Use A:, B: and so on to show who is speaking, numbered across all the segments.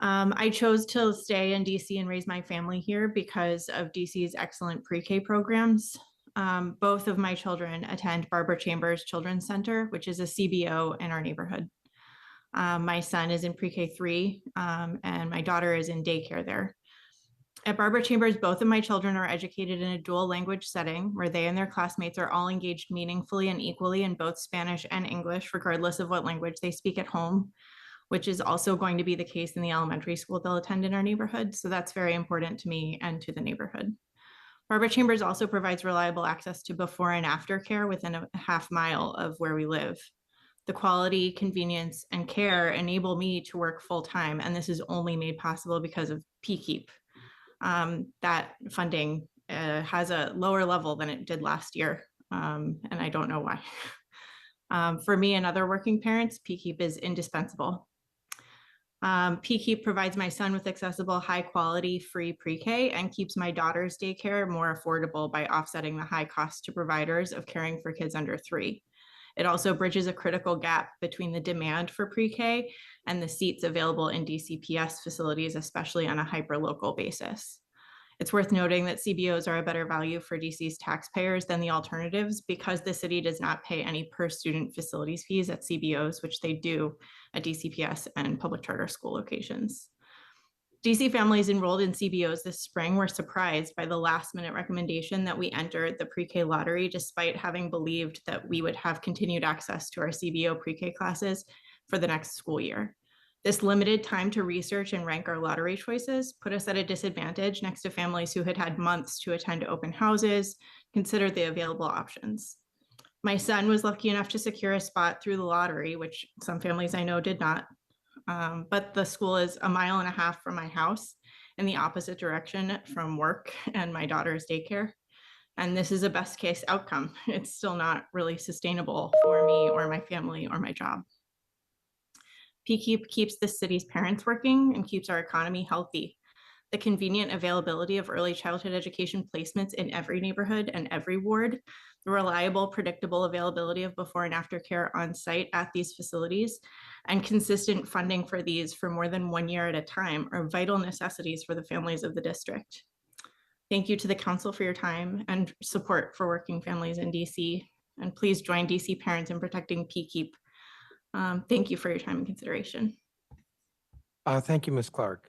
A: I chose to stay in DC and raise my family here because of DC's excellent pre-K programs. Both of my children attend Barbara Chambers Children's Center, which is a CBO in our neighborhood. My son is in pre-K 3, and my daughter is in daycare there. At Barbara Chambers, both of my children are educated in a dual language setting where they and their classmates are all engaged meaningfully and equally in both Spanish and English, regardless of what language they speak at home, which is also going to be the case in the elementary school they'll attend in our neighborhood. So that's very important to me and to the neighborhood. Barbara Chambers also provides reliable access to before and after care within a half mile of where we live. The quality, convenience, and care enable me to work full time, and this is only made possible because of PKEEP. That funding has a lower level than it did last year, and I don't know why. For me and other working parents, PKEEP is indispensable. PKEEP provides my son with accessible, high quality, free pre-K and keeps my daughter's daycare more affordable by offsetting the high cost to providers of caring for kids under 3. It also bridges a critical gap between the demand for pre-K and the seats available in DCPS facilities, especially on a hyperlocal basis. It's worth noting that CBOs are a better value for DC's taxpayers than the alternatives because the city does not pay any per student facilities fees at CBOs, which they do at DCPS and public charter school locations. DC families enrolled in CBOs this spring were surprised by the last minute recommendation that we entered the pre-K lottery, despite having believed that we would have continued access to our CBO pre-K classes for the next school year. This limited time to research and rank our lottery choices put us at a disadvantage next to families who had had months to attend open houses, consider the available options. My son was lucky enough to secure a spot through the lottery, which some families I know did not. But the school is 1.5 miles from my house in the opposite direction from work and my daughter's daycare. And this is a best case outcome. It's still not really sustainable for me or my family or my job. PKEEP keeps the city's parents working and keeps our economy healthy. The convenient availability of early childhood education placements in every neighborhood and every ward, the reliable, predictable availability of before and after care on site at these facilities, and consistent funding for these for more than 1 year at a time are vital necessities for the families of the district. Thank you to the council for your time and support for working families in DC. And please join DC parents in protecting PKEEP. Thank you for your time and consideration.
B: Thank you, Ms. Clark.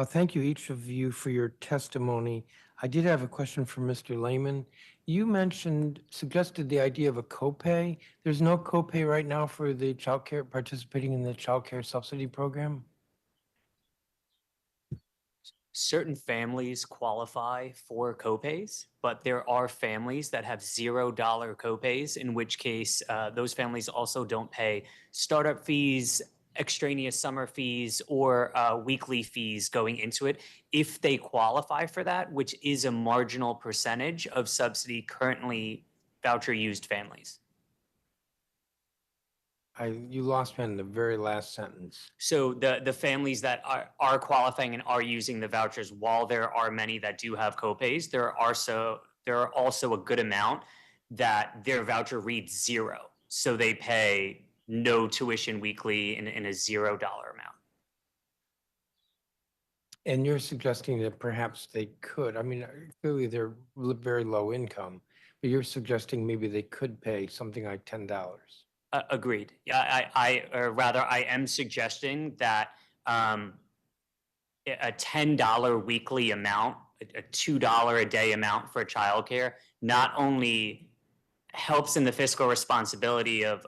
B: Thank you, each of you, for your testimony. I did have a question for Mr. Lehman. You suggested the idea of a copay. There's no copay right now for the child care, participating in the child care subsidy program?
C: Certain families qualify for copays, but there are families that have $0 copays, in which case those families also don't pay startup fees, extraneous summer fees, or weekly fees going into it if they qualify for that, which is a marginal percentage of subsidy currently voucher used families.
B: You lost me in the very last sentence.
C: So the families that are qualifying and are using the vouchers, while there are many that do have copays, there are also a good amount that their voucher reads 0. So they pay no tuition weekly in a $0 amount.
B: And you're suggesting that perhaps they could, I mean, clearly they're very low income, but you're suggesting maybe they could pay something like $10.
C: Agreed. Yeah, I am suggesting that a $10 weekly amount, a $2 a day amount for childcare, not only helps in the fiscal responsibility of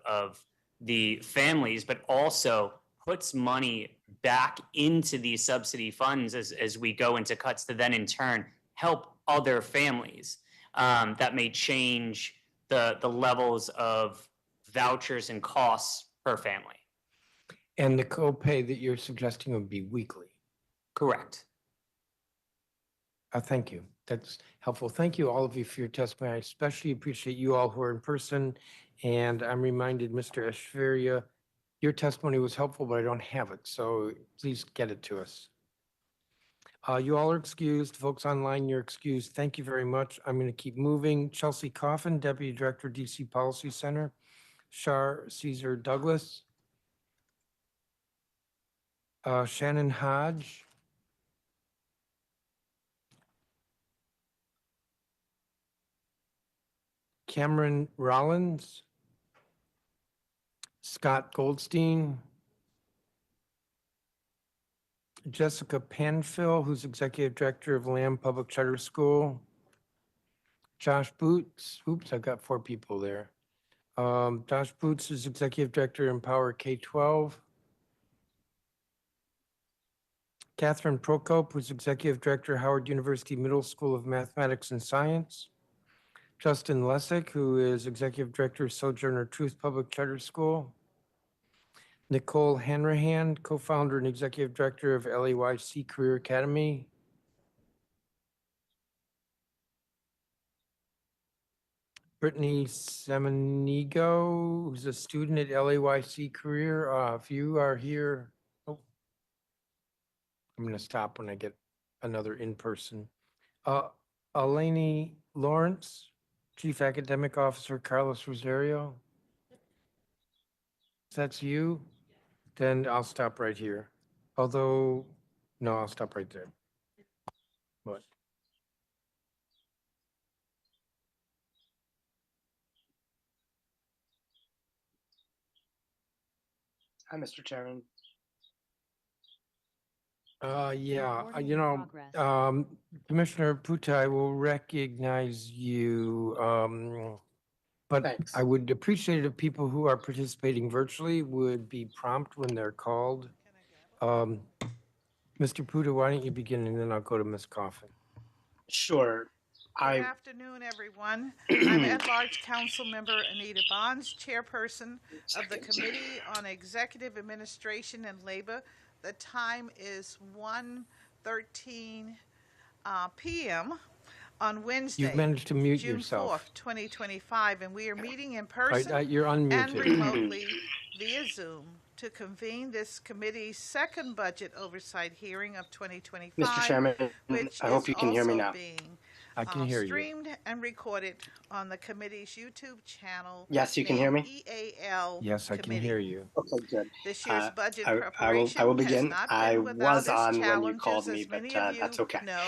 C: the families, but also puts money back into these subsidy funds as we go into cuts to then in turn help other families that may change the levels of vouchers and costs per family.
B: And the copay that you're suggesting would be weekly?
C: Correct.
B: Thank you. That's helpful. Thank you, all of you, for your testimony. I especially appreciate you all who are in person. And I'm reminded, Mr. Echeverria, your testimony was helpful, but I don't have it. So please get it to us. You all are excused. Folks online, you're excused. Thank you very much. I'm going to keep moving. Chelsea Coffin, Deputy Director, DC Policy Center. Shar Caesar Douglas. Shannon Hodge. Cameron Rollins. Scott Goldstein. Jessica Panfill, who's Executive Director of Lamb Public Charter School. Josh Boots, oops, I've got 4 people there. Josh Boots is Executive Director, Empower K-12. Catherine Prokop, who's Executive Director, Howard University Middle School of Mathematics and Science. Justin Lessick, who is Executive Director, Sojourner Truth Public Charter School. Nicole Hanrahan, Co-founder and Executive Director of LAYC Career Academy. Brittany Semenigo, who's a student at LAYC Career. If you are here, oh, I'm going to stop when I get another in-person. Eleni Lawrence, Chief Academic Officer, Carlos Rosario. If that's you, then I'll stop right here. Although, no, I'll stop right there. What?
D: Hi, Mr. Chairman.
B: Commissioner Puta, I will recognize you. But
D: Thanks.
B: I would appreciate it if people who are participating virtually would be prompt when they're called. Mr. Puta, why don't you begin and then I'll go to Ms. Coffin.
D: Sure.
E: Good afternoon, everyone. I'm at-large council member Anita Bonds, chairperson of the Committee on Executive Administration and Labor. The time is 1:13 p.m. on Wednesday.
B: You've managed to mute
E: June
B: yourself.
E: 4th, 2025, and we are meeting in person
B: You're
E: and
B: unmuted.
E: remotely via Zoom to convene this committee's second budget oversight hearing of 2025.
D: Mr. Chairman,
E: which
D: I hope
E: is
D: you can hear me
E: also
D: now.
E: being
B: I can hear you.
E: streamed and recorded on the committee's YouTube channel.
D: Yes, you can hear me?
E: EAL
B: Yes, I can
E: Committee.
B: hear you.
D: Okay, good.
E: This year's budget
D: I
E: preparation
D: will begin.
E: has not
D: I
E: been without
D: was
E: its
D: on when you
E: challenges,
D: called me,
E: as
D: but
E: many of you
D: that's okay.
E: know.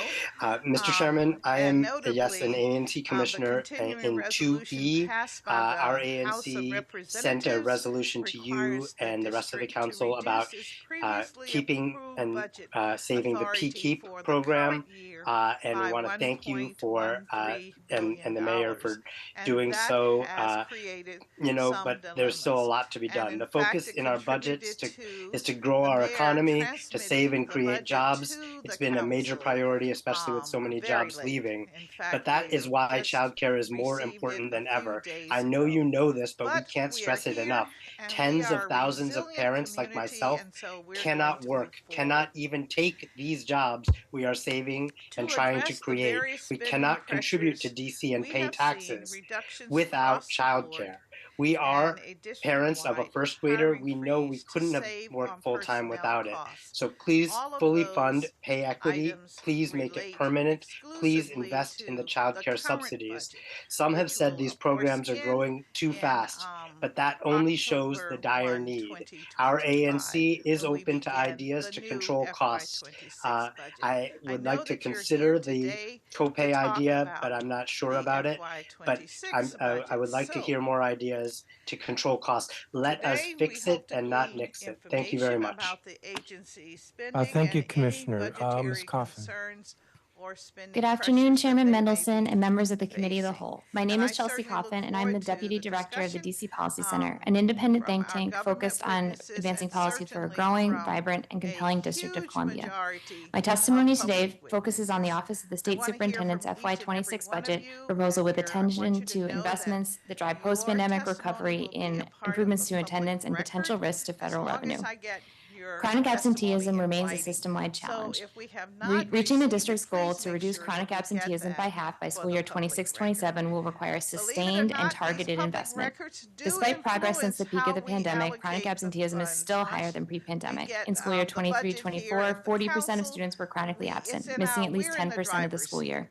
D: Mr. Chairman, I
E: And
D: am, yes, an
E: notably,
D: ANC commissioner
E: the continuing
D: in
E: resolution
D: 2E.
E: passed by
D: Our
E: the House of
D: ANC sent a
E: Representatives
D: resolution to you
E: requires
D: and the rest of the
E: district to
D: council
E: reduce
D: about
E: its previously
D: keeping
E: approved
D: and
E: budget
D: saving the
E: authority
D: PKEEP
E: for the
D: program.
E: current year
D: And we
E: by
D: want to thank you for,
E: $1.13
D: and the mayor for
E: and
D: doing
E: that
D: so.
E: has created
D: But there's still a
E: dilemmas.
D: lot to be
E: And
D: done.
E: in
D: The
E: fact,
D: focus
E: it
D: in our budgets
E: contributed
D: is to grow
E: the
D: our
E: mayor
D: economy, to
E: transmitting
D: save and
E: the
D: create
E: budget
D: jobs.
E: to
D: It's
E: the
D: been a major
E: council,
D: priority, especially with so many
E: very
D: jobs
E: late.
D: leaving.
E: In fact,
D: But that
E: we
D: is why
E: just
D: childcare is more
E: received
D: important
E: it
D: than
E: a few
D: ever.
E: days
D: I know
E: ago.
D: you know this, but we
E: But
D: can't
E: we are
D: stress it
E: here,
D: enough.
E: and we
D: Tens of
E: are a
D: thousands of
E: resilient
D: parents like
E: community,
D: myself
E: and so we're
D: cannot
E: going to
D: work,
E: move
D: cannot
E: forward.
D: even take these jobs we are saving and
E: To
D: trying to
E: address the
D: create.
E: various
D: We
E: spending
D: cannot contribute to
E: pressures,
D: DC and
E: we
D: pay
E: have seen
D: taxes
E: reductions
D: without
E: across the board
D: childcare. We are
E: and a
D: parents of a
E: district-wide
D: first grader.
E: hiring
D: We know we
E: freeze to
D: couldn't have
E: save
D: worked
E: on
D: full time
E: personnel
D: without it.
E: costs.
D: So please
E: All of
D: fully fund
E: those
D: pay equity.
E: items
D: Please make it
E: relate
D: permanent. Please
E: exclusively
D: invest in the
E: to
D: child
E: the
D: care
E: current
D: subsidies.
E: budget,
D: Some have
E: which
D: said
E: will,
D: these
E: of course,
D: programs are
E: end
D: growing too
E: in
D: fast, but that only shows the
E: October
D: dire
E: 1,
D: need. Our
E: 2025,
D: ANC is
E: when we
D: open to
E: begin
D: ideas
E: the
D: to
E: new
D: control costs.
E: FY26 budget.
D: I
E: I
D: would
E: know
D: like to
E: that you're
D: consider
E: here
D: the
E: today to
D: copay
E: talk
D: idea, but
E: about
D: I'm not sure
E: the
D: about it. But
E: FY26
D: I
E: budget.
D: would like to hear
E: So,
D: more ideas to control costs. Let us
E: today, we
D: fix it
E: hope to
D: and not
E: glean
D: nix it. Thank you very
E: information
D: much.
E: about the agency's spending
B: Thank you,
E: and any
B: Commissioner. Ms.
E: budgetary
B: Coffin.
E: concerns or spending
F: Good afternoon,
E: pressures that
F: Chairman
E: they may
F: Mendelson
E: be
F: and members of the Committee of the
E: facing.
F: Whole. My name
E: And
F: is
E: I
F: Chelsea
E: certainly look
F: Coffin, and I'm the
E: forward to
F: Deputy
E: the
F: Director of the
E: discussion,
F: DC Policy Center, an independent
E: from
F: think
E: our
F: tank
E: government
F: focused on
E: witnesses
F: advancing
E: and
F: policy for a
E: certainly
F: growing,
E: from
F: vibrant, and
E: a
F: compelling District of
E: huge
F: Columbia.
E: majority
F: My
E: of
F: testimony
E: public
F: today focuses on the
E: witnesses.
F: Office of the
E: I
F: State
E: want to hear
F: Superintendent's
E: from each and every
F: FY26
E: one of
F: budget
E: you,
F: proposal with
E: and I want
F: attention
E: you to
F: to
E: know that
F: investments that drive
E: your
F: post-pandemic
E: testimony
F: recovery
E: will be
F: in
E: a part of
F: improvements
E: the
F: to
E: public
F: attendance and
E: record
F: potential risks to
E: as
F: federal
E: long
F: revenue.
E: as I get your
F: Chronic
E: testimony
F: absenteeism
E: in
F: remains a
E: writing.
F: system-wide
E: So
F: challenge.
E: if we have not
F: Reaching the
E: received it,
F: district's goal
E: please
F: to
E: make
F: reduce
E: sure
F: chronic
E: that we get
F: absenteeism by
E: that
F: half by
E: for
F: school
E: the
F: year
E: public
F: 26-27
E: record.
F: will require
E: Believe it or
F: sustained and
E: not, these
F: targeted
E: public
F: investment.
E: records do
F: Despite progress since
E: influence
F: the peak of
E: how
F: the
E: we
F: pandemic, chronic
E: allocate the
F: absenteeism is
E: funds.
F: still higher
E: Once
F: than
E: we
F: pre-pandemic.
E: get
F: In school year
E: the budget here
F: 23-24,
E: at the
F: 40% of
E: council,
F: students were chronically
E: it's
F: absent,
E: in
F: missing at least
E: we're in the
F: 10% of the
E: driver's
F: school
E: seat.
F: year.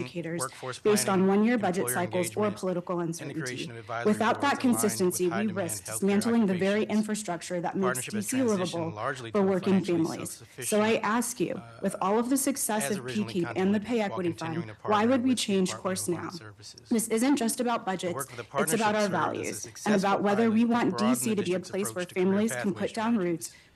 G: educators
H: workforce
G: based on
H: planning,
G: one-year budget
H: employer
G: cycles or
H: engagement,
G: political
H: and the
G: uncertainty.
H: creation of advisory
G: Without that
H: boards aligned with
G: consistency, we
H: high-demand
G: risk
H: healthcare
G: dismantling the very
H: occupations.
G: infrastructure that makes
H: Partnership has
G: DC livable
H: transitioned largely
G: for
H: to a
G: working
H: financially
G: families. So
H: self-sufficient,
G: I ask you, with all of the success
H: as
G: of
H: originally
G: PKEEP and the
H: contemplated,
G: Pay
H: while
G: Equity Fund,
H: continuing to
G: why
H: partner
G: would we
H: with the
G: change
H: Department
G: course
H: of Homeland
G: now?
H: Services.
G: This isn't just about
H: The
G: budgets,
H: work with the
G: it's about
H: partnership
G: our
H: served as a
G: values and
H: successful
G: about whether we
H: pilot to
G: want
H: broaden
G: DC
H: the
G: to be a
H: district's
G: place where
H: approach to career
G: families can
H: pathway
G: put down roots,
H: strategies.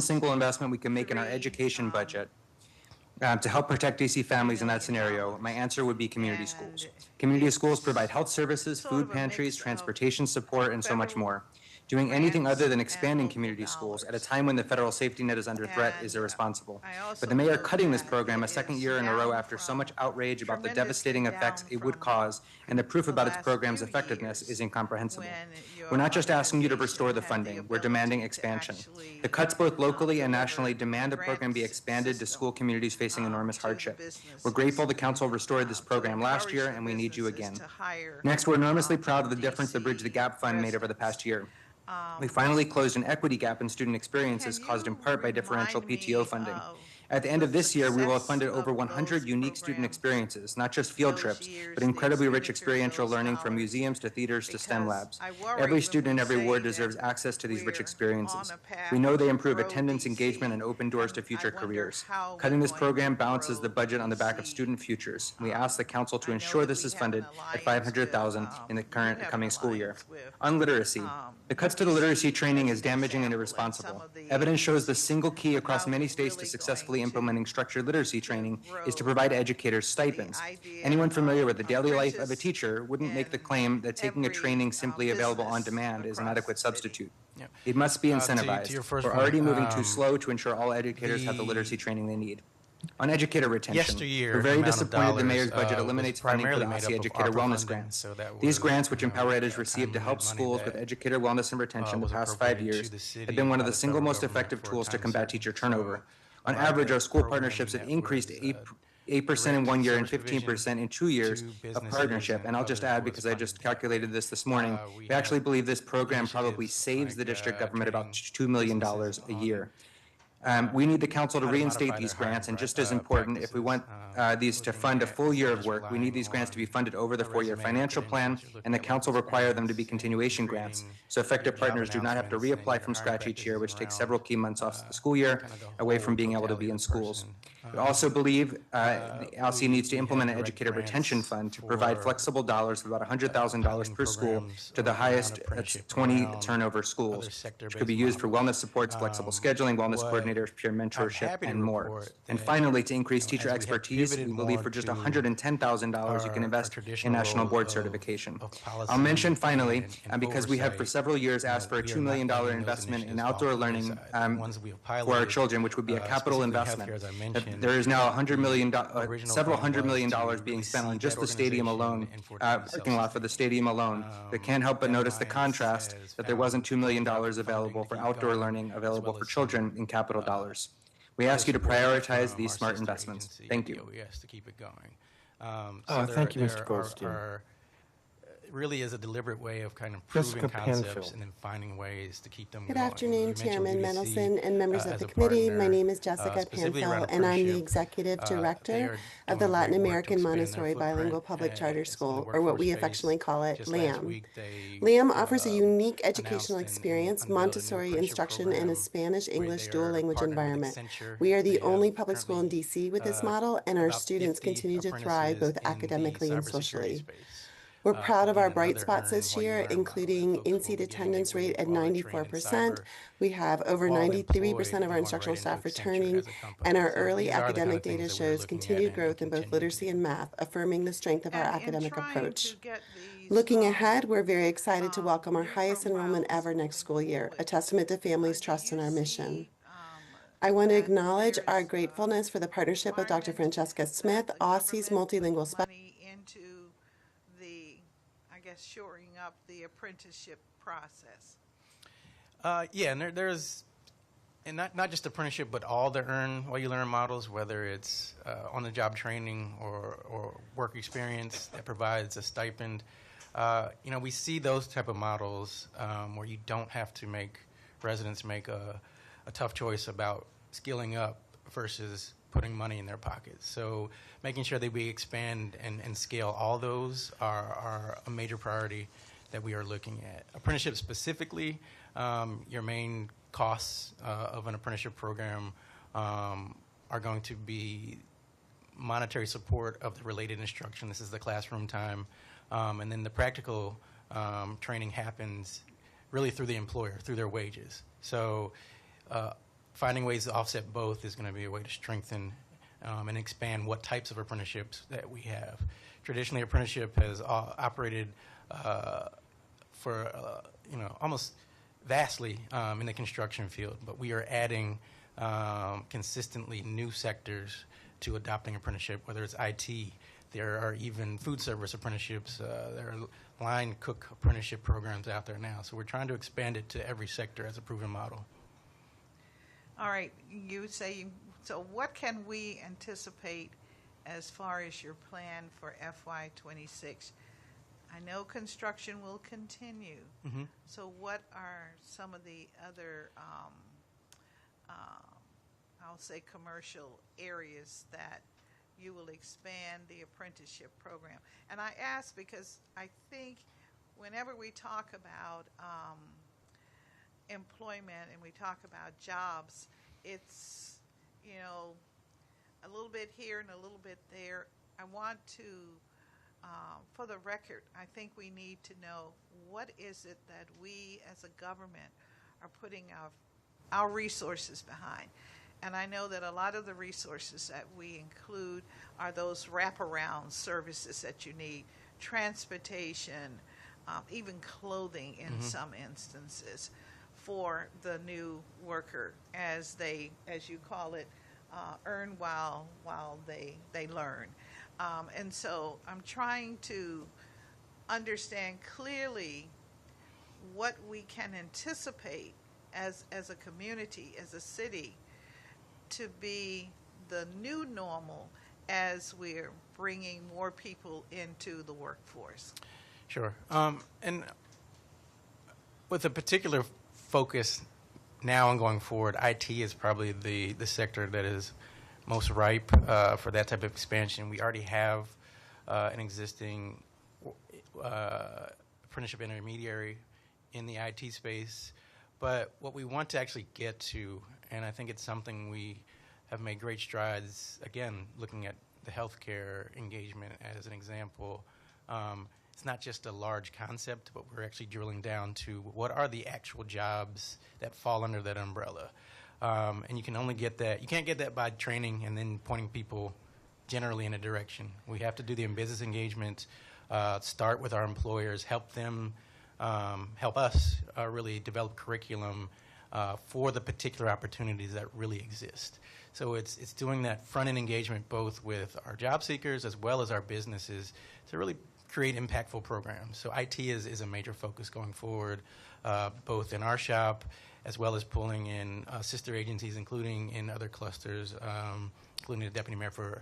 D: single investment we can make in our education budget to help protect DC families in that scenario, my answer would be community schools. Community schools provide health services, food pantries, transportation support, and so much more. Doing anything other than expanding community schools at a time when the federal safety net is under threat is irresponsible. But the mayor cutting this program a second year in a row after so much outrage about the devastating effects it would cause and the proof about its program's effectiveness is incomprehensible. We're not just asking you to restore the funding, we're demanding expansion. The cuts both locally and nationally demand the program be expanded to school communities facing enormous hardship. We're grateful the council restored this program last year and we need you again. Next, we're enormously proud of the difference the Bridge the Gap Fund made over the past year. We finally closed an equity gap in student experiences caused in part by differential PTO funding. At the end of this year, we will have funded
E: success
D: over
E: of
D: 100
E: those
D: unique student
E: programs,
D: experiences, not just field
E: those
D: trips,
E: years,
D: but
E: the
D: incredibly rich
E: expenditure of
D: experiential
E: those
D: learning from
E: dollars,
D: museums to theaters to STEM
E: because
D: labs.
E: I worry
D: Every
E: when
D: student in
E: we
D: every
E: say
D: ward
E: that
D: deserves access to these rich
E: we're
D: experiences.
E: on a path
D: We know they
E: to
D: improve
E: grow
D: attendance,
E: DC,
D: engagement, and open doors to
E: and
D: future
E: I wonder
D: careers.
E: how
D: Cutting
E: we're
D: this
E: going
D: program
E: to
D: balances the
E: grow
D: budget on the back of
E: DC.
D: student futures. We ask the council to
E: I know
D: ensure
E: that
D: this
E: we
D: is
E: have an
D: funded at
E: alliance
D: $500,000
E: with,
D: in the
E: you
D: current
E: have an
D: coming school year.
E: alliance with,
D: On literacy, the cuts to the literacy
E: DC
D: training
E: as
D: is
E: an
D: damaging and
E: example, and some
D: irresponsible.
E: of the
D: Evidence shows the
E: agencies,
D: single key across
E: how
D: many
E: we're
D: states to
E: really
D: successfully
E: going to
D: implementing structured literacy training is to
E: grow
D: provide educators stipends.
E: idea
D: Anyone familiar
E: of
D: with the daily life of a
E: apprentice
D: teacher wouldn't make the
E: in
D: claim that taking a
E: every
D: training simply available on
E: business
D: demand is an
E: across
D: adequate
E: the city.
D: substitute.
H: Yeah.
D: It must be
H: To
D: incentivized.
H: your first
D: We're
H: point,
D: already moving too slow to ensure all educators have the
H: the
D: literacy training they need. On educator retention,
H: Yesteryear,
D: we're
H: the
D: very
H: amount of
D: disappointed the
H: dollars,
D: mayor's budget
H: was
D: eliminates funding for the
H: primarily made
D: OSSE
H: up of
D: Educator
H: ARPA
D: Wellness
H: funding,
D: grants.
H: so that
D: These
H: was,
D: grants, which
H: you know,
D: empower editors received to
H: time-limited
D: help
H: money
D: schools with
H: that,
D: educator wellness and retention the
H: was
D: past 5
H: appropriated
D: years,
H: to the city
D: have been one of
H: by
D: the
H: the
D: single
H: federal
D: most
H: government
D: effective
H: for
D: tools to
H: time
D: combat
H: certain.
D: teacher turnover.
H: So,
D: On
H: a lot of
D: average,
H: that
D: our school
H: programming
D: partnerships have
H: that
D: increased
H: was,
D: 8% in 1 year and
H: direct service
D: 15% in 2 years
H: to
D: of
H: businesses
D: partnership.
H: and
D: And I'll just
H: others
D: add,
H: was
D: because I just
H: funded that way.
D: calculated this morning,
H: We
D: we actually
H: have
D: believe this program probably
H: initiatives
D: saves the
H: like,
D: district government about
H: training
D: $2 million
H: businesses
D: a
H: on,
D: year. We need the council to
H: how to
D: reinstate
H: modify
D: these
H: their hiring
D: grants, and just as important, if we
H: practices,
D: want these to
H: looking
D: fund a
H: at
D: full year
H: instead
D: of
H: just
D: work, we need
H: relying
D: these grants to be
H: on
D: funded over the
H: a
D: 4-year
H: resume and
D: financial plan,
H: credentials. You're
D: and the
H: looking at
D: council
H: work
D: require them to be
H: experience and
D: continuation grants,
H: creating
D: so effective
H: job
D: partners do not have to
H: announcements and
D: reapply
H: your
D: from
H: hiring
D: scratch each year, which takes
H: practices
D: several
H: around,
D: key months off the school year,
H: kind of the
D: away from
H: whole
D: being able to
H: totality
D: be
H: of
D: in
H: the
D: schools.
H: person.
D: We also believe the ALSE needs to
H: we have
D: implement an
H: direct
D: educator retention
H: grants
D: fund to provide
H: for,
D: flexible dollars of about $100,000
H: piloting
D: per school
H: programs
D: to the
H: around
D: highest
H: apprenticeship,
D: 20
H: around
D: turnover
H: other
D: schools, which
H: sector-based
D: could be used for
H: models.
D: wellness supports, flexible scheduling, wellness
H: What
D: coordinators, peer
H: I'm
D: mentorship,
H: happy to
D: and more.
H: report
D: And
H: that,
D: finally, to increase
H: you know,
D: teacher
H: as we have
D: expertise,
H: pivoted
D: we believe
H: more
D: for just
H: to
D: $110,000, you can
H: our
D: invest in
H: traditional
D: national
H: role
D: board
H: of
D: certification.
H: policy
D: I'll mention finally,
H: and
D: because we have for
H: oversight,
D: several years
H: you know,
D: asked for a
H: we
D: $2
H: are not
D: million
H: letting those
D: investment in
H: initiatives fall
D: outdoor
H: to the
D: learning
H: wayside. The ones that we have
D: for our
H: piloted,
D: children, which would be a capital
H: specifically
D: investment.
H: healthcare, as I mentioned,
D: There is now
H: original
D: several
H: plan
D: hundred
H: was
D: million
H: to
D: dollars being
H: really
D: spent on
H: seed
D: just
H: that
D: the stadium
H: organization
D: alone,
H: and for it to be
D: parking lot for the stadium alone. They
H: self-sustaining.
D: can't help but
H: That
D: notice the
H: alliance
D: contrast
H: has
D: that there
H: found
D: wasn't $2 million
H: philanthropic funding
D: available
H: to
D: for
H: keep
D: outdoor
H: going,
D: learning
H: as
D: available
H: well
D: for
H: as
D: children
H: some,
D: in capital dollars. We
H: other
D: ask you to
H: support
D: prioritize
H: from
D: these
H: our
D: smart
H: sister
D: investments.
H: agency,
D: Thank you.
H: DOES, to keep it going.
B: Thank you, Mr.
H: there
B: Goldstein.
H: really is a deliberate way of kind of
B: Jessica
H: proving concepts
B: Panfield.
H: and then finding ways to keep them
G: Good
H: going.
G: afternoon,
H: You mentioned
G: Chairman
H: UBC,
G: Mendelson and members of
H: as
G: the
H: a
G: committee. My
H: partner,
G: name is Jessica
H: specifically around
G: Panfel, and I'm the
H: apprenticeship.
G: Executive
H: They
G: Director
H: are
G: of the
H: doing
G: Latin
H: great work to
G: American
H: expand their
G: Montessori
H: footprint,
G: Bilingual Public Charter
H: in the
G: School, or what we
H: workforce
G: affectionally
H: space.
G: call it,
H: Just last
G: LAM.
H: week, they,
G: LAM offers a unique
H: announced
G: educational
H: and
G: experience,
H: unveiled a new
G: Montessori
H: apprenticeship
G: instruction in a
H: program
G: Spanish-English
H: where
G: dual
H: they are
G: language
H: partnering with
G: environment.
H: Accenture.
G: We are
H: They
G: the only
H: have
G: public school in
H: currently,
G: DC with this model, and our
H: about
G: students
H: 50
G: continue to thrive both
H: apprentices in the
G: academically and
H: cybersecurity
G: socially.
H: space.
G: We're proud of our
H: Again,
G: bright
H: another
G: spots
H: earn
G: this
H: while you
G: year,
H: learn model that
G: including
H: folks will
G: in-seat
H: be getting
G: attendance
H: able
G: rate at
H: while they're trained in
G: 94%.
H: cyber,
G: We have over
H: while
G: 93%
H: employed
G: of our
H: and going
G: instructional
H: right
G: staff
H: into Accenture
G: returning,
H: as a company.
G: and our
H: So
G: early
H: these are the kind
G: academic
H: of things
G: data
H: that we're
G: shows
H: looking at
G: continued
H: and
G: growth in both
H: continue to
G: literacy
H: do.
G: and math, affirming the strength of our
E: And in
G: academic
E: trying
G: approach.
E: to get these,
G: Looking ahead, we're very excited to
E: um,
G: welcome our
E: new
G: highest enrollment
E: profiles
G: ever next school year,
E: moving
G: a testament to families'
E: do
G: trust in
E: you
G: our mission.
E: see,
G: I want to
E: that
G: acknowledge our
E: there's,
G: gratefulness for the partnership with Dr.
E: requirement
G: Francesca
E: that
G: Smith,
E: the
G: Aussie's
E: government put
G: multilingual specialist.
E: money into the, I guess, shoring up the apprenticeship process?
H: Yeah, and there's, and not just apprenticeship, but all the earn while you learn models, whether it's on-the-job training or work experience that provides a stipend. You know, we see those type of models where you don't have to make residents make a tough choice about skilling up versus putting money in their pockets. So making sure that we expand and scale all those are a major priority that we are looking at. Apprenticeship specifically, your main costs of an apprenticeship program are going to be monetary support of the related instruction. This is the classroom time. And then the practical training happens really through the employer, through their wages. So finding ways to offset both is going to be a way to strengthen and expand what types of apprenticeships that we have. Traditionally, apprenticeship has operated for you know, almost vastly in the construction field, but we are adding consistently new sectors to adopting apprenticeship, whether it's IT. There are even food service apprenticeships. There are line cook apprenticeship programs out there now. So we're trying to expand it to every sector as a proven model.
E: All right, you say, so what can we anticipate as far as your plan for FY26? I know construction will continue.
H: Mm-hmm.
E: So what are some of the other I'll say commercial areas that you will expand the apprenticeship program. And I ask because I think whenever we talk about employment and we talk about jobs, it's, you know, a little bit here and a little bit there. I want to, for the record, I think we need to know what is it that we as a government are putting our resources behind. And I know that a lot of the resources that we include are those wraparound services that you need, transportation, even clothing in some instances for the new worker as they, as you call it, earn while they learn. And so I'm trying to understand clearly what we can anticipate as a community, as a city, to be the new normal as we're bringing more people into the workforce.
H: Sure. And with a particular focus now and going forward, IT is probably the sector that is most ripe for that type of expansion. We already have an existing apprenticeship intermediary in the IT space, but what we want to actually get to, and I think it's something we have made great strides, again, looking at the healthcare engagement as an example. It's not just a large concept, but we're actually drilling down to what are the actual jobs that fall under that umbrella. And you can only get that, you can't get that by training and then pointing people generally in a direction. We have to do the business engagement, start with our employers, help them, help us really develop curriculum for the particular opportunities that really exist. So it's doing that front-end engagement both with our job seekers as well as our businesses to really create impactful programs. So IT is a major focus going forward, both in our shop as well as pulling in sister agencies, including in other clusters, including the Deputy Mayor for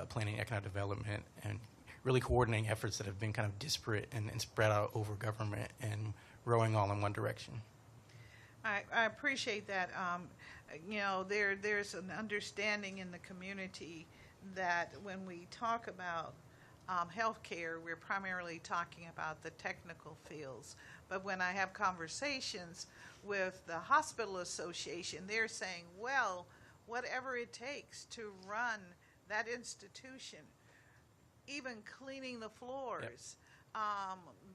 H: Planning and Economic Development, and really coordinating efforts that have been kind of disparate and spread out over government and rowing all in one direction.
E: I appreciate that. You know, there's an understanding in the community that when we talk about healthcare, we're primarily talking about the technical fields. But when I have conversations with the hospital association, they're saying, well, whatever it takes to run that institution, even cleaning the floors,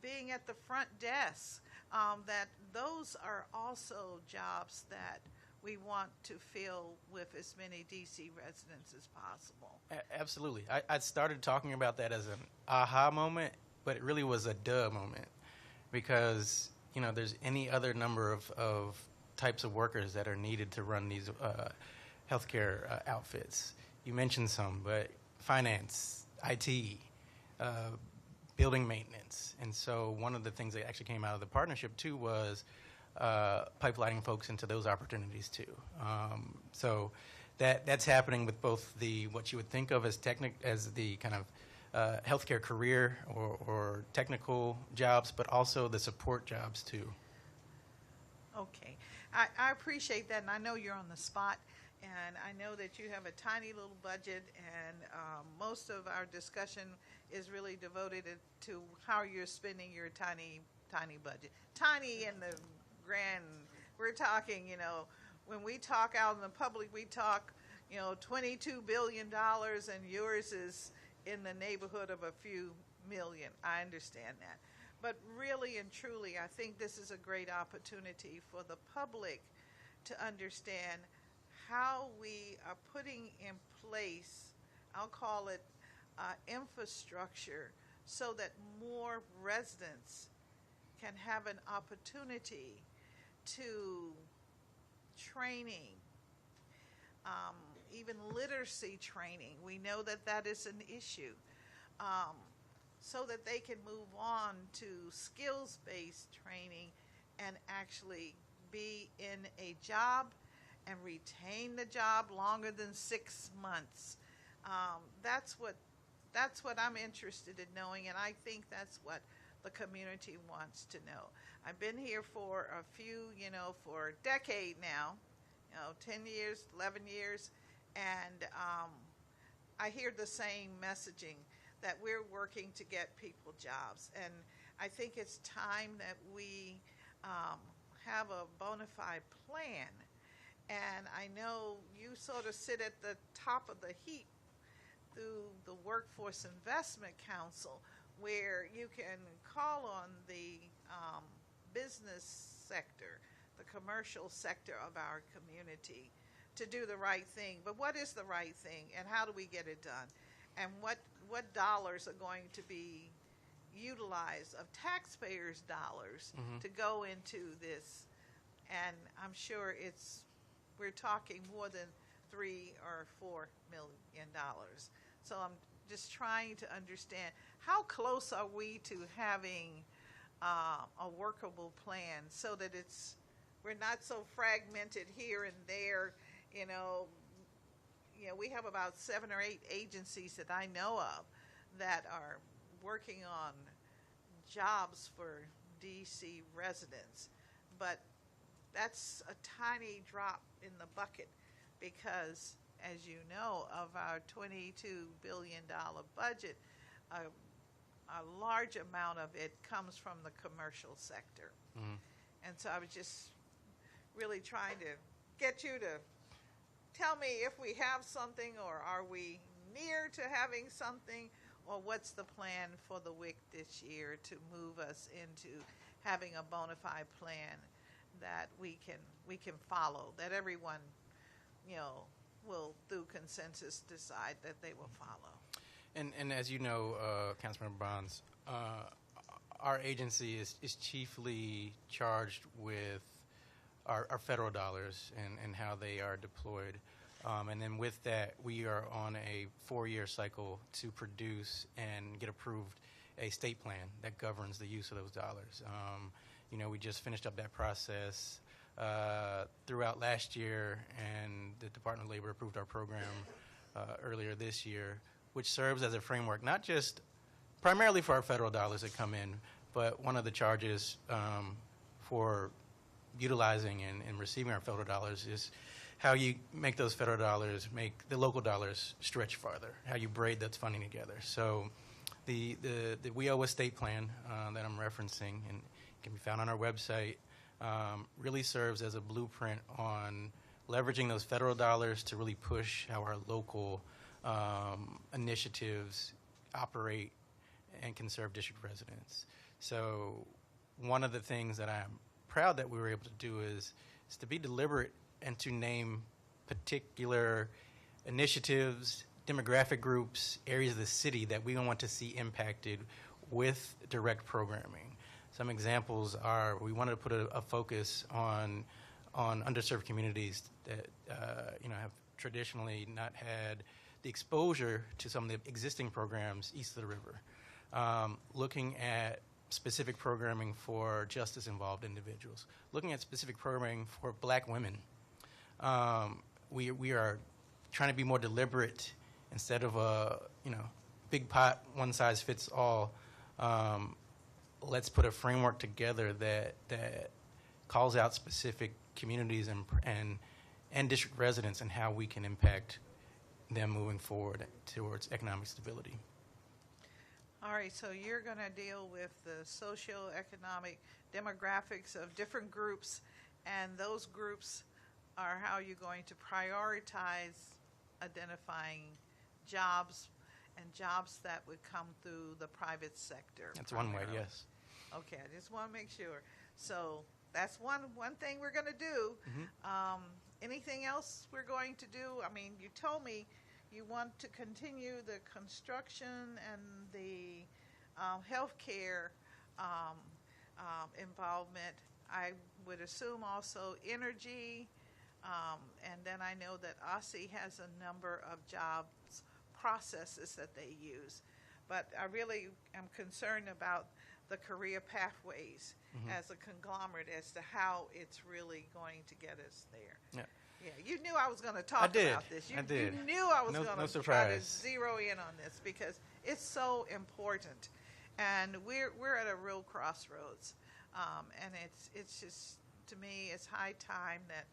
E: being at the front desk, that those are also jobs that we want to fill with as many DC residents as possible.
H: Absolutely. I started talking about that as an aha moment, but it really was a duh moment, because you know there's any other number of types of workers that are needed to run these healthcare outfits. You mentioned some, but finance, IT, building maintenance. And so one of the things that actually came out of the partnership too was pipelining folks into those opportunities too. So that's happening with both the what you would think of as the kind of healthcare career or technical jobs, but also the support jobs too.
E: Okay, I appreciate that, and I know you're on the spot, and I know that you have a tiny little budget, and most of our discussion is really devoted to how you're spending your tiny budget. Tiny in the grand, we're talking, you know, when we talk out in the public, we talk, you know, $22 billion, and yours is in the neighborhood of a few million. I understand that. But really and truly, I think this is a great opportunity for the public to understand how we are putting in place, I'll call it infrastructure, so that more residents can have an opportunity to training, even literacy training. We know that that is an issue, so that they can move on to skills-based training and actually be in a job and retain the job longer than 6 months. That's what I'm interested in knowing, and I think that's what the community wants to know. I've been here for a few, you know, for a decade now, 10 years, 11 years, and I hear the same messaging that we're working to get people jobs. And I think it's time that we have a bona fide plan. And I know you sort of sit at the top of the heap through the Workforce Investment Council, where you can call on the business sector, the commercial sector of our community to do the right thing. But what is the right thing, and how do we get it done? And what dollars are going to be utilized of taxpayers' dollars to go into this? And I'm sure we're talking more than $3 or $4 million. So I'm just trying to understand, how close are we to having a workable plan so that we're not so fragmented here and there. We have about 7 or 8 agencies that I know of that are working on jobs for DC residents, but that's a tiny drop in the bucket because, as you know, of our $22 billion budget, a large amount of it comes from the commercial sector. And so I was just really trying to get you to tell me if we have something, or are we near to having something, or what's the plan for the WIC this year to move us into having a bona fide plan that we can follow, that everyone will through consensus decide that they will follow.
H: And as you know, Councilmember Bonds, our agency is chiefly charged with our federal dollars and how they are deployed. And then with that, we are on a 4-year cycle to produce and get approved a state plan that governs the use of those dollars. We just finished up that process throughout last year, and the Department of Labor approved our program earlier this year, which serves as a framework, not just primarily for our federal dollars that come in, but one of the charges for utilizing and receiving our federal dollars is how you make those federal dollars, make the local dollars stretch farther, how you braid that funding together. So the We Owe a State plan that I'm referencing, and can be found on our website, really serves as a blueprint on leveraging those federal dollars to really push how our local initiatives operate and can serve district residents. So one of the things that I'm proud that we were able to do is to be deliberate and to name particular initiatives, demographic groups, areas of the city that we want to see impacted with direct programming. Some examples are, we wanted to put a focus on underserved communities that have traditionally not had the exposure to some of the existing programs east of the river. Looking at specific programming for justice-involved individuals. Looking at specific programming for Black women. We are trying to be more deliberate instead of a big pot, one size fits all. Let's put a framework together that calls out specific communities and district residents and how we can impact them moving forward towards economic stability.
E: All right, so you're going to deal with the socioeconomic demographics of different groups, and those groups are how you're going to prioritize identifying jobs and jobs that would come through the private sector.
H: That's one way,
E: primarily.
H: yes.
E: Okay, I just want to make sure. So that's one thing we're going to do. Anything else we're going to do? I mean, you told me you want to continue the construction and the healthcare involvement. I would assume also energy, and then I know that OSSI has a number of jobs processes that they use. But I really am concerned about the career pathways as a conglomerate as to how it's really going to get us there.
H: Yeah.
E: Yeah, you knew I was going to talk about this. You knew I was going to try to zero in on this because it's so important, and we're at a real crossroads, and it's just, to me, it's high time that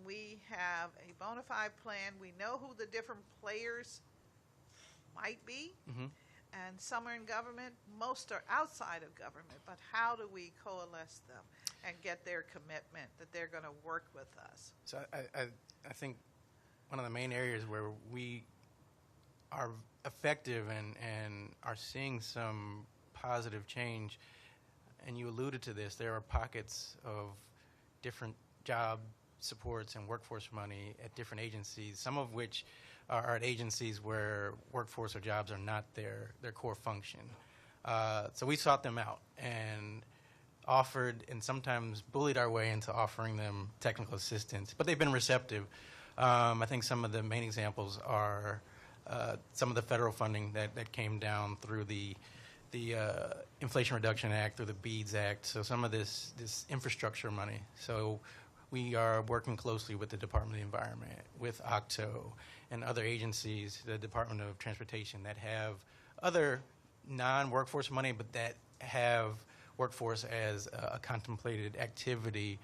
E: we have a bona fide plan. We know who the different players might be. And some are in government, most are outside of government, but how do we coalesce them and get their commitment that they're going to work with us?
H: So I think one of the main areas where we are effective and are seeing some positive change, and you alluded to this, there are pockets of different job supports and workforce money at different agencies, some of which are at agencies where workforce or jobs are not their core function. So we sought them out and offered and sometimes bullied our way into offering them technical assistance, but they've been receptive. I think some of the main examples are some of the federal funding that came down through the Inflation Reduction Act, through the BEADS Act, so some of this infrastructure money. So we are working closely with the Department of the Environment, with OCTO, and other agencies, the Department of Transportation, that have other non-workforce money, but that have workforce as a contemplated activity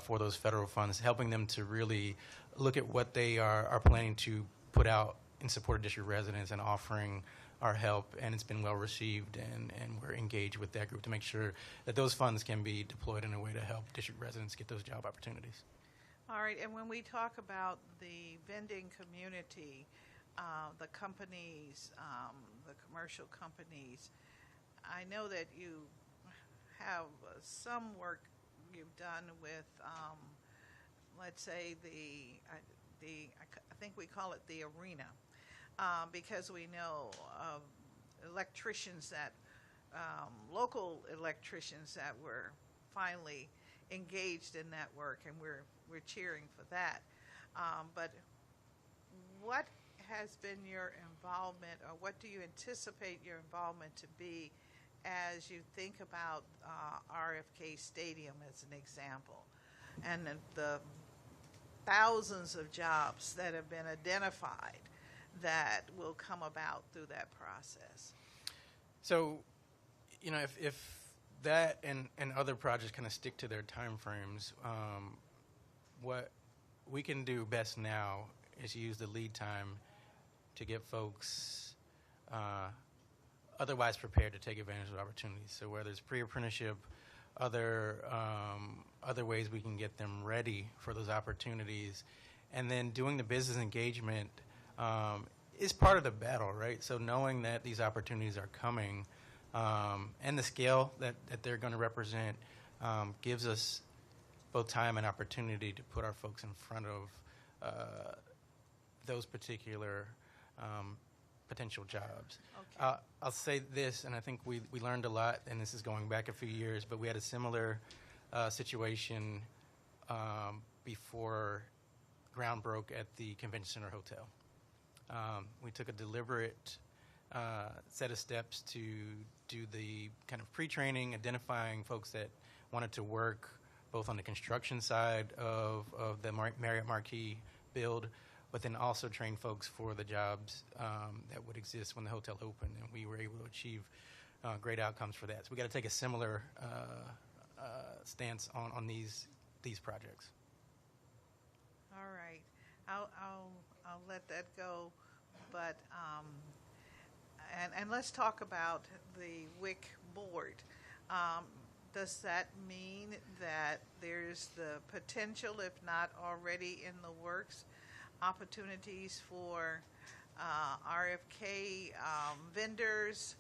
H: for those federal funds, helping them to really look at what they are planning to put out in support of district residents and offering our help, and it's been well received, and we're engaged with that group to make sure that those funds can be deployed in a way to help district residents get those job opportunities.
E: All right, and when we talk about the vending community, the companies, the commercial companies, I know that you have some work you've done with, let's say, I think we call it the arena, because we know of electricians that, local electricians that were finally engaged in that work, and we're cheering for that. But what has been your involvement, or what do you anticipate your involvement to be as you think about RFK Stadium as an example, and the thousands of jobs that have been identified that will come about through that process?
H: So, you know, if that and other projects kind of stick to their timeframes, what we can do best now is use the lead time to get folks otherwise prepared to take advantage of opportunities. So whether it's pre-apprenticeship, other ways we can get them ready for those opportunities, and then doing the business engagement is part of the battle, right? So knowing that these opportunities are coming and the scale that they're going to represent gives us both time and opportunity to put our folks in front of those particular potential jobs.
E: Okay.
H: I'll say this, and I think we learned a lot, and this is going back a few years, but we had a similar situation before ground broke at the Convention Center Hotel. We took a deliberate set of steps to do the kind of pre-training, identifying folks that wanted to work both on the construction side of the Marriott Marquis build, but then also train folks for the jobs that would exist when the hotel opened, and we were able to achieve great outcomes for that. So we got to take a similar stance on these projects.
E: All right, I'll let that go, but and let's talk about the WIC board. Does that mean that there's the potential, if not already in the works, opportunities for RFK vendors,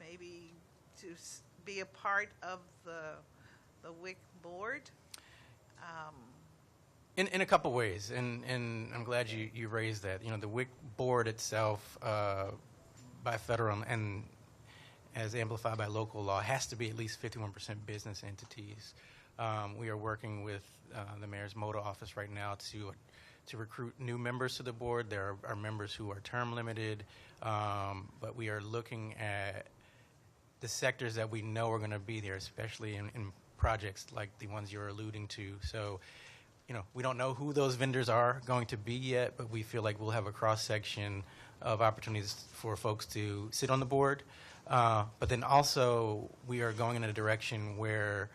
E: maybe to be a part of the WIC board?
H: In a couple ways, and I'm glad you raised that. You know, the WIC board itself, by federal and as amplified by local law, has to be at least 51% business entities. We are working with the mayor's MOTA office right now to recruit new members to the board. There are members who are term limited, but we are looking at the sectors that we know are going to be there, especially in projects like the ones you're alluding to. So, you know, we don't know who those vendors are going to be yet, but we feel like we'll have a cross-section of opportunities for folks to sit on the board. But then also we are going in a direction where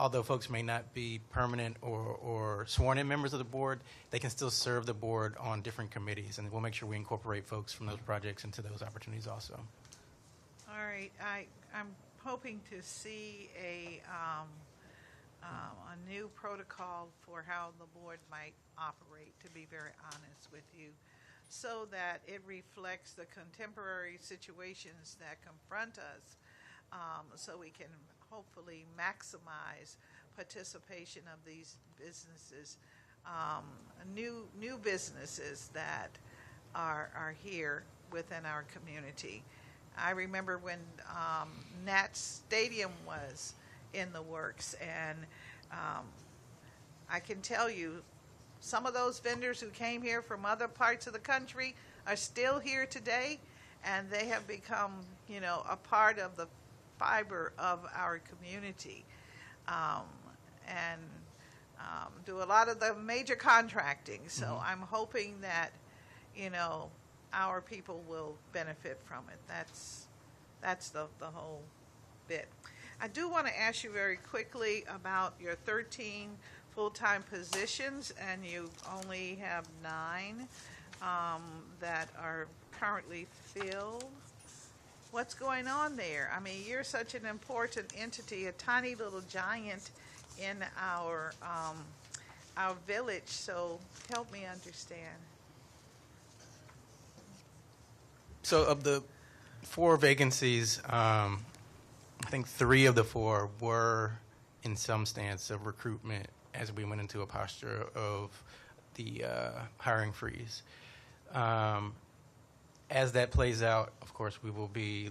H: although folks may not be permanent or sworn-in members of the board, they can still serve the board on different committees, and we'll make sure we incorporate folks from those projects into those opportunities also.
E: All right, I'm hoping to see a new protocol for how the board might operate, to be very honest with you, so that it reflects the contemporary situations that confront us, so we can hopefully maximize participation of these businesses, new businesses that are here within our community. I remember when Nat Stadium was in the works, and I can tell you some of those vendors who came here from other parts of the country are still here today, and they have become, you know, a part of the fiber of our community, and do a lot of the major contracting. So I'm hoping that, you know, our people will benefit from it. That's the whole bit. I do want to ask you very quickly about your 13 full-time positions, and you only have 9 that are currently filled. What's going on there? I mean, you're such an important entity, a tiny little giant in our village, so help me understand.
H: So of the 4 vacancies, I think 3 of the 4 were in some stance of recruitment as we went into a posture of the hiring freeze. As that plays out, of course, we will be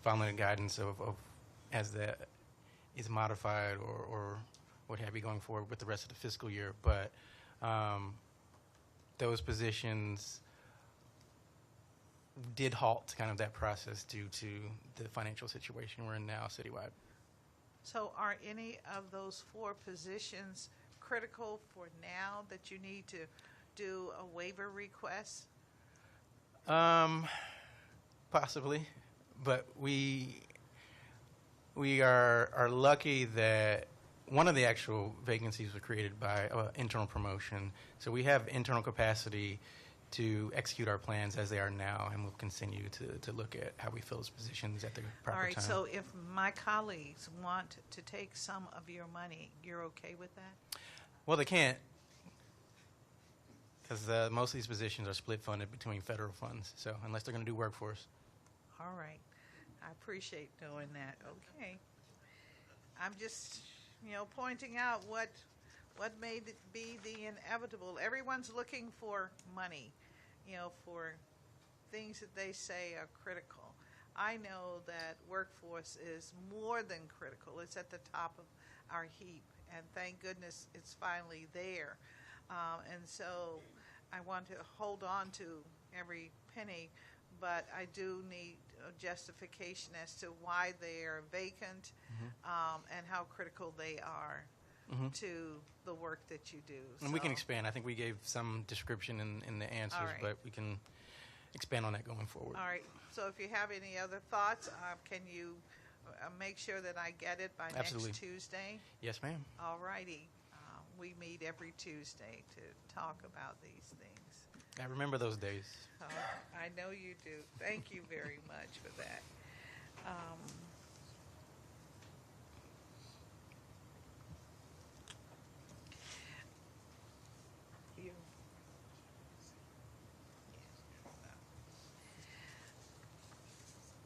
H: following the guidance of as that is modified or what have you going forward with the rest of the fiscal year. But those positions did halt kind of that process due to the financial situation we're in now citywide.
E: So are any of those 4 positions critical for now that you need to do a waiver request?
H: Possibly, but we are lucky that one of the actual vacancies was created by internal promotion. So we have internal capacity to execute our plans as they are now, and we'll continue to look at how we fill those positions at the proper time.
E: All right, so if my colleagues want to take some of your money, you're okay with that?
H: Well, they can't, because most of these positions are split funded between federal funds, so unless they're going to do work for us.
E: All right. I appreciate doing that. Okay. I'm just, you know, pointing out what may be the inevitable. Everyone's looking for money, you know, for things that they say are critical. I know that workforce is more than critical. It's at the top of our heap, and thank goodness it's finally there. And so I want to hold on to every penny, but I do need a justification as to why they are vacant, and how critical they are to the work that you do.
H: And we can expand. I think we gave some description in the answers,
E: right.
H: but we can expand on that going forward.
E: All right. So if you have any other thoughts, can you make sure that I get it by
H: Absolutely.
E: next Tuesday?
H: Yes, ma'am.
E: All righty. We meet every Tuesday to talk about these things.
H: I remember those days.
E: I know you do. Thank you very much for that.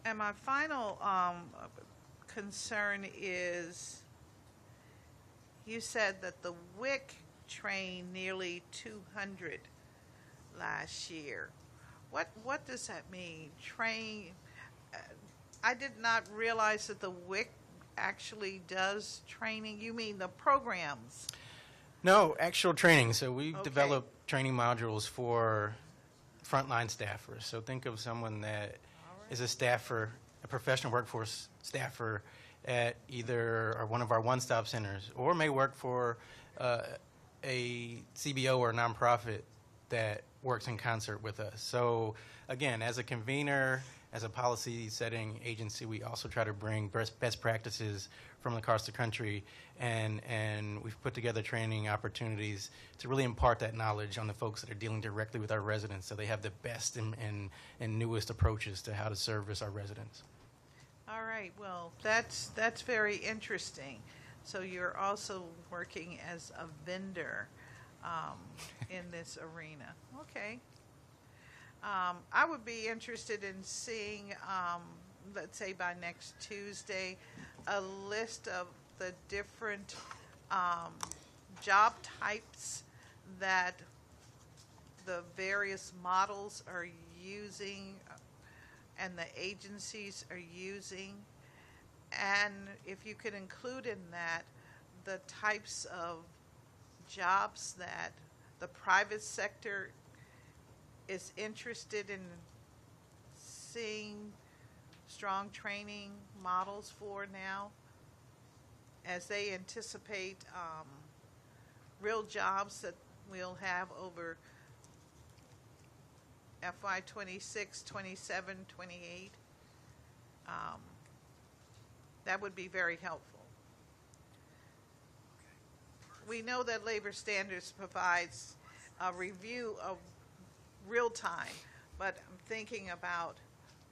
E: And my final concern is, you said that the WIC trained nearly 200 last year. What does that mean? Train? I did not realize that the WIC actually does training. You mean the programs?
H: No, actual training. So we've developed training modules for frontline staffers. So think of someone that is a staffer, a professional workforce staffer at either one of our one-stop centers, or may work for a CBO or a nonprofit that works in concert with us. So again, as a convener, as a policy setting agency, we also try to bring best practices from across the country, and we've put together training opportunities to really impart that knowledge on the folks that are dealing directly with our residents, so they have the best and newest approaches to how to service our residents.
E: All right, well, that's very interesting. So you're also working as a vendor in this arena. Okay. I would be interested in seeing, let's say by next Tuesday, a list of the different job types that the various models are using and the agencies are using. And if you could include in that the types of jobs that the private sector is interested in seeing strong training models for now, as they anticipate real jobs that we'll have over FY 26, 27, 28. That would be very helpful. We know that labor standards provides a review of real time, but I'm thinking about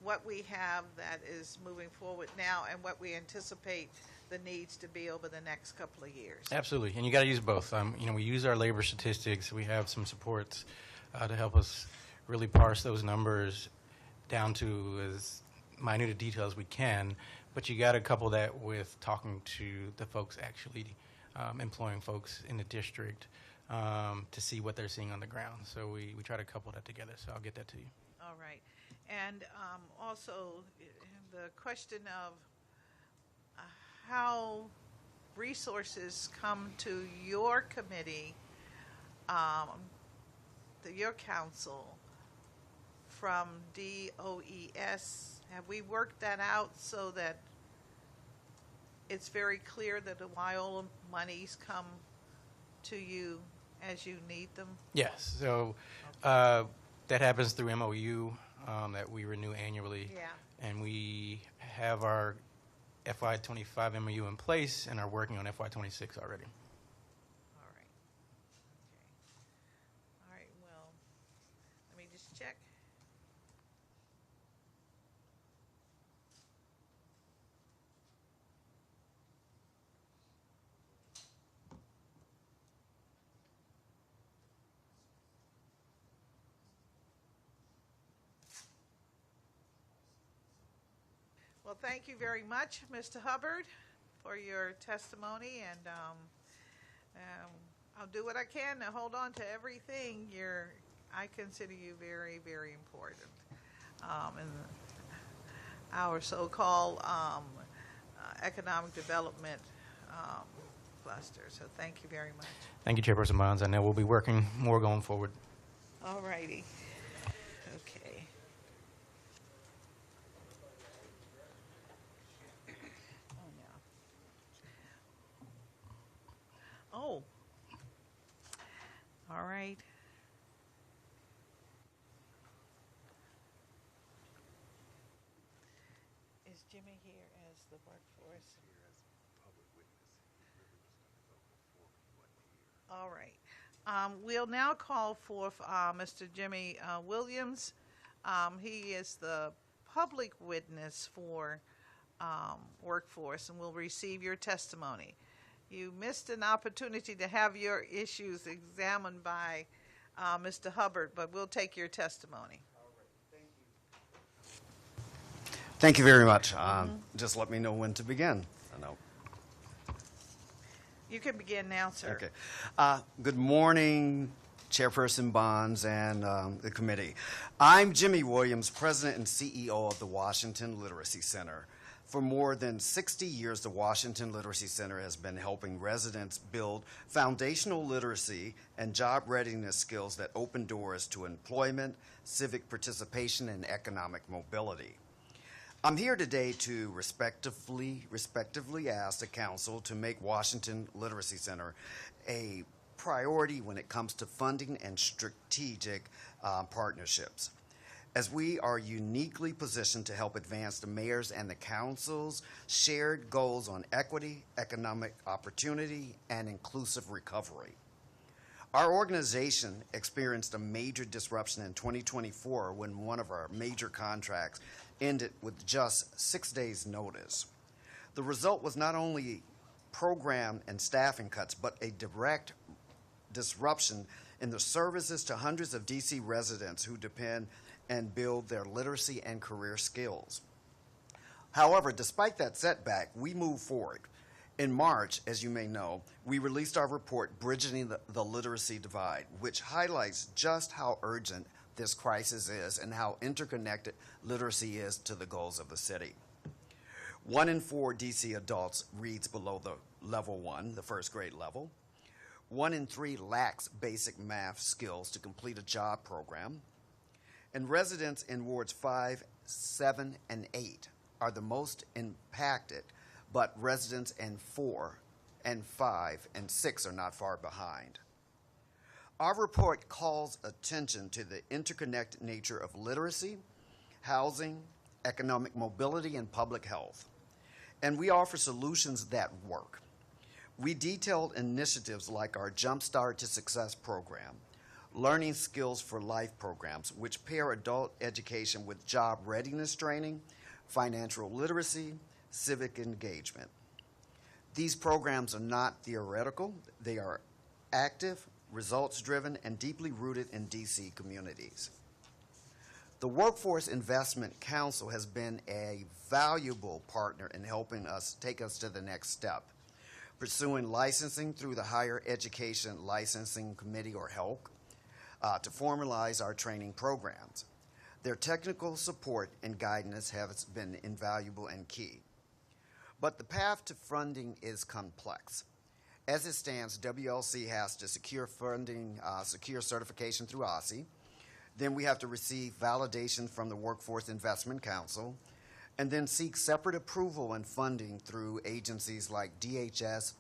E: what we have that is moving forward now and what we anticipate the needs to be over the next couple of years.
H: Absolutely, and you got to use both. We use our labor statistics. We have some supports to help us really parse those numbers down to as minute a detail as we can, but you got to couple that with talking to the folks actually employing folks in the district to see what they're seeing on the ground. So we try to couple that together, so I'll get that to you.
E: All right. And also the question of how resources come to your committee, to your council from DOES. Have we worked that out so that it's very clear that the WIOLA monies come to you as you need them?
H: Yes, so that happens through MOU that we renew annually.
E: Yeah.
H: And we have our FY25 MOU in place and are working on FY26 already.
E: All right. Okay. All right, well, let me just check. Well, thank you very much, Mr. Hubbard, for your testimony, and I'll do what I can to hold on to everything. I consider you very, very important in our so-called economic development cluster. So thank you very much.
H: Thank you, Chairperson Bonds. I know we'll be working more going forward.
E: All righty. Okay. Oh, all right. Is Jimmy here as the workforce? All right. We'll now call forth Mr. Jimmy Williams. He is the public witness for workforce and will receive your testimony. You missed an opportunity to have your issues examined by Mr. Hubbard, but we'll take your testimony.
I: Thank you very much. Just let me know when to begin. I know.
E: You can begin now, sir.
I: Okay. Good morning, Chairperson Bonds and the committee. I'm Jimmy Williams, President and CEO of the Washington Literacy Center. For more than 60 years, the Washington Literacy Center has been helping residents build foundational literacy and job readiness skills that open doors to employment, civic participation, and economic mobility. I'm here today to respectively ask the Council to make Washington Literacy Center a priority when it comes to funding and strategic partnerships. as we are uniquely positioned to help advance the mayor's and the council's shared goals on equity, economic opportunity, and inclusive recovery. Our organization experienced a major disruption in 2024 when one of our major contracts ended with just 6 days' notice. The result was not only program and staffing cuts, but a direct disruption in the services to hundreds of DC residents who depend and build their literacy and career skills. However, despite that setback, we moved forward. In March, as you may know, we released our report, Bridging the Literacy Divide, which highlights just how urgent this crisis is and how interconnected literacy is to the goals of the city. 1 in 4 DC adults reads below the level 1, the first grade level. 1 in 3 lacks basic math skills to complete a job program. And residents in wards 5, 7, and 8 are the most impacted, but residents in 4 and 5 and 6 are not far behind. Our report calls attention to the interconnected nature of literacy, housing, economic mobility, and public health. And we offer solutions that work. We detailed initiatives like our Jumpstart to Success program, Learning Skills for Life programs, which pair adult education with job readiness training, financial literacy, civic engagement. These programs are not theoretical. They are active, results-driven, and deeply rooted in DC communities. The Workforce Investment Council has been a valuable partner in helping us take us to the next step, pursuing licensing through the Higher Education Licensing Committee, or HELC, to formalize our training programs. Their technical support and guidance has been invaluable and key. But the path to funding is complex. As it stands, WLC has to secure funding, secure certification through OSSI. Then we have to receive validation from the Workforce Investment Council, and then seek separate approval and funding through agencies like DHS,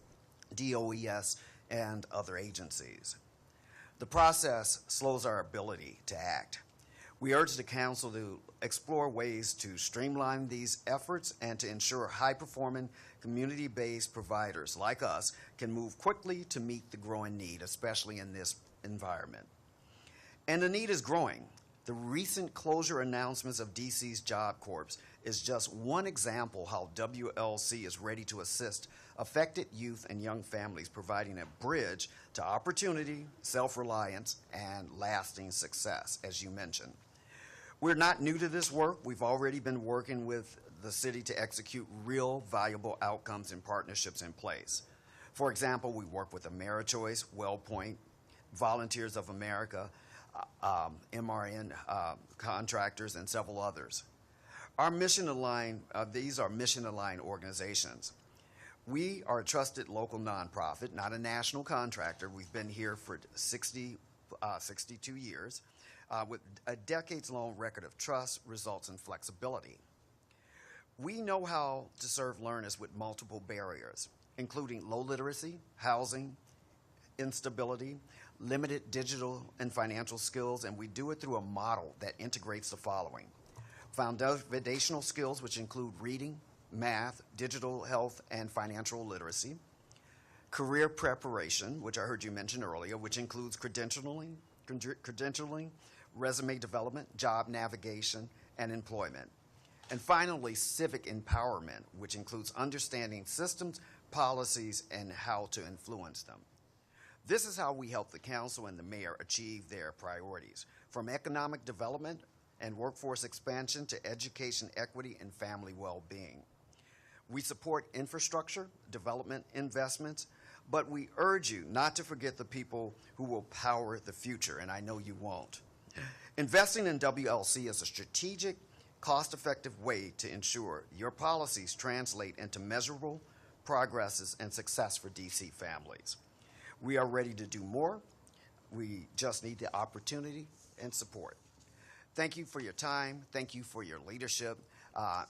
I: DOES, and other agencies. The process slows our ability to act. We urge the Council to explore ways to streamline these efforts and to ensure high-performing, community-based providers like us can move quickly to meet the growing need, especially in this environment. And the need is growing. The recent closure announcements of DC's Job Corps is just one example how WLC is ready to assist affected youth and young families, providing a bridge to opportunity, self-reliance, and lasting success, as you mentioned. We're not new to this work. We've already been working with the city to execute real valuable outcomes and partnerships in place. For example, we work with AmeriChoice, WellPoint, Volunteers of America, MRN contractors, and several others. Our mission-aligned, these are mission-aligned organizations. We are a trusted local nonprofit, not a national contractor. We've been here for 62 years with a decades-long record of trust, results, and flexibility. We know how to serve learners with multiple barriers, including low literacy, housing, instability, limited digital and financial skills, and we do it through a model that integrates the following: foundational skills, which include reading, math, digital health, and financial literacy; career preparation, which I heard you mention earlier, which includes credentialing, resume development, job navigation, and employment; and finally, civic empowerment, which includes understanding systems, policies, and how to influence them. This is how we help the council and the mayor achieve their priorities, from economic development and workforce expansion to education equity and family well-being. We support infrastructure, development investments, but we urge you not to forget the people who will power the future, and I know you won't. Investing in WLC is a strategic, cost-effective way to ensure your policies translate into measurable progresses and success for DC families. We are ready to do more. We just need the opportunity and support. Thank you for your time. Thank you for your leadership.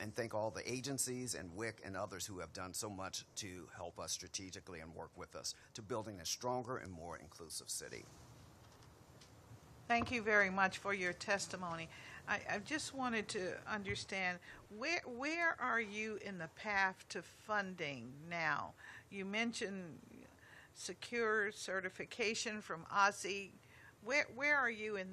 I: And thank all the agencies and WIC and others who have done so much to help us strategically and work with us to building a stronger and more inclusive city.
E: Thank you very much for your testimony. I just wanted to understand, where are you in the path to funding now? You mentioned secure certification from OSSI. Where are you in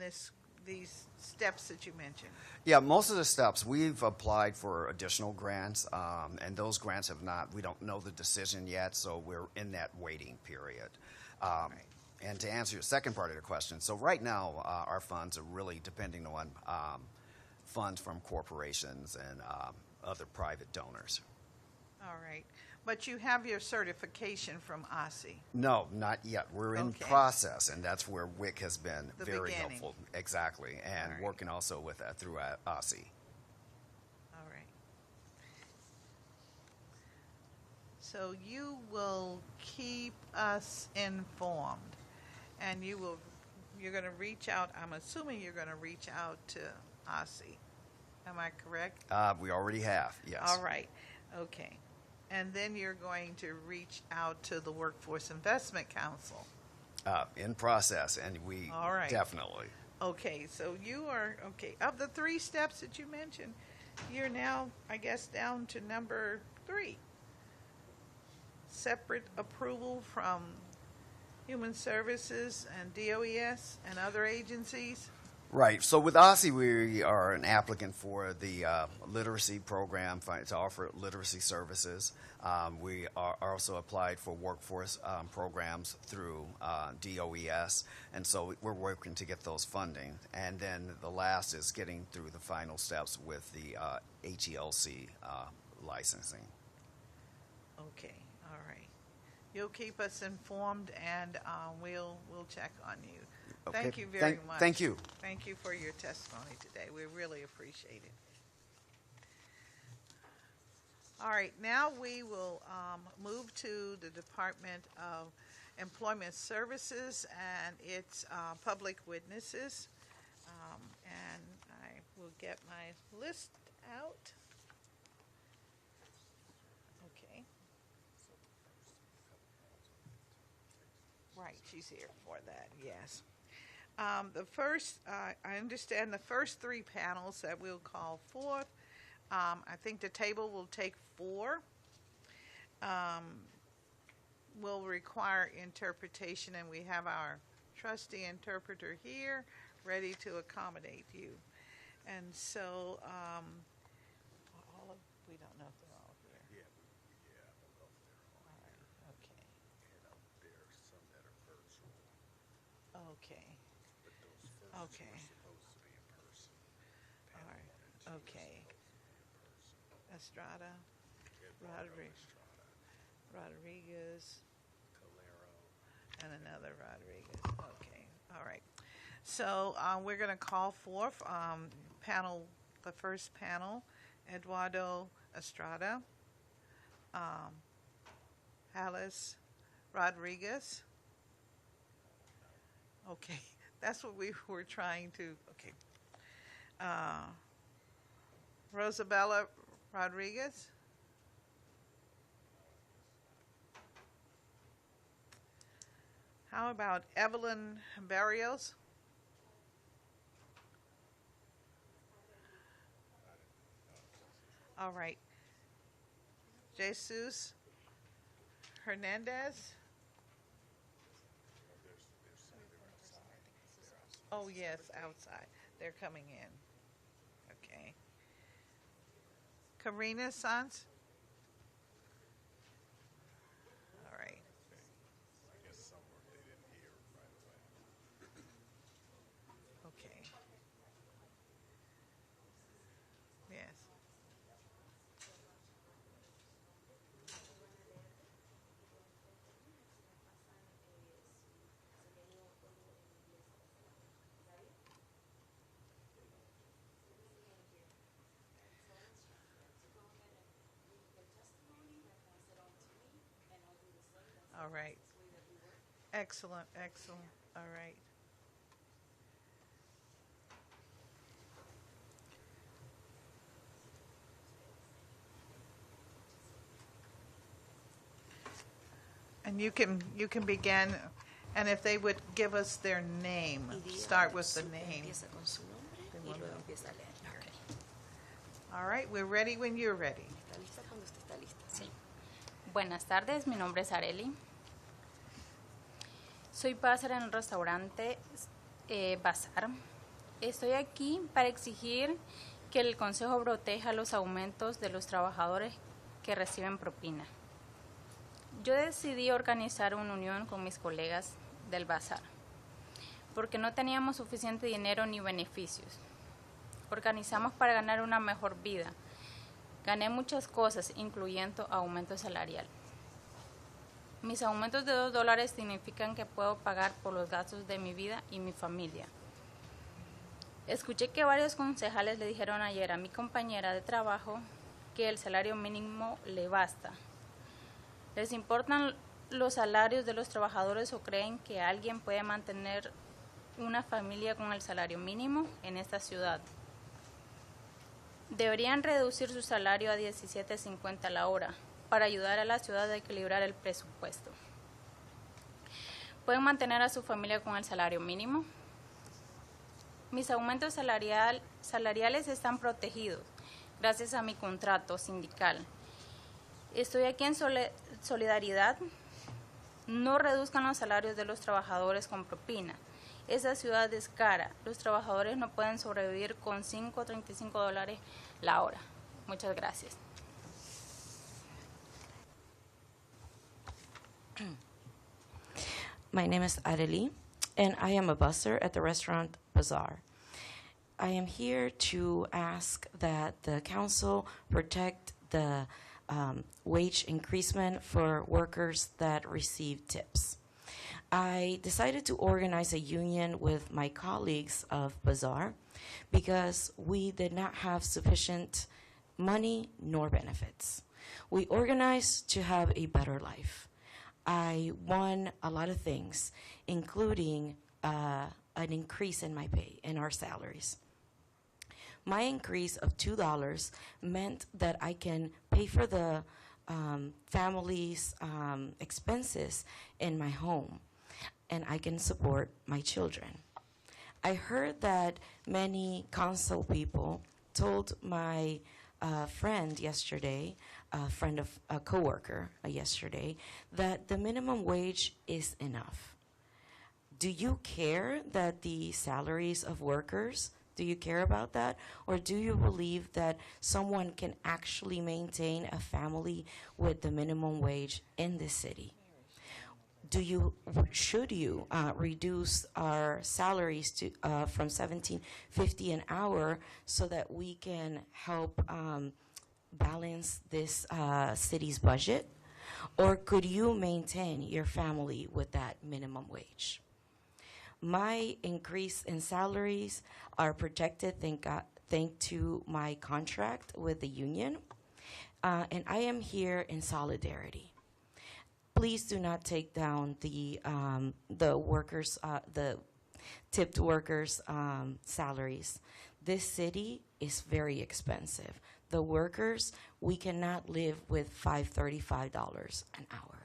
E: these steps that you mentioned?
I: Yeah, most of the steps, we've applied for additional grants, and those grants have not, we don't know the decision yet, so we're in that waiting period. And to answer your second part of the question, so right now, our funds are really depending on funds from corporations and other private donors.
E: All right. But you have your certification from OSSI.
I: No, not yet. We're in process, and that's where WIC has been very helpful. Exactly, and working also with through OSSI.
E: All right. So you will keep us informed, and you're going to reach out. I'm assuming you're going to reach out to OSSI. Am I correct?
I: We already have, yes.
E: All right. Okay. And then you're going to reach out to the Workforce Investment Council.
I: In process, and we definitely.
E: Okay, so you are, of the 3 steps that you mentioned, you're now, I guess, down to number 3. Separate approval from Human Services and DOES and other agencies.
I: Right. So with OSSI, we are an applicant for the literacy program to offer literacy services. We are also applied for workforce programs through DOES, and so we're working to get those funding. And then the last is getting through the final steps with the HELC licensing.
E: Okay. All right. You'll keep us informed, and we'll check on you.
I: Okay.
E: Thank you very much.
I: Thank you.
E: Thank you for your testimony today. We really appreciate it. All right, now we will move to the Department of Employment Services and its public witnesses. And I will get my list out. Okay. Right, she's here for that, yes. The first, I understand the first 3 panels that we'll call forth, I think the table will take 4. Will require interpretation, and we have our trusty interpreter here ready to accommodate you. And so, we don't know if they're all here.
J: Yeah, I don't know if they're all
E: all right, okay.
J: And there's some that are virtual.
E: Okay.
J: But those first
E: Okay.
J: two are supposed to be in person.
E: All right. Okay. Estrada, Rodriguez,
J: Calero.
E: and another Rodriguez. Okay. All right. So we're going to call forth the first panel, Eduardo Estrada, Alice Rodriguez. Okay. That's what we were trying to, okay. Rosabella Rodriguez. How about Evelyn Barrios? All right. Jesus Hernandez. Oh, yes, outside. They're coming in. Okay. Karina Sanz. All right.
J: I guess somewhere they didn't hear right away.
E: Okay. Yes. All right. Excellent, excellent. All right. And you can begin, and if they would give us their name, start with the name. y luego empieza a leer. All right, we're ready when you're ready.
K: ¿Está lista cuando usted está lista? Sí. Buenas tardes, mi nombre es Areli. Soy buzzer en el restaurante Bazar. Estoy aquí para exigir que el Consejo proteja los aumentos de los trabajadores que reciben propina. Yo decidí organizar una unión con mis colegas del Bazar, porque no teníamos suficiente dinero ni beneficios. Organizamos para ganar una mejor vida. Gané muchas cosas, incluyendo aumento salarial. Mis aumentos de $2 significan que puedo pagar por los gastos de mi vida y mi familia. Escuché que varios concejales le dijeron ayer a mi compañera de trabajo que el salario mínimo le basta. ¿Les importan los salarios de los trabajadores o creen que alguien puede mantener una familia con el salario mínimo en esta ciudad? Deberían reducir su salario a $17.50 la hora para ayudar a la ciudad a equilibrar el presupuesto. ¿Pueden mantener a su familia con el salario mínimo? Mis aumentos salariales están protegidos gracias a mi contrato sindical. Estoy aquí en solidaridad. No reduzcan los salarios de los trabajadores con propina. Esa ciudad es cara. Los trabajadores no pueden sobrevivir con $5.35 la hora. Muchas gracias.
L: My name is Adeli, and I am a busser at the restaurant Bazaar. I am here to ask that the council protect the wage increasement for workers that receive tips. I decided to organize a union with my colleagues of Bazaar because we did not have sufficient money nor benefits. We organized to have a better life. I won a lot of things, including an increase in my pay, in our salaries. My increase of $2 meant that I can pay for the family's expenses in my home, and I can support my children. I heard that many council people told my friend yesterday, a coworker yesterday, that the minimum wage is enough. Do you care that the salaries of workers, do you care about that? Or do you believe that someone can actually maintain a family with the minimum wage in this city? Should you reduce our salaries to from $17.50 an hour so that we can help balance this city's budget? Or could you maintain your family with that minimum wage? My increase in salaries are protected thanks to my contract with the union, and I am here in solidarity. Please do not take down the workers, the tipped workers' salaries. This city is very expensive. The workers, we cannot live with $5.35 an hour.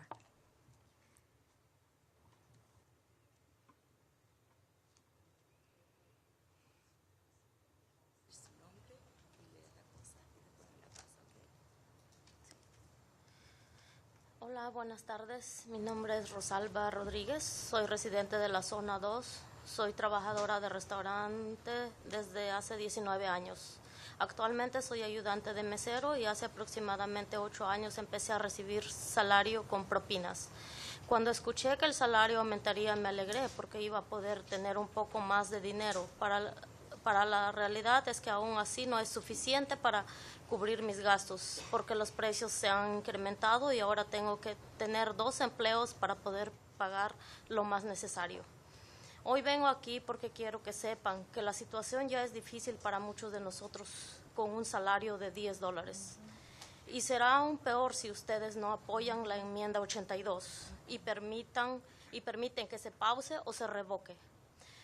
M: Hola, buenas tardes. Mi nombre es Rosalba Rodríguez. Soy residente de la zona 2. Soy trabajadora de restaurante desde hace 19 años. Actualmente soy ayudante de mesero y hace aproximadamente 8 años empecé a recibir salario con propinas. Cuando escuché que el salario aumentaría me alegré porque iba a poder tener un poco más de dinero. Para la realidad es que aún así no es suficiente para cubrir mis gastos porque los precios se han incrementado y ahora tengo que tener 2 empleos para poder pagar lo más necesario. Hoy vengo aquí porque quiero que sepan que la situación ya es difícil para muchos de nosotros con un salario de $10. Y será aún peor si ustedes no apoyan la enmienda 82 y permiten que se pause o se revoque.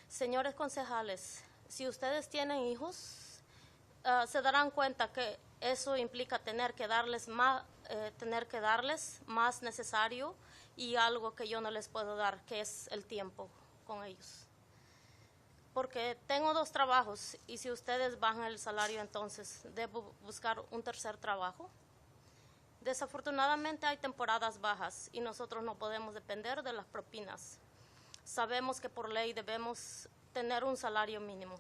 M: Señores concejales, si ustedes tienen hijos, se darán cuenta que eso implica tener que darles más necesario y algo que yo no les puedo dar, que es el tiempo con ellos. porque tengo 2 trabajos y si ustedes bajan el salario, entonces debo buscar un tercer trabajo. Desafortunadamente hay temporadas bajas y nosotros no podemos depender de las propinas. Sabemos que por ley debemos tener un salario mínimo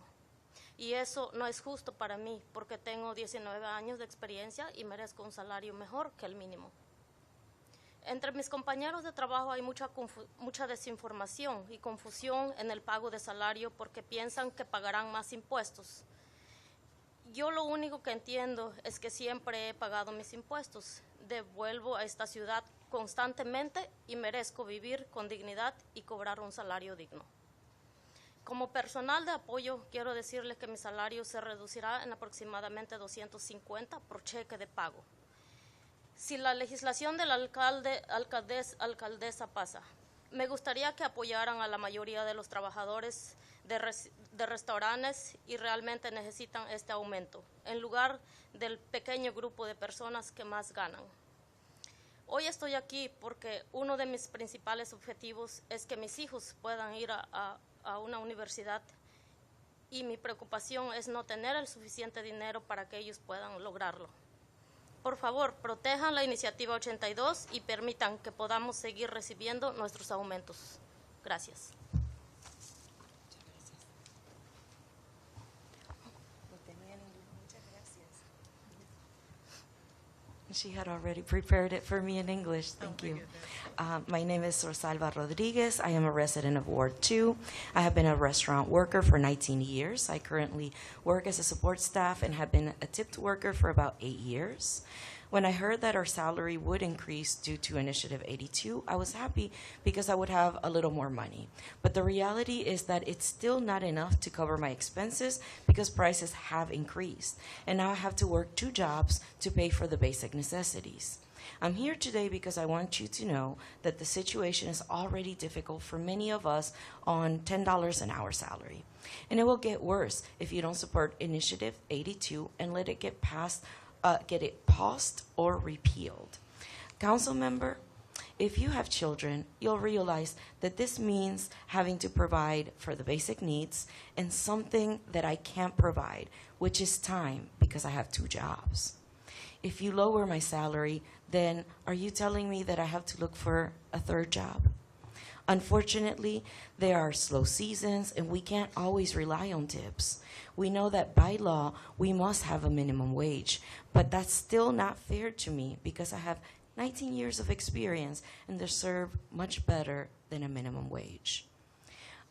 M: y eso no es justo para mí porque tengo 19 años de experiencia y merezco un salario mejor que el mínimo. Entre mis compañeros de trabajo hay mucha desinformación y confusión en el pago de salario porque piensan que pagarán más impuestos. Yo lo único que entiendo es que siempre he pagado mis impuestos. Devuelvo a esta ciudad constantemente y merezco vivir con dignidad y cobrar un salario digno. Como personal de apoyo, quiero decirles que mi salario se reducirá en aproximadamente 250 por cheque de pago. Si la legislación del alcaldesa pasa, me gustaría que apoyaran a la mayoría de los trabajadores de restaurantes y realmente necesitan este aumento, en lugar del pequeño grupo de personas que más ganan. Hoy estoy aquí porque uno de mis principales objetivos es que mis hijos puedan ir a una universidad y mi preocupación es no tener el suficiente dinero para que ellos puedan lograrlo. Por favor, protejan la iniciativa 82 y permitan que podamos seguir recibiendo nuestros aumentos. Gracias.
L: She had already prepared it for me in English. Thank you. My name is Rosalba Rodriguez. I am a resident of Ward 2. I have been a restaurant worker for 19 years. I currently work as a support staff and have been a tipped worker for about 8 years. When I heard that our salary would increase due to Initiative 82, I was happy because I would have a little more money. But the reality is that it's still not enough to cover my expenses because prices have increased. And now I have to work 2 jobs to pay for the basic necessities. I'm here today because I want you to know that the situation is already difficult for many of us on $10 an hour salary. And it will get worse if you don't support Initiative 82 and let it get it paused or repealed. Council member, if you have children, you'll realize that this means having to provide for the basic needs and something that I can't provide, which is time because I have 2 jobs. If you lower my salary, then are you telling me that I have to look for a 3rd job? Unfortunately, there are slow seasons and we can't always rely on tips. We know that by law, we must have a minimum wage, but that's still not fair to me because I have 19 years of experience and deserve much better than a minimum wage.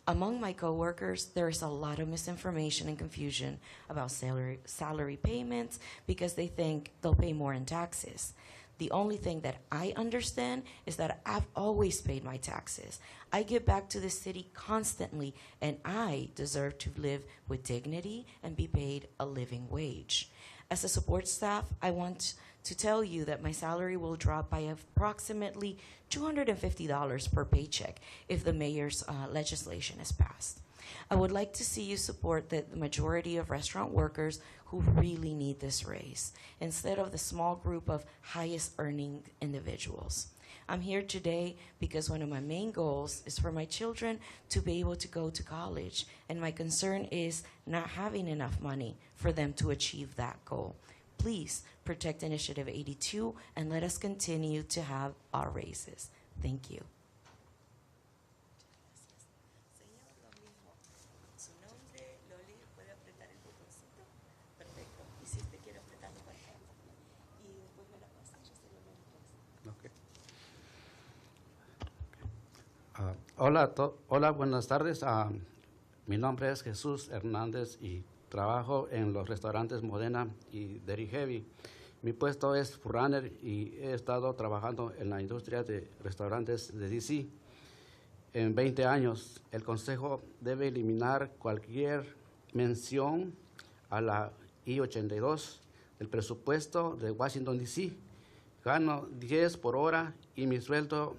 L: Among my coworkers, there is a lot of misinformation and confusion about salary payments because they think they'll pay more in taxes. The only thing that I understand is that I've always paid my taxes. I give back to the city constantly, and I deserve to live with dignity and be paid a living wage. As a support staff, I want to tell you that my salary will drop by approximately $250 per paycheck if the mayor's legislation is passed. I would like to see you support the majority of restaurant workers who really need this raise, instead of the small group of highest earning individuals. I'm here today because one of my main goals is for my children to be able to go to college, and my concern is not having enough money for them to achieve that goal. Please protect Initiative 82 and let us continue to have our raises. Thank you.
N: Hola, buenas tardes. Mi nombre es Jesús Hernández y trabajo en los restaurantes Modena y Dairy Heavy. Mi puesto es runner y he estado trabajando en la industria de restaurantes de DC. En 20 años, el Consejo debe eliminar cualquier mención a la I-82 del presupuesto de Washington, D.C. Gano 10 por hora y mi sueldo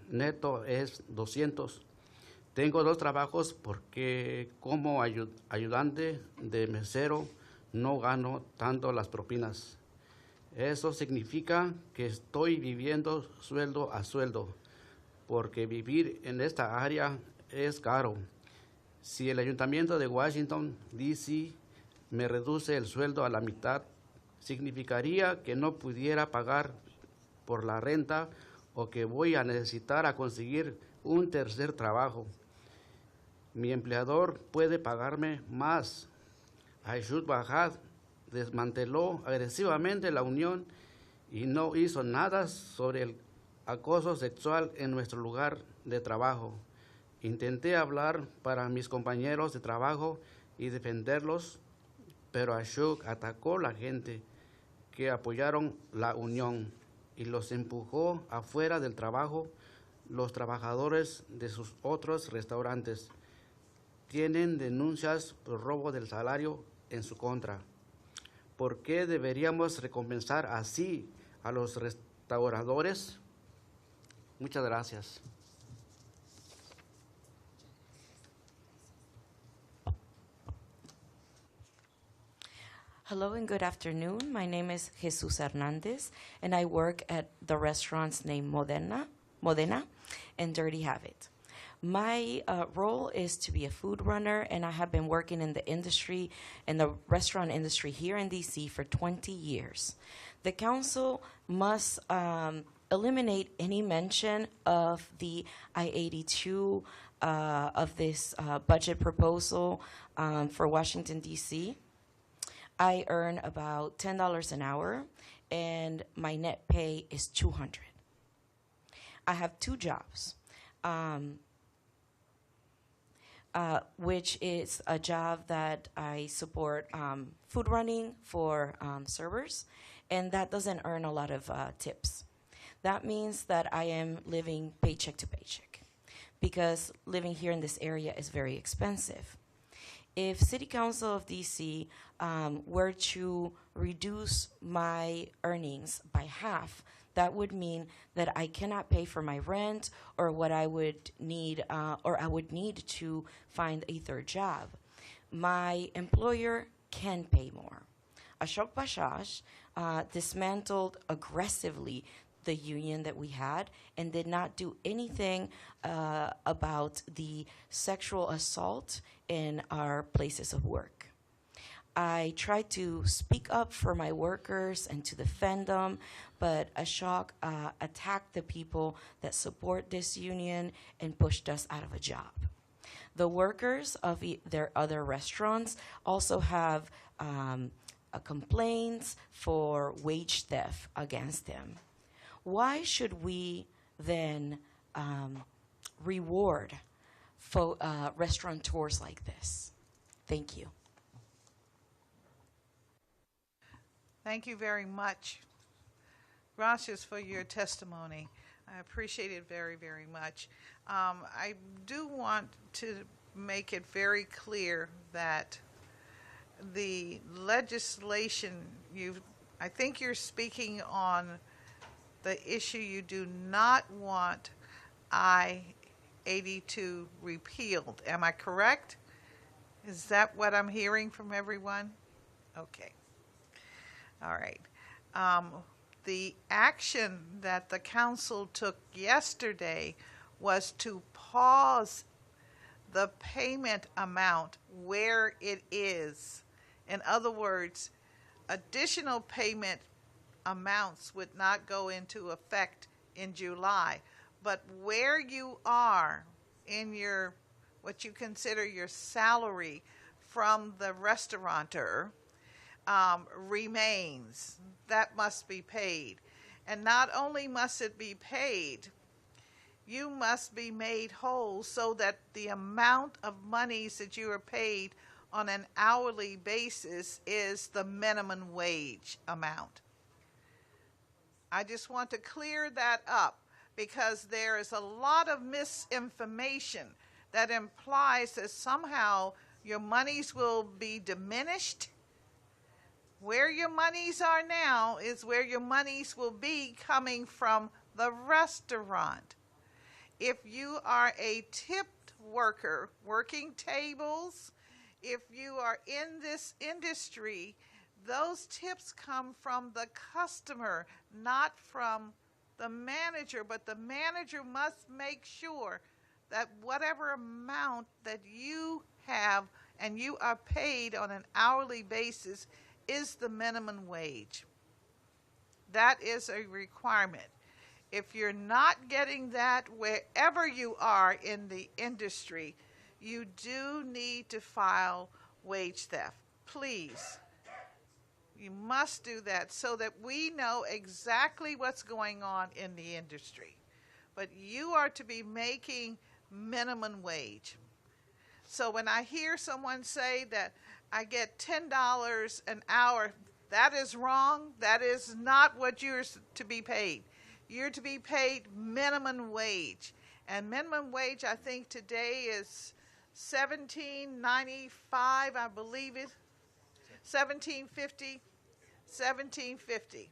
N: neto es 200. Tengo 2 trabajos porque como ayudante de mesero no gano tanto las propinas. Eso significa que estoy viviendo sueldo a sueldo, porque vivir en esta área es caro. Si el Ayuntamiento de Washington, D.C. me reduce el sueldo a la mitad, significaría que no pudiera pagar por la renta o que voy a necesitar a conseguir un tercer trabajo. Mi empleador puede pagarme más. Ayud Bajad desmanteló agresivamente la unión y no hizo nada sobre el acoso sexual en nuestro lugar de trabajo. Intenté hablar para mis compañeros de trabajo y defenderlos, pero Ashok atacó a la gente que apoyaron la unión y los empujó afuera del trabajo. Los trabajadores de sus otros restaurantes tienen denuncias por robo del salario en su contra. ¿Por qué deberíamos recompensar así a los restauradores? Muchas gracias.
L: Hello and good afternoon. My name is Jesus Hernandez, and I work at the restaurants named Modena and Dirty Habit. My role is to be a food runner, and I have been working in the restaurant industry here in DC for 20 years. The council must eliminate any mention of the I-82 of this budget proposal for Washington, D.C. I earn about $10 an hour, and my net pay is $200. I have two jobs. Which is a job that I support food running for servers, and that doesn't earn a lot of tips. That means that I am living paycheck to paycheck because living here in this area is very expensive. If City Council of DC were to reduce my earnings by half, that would mean that I cannot pay for my rent or what I would need, or I would need to find a third job. My employer can pay more. Ashok Bashash dismantled aggressively the union that we had and did not do anything about the sexual assault in our places of work. I tried to speak up for my workers and to defend them, but Ashok attacked the people that support this union and pushed us out of a job. The workers of their other restaurants also have complaints for wage theft against them. Why should we then reward restaurateurs like this? Thank you.
E: Thank you very much. Gracias for your testimony. I appreciate it very, very much. I do want to make it very clear that the legislation, I think you're speaking on the issue you do not want I-82 repealed. Am I correct? Is that what I'm hearing from everyone? Okay. All right. The action that the council took yesterday was to pause the payment amount where it is. In other words, additional payment amounts would not go into effect in July, but where you are in your, what you consider your salary from the restaurateur, remains. That must be paid. And not only must it be paid, you must be made whole so that the amount of monies that you are paid on an hourly basis is the minimum wage amount. I just want to clear that up because there is a lot of misinformation that implies that somehow your monies will be diminished. Where your monies are now is where your monies will be coming from the restaurant. If you are a tipped worker working tables, if you are in this industry, those tips come from the customer, not from the manager, but the manager must make sure that whatever amount that you have and you are paid on an hourly basis is the minimum wage. That is a requirement. If you're not getting that wherever you are in the industry, you do need to file wage theft. Please. You must do that so that we know exactly what's going on in the industry. But you are to be making minimum wage. So when I hear someone say that I get $10 an hour, that is wrong. That is not what you're to be paid. You're to be paid minimum wage. And minimum wage, I think today is $17.95, I believe it. $17.50. $17.50.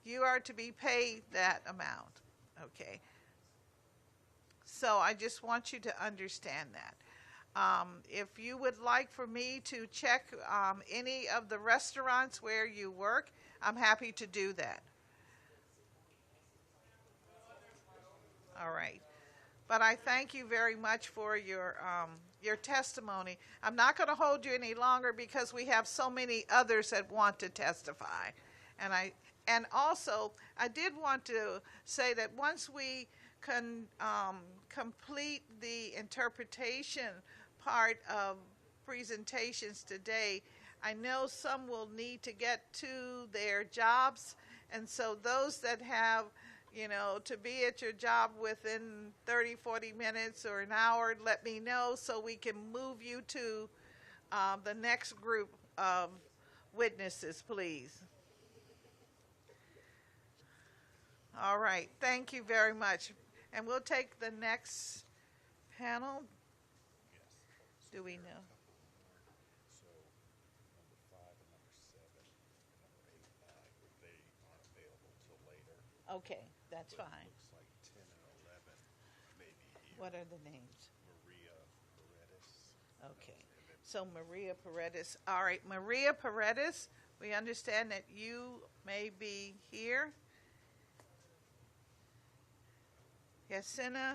E: You are to be paid that amount. Okay. So I just want you to understand that. If you would like for me to check any of the restaurants where you work, I'm happy to do that. All right. But I thank you very much for your testimony. I'm not going to hold you any longer because we have so many others that want to testify. And also, I did want to say that once we can complete the interpretation part of presentations today, I know some will need to get to their jobs. And so those that have, to be at your job within 30, 40 minutes or an hour, let me know so we can move you to the next group of witnesses, please. All right, thank you very much. And we'll take the next panel. Do we know?
J: So number 5 and number 7 and number 8 and 9, they aren't available till later.
E: Okay, that's
J: But
E: fine.
J: It looks like 10 and 11 may be here.
E: What are the names?
J: Maria Paredes.
E: Okay, so Maria Paredes. All right, Maria Paredes, we understand that you may be here. Yesenia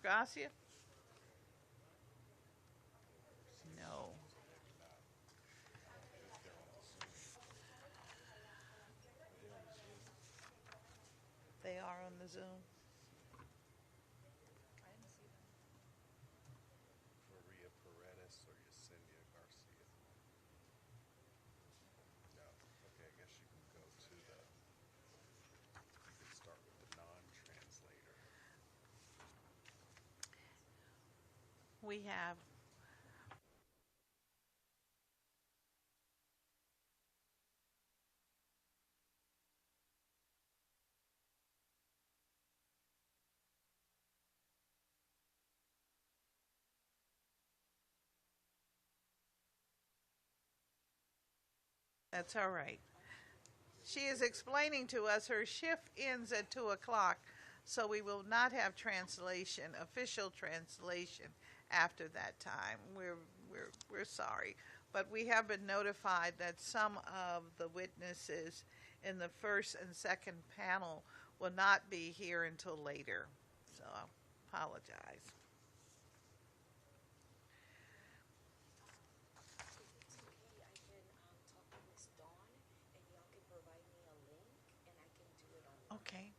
E: Gracia? No. They are on the Zoom.
J: Maria Paredes or Yesenia Garcia. No. Okay, I guess you can go to you can start with the non-translator.
E: We have That's all right. She is explaining to us her shift ends at 2 o'clock, so we will not have translation, official translation, after that time. We're sorry, but we have been notified that some of the witnesses in the first and second panel will not be here until later, so I apologize. Okay.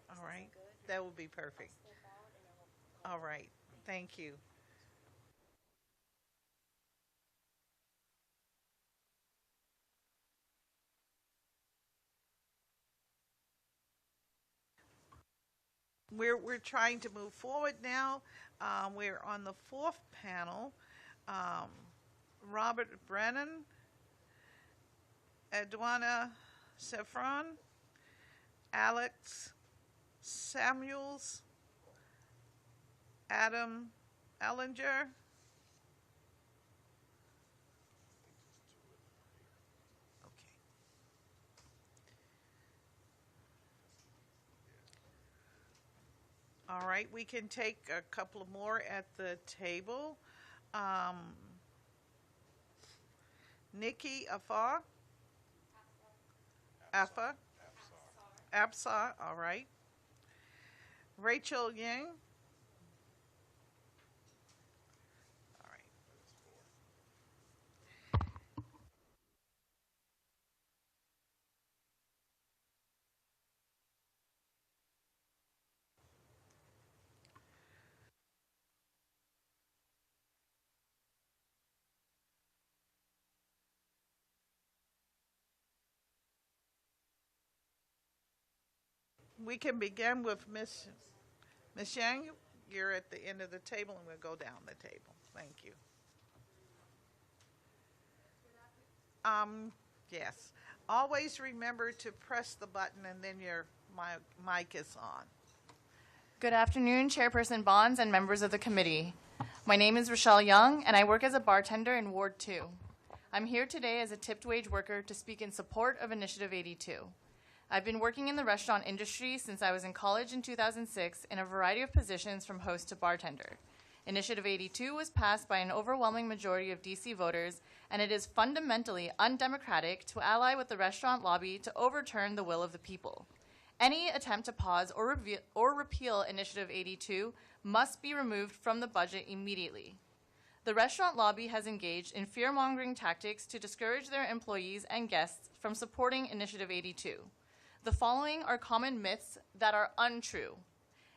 E: All right. That would be perfect. All right. Thank you. We're trying to move forward now. We're on the fourth panel. Robert Brennan, Edwana Seffron, Alex Samuels, Adam Ellinger, all right, we can take a couple more at the table. Nikki Afar. Absar, all right. Rachel Yang. All right. we can begin with Ms. Yang. You're at the end of the table, and we'll go down the table. Thank you. Yes. Always remember to press the button, and then your mic is on.
O: Good afternoon, Chairperson Bonds and members of the committee. My name is Rochelle Young, and I work as a bartender in Ward 2. I'm here today as a tipped wage worker to speak in support of Initiative 82. I've been working in the restaurant industry since I was in college in 2006 in a variety of positions from host to bartender. Initiative 82 was passed by an overwhelming majority of DC voters, and it is fundamentally undemocratic to ally with the restaurant lobby to overturn the will of the people. Any attempt to pause or repeal Initiative 82 must be removed from the budget immediately. The restaurant lobby has engaged in fear-mongering tactics to discourage their employees and guests from supporting Initiative 82. The following are common myths that are untrue.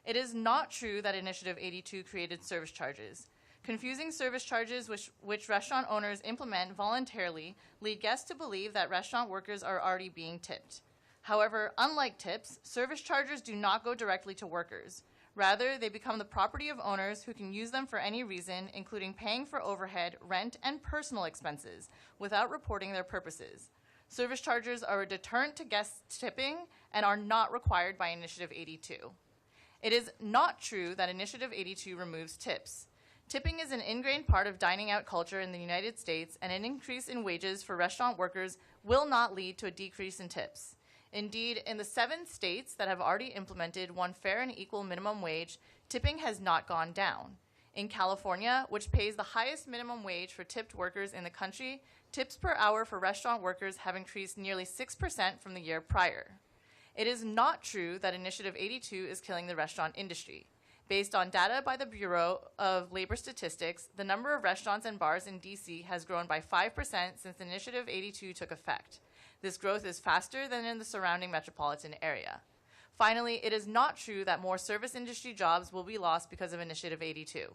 O: It is not true that Initiative 82 created service charges. Confusing service charges which restaurant owners implement voluntarily lead guests to believe that restaurant workers are already being tipped. However, unlike tips, service charges do not go directly to workers. Rather, they become the property of owners who can use them for any reason, including paying for overhead, rent, and personal expenses, without reporting their purposes. Service charges are a deterrent to guest tipping and are not required by Initiative 82. It is not true that Initiative 82 removes tips. Tipping is an ingrained part of dining out culture in the United States, and an increase in wages for restaurant workers will not lead to a decrease in tips. Indeed, in the 7 states that have already implemented one fair and equal minimum wage, tipping has not gone down. In California, which pays the highest minimum wage for tipped workers in the country, tips per hour for restaurant workers have increased nearly 6% from the year prior. It is not true that Initiative 82 is killing the restaurant industry. Based on data by the Bureau of Labor Statistics, the number of restaurants and bars in DC has grown by 5% since Initiative 82 took effect. This growth is faster than in the surrounding metropolitan area. Finally, it is not true that more service industry jobs will be lost because of Initiative 82.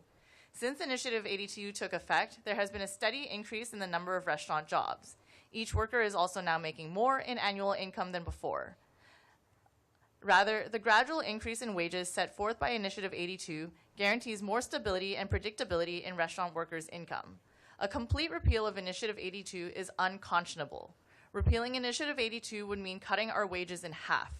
O: Since Initiative 82 took effect, there has been a steady increase in the number of restaurant jobs. Each worker is also now making more in annual income than before. Rather, the gradual increase in wages set forth by Initiative 82 guarantees more stability and predictability in restaurant workers' income. A complete repeal of Initiative 82 is unconscionable. Repealing Initiative 82 would mean cutting our wages in half.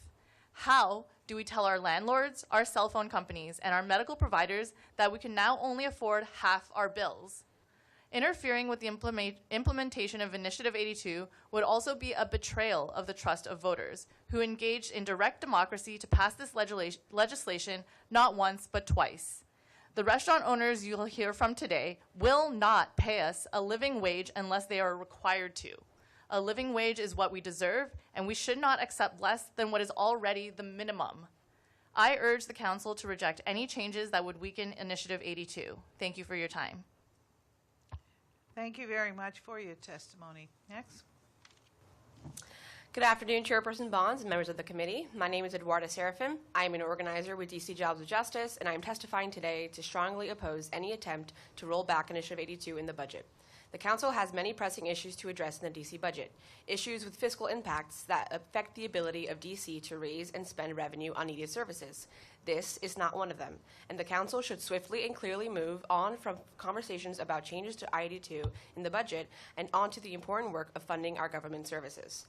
O: How do we tell our landlords, our cell phone companies, and our medical providers that we can now only afford half our bills? Interfering with the implementation of Initiative 82 would also be a betrayal of the trust of voters, who engaged in direct democracy to pass this legislation not once but twice. The restaurant owners you'll hear from today will not pay us a living wage unless they are required to. A living wage is what we deserve, and we should not accept less than what is already the minimum. I urge the Council to reject any changes that would weaken Initiative 82. Thank you for your time.
E: Thank you very much for your testimony. Next.
P: Good afternoon, Chairperson Bonds and members of the committee. My name is Eduarda Serafim. I am an organizer with DC Jobs of Justice, and I am testifying today to strongly oppose any attempt to roll back Initiative 82 in the budget. The Council has many pressing issues to address in the DC budget, issues with fiscal impacts that affect the ability of DC to raise and spend revenue on needed services. This is not one of them, and the Council should swiftly and clearly move on from conversations about changes to I-82 in the budget and on to the important work of funding our government services.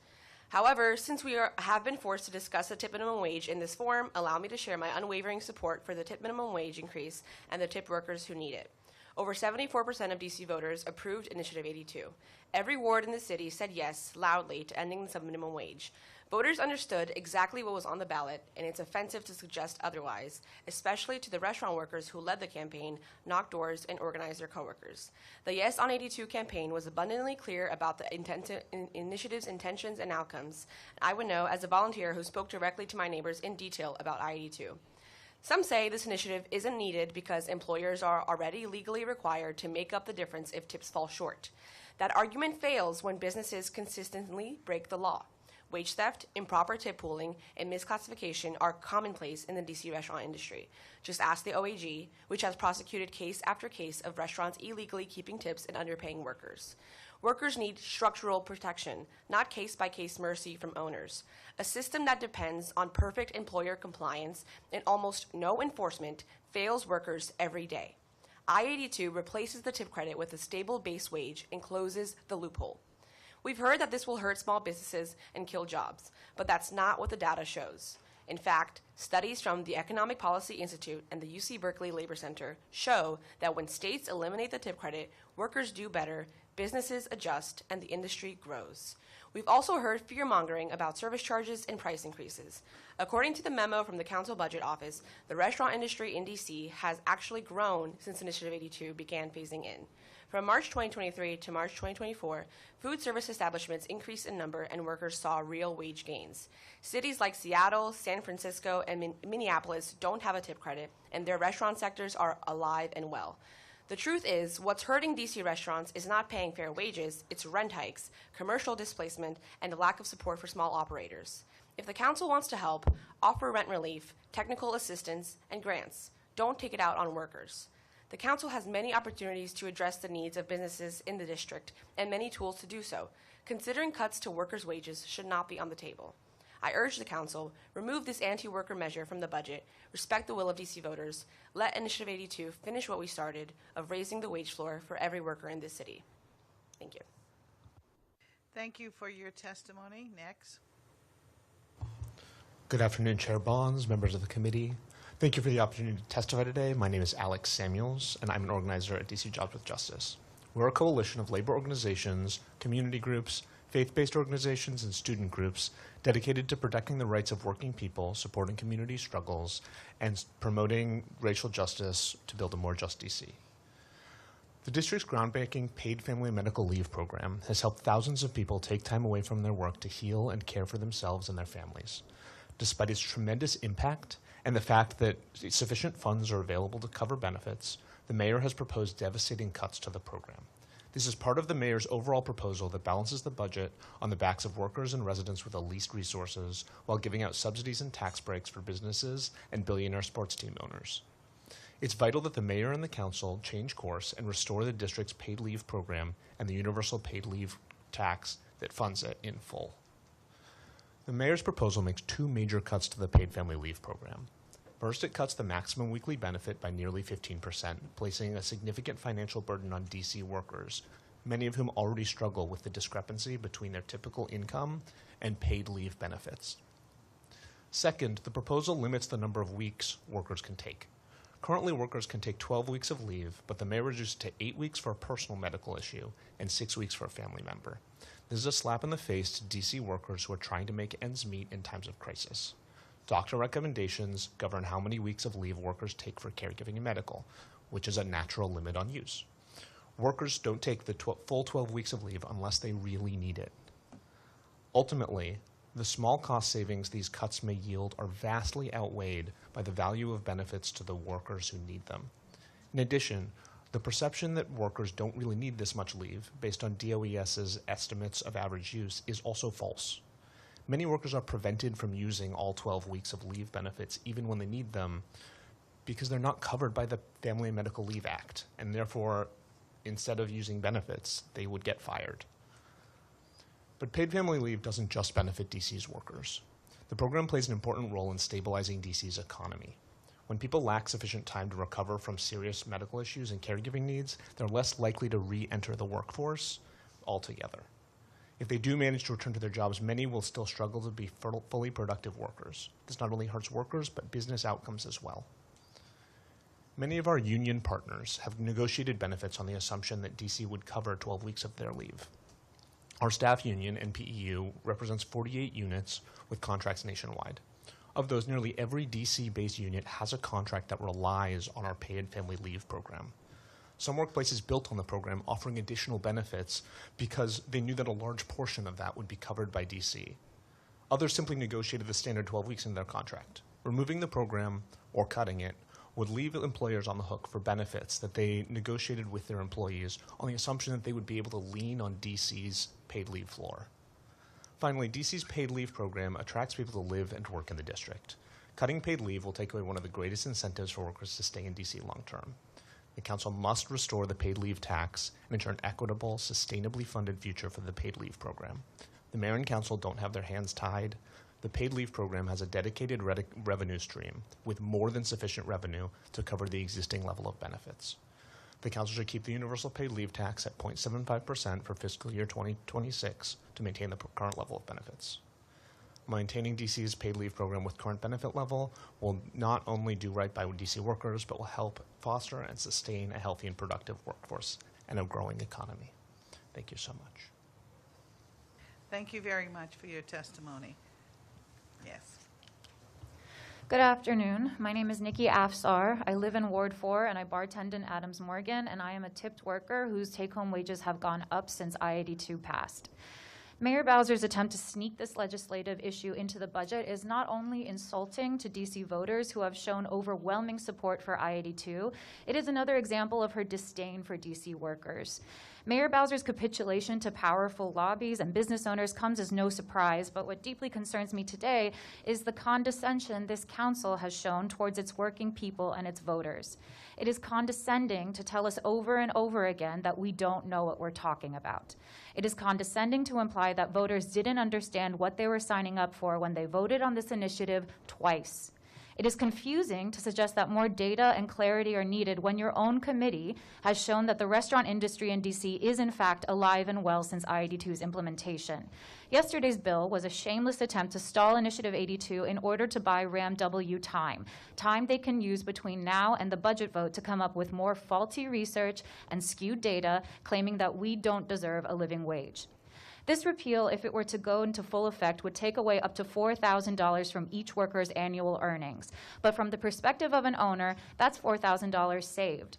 P: However, since we have been forced to discuss the tip minimum wage in this forum, allow me to share my unwavering support for the tip minimum wage increase and the tip workers who need it. Over 74% of DC voters approved Initiative 82. Every ward in the city said yes loudly to ending the subminimum wage. Voters understood exactly what was on the ballot, and it's offensive to suggest otherwise, especially to the restaurant workers who led the campaign, knocked doors, and organized their coworkers. The Yes on 82 campaign was abundantly clear about the initiative's intentions and outcomes. I would know as a volunteer who spoke directly to my neighbors in detail about I-82. Some say this initiative isn't needed because employers are already legally required to make up the difference if tips fall short. That argument fails when businesses consistently break the law. Wage theft, improper tip pooling, and misclassification are commonplace in the DC restaurant industry. Just ask the OAG, which has prosecuted case after case of restaurants illegally keeping tips and underpaying workers. Workers need structural protection, not case-by-case mercy from owners. A system that depends on perfect employer compliance and almost no enforcement fails workers every day. I-82 replaces the tip credit with a stable base wage and closes the loophole. We've heard that this will hurt small businesses and kill jobs, but that's not what the data shows. In fact, studies from the Economic Policy Institute and the UC Berkeley Labor Center show that when states eliminate the tip credit, workers do better, businesses adjust, and the industry grows. We've also heard fear-mongering about service charges and price increases. According to the memo from the Council Budget Office, the restaurant industry in D.C. has actually grown since Initiative 82 began phasing in. From March 2023 to March 2024, food service establishments increased in number and workers saw real wage gains. Cities like Seattle, San Francisco, and Minneapolis don't have a tip credit, and their restaurant sectors are alive and well. The truth is, what's hurting DC restaurants is not paying fair wages, it's rent hikes, commercial displacement, and a lack of support for small operators. If the council wants to help, offer rent relief, technical assistance, and grants. Don't take it out on workers. The council has many opportunities to address the needs of businesses in the district and many tools to do so. Considering cuts to workers' wages should not be on the table. I urge the council, remove this anti-worker measure from the budget, respect the will of DC voters, let Initiative 82 finish what we started of raising the wage floor for every worker in this city. Thank you.
E: Thank you for your testimony. Next.
Q: Good afternoon, Chair Bonds, members of the committee. Thank you for the opportunity to testify today. My name is Alex Samuels, and I'm an organizer at DC Jobs with Justice. We're a coalition of labor organizations, community groups, faith-based organizations, and student groups dedicated to protecting the rights of working people, supporting community struggles, and promoting racial justice to build a more just DC. The district's groundbreaking paid family medical leave program has helped thousands of people take time away from their work to heal and care for themselves and their families. Despite its tremendous impact and the fact that sufficient funds are available to cover benefits, the mayor has proposed devastating cuts to the program. This is part of the mayor's overall proposal that balances the budget on the backs of workers and residents with the least resources while giving out subsidies and tax breaks for businesses and billionaire sports team owners. It's vital that the mayor and the council change course and restore the district's paid leave program and the universal paid leave tax that funds it in full. The mayor's proposal makes two major cuts to the paid family leave program. First, it cuts the maximum weekly benefit by nearly 15%, placing a significant financial burden on DC workers, many of whom already struggle with the discrepancy between their typical income and paid leave benefits. Second, the proposal limits the number of weeks workers can take. Currently, workers can take 12 weeks of leave, but the mayor reduced it to 8 weeks for a personal medical issue and 6 weeks for a family member. This is a slap in the face to DC workers who are trying to make ends meet in times of crisis. Doctor recommendations govern how many weeks of leave workers take for caregiving and medical, which is a natural limit on use. Workers don't take the full 12 weeks of leave unless they really need it. Ultimately, the small cost savings these cuts may yield are vastly outweighed by the value of benefits to the workers who need them. In addition, the perception that workers don't really need this much leave, based on DOES's estimates of average use, is also false. Many workers are prevented from using all 12 weeks of leave benefits even when they need them because they're not covered by the Family and Medical Leave Act, and therefore, instead of using benefits, they would get fired. But paid family leave doesn't just benefit DC's workers. The program plays an important role in stabilizing DC's economy. When people lack sufficient time to recover from serious medical issues and caregiving needs, they're less likely to re-enter the workforce altogether. If they do manage to return to their jobs, many will still struggle to be fully productive workers. This not only hurts workers, but business outcomes as well. Many of our union partners have negotiated benefits on the assumption that DC would cover 12 weeks of their leave. Our staff union, NPEU, represents 48 units with contracts nationwide. Of those, nearly every DC-based unit has a contract that relies on our paid family leave program. Some workplaces built on the program offering additional benefits because they knew that a large portion of that would be covered by DC. Others simply negotiated the standard 12 weeks in their contract. Removing the program or cutting it would leave employers on the hook for benefits that they negotiated with their employees on the assumption that they would be able to lean on DC's paid leave floor. Finally, DC's paid leave program attracts people to live and work in the district. Cutting paid leave will take away one of the greatest incentives for workers to stay in DC long term. The council must restore the paid leave tax and ensure an equitable, sustainably funded future for the paid leave program. The mayor and council don't have their hands tied. The paid leave program has a dedicated revenue stream with more than sufficient revenue to cover the existing level of benefits. The council should keep the universal paid leave tax at 0.75% for fiscal year 2026 to maintain the current level of benefits. Maintaining DC's paid leave program with current benefit level will not only do right by DC workers, but will help foster and sustain a healthy and productive workforce and a growing economy. Thank you so much.
E: Thank you very much for your testimony. Yes.
R: Good afternoon. My name is Nikki Afsar. I live in Ward 4 and I bartend in Adams Morgan, and I am a tipped worker whose take-home wages have gone up since I-82 passed. Mayor Bowser's attempt to sneak this legislative issue into the budget is not only insulting to DC voters who have shown overwhelming support for I-82, it is another example of her disdain for DC workers. Mayor Bowser's capitulation to powerful lobbies and business owners comes as no surprise, but what deeply concerns me today is the condescension this council has shown towards its working people and its voters. It is condescending to tell us over and over again that we don't know what we're talking about. It is condescending to imply that voters didn't understand what they were signing up for when they voted on this initiative twice. It is confusing to suggest that more data and clarity are needed when your own committee has shown that the restaurant industry in DC is in fact alive and well since I-82's implementation. Yesterday's bill was a shameless attempt to stall Initiative 82 in order to buy RAM-W time they can use between now and the budget vote to come up with more faulty research and skewed data claiming that we don't deserve a living wage. This repeal, if it were to go into full effect, would take away up to $4,000 from each worker's annual earnings. But from the perspective of an owner, that's $4,000 saved.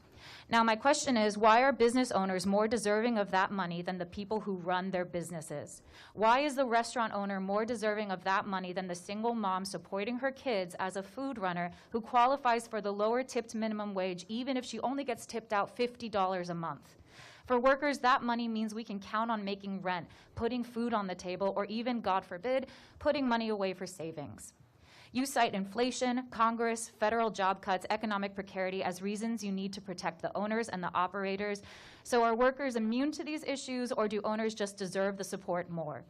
R: Now, my question is, why are business owners more deserving of that money than the people who run their businesses? Why is the restaurant owner more deserving of that money than the single mom supporting her kids as a food runner who qualifies for the lower tipped minimum wage even if she only gets tipped out $50 a month? For workers, that money means we can count on making rent, putting food on the table, or even, God forbid, putting money away for savings. You cite inflation, Congress, federal job cuts, economic precarity as reasons you need to protect the owners and the operators. So are workers immune to these issues, or do owners just deserve the support more?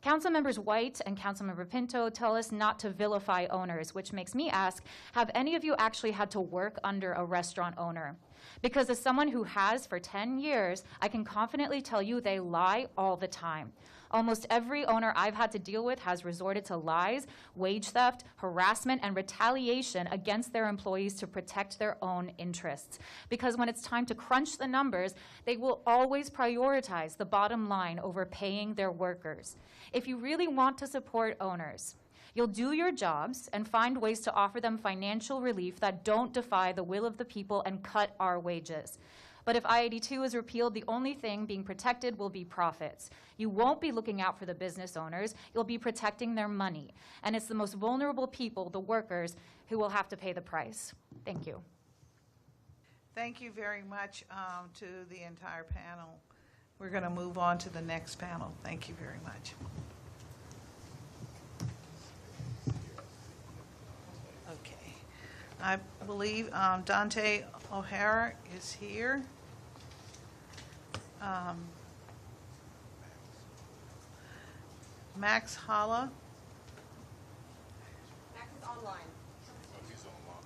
R: Councilmembers White and Councilmember Pinto tell us not to vilify owners, which makes me ask, have any of you actually had to work under a restaurant owner? Because as someone who has for 10 years, I can confidently tell you they lie all the time. Almost every owner I've had to deal with has resorted to lies, wage theft, harassment, and retaliation against their employees to protect their own interests. Because when it's time to crunch the numbers, they will always prioritize the bottom line over paying their workers. If you really want to support owners, you'll do your jobs and find ways to offer them financial relief that don't defy the will of the people and cut our wages. But if I-82 is repealed, the only thing being protected will be profits. You won't be looking out for the business owners. You'll be protecting their money. And it's the most vulnerable people, the workers, who will have to pay the price. Thank you.
E: Thank you very much to the entire panel. We're going to move on to the next panel. Thank you very much. Okay. I believe Dante O'Hara is here. Max Holla.
S: Max is online.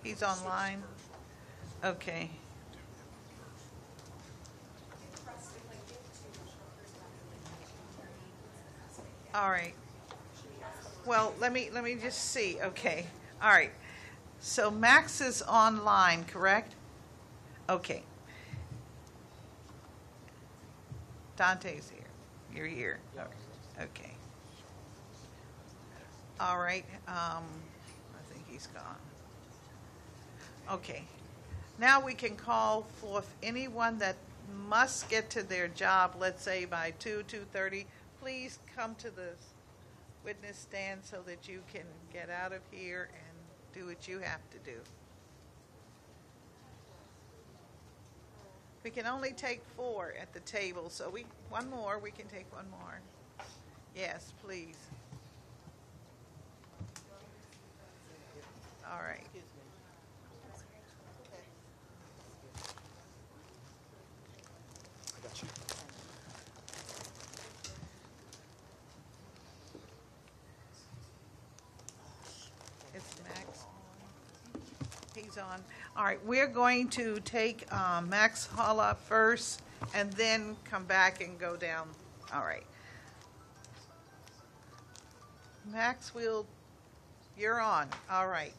E: He's online. Okay. All right. Well, let me just see. Okay. All right. So Max is online, correct? Okay. Dante's here. You're here. Okay. All right. I think he's gone. Okay. Now we can call forth anyone that must get to their job, let's say by 2:30. Please come to the witness stand so that you can get out of here and do what you have to do. We can only take 4 at the table, so we can take one more. Yes, please. All right. He's on. All right, we're going to take Max Holla first and then come back and go down. All right. Max, you're on. All right.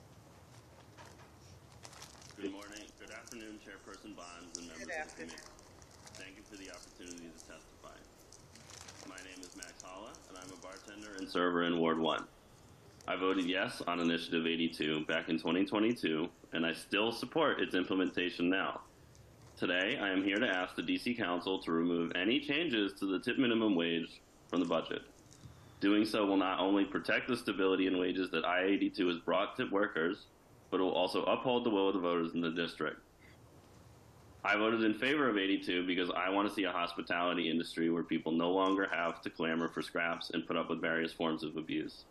S: Good morning, good afternoon, Chairperson Bonds and members of the committee. Thank you for the opportunity to testify. My name is Max Holla, and I'm a bartender and server in Ward 1. I voted yes on Initiative 82 back in 2022, and I still support its implementation now. Today, I am here to ask the DC Council to remove any changes to the tip minimum wage from the budget. Doing so will not only protect the stability in wages that I-82 has brought tip workers, but it will also uphold the will of the voters in the district. I voted in favor of 82 because I want to see a hospitality industry where people no longer have to clamor for scraps and put up with various forms of abuse.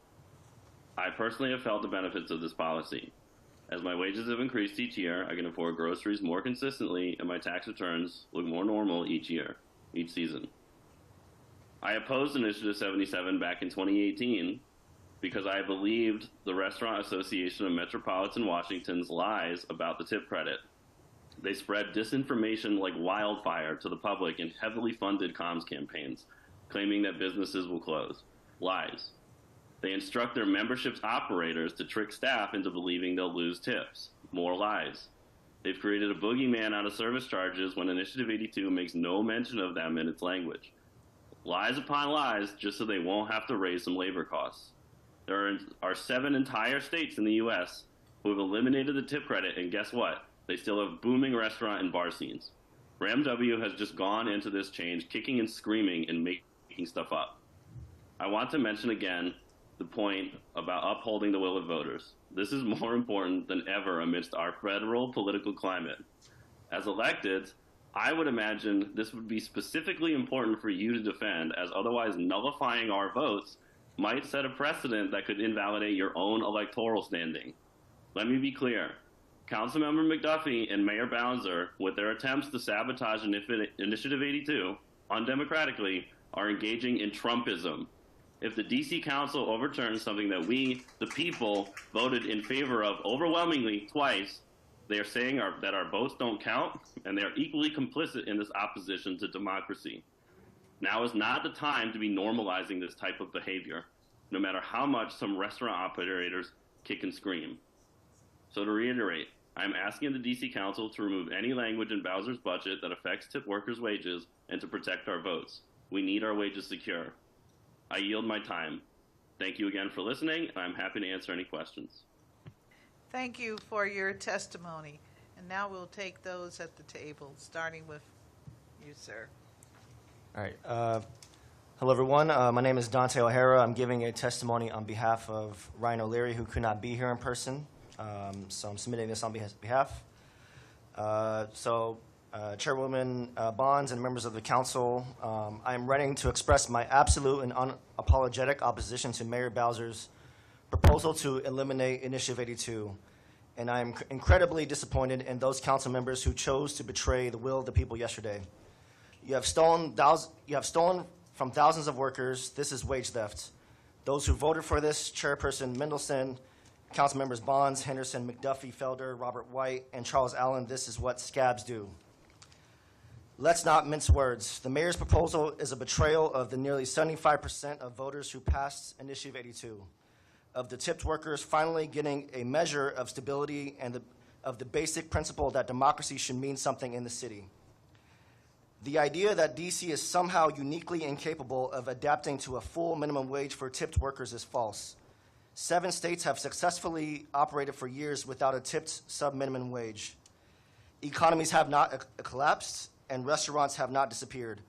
S: I personally have felt the benefits of this policy. As my wages have increased each year, I can afford groceries more consistently and my tax returns look more normal each season. I opposed Initiative 77 back in 2018 because I believed the Restaurant Association of Metropolitan Washington's lies about the tip credit. They spread disinformation like wildfire to the public in heavily funded comms campaigns, claiming that businesses will close. Lies. They instruct their membership's operators to trick staff into believing they'll lose tips. More lies. They've created a boogeyman out of service charges when Initiative 82 makes no mention of them in its language. Lies upon lies just so they won't have to raise some labor costs. There are 7 entire states in the U.S. who have eliminated the tip credit, and guess what? They still have booming restaurant and bar scenes. RAM-W has just gone into this change kicking and screaming and making stuff up. I want to mention again the point about upholding the will of voters. This is more important than ever amidst our federal political climate. As elected, I would imagine this would be specifically important for you to defend, as otherwise nullifying our votes might set a precedent that could invalidate your own electoral standing. Let me be clear. Councilmember McDuffie and Mayor Bowser, with their attempts to sabotage Initiative 82 undemocratically, are engaging in Trumpism. If the DC Council overturns something that we, the people, voted in favor of overwhelmingly twice, they are saying that our votes don't count, and they are equally complicit in this opposition to democracy. Now is not the time to be normalizing this type of behavior, no matter how much some restaurant operators kick and scream. So to reiterate, I am asking the DC Council to remove any language in Bowser's budget that affects tip workers' wages and to protect our votes. We need our wages secure. I yield my time. Thank you again for listening, and I'm happy to answer any questions.
E: Thank you for your testimony. And now we'll take those at the table, starting with you, sir.
T: All right. Hello, everyone. My name is Dante O'Hara. I'm giving a testimony on behalf of Ryan O'Leary, who could not be here in person. So I'm submitting this on his behalf. Chairwoman Bonds and members of the council, I am running to express my absolute and unapologetic opposition to Mayor Bowser's proposal to eliminate Initiative 82. And I am incredibly disappointed in those council members who chose to betray the will of the people yesterday. You have stolen from thousands of workers. This is wage theft. Those who voted for this, Chairperson Mendelson, council members Bonds, Henderson, McDuffie, Felder, Robert White, and Charles Allen, this is what scabs do. Let's not mince words. The mayor's proposal is a betrayal of the nearly 75% of voters who passed Initiative 82, of the tipped workers finally getting a measure of stability and of the basic principle that democracy should mean something in the city. The idea that DC is somehow uniquely incapable of adapting to a full minimum wage for tipped workers is false. 7 states have successfully operated for years without a tipped sub-minimum wage. Economies have not collapsed, and restaurants have not disappeared.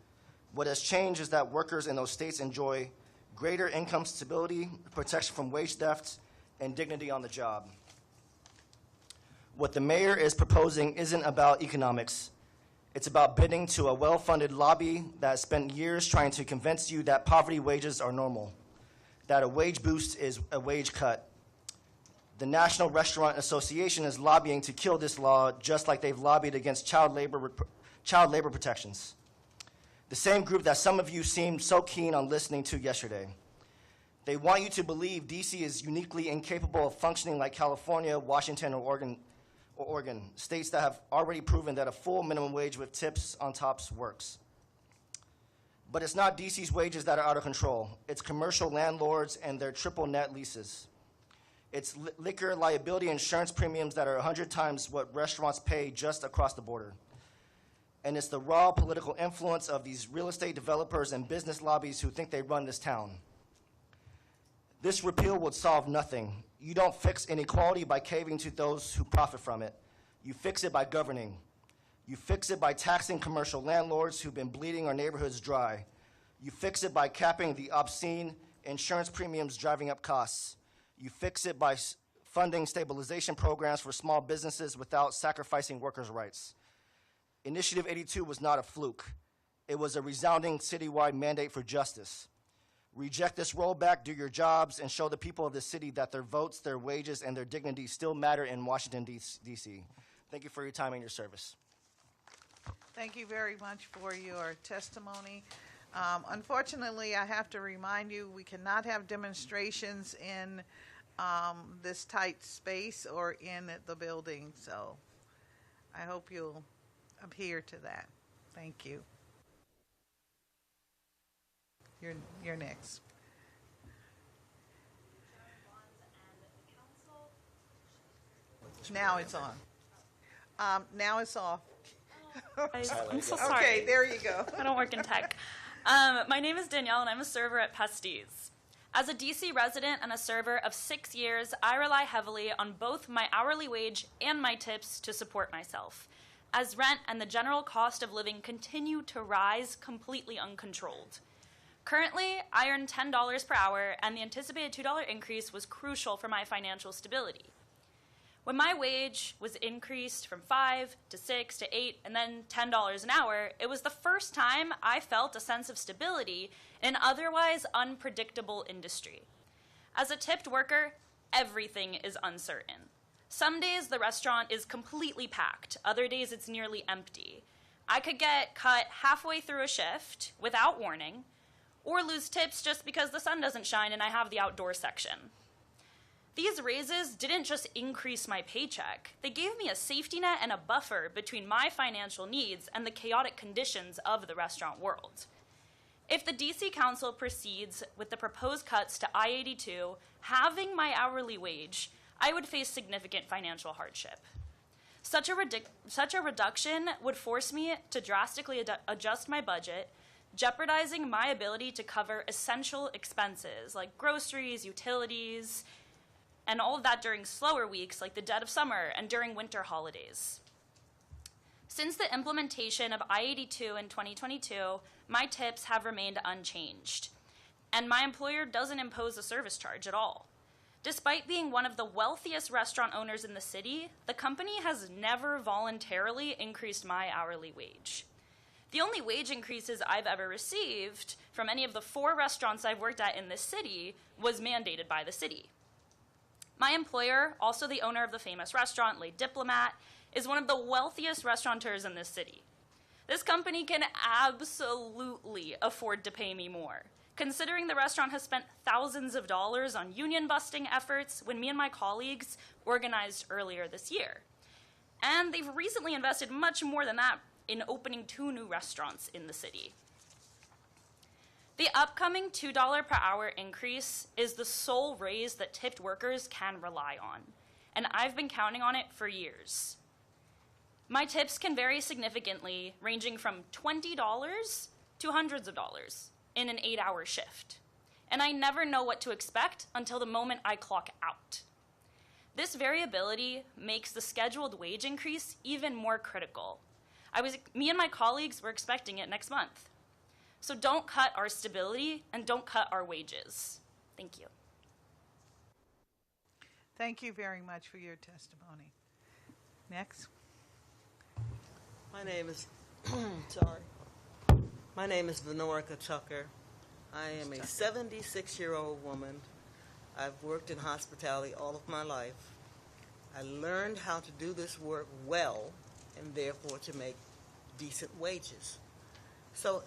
T: What has changed is that workers in those states enjoy greater income stability, protection from wage theft, and dignity on the job. What the mayor is proposing isn't about economics. It's about bidding to a well-funded lobby that has spent years trying to convince you that poverty wages are normal, that a wage boost is a wage cut. The National Restaurant Association is lobbying to kill this law, just like they've lobbied against child labor protections. The same group that some of you seemed so keen on listening to yesterday. They want you to believe DC is uniquely incapable of functioning like California, Washington, or or Oregon, states that have already proven that a full minimum wage with tips on tops works. But it's not DC's wages that are out of control. It's commercial landlords and their triple net leases. It's liquor liability insurance premiums that are 100 times what restaurants pay just across the border. And it's the raw political influence of these real estate developers and business lobbies who think they run this town. This repeal would solve nothing. You don't fix inequality by caving to those who profit from it. You fix it by governing. You fix it by taxing commercial landlords who've been bleeding our neighborhoods dry. You fix it by capping the obscene insurance premiums driving up costs. You fix it by funding stabilization programs for small businesses without sacrificing workers' rights. Initiative 82 was not a fluke. It was a resounding citywide mandate for justice. Reject this rollback, do your jobs, and show the people of the city that their votes, their wages, and their dignity still matter in Washington, D.C. Thank you for your time and your service.
E: Thank you very much for your testimony. Unfortunately, I have to remind you, we cannot have demonstrations in this tight space or in the building, so I hope you'll adhere to that. Thank you. You're next. Now it's on. Now it's off.
A: I'm so sorry.
E: Okay, there you go.
A: I don't work in tech. My name is Danielle, and I'm a server at Pesties. As a DC resident and a server of 6 years, I rely heavily on both my hourly wage and my tips to support myself, as rent and the general cost of living continue to rise completely uncontrolled. Currently, I earn $10 per hour, and the anticipated $2 increase was crucial for my financial stability. When my wage was increased from 5 to 6 to 8 and then $10 an hour, it was the first time I felt a sense of stability in an otherwise unpredictable industry. As a tipped worker, everything is uncertain. Some days the restaurant is completely packed, other days it's nearly empty. I could get cut halfway through a shift without warning, or lose tips just because the sun doesn't shine and I have the outdoor section. These raises didn't just increase my paycheck, they gave me a safety net and a buffer between my financial needs and the chaotic conditions of the restaurant world. If the DC Council proceeds with the proposed cuts to I-82, halving my hourly wage, I would face significant financial hardship. Such a reduction would force me to drastically adjust my budget, jeopardizing my ability to cover essential expenses like groceries, utilities, and all of that during slower weeks like the dead of summer and during winter holidays. Since the implementation of I-82 in 2022, my tips have remained unchanged, and my employer doesn't impose a service charge at all. Despite being one of the wealthiest restaurant owners in the city, the company has never voluntarily increased my hourly wage. The only wage increases I've ever received from any of the 4 restaurants I've worked at in this city was mandated by the city. My employer, also the owner of the famous restaurant Le Diplomat, is one of the wealthiest restaurateurs in this city. This company can absolutely afford to pay me more, considering the restaurant has spent thousands of dollars on union-busting efforts when me and my colleagues organized earlier this year. And they've recently invested much more than that in opening 2 new restaurants in the city. The upcoming $2 per hour increase is the sole raise that tipped workers can rely on, and I've been counting on it for years. My tips can vary significantly, ranging from $20 to hundreds of dollars in an 8-hour shift, and I never know what to expect until the moment I clock out. This variability makes the scheduled wage increase even more critical. Me and my colleagues were expecting it next month. So don't cut our stability and don't cut our wages. Thank you.
E: Thank you very much for your testimony. Next.
U: My name is, My name is Venorika Tucker. I am a 76-year-old woman. I've worked in hospitality all of my life. I learned how to do this work well and therefore to make decent wages. So,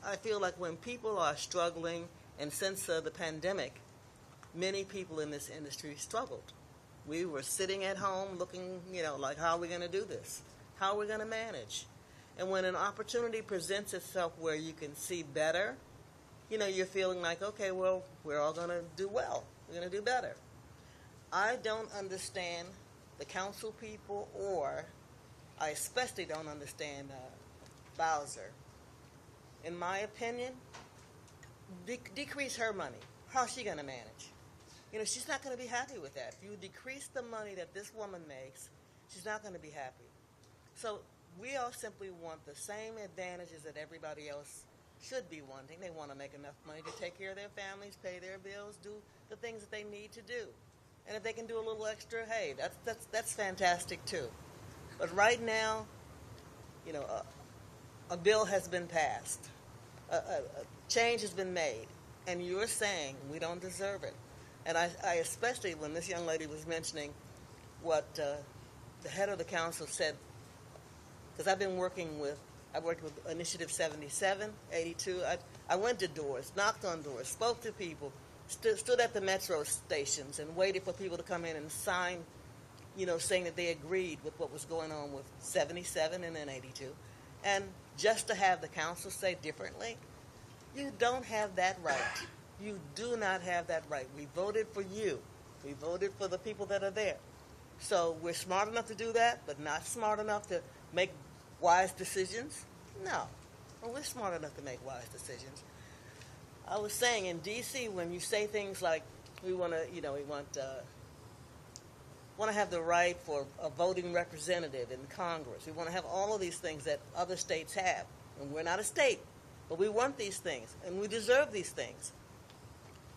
U: I feel like when people are struggling, and since the pandemic, many people in this industry struggled. We were sitting at home looking, like, how are we going to do this? How are we going to manage? And when an opportunity presents itself where you can see better, you're feeling like, okay, well, we're all going to do well. We're going to do better. I don't understand the council people, or I especially don't understand Bowser. In my opinion, decrease her money. How's she going to manage? She's not going to be happy with that. If you decrease the money that this woman makes, she's not going to be happy. So we all simply want the same advantages that everybody else should be wanting. They want to make enough money to take care of their families, pay their bills, do the things that they need to do. And if they can do a little extra, hey, that's fantastic too. But right now, a bill has been passed. A change has been made. And you're saying we don't deserve it. And I especially, when this young lady was mentioning what the head of the council said, because I worked with Initiative 77, 82. I went to doors, knocked on doors, spoke to people, stood at the metro stations and waited for people to come in and sign, saying that they agreed with what was going on with 77 and then 82. And just to have the council say differently, you don't have that right. You do not have that right. We voted for you. We voted for the people that are there. So we're smart enough to do that, but not smart enough to make wise decisions? No. Well, we're smart enough to make wise decisions. I was saying in D.C., when you say things like we want to have the right for a voting representative in Congress. We want to have all of these things that other states have. And we're not a state, but we want these things, and we deserve these things.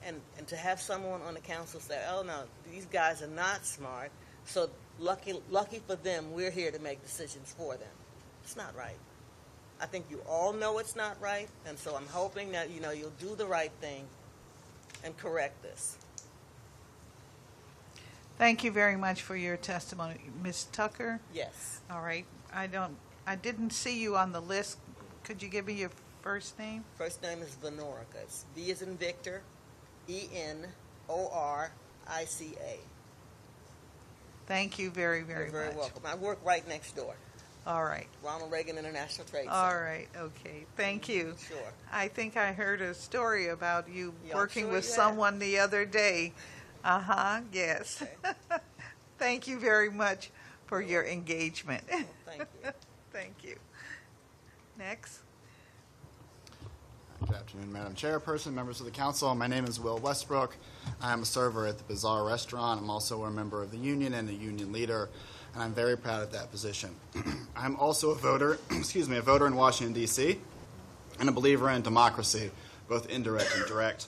U: And to have someone on the council say, oh, no, these guys are not smart, so lucky for them, we're here to make decisions for them. It's not right. I think you all know it's not right, and so I'm hoping that, you'll do the right thing and correct this.
E: Thank you very much for your testimony. Ms. Tucker?
U: Yes.
E: All right. I didn't see you on the list. Could you give me your first name?
U: First name is Venorica. It's V as in Victor, E-N-O-R-I-C-A.
E: Thank you very, very much.
U: You're very welcome. I work right next door.
E: All right.
U: Ronald Reagan International Trade Center.
E: All right. Okay. Thank you.
U: Sure.
E: I think I heard a story about you
U: Yeah, I'm
E: working
U: sure
E: with
U: you have.
E: someone the other day. Yes.
U: Okay.
E: Thank you very much for your engagement.
U: Thank you.
E: Thank you. Next.
C: Good afternoon, Madam Chairperson, members of the council. My name is Will Westbrook. I am a server at the Bazaar restaurant. I'm also a member of the union and a union leader, and I'm very proud of that position. I'm also a voter, a voter in Washington, D.C., and a believer in democracy, both indirect and direct.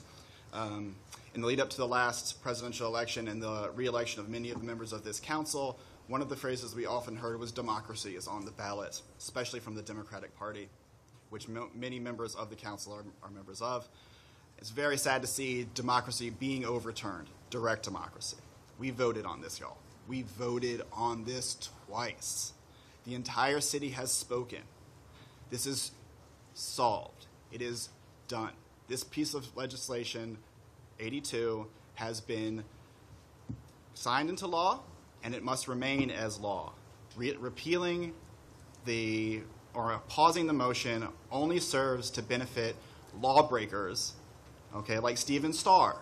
C: In the lead up to the last presidential election and the re-election of many of the members of this council, one of the phrases we often heard was democracy is on the ballot, especially from the Democratic Party, which many members of the council are members of. It's very sad to see democracy being overturned, direct democracy. We voted on this, y'all. We voted on this twice. The entire city has spoken. This is solved. It is done. This piece of legislation, 82, has been signed into law, and it must remain as law. Repealing or pausing the motion only serves to benefit lawbreakers, like Stephen Starr,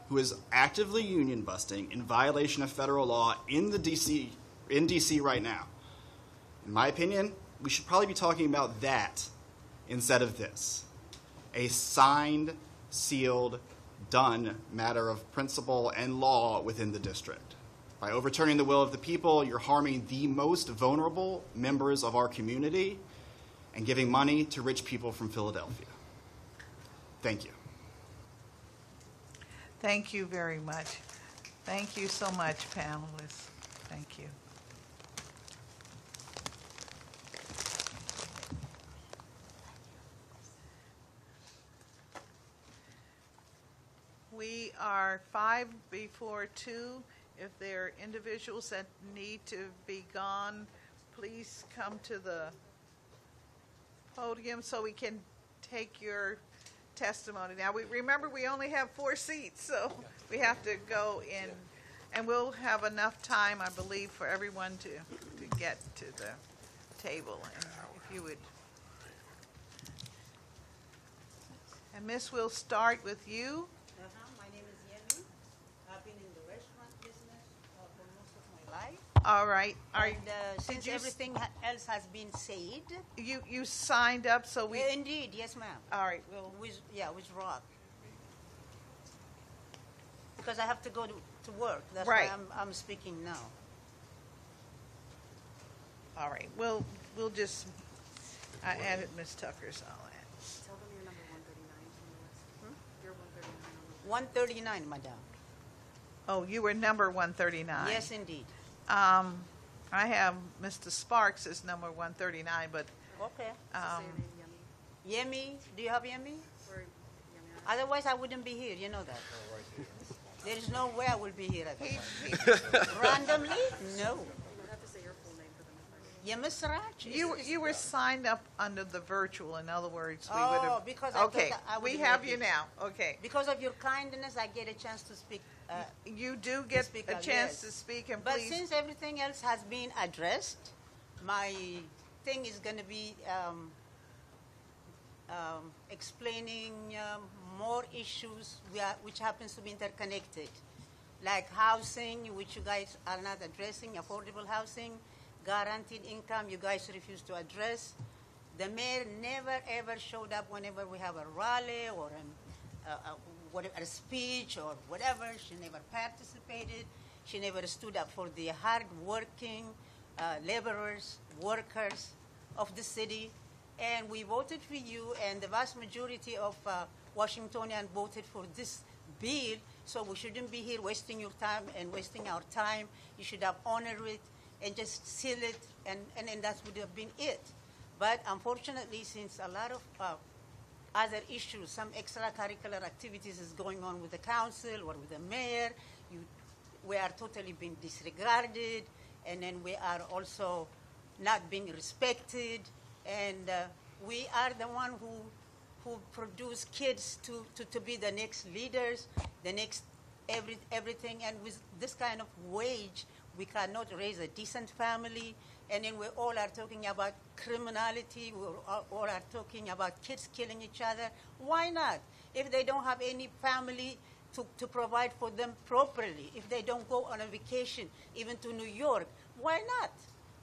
C: who is actively union busting in violation of federal law in DC right now. In my opinion, we should probably be talking about that instead of this. A signed, sealed, done matter of principle and law within the district. By overturning the will of the people, you're harming the most vulnerable members of our community and giving money to rich people from Philadelphia. Thank you.
E: Thank you very much. Thank you so much, panelists. Thank you. We are 5 before 2. If there are individuals that need to be gone, please come to the podium so we can take your testimony. Now, remember we only have 4 seats, so we have to go in And we'll have enough time, I believe, for everyone to get to the table. And if you would. And Miss, we'll start with you.
F: My name is Yemi. I've been in the restaurant business for most of my life.
E: All right.
F: Since everything else has been said.
E: You signed up, so we.
F: Indeed, yes, ma'am.
E: All right.
F: With Rock. Because I have to go to work. That's
E: right.
F: why I'm speaking now.
E: All right. We'll just. I added Miss Tucker's. I'll add.
F: Tell them you're number 139. You're 139. 139, madam.
E: Oh, you were number 139.
F: Yes, indeed.
E: I have Mr. Sparks as number 139, but.
F: Okay. Yemi, do you have Yemi? Otherwise, I wouldn't be here. You know that. There is no way I will be here otherwise. Randomly? No.
V: You have to say your full name for them.
F: Yemisraj?
E: You were signed up under the virtual. In other words, we would
F: Oh,
E: have.
F: because I
E: okay,
F: thought I would
E: we have
F: make
E: you
F: it.
E: now. Okay.
F: Because of your kindness, I get a chance to speak.
E: You do get a chance to speak, and
F: but
E: please.
F: Since everything else has been addressed, my thing is going to be explaining more issues which happens to be interconnected, like housing, which you guys are not addressing, affordable housing, guaranteed income, you guys refuse to address. The mayor never ever showed up whenever we have a rally or a speech or whatever. She never participated. She never stood up for the hard-working laborers, workers of the city. And we voted for you, and the vast majority of Washingtonians voted for this bill, so we shouldn't be here wasting your time and wasting our time. You should have honored it and just seal it, and that would have been it. But unfortunately, since a lot of other issues, some extracurricular activities is going on with the council or with the mayor, we are totally being disregarded, and then we are also not being respected. And we are the one who produce kids to be the next leaders, the next everything. And with this kind of wage, we cannot raise a decent family. And then we all are talking about criminality. We all are talking about kids killing each other. Why not? If they don't have any family to provide for them properly, if they don't go on a vacation, even to New York, why not?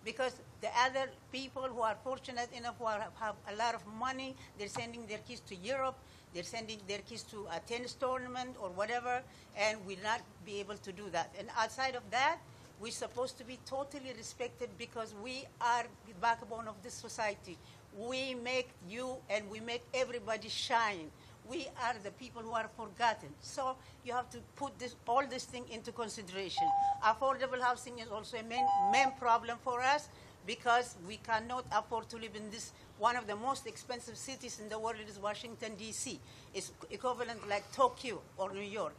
F: Because the other people who are fortunate enough, who have a lot of money, they're sending their kids to Europe, they're sending their kids to a tennis tournament or whatever, and we'll not be able to do that. And outside of that, we're supposed to be totally respected because we are the backbone of this society. We make you and we make everybody shine. We are the people who are forgotten. So you have to put all this thing into consideration. Affordable housing is also a main problem for us because we cannot afford to live in this, one of the most expensive cities in the world is Washington, D.C. It's equivalent like Tokyo or New York.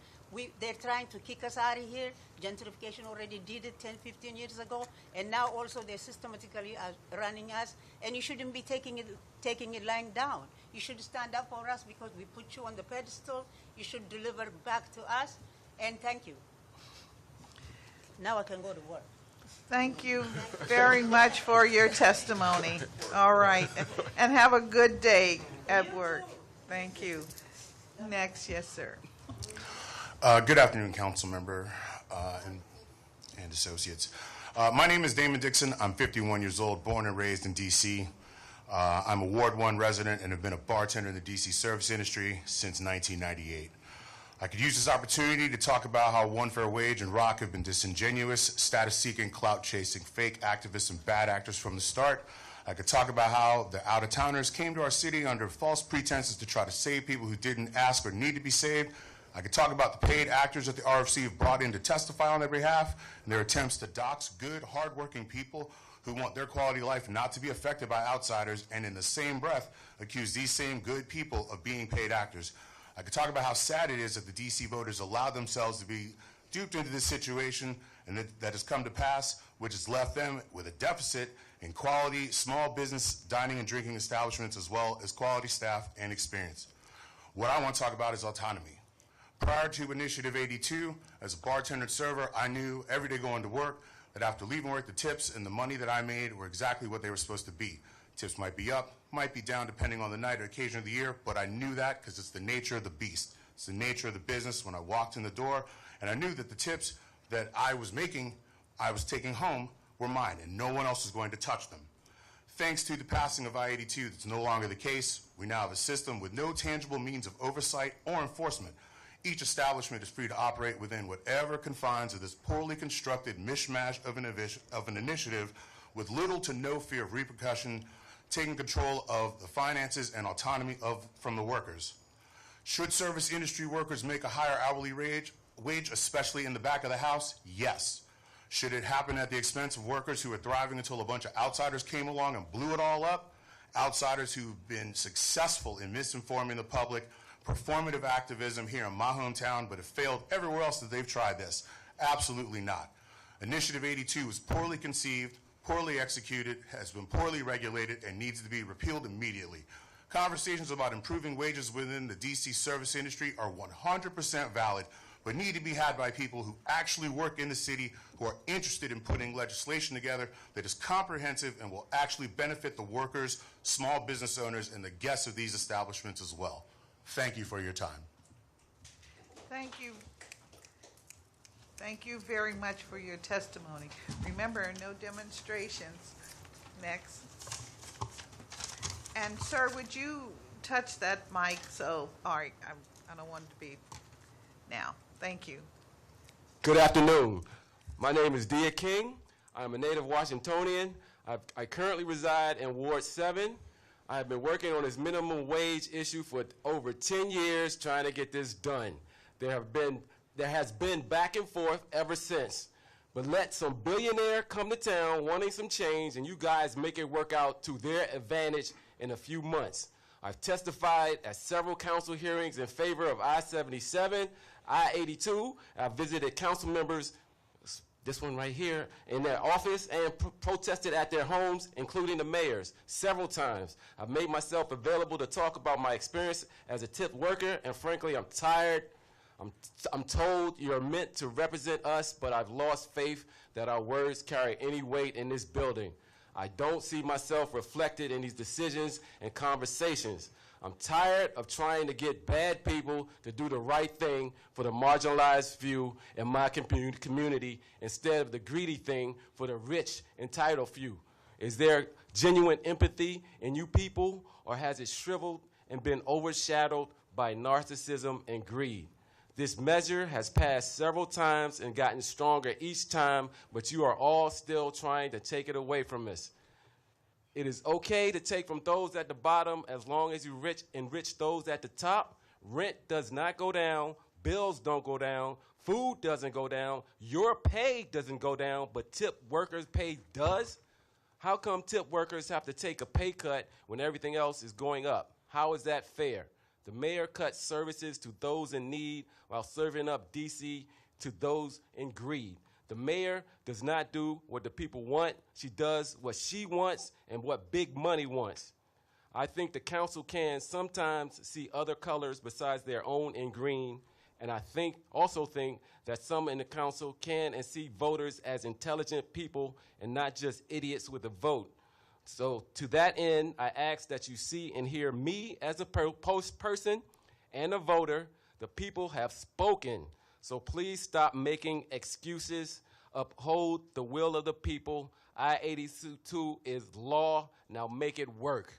F: They're trying to kick us out of here. Gentrification already did it 10, 15 years ago, and now also they're systematically running us, and you shouldn't be taking it lying down. You should stand up for us because we put you on the pedestal. You should deliver back to us, and thank you. Now I can go to work.
E: Thank you very much for your testimony. All right, and have a good day at work. Thank you. Next, yes, sir.
W: Good afternoon, council member and associates. My name is Damon Dixon. I'm 51 years old, born and raised in D.C. I'm a Ward 1 resident and have been a bartender in the D.C. service industry since 1998. I could use this opportunity to talk about how One Fair Wage and Rock have been disingenuous, status-seeking, clout-chasing, fake activists and bad actors from the start. I could talk about how the out-of-towners came to our city under false pretenses to try to save people who didn't ask or need to be saved. I could talk about the paid actors that the RFC have brought in to testify on their behalf and their attempts to dox good, hardworking people who want their quality of life not to be affected by outsiders, and in the same breath accuse these same good people of being paid actors. I could talk about how sad it is that the DC voters allowed themselves to be duped into this situation and that has come to pass, which has left them with a deficit in quality small business dining and drinking establishments as well as quality staff and experience. What I want to talk about is autonomy. Prior to Initiative 82, as a bartender and server, I knew every day going to work that after leaving work, the tips and the money that I made were exactly what they were supposed to be. Tips might be up, might be down depending on the night or occasion of the year, but I knew that because it's the nature of the beast. It's the nature of the business when I walked in the door, and I knew that the tips that I was making, I was taking home, were mine, and no one else was going to touch them. Thanks to the passing of I-82, that's no longer the case. We now have a system with no tangible means of oversight or enforcement. Each establishment is free to operate within whatever confines of this poorly constructed mishmash of an initiative with little to no fear of repercussion, taking control of the finances and autonomy from the workers. Should service industry workers make a higher hourly wage, especially in the back of the house? Yes. Should it happen at the expense of workers who are thriving until a bunch of outsiders came along and blew it all up? Outsiders who've been successful in misinforming the public, performative activism here in my hometown, but have failed everywhere else that they've tried this? Absolutely not. Initiative 82 was poorly conceived, poorly executed, has been poorly regulated, and needs to be repealed immediately. Conversations about improving wages within the DC service industry are 100% valid, but need to be had by people who actually work in the city, who are interested in putting legislation together that is comprehensive and will actually benefit the workers, small business owners, and the guests of these establishments as well. Thank you for your time.
E: Thank you. Thank you very much for your testimony. Remember, no demonstrations. Next. And sir, would you touch that mic? So, all right, I don't want it to be now. Thank you.
B: Good afternoon. My name is Dia King. I'm a native Washingtonian. I currently reside in Ward 7. I have been working on this minimum wage issue for over 10 years trying to get this done. There has been back and forth ever since. But let some billionaire come to town wanting some change and you guys make it work out to their advantage in a few months. I've testified at several council hearings in favor of I-77, I-82. I've visited council members, this one right here, in their office and protested at their homes, including the mayor's, several times. I've made myself available to talk about my experience as a tip worker, and frankly, I'm tired. I'm told you're meant to represent us, but I've lost faith that our words carry any weight in this building. I don't see myself reflected in these decisions and conversations. I'm tired of trying to get bad people to do the right thing for the marginalized few in my community instead of the greedy thing for the rich, entitled few. Is there genuine empathy in you people, or has it shriveled and been overshadowed by narcissism and greed? This measure has passed several times and gotten stronger each time, but you are all still trying to take it away from us. It is okay to take from those at the bottom as long as you enrich those at the top. Rent does not go down, bills don't go down, food doesn't go down, your pay doesn't go down, but tip workers' pay does? How come tip workers have to take a pay cut when everything else is going up? How is that fair? The mayor cuts services to those in need while serving up DC to those in greed. The mayor does not do what the people want. She does what she wants and what big money wants. I think the council can sometimes see other colors besides their own in green, and I also think that some in the council can and see voters as intelligent people and not just idiots with a vote. So to that end, I ask that you see and hear me as a person and a voter. The people have spoken. So please stop making excuses. Uphold the will of the people. I-82 is law. Now make it work.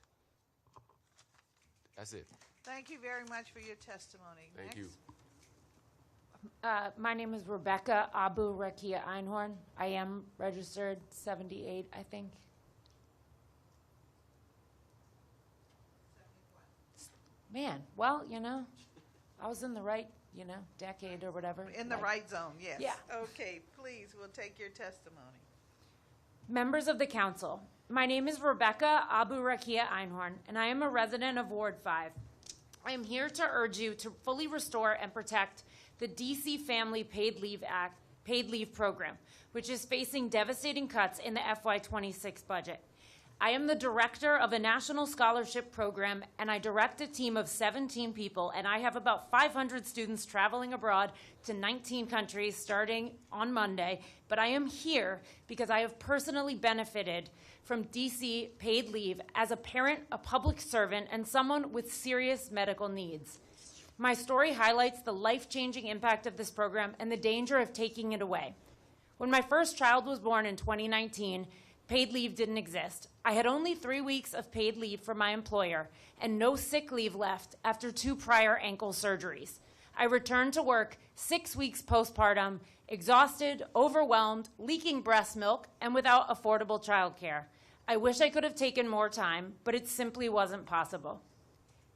B: That's it.
E: Thank you very much for your testimony.
B: Thank
E: Next.
B: you.
D: My name is Rebecca Abu Rakia Einhorn. I am registered 78, I think. Man, well, I was in the right, decade or whatever.
E: In the right zone, yes.
D: Yeah.
E: Okay, please, we'll take your testimony.
D: Members of the council, my name is Rebecca Abu Rakia Einhorn, and I am a resident of Ward 5. I am here to urge you to fully restore and protect the DC Family Paid Leave Program, which is facing devastating cuts in the FY26 budget. I am the director of a national scholarship program, and I direct a team of 17 people, and I have about 500 students traveling abroad to 19 countries starting on Monday. But I am here because I have personally benefited from DC paid leave as a parent, a public servant, and someone with serious medical needs. My story highlights the life-changing impact of this program and the danger of taking it away. When my first child was born in 2019, paid leave didn't exist. I had only 3 weeks of paid leave from my employer and no sick leave left after 2 prior ankle surgeries. I returned to work 6 weeks postpartum, exhausted, overwhelmed, leaking breast milk, and without affordable childcare. I wish I could have taken more time, but it simply wasn't possible.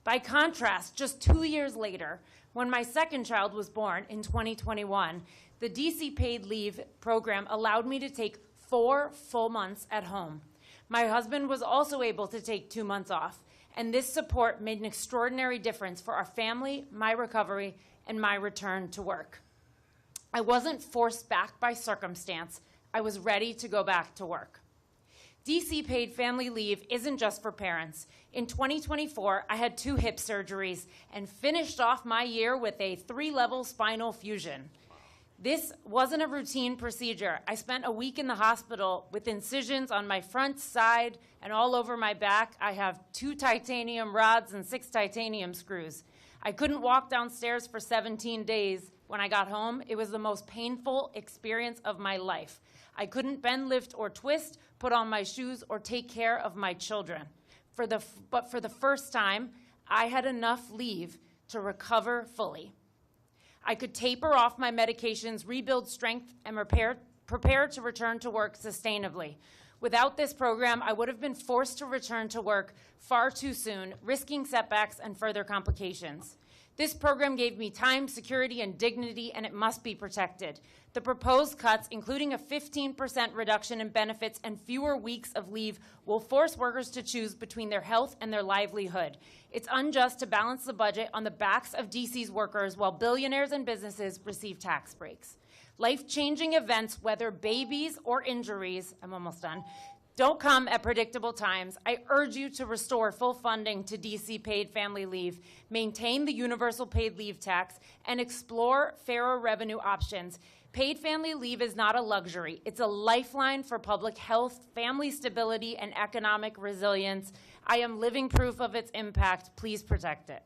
D: By contrast, just 2 years later, when my second child was born in 2021, the DC paid leave program allowed me to take 4 full months at home. My husband was also able to take 2 months off, and this support made an extraordinary difference for our family, my recovery, and my return to work. I wasn't forced back by circumstance. I was ready to go back to work. DC paid family leave isn't just for parents. In 2024, I had 2 hip surgeries and finished off my year with a 3-level spinal fusion. This wasn't a routine procedure. I spent a week in the hospital with incisions on my front, side, and all over my back. I have 2 titanium rods and 6 titanium screws. I couldn't walk downstairs for 17 days. When I got home, it was the most painful experience of my life. I couldn't bend, lift, or twist, put on my shoes, or take care of my children. But for the first time, I had enough leave to recover fully. I could taper off my medications, rebuild strength, and prepare to return to work sustainably. Without this program, I would have been forced to return to work far too soon, risking setbacks and further complications. This program gave me time, security, and dignity, and it must be protected. The proposed cuts, including a 15% reduction in benefits and fewer weeks of leave, will force workers to choose between their health and their livelihood. It's unjust to balance the budget on the backs of DC's workers while billionaires and businesses receive tax breaks. Life-changing events, whether babies or injuries, I'm almost done, don't come at predictable times. I urge you to restore full funding to DC paid family leave, maintain the universal paid leave tax, and explore fairer revenue options. Paid family leave is not a luxury. It's a lifeline for public health, family stability, and economic resilience. I am living proof of its impact. Please protect it.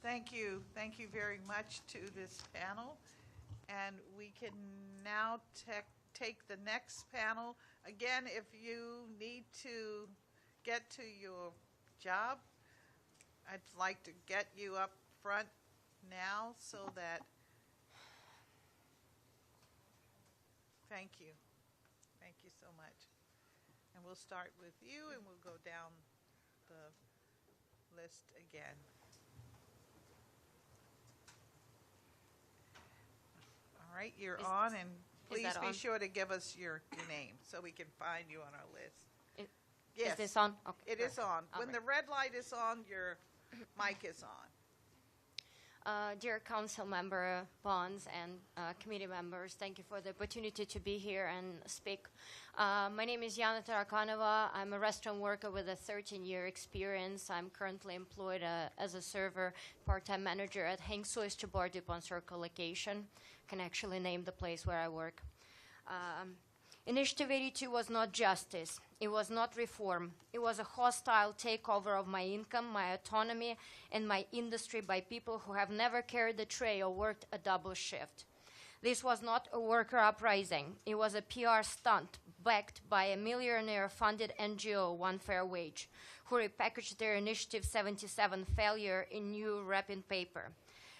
E: Thank you. Thank you very much to this panel. And we can now take the next panel. Again, if you need to get to your job, I'd like to get you up front now so that, thank you. Thank you so much. And we'll start with you and we'll go down the list again. All right, you're on, and please be sure to give us your name so we can find you on our list. Yes.
H: Is this on? Okay.
E: It is on. When the red light is on, your mic is on.
H: Dear Council Member Bonds and committee members, thank you for the opportunity to be here and speak. My name is Yana Tarakanova. I'm a restaurant worker with a 13-year experience. I'm currently employed as a server, part-time manager at Heng Sui's Chabar Dupont Circle location. Can actually name the place where I work. Initiative 82 was not justice. It was not reform. It was a hostile takeover of my income, my autonomy, and my industry by people who have never carried a tray or worked a double shift. This was not a worker uprising. It was a PR stunt backed by a millionaire-funded NGO, One Fair Wage, who repackaged their Initiative 77 failure in new wrapping paper.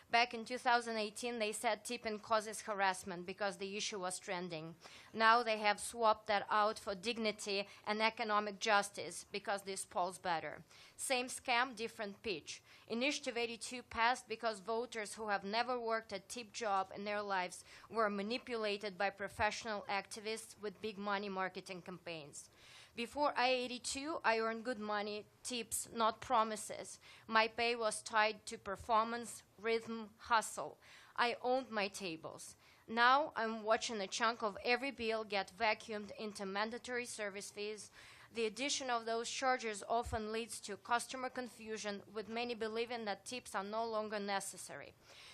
H: Back in 2018, they said tipping causes harassment because the issue was trending. Now they have swapped that out for dignity and economic justice because this polls better. Same scam, different pitch. Initiative 82 passed because voters who have never worked a tip job in their lives were manipulated by professional activists with big money marketing campaigns. Before I-82, I earned good money, tips, not promises. My pay was tied to performance, rhythm, hustle. I owned my tables. Now I'm watching a chunk of every bill get vacuumed into mandatory service fees. The addition of those charges often leads to customer confusion, with many believing that tips are no longer necessary.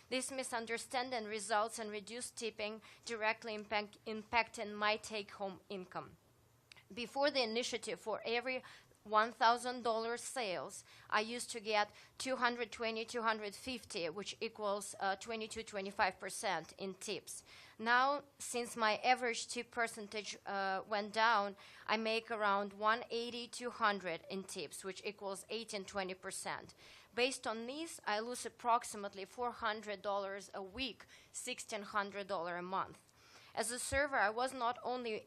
H: This misunderstanding results in reduced tipping, directly impacting my take-home income. Before the initiative, for every $1,000 sales, I used to get $220, $250, which equals 22-25% in tips. Now, since my average tip percentage went down, I make around $180, $200 in tips, which equals 18-20%. Based on these, I lose approximately $400 a week, $1,600 a month. As a server, I was not only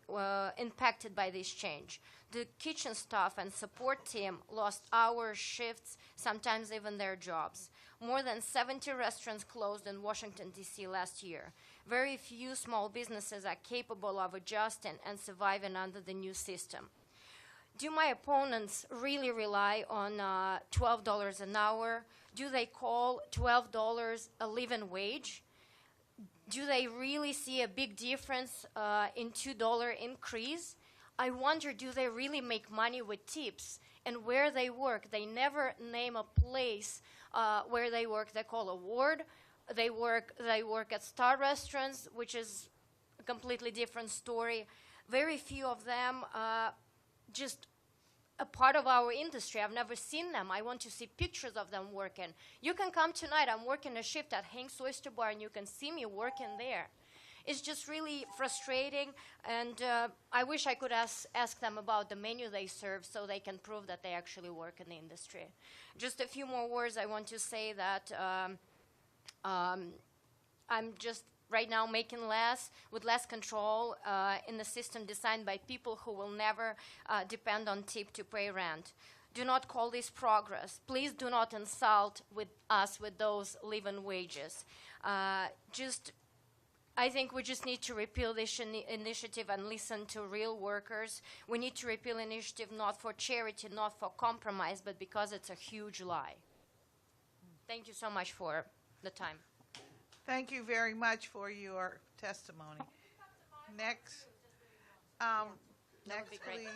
H: impacted by this change. The kitchen staff and support team lost hours, shifts, sometimes even their jobs. More than 70 restaurants closed in Washington, D.C. last year. Very few small businesses are capable of adjusting and surviving under the new system. Do my opponents really rely on $12 an hour? Do they call $12 a living wage? Do they really see a big difference in $2 increase? I wonder, do they really make money with tips? And where they work, they never name a place where they work. They call a ward. They work at star restaurants, which is a completely different story. Very few of them just a part of our industry. I've never seen them. I want to see pictures of them working. You can come tonight. I'm working a shift at Hank's Oyster Bar, and you can see me working there. It's just really frustrating, and I wish I could ask them about the menu they serve so they can prove that they actually work in the industry. Just a few more words. I want to say that I'm just right now making less, with less control in the system designed by people who will never depend on tip to pay rent. Do not call this progress. Please do not insult us with those living wages. I think we just need to repeal this initiative and listen to real workers. We need to repeal initiative not for charity, not for compromise, but because it's a huge lie. Thank you so much for the time.
E: Thank you very much for your testimony. Next, next, please.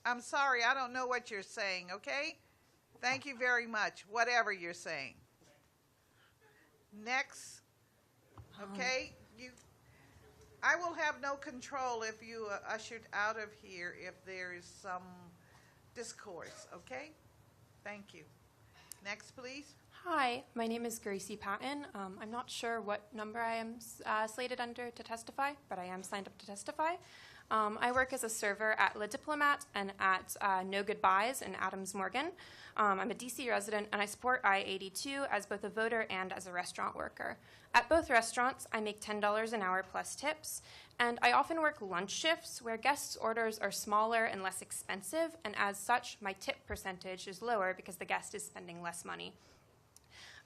E: I'm sorry, I don't know what you're saying, okay? Thank you very much, whatever you're saying. Next, okay? I will have no control if you are ushered out of here if there is some discourse, okay? Thank you. Next, please.
G: Hi, my name is Gracie Patton. I'm not sure what number I am slated under to testify, but I am signed up to testify. I work as a server at Le Diplomat and at No Goodbyes in Adams Morgan. I'm a DC resident, and I support I-82 as both a voter and as a restaurant worker. At both restaurants, I make $10 an hour plus tips, and I often work lunch shifts where guests' orders are smaller and less expensive, and as such, my tip percentage is lower because the guest is spending less money.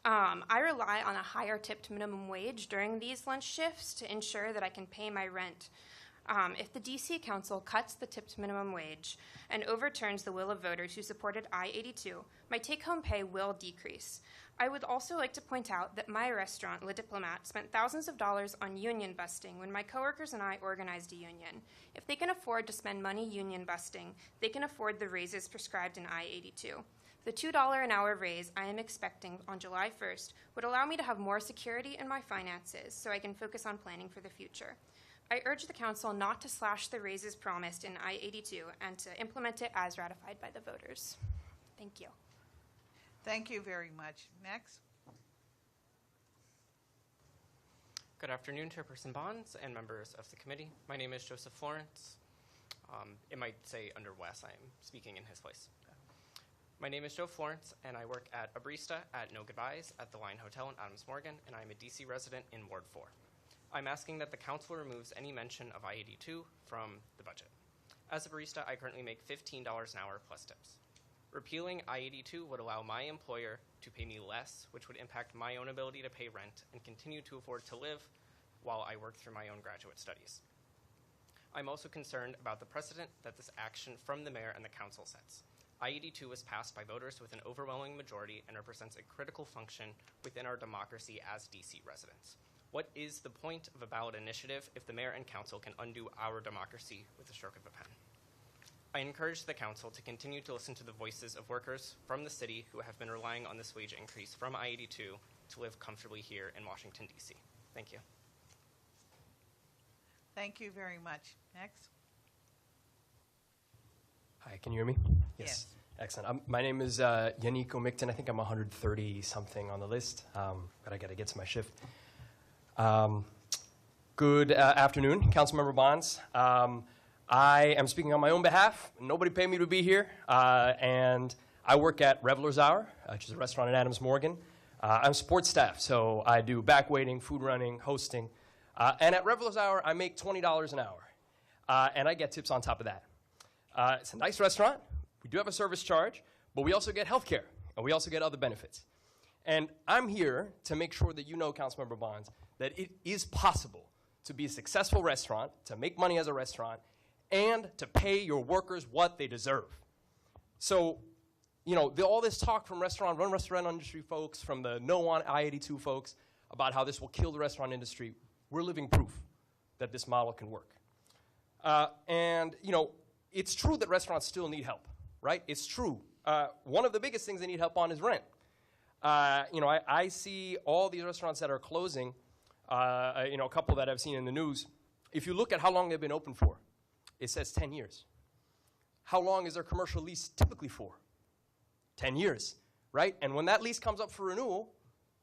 G: I rely on a higher tipped minimum wage during these lunch shifts to ensure that I can pay my rent. If the DC Council cuts the tipped minimum wage and overturns the will of voters who supported I-82, my take-home pay will decrease. I would also like to point out that my restaurant, Le Diplomat, spent thousands of dollars on union busting when my coworkers and I organized a union. If they can afford to spend money union busting, they can afford the raises prescribed in I-82. The $2 an hour raise I am expecting on July 1st would allow me to have more security in my finances so I can focus on planning for the future. I urge the Council not to slash the raises promised in I-82 and to implement it as ratified by the voters. Thank you.
E: Thank you very much. Next.
I: Good afternoon, Chairperson Bonds and members of the committee. My name is Joseph Florence. It might say under Wes. I am speaking in his place. My name is Joe Florence, and I work at a barista at No Goodbyes at the Line Hotel in Adams Morgan, and I'm a DC resident in Ward 4. I'm asking that the Council removes any mention of I-82 from the budget. As a barista, I currently make $15 an hour plus tips. Repealing I-82 would allow my employer to pay me less, which would impact my own ability to pay rent and continue to afford to live while I work through my own graduate studies. I'm also concerned about the precedent that this action from the mayor and the council sets. I-82 was passed by voters with an overwhelming majority and represents a critical function within our democracy as DC residents. What is the point of a ballot initiative if the mayor and council can undo our democracy with a stroke of a pen? I encourage the council to continue to listen to the voices of workers from the city who have been relying on this wage increase from I-82 to live comfortably here in Washington, D.C. Thank you.
E: Thank you very much. Next.
K: Hi, can you hear me?
E: Yes.
K: Excellent. My name is Yannick Omicton. I think I'm 130-something on the list, but I got to get to my shift. Good afternoon, Councilmember Bonds. I am speaking on my own behalf. Nobody paid me to be here, and I work at Reveler's Hour, which is a restaurant in Adams Morgan. I'm support staff, so I do back waiting, food running, hosting. And at Reveler's Hour, I make $20 an hour, and I get tips on top of that. It's a nice restaurant. We do have a service charge, but we also get health care, and we also get other benefits. And I'm here to make sure that you know, Councilmember Bonds, that it is possible to be a successful restaurant, to make money as a restaurant, and to pay your workers what they deserve. So, you know, all this talk from restaurant industry folks, from the no on I-82 folks, about how this will kill the restaurant industry, we're living proof that this model can work. And, you know, it's true that restaurants still need help, right? It's true. One of the biggest things they need help on is rent. You know, I see all these restaurants that are closing, you know, a couple that I've seen in the news. If you look at how long they've been open for, it says 10 years. How long is their commercial lease typically for? 10 years, right? And when that lease comes up for renewal,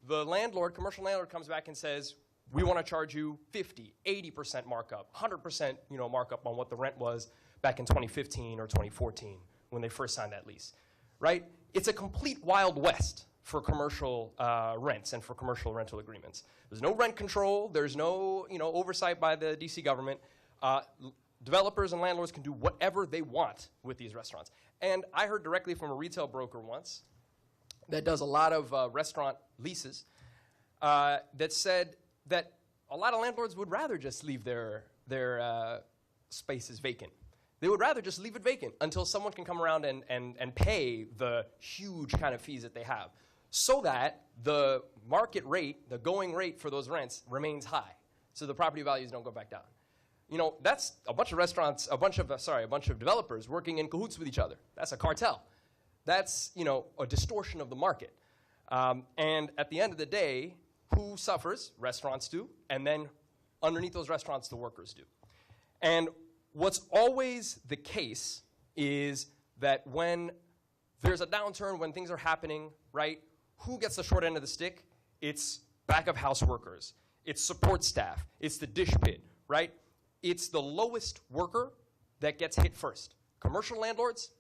K: the landlord, commercial landlord, comes back and says, we want to charge you 50, 80% markup, 100% you know, markup on what the rent was back in 2015 or 2014 when they first signed that lease, right? It's a complete Wild West for commercial rents and for commercial rental agreements. There's no rent control. There's no you know, oversight by the DC government. Developers and landlords can do whatever they want with these restaurants. And I heard directly from a retail broker once that does a lot of restaurant leases that said that a lot of landlords would rather just leave their spaces vacant. They would rather just leave it vacant until someone can come around and pay the huge kind of fees that they have, so that the market rate, the going rate for those rents remains high, so the property values don't go back down. You know, that's a bunch of restaurants, a bunch of developers working in cahoots with each other. That's a cartel. That's, you know, a distortion of the market. And at the end of the day, who suffers? Restaurants do, and then underneath those restaurants, the workers do. And what's always the case is that when there's a downturn, when things are happening, right, who gets the short end of the stick? It's back of house workers. It's support staff. It's the dish pit, right? It's the lowest worker that gets hit first. Commercial landlords,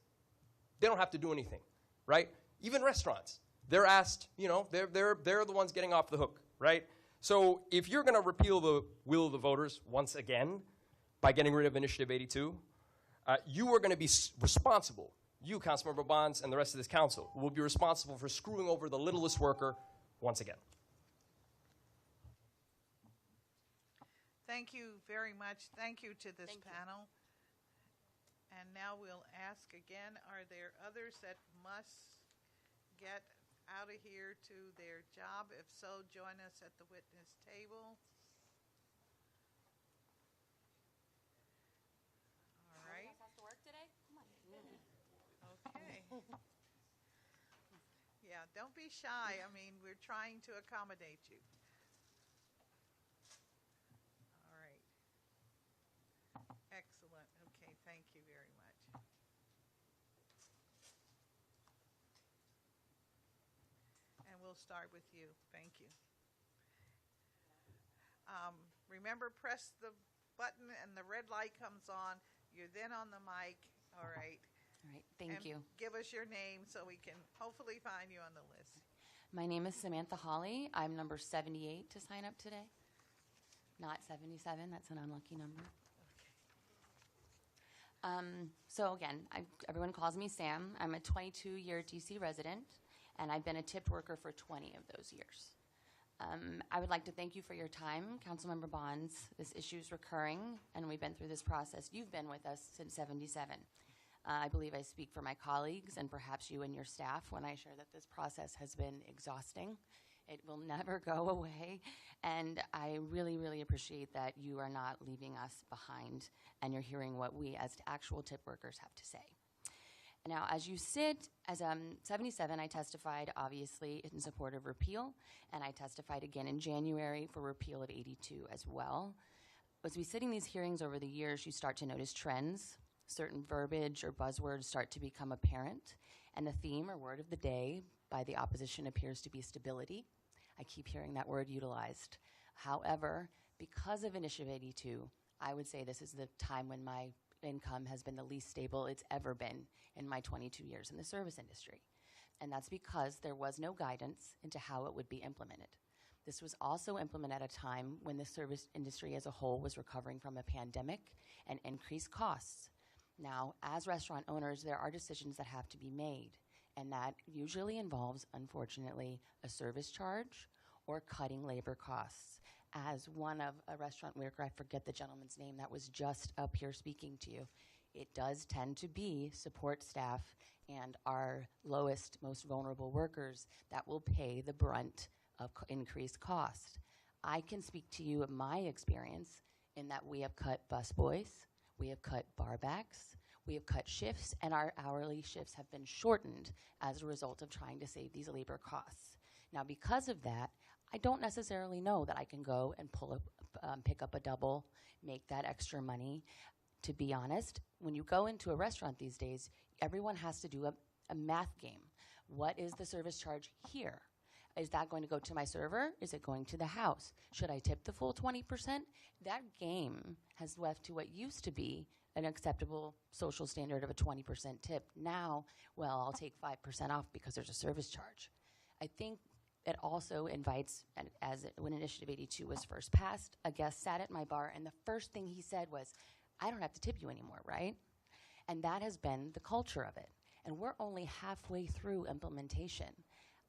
K: they don't have to do anything, right? Even restaurants, they're asked, you know, they're the ones getting off the hook, right? So if you're going to repeal the will of the voters once again by getting rid of Initiative 82, you are going to be responsible. You, Councilmember Bonds, and the rest of this council will be responsible for screwing over the littlest worker once again.
E: Thank you very much. Thank you to this panel. And now we'll ask again, are there others that must get out of here to their job? If so, join us at the witness table. All right.
H: Has to work today? Come on.
E: Okay. Yeah, don't be shy. I mean, we're trying to accommodate you. All right. Excellent. Okay, thank you very much. And we'll start with you. Thank you. Remember, press the button and the red light comes on. You're then on the mic. All right.
M: All right, thank you.
E: Give us your name so we can hopefully find you on the list.
M: My name is Samantha Hawley. I'm number 78 to sign up today. Not 77, that's an unlucky number. So again, everyone calls me Sam. I'm a 22-year DC resident, and I've been a tipped worker for 20 of those years. I would like to thank you for your time, Councilmember Bonds. This issue is recurring, and we've been through this process. You've been with us since 77. I believe I speak for my colleagues and perhaps you and your staff when I share that this process has been exhausting. It will never go away, and I really, really appreciate that you are not leaving us behind and you're hearing what we as actual tip workers have to say. Now, as you sit, as 77, I testified, obviously, in support of repeal, and I testified again in January for repeal of 82 as well. As we sit in these hearings over the years, you start to notice trends. Certain verbiage or buzzwords start to become apparent, and the theme or word of the day by the opposition appears to be stability. I keep hearing that word utilized. However, because of Initiative 82, I would say this is the time when my income has been the least stable it's ever been in my 22 years in the service industry. And that's because there was no guidance into how it would be implemented. This was also implemented at a time when the service industry as a whole was recovering from a pandemic and increased costs. Now, as restaurant owners, there are decisions that have to be made, and that usually involves, unfortunately, a service charge or cutting labor costs. As one of a restaurant worker, I forget the gentleman's name that was just up here speaking to you, it does tend to be support staff and our lowest, most vulnerable workers that will pay the brunt of increased cost. I can speak to you of my experience in that we have cut busboys, we have cut barbacks, we have cut shifts, and our hourly shifts have been shortened as a result of trying to save these labor costs. Now, because of that, I don't necessarily know that I can go and pick up a double, make that extra money. To be honest, when you go into a restaurant these days, everyone has to do a math game. What is the service charge here? Is that going to go to my server? Is it going to the house? Should I tip the full 20%? That game has left to what used to be an acceptable social standard of a 20% tip. Now, well, I'll take 5% off because there's a service charge. I think it also invites, when Initiative 82 was first passed, a guest sat at my bar, and the first thing he said was, I don't have to tip you anymore, right? And that has been the culture of it. And we're only halfway through implementation.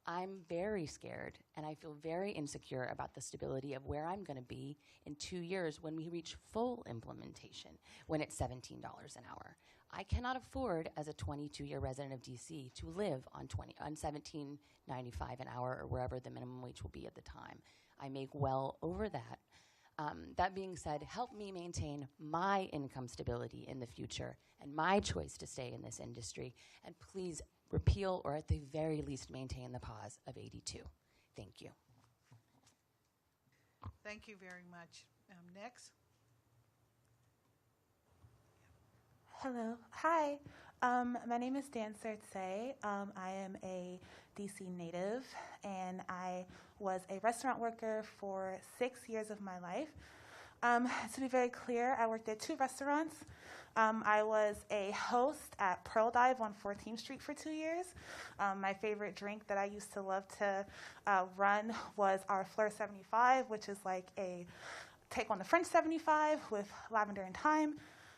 M: I'm very scared, and I feel very insecure about the stability of where I'm going to be in 2 years when we reach full implementation, when it's $17 an hour. I cannot afford, as a 22-year resident of DC, to live on $17.95 an hour or wherever the minimum wage will be at the time. I make well over that. That being said, help me maintain my income stability in the future and my choice to stay in this industry, and please repeal or at the very least maintain the pause of 82. Thank you.
E: Thank you very much. Next.
J: Hello. Hi. My name is Dan Sertse. I am a DC native, and I was a restaurant worker for 6 years of my life. To be very clear, I worked at 2 restaurants. I was a host at Pearl Dive on 14th Street for 2 years. My favorite drink that I used to love to run was our Fleur 75, which is like a take on the French 75 with lavender and thyme.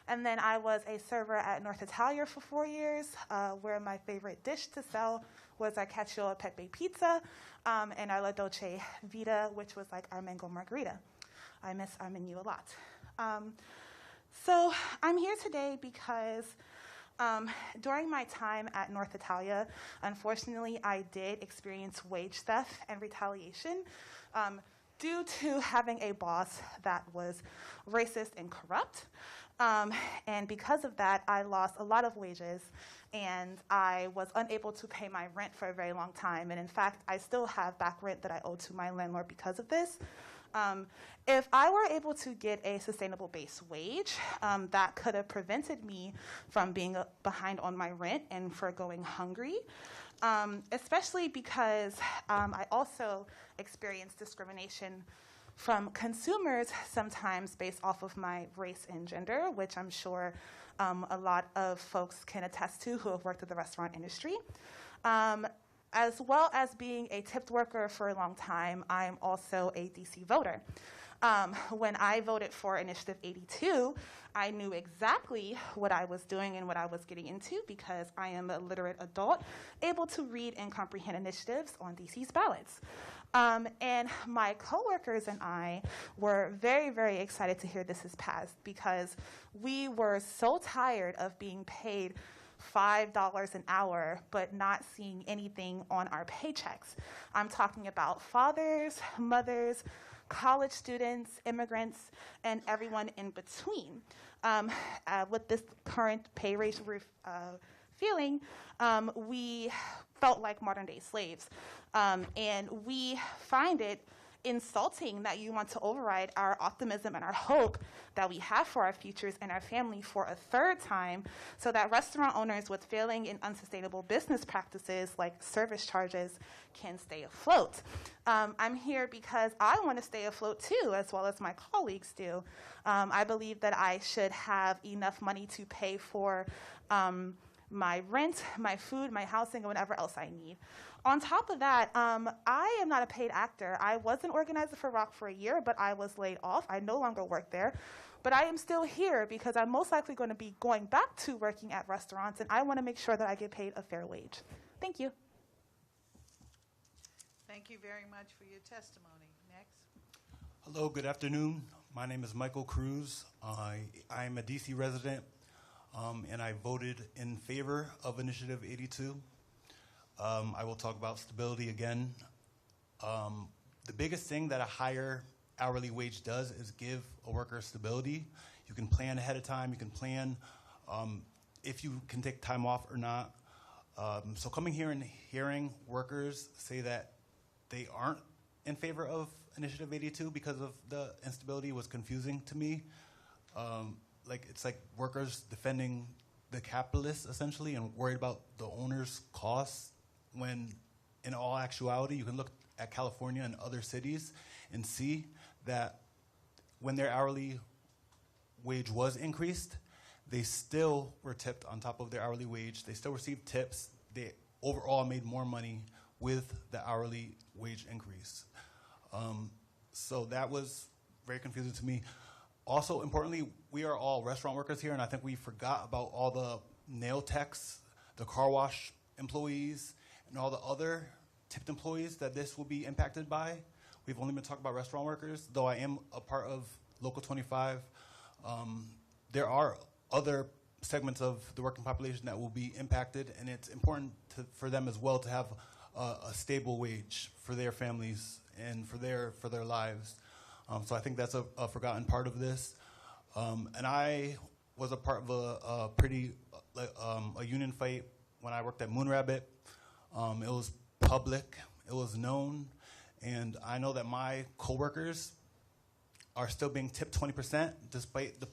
J: And then I was a server at North Italia for 4 years, where my favorite dish to sell was our cacio e pepe pizza and our La Dolce Vita, which was like our mango margarita. I miss our menu a lot. So I'm here today because during my time at North Italia, unfortunately, I did experience wage theft and retaliation due to having a boss that was racist and corrupt. And because of that, I lost a lot of wages, and I was unable to pay my rent for a very long time. And in fact, I still have back rent that I owe to my landlord because of this. If I were able to get a sustainable base wage, that could have prevented me from being behind on my rent and for going hungry, especially because I also experienced discrimination from consumers sometimes based off of my race and gender, which I'm sure a lot of folks can attest to who have worked in the restaurant industry. As well as being a tipped worker for a long time, I'm also a DC voter. When I voted for Initiative 82, I knew exactly what I was doing and what I was getting into because I am a literate adult, able to read and comprehend initiatives on DC's ballots. And my coworkers and I were very, very excited to hear this is passed because we were so tired of being paid $5 an hour, but not seeing anything on our paychecks. I'm talking about fathers, mothers, college students, immigrants, and everyone in between. With this current pay raise feeling, we felt like modern day slaves. And we find it insulting that you want to override our optimism and our hope that we have for our futures and our family for a third time, so that restaurant owners with failing and unsustainable business practices like service charges can stay afloat. I'm here because I want to stay afloat too, as well as my colleagues do. I believe that I should have enough money to pay for my rent, my food, my housing, and whatever else I need. On top of that, I am not a paid actor. I was an organizer for Rock for a year, but I was laid off. I no longer work there. But I am still here because I'm most likely going to be going back to working at restaurants, and I want to make sure that I get paid a fair wage. Thank you.
E: Thank you very much for your testimony. Next.
L: Hello, good afternoon. My name is Michael Cruz. I am a DC resident, and I voted in favor of Initiative 82. I will talk about stability again. The biggest thing that a higher hourly wage does is give a worker stability. You can plan ahead of time. You can plan if you can take time off or not. So coming here and hearing workers say that they aren't in favor of Initiative 82 because of the instability was confusing to me. It's like workers defending the capitalists essentially and worried about the owner's costs, when in all actuality you can look at California and other cities and see that when their hourly wage was increased, they still were tipped on top of their hourly wage. They still received tips. They overall made more money with the hourly wage increase. So that was very confusing to me. Also, importantly, we are all restaurant workers here, and I think we forgot about all the nail techs, the car wash employees, and all the other tipped employees that this will be impacted by. We've only been talking about restaurant workers, though I am a part of Local 25. There are other segments of the working population that will be impacted, and it's important for them as well to have a stable wage for their families and for their lives. So I think that's a forgotten part of this. And I was a part of a union fight when I worked at Moon Rabbit. It was public, it was known, and I know that my coworkers are still being tipped 20% despite the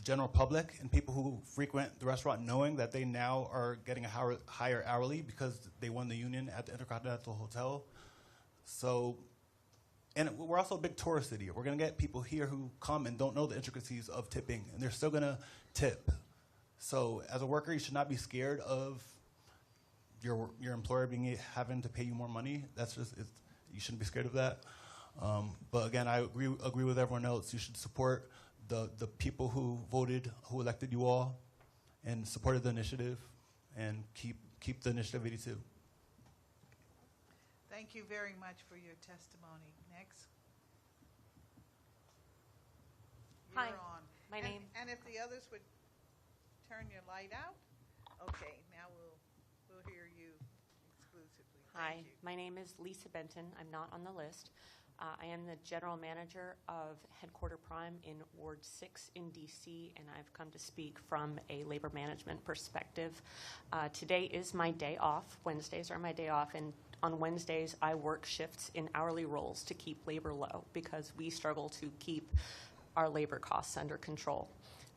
L: general public and people who frequent the restaurant knowing that they now are getting a higher hourly because they won the union at the Intercontinental Hotel. So, and we're also a big tourist city. We're going to get people here who come and don't know the intricacies of tipping, and they're still going to tip. So as a worker, you should not be scared of your employer having to pay you more money. That's just, you shouldn't be scared of that. But again, I agree with everyone else. You should support the people who voted, who elected you all, and supported the initiative, and keep the Initiative 82.
E: Thank you very much for your testimony. Next. You're
N: Hi,
E: on.
N: my name.
E: And if the others would turn your light out. Okay, now we'll hear you exclusively.
N: Hi,
E: Thank you.
N: my name is Lisa Benton. I'm not on the list. I am the general manager of Headquarter Prime in Ward 6 in DC, and I've come to speak from a labor management perspective. Today is my day off. Wednesdays are my day off, and on Wednesdays I work shifts in hourly roles to keep labor low because we struggle to keep our labor costs under control.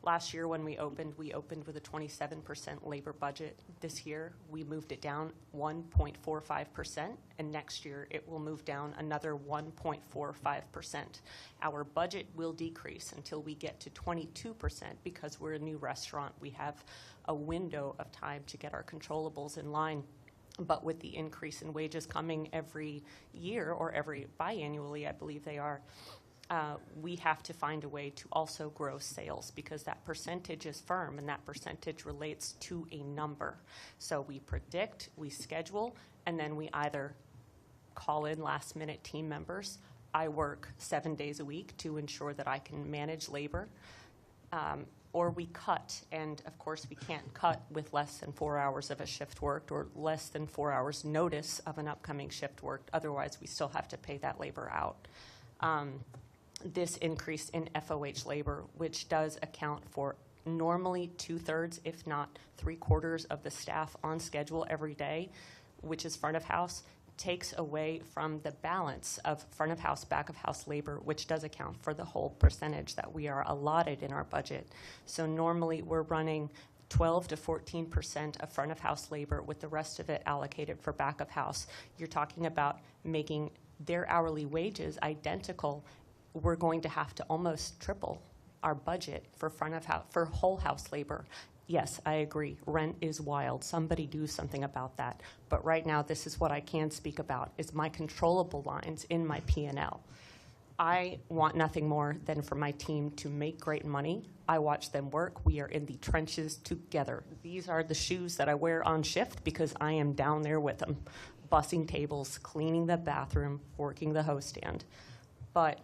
N: Last year when we opened with a 27% labor budget. This year we moved it down 1.45%, and next year it will move down another 1.45%. Our budget will decrease until we get to 22% because we're a new restaurant. We have a window of time to get our controllables in line. But with the increase in wages coming every year or every biannually, I believe they are, we have to find a way to also grow sales because that percentage is firm and that percentage relates to a number. So we predict, we schedule, and then we either call in last-minute team members. I work 7 days a week to ensure that I can manage labor. or we cut. And of course, we can't cut with less than 4 hours of a shift worked or less than 4 hours notice of an upcoming shift worked. Otherwise, we still have to pay that labor out. This increase in FOH labor, which does account for normally 2/3, if not 3/4 of the staff on schedule every day, which is front of house, takes away from the balance of front of house, back of house labor, which does account for the whole percentage that we are allotted in our budget. So normally we're running 12 to 14% of front of house labor with the rest of it allocated for back of house. You're talking about making their hourly wages identical. We're going to have to almost triple our budget for front of house, for whole house labor. Yes, I agree. Rent is wild. Somebody do something about that. But right now, this is what I can speak about, is my controllable lines in my P&L. I want nothing more than for my team to make great money. I watch them work. We are in the trenches together. These are the shoes that I wear on shift because I am down there with them, bussing tables, cleaning the bathroom, working the hose stand. But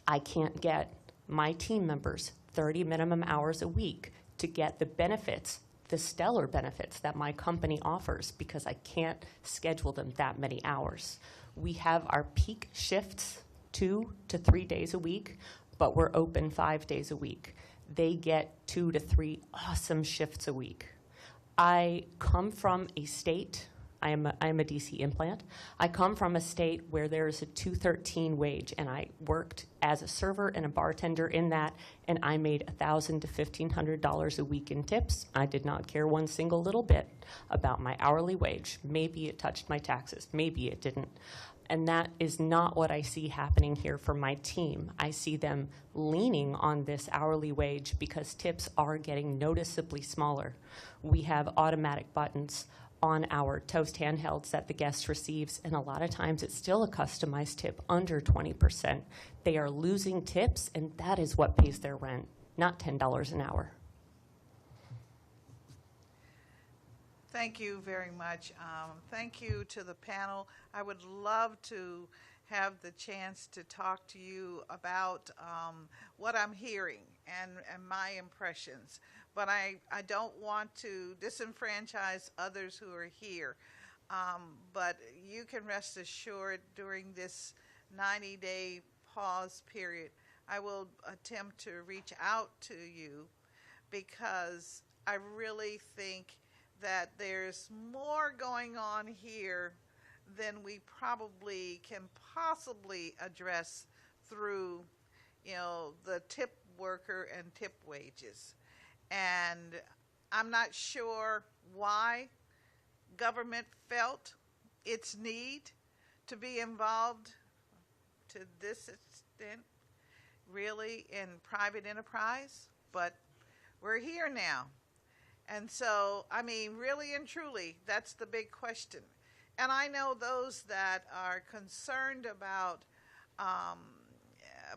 N: I can't get my team members 30 minimum hours a week to get the benefits, the stellar benefits that my company offers, because I can't schedule them that many hours. We have our peak shifts 2 to 3 days a week, but we're open 5 days a week. They get 2 to 3 awesome shifts a week. I come from a state, I am a DC implant. I come from a state where there's a 213 wage, and I worked as a server and a bartender in that, and I made $1,000 to $1,500 a week in tips. I did not care one single little bit about my hourly wage. Maybe it touched my taxes, maybe it didn't. And that is not what I see happening here for my team. I see them leaning on this hourly wage because tips are getting noticeably smaller. We have automatic buttons on our toast handhelds that the guest receives, and a lot of times it's still a customized tip under 20%. They are losing tips, and that is what pays their rent, not $10 an hour.
E: Thank you very much. Thank you to the panel. I would love to have the chance to talk to you about what I'm hearing and my impressions. But I don't want to disenfranchise others who are here. But you can rest assured during this 90-day pause period, I will attempt to reach out to you because I really think that there's more going on here than we probably can possibly address through, the tip worker and tip wages. And I'm not sure why government felt its need to be involved to this extent, really, in private enterprise, but we're here now. And so, really and truly, that's the big question. And I know those that are concerned about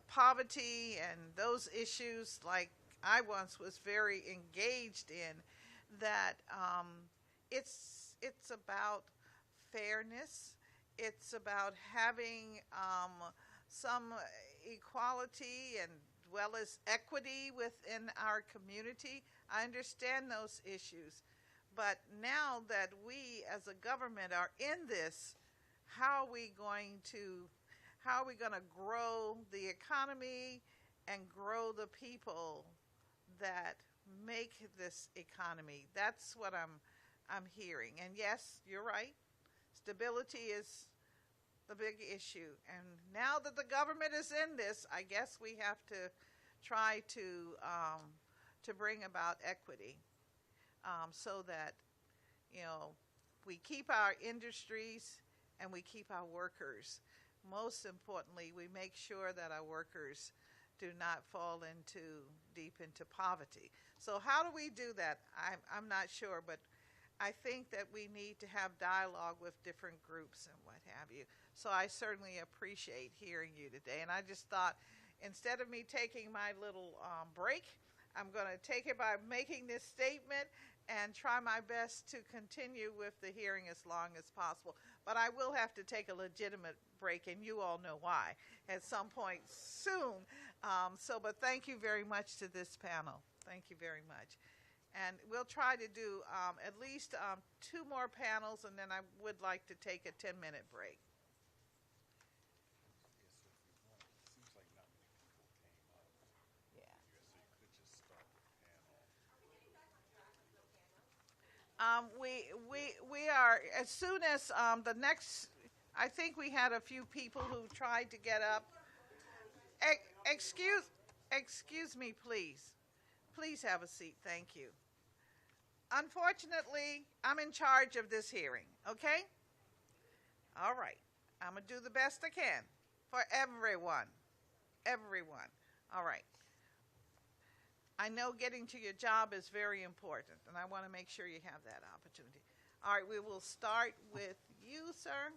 E: poverty and those issues, like I once was very engaged in, that it's about fairness. It's about having some equality and well as equity within our community. I understand those issues. But now that we as a government are in this, how are we going to grow the economy and grow the people that make this economy? That's what I'm hearing. And yes, you're right. Stability is the big issue. And now that the government is in this, I guess we have to try to bring about equity, so that we keep our industries and we keep our workers. Most importantly, we make sure that our workers do not fall deep into poverty. So how do we do that? I'm not sure, but I think that we need to have dialogue with different groups and what have you. So I certainly appreciate hearing you today. And I just thought, instead of me taking my little break, I'm going to take it by making this statement and try my best to continue with the hearing as long as possible. But I will have to take a legitimate break, and you all know why, at some point soon. But thank you very much to this panel. Thank you very much. And we'll try to do at least 2 more panels, and then I would like to take a 10-minute break. We are, as soon as the next, I think we had a few people who tried to get up. Excuse me, please. Please have a seat, thank you. Unfortunately, I'm in charge of this hearing, okay? All right, I'm gonna do the best I can for everyone, all right. I know getting to your job is very important, and I want to make sure you have that opportunity. All right, we will start with you, sir.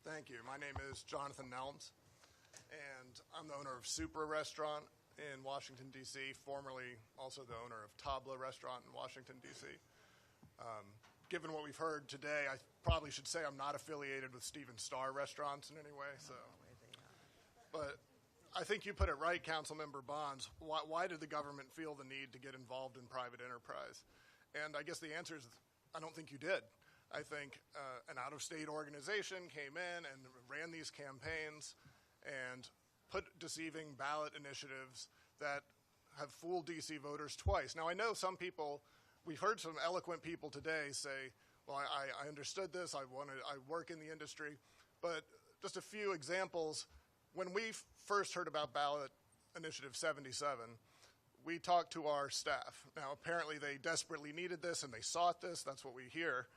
O: Thank you. My name is Jonathan Nelms, and I'm the owner of Supra Restaurant in Washington, D.C., formerly also the owner of Tabla Restaurant in Washington, D.C. Given what we've heard today, I probably should say I'm not affiliated with Steven Starr Restaurants in any way. So, but I think you put it right, Councilmember Bonds. Why did the government feel the need to get involved in private enterprise? And I guess the answer is I don't think you did. I think an out-of-state organization came in and ran these campaigns and put deceiving ballot initiatives that have fooled D.C. voters twice. Now, I know some people, we've heard some eloquent people today say, well, I understood this, I work in the industry, but just a few examples. When we first heard about ballot initiative 77, we talked to our staff. Now, apparently they desperately needed this and they sought this, that's what we hear.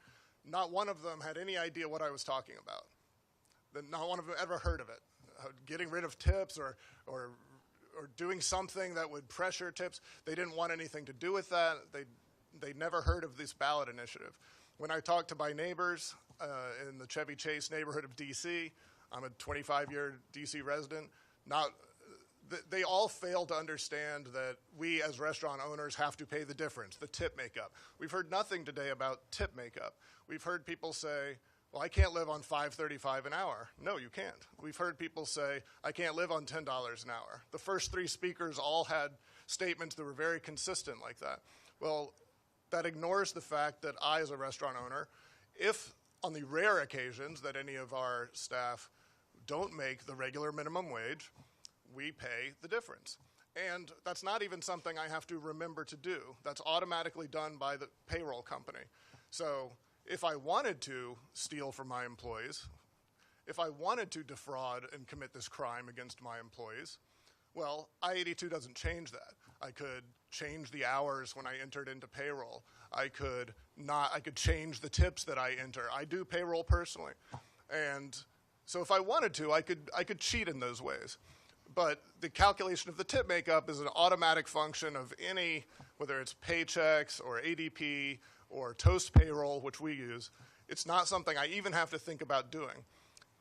O: Not one of them had any idea what I was talking about. Not one of them ever heard of it. Getting rid of tips or doing something that would pressure tips. They didn't want anything to do with that. They never heard of this ballot initiative. When I talked to my neighbors in the Chevy Chase neighborhood of D.C., I'm a 25-year D.C. resident, they all fail to understand that we as restaurant owners have to pay the difference, the tip makeup. We've heard nothing today about tip makeup. We've heard people say, well, I can't live on $5.35 an hour. No, you can't. We've heard people say, I can't live on $10 an hour. The first 3 speakers all had statements that were very consistent like that. Well, that ignores the fact that I, as a restaurant owner, if on the rare occasions that any of our staff don't make the regular minimum wage, we pay the difference. And that's not even something I have to remember to do. That's automatically done by the payroll company. So if I wanted to steal from my employees, if I wanted to defraud and commit this crime against my employees, well, I-82 doesn't change that. I could change the hours when I entered into payroll. I could change the tips that I enter. I do payroll personally. And so if I wanted to, I could cheat in those ways. But the calculation of the tip makeup is an automatic function of any, whether it's Paychex or ADP or Toast Payroll, which we use. It's not something I even have to think about doing.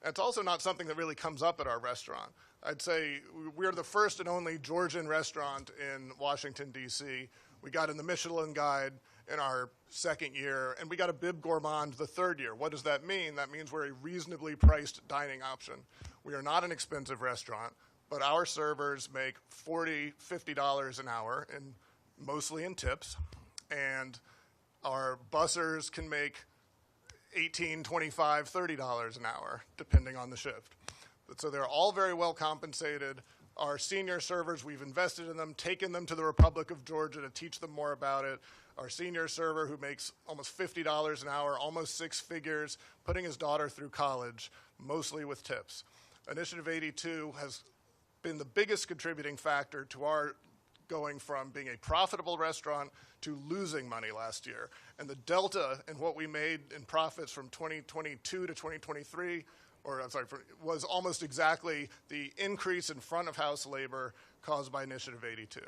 O: It's also not something that really comes up at our restaurant. I'd say we're the first and only Georgian restaurant in Washington, D.C. We got in the Michelin Guide in our 2nd year, and we got a Bib Gourmand the 3rd year. What does that mean? That means we're a reasonably priced dining option. We are not an expensive restaurant, but our servers make $40, $50 an hour, and mostly in tips, and our bussers can make $18, $25, $30 an hour, depending on the shift. So they're all very well compensated. Our senior servers, we've invested in them, taken them to the Republic of Georgia to teach them more about it. Our senior server who makes almost $50 an hour, almost 6 figures, putting his daughter through college, mostly with tips. Initiative 82 has been the biggest contributing factor to our going from being a profitable restaurant to losing money last year. And the delta in what we made in profits from 2022 to 2023, was almost exactly the increase in front of house labor caused by Initiative 82.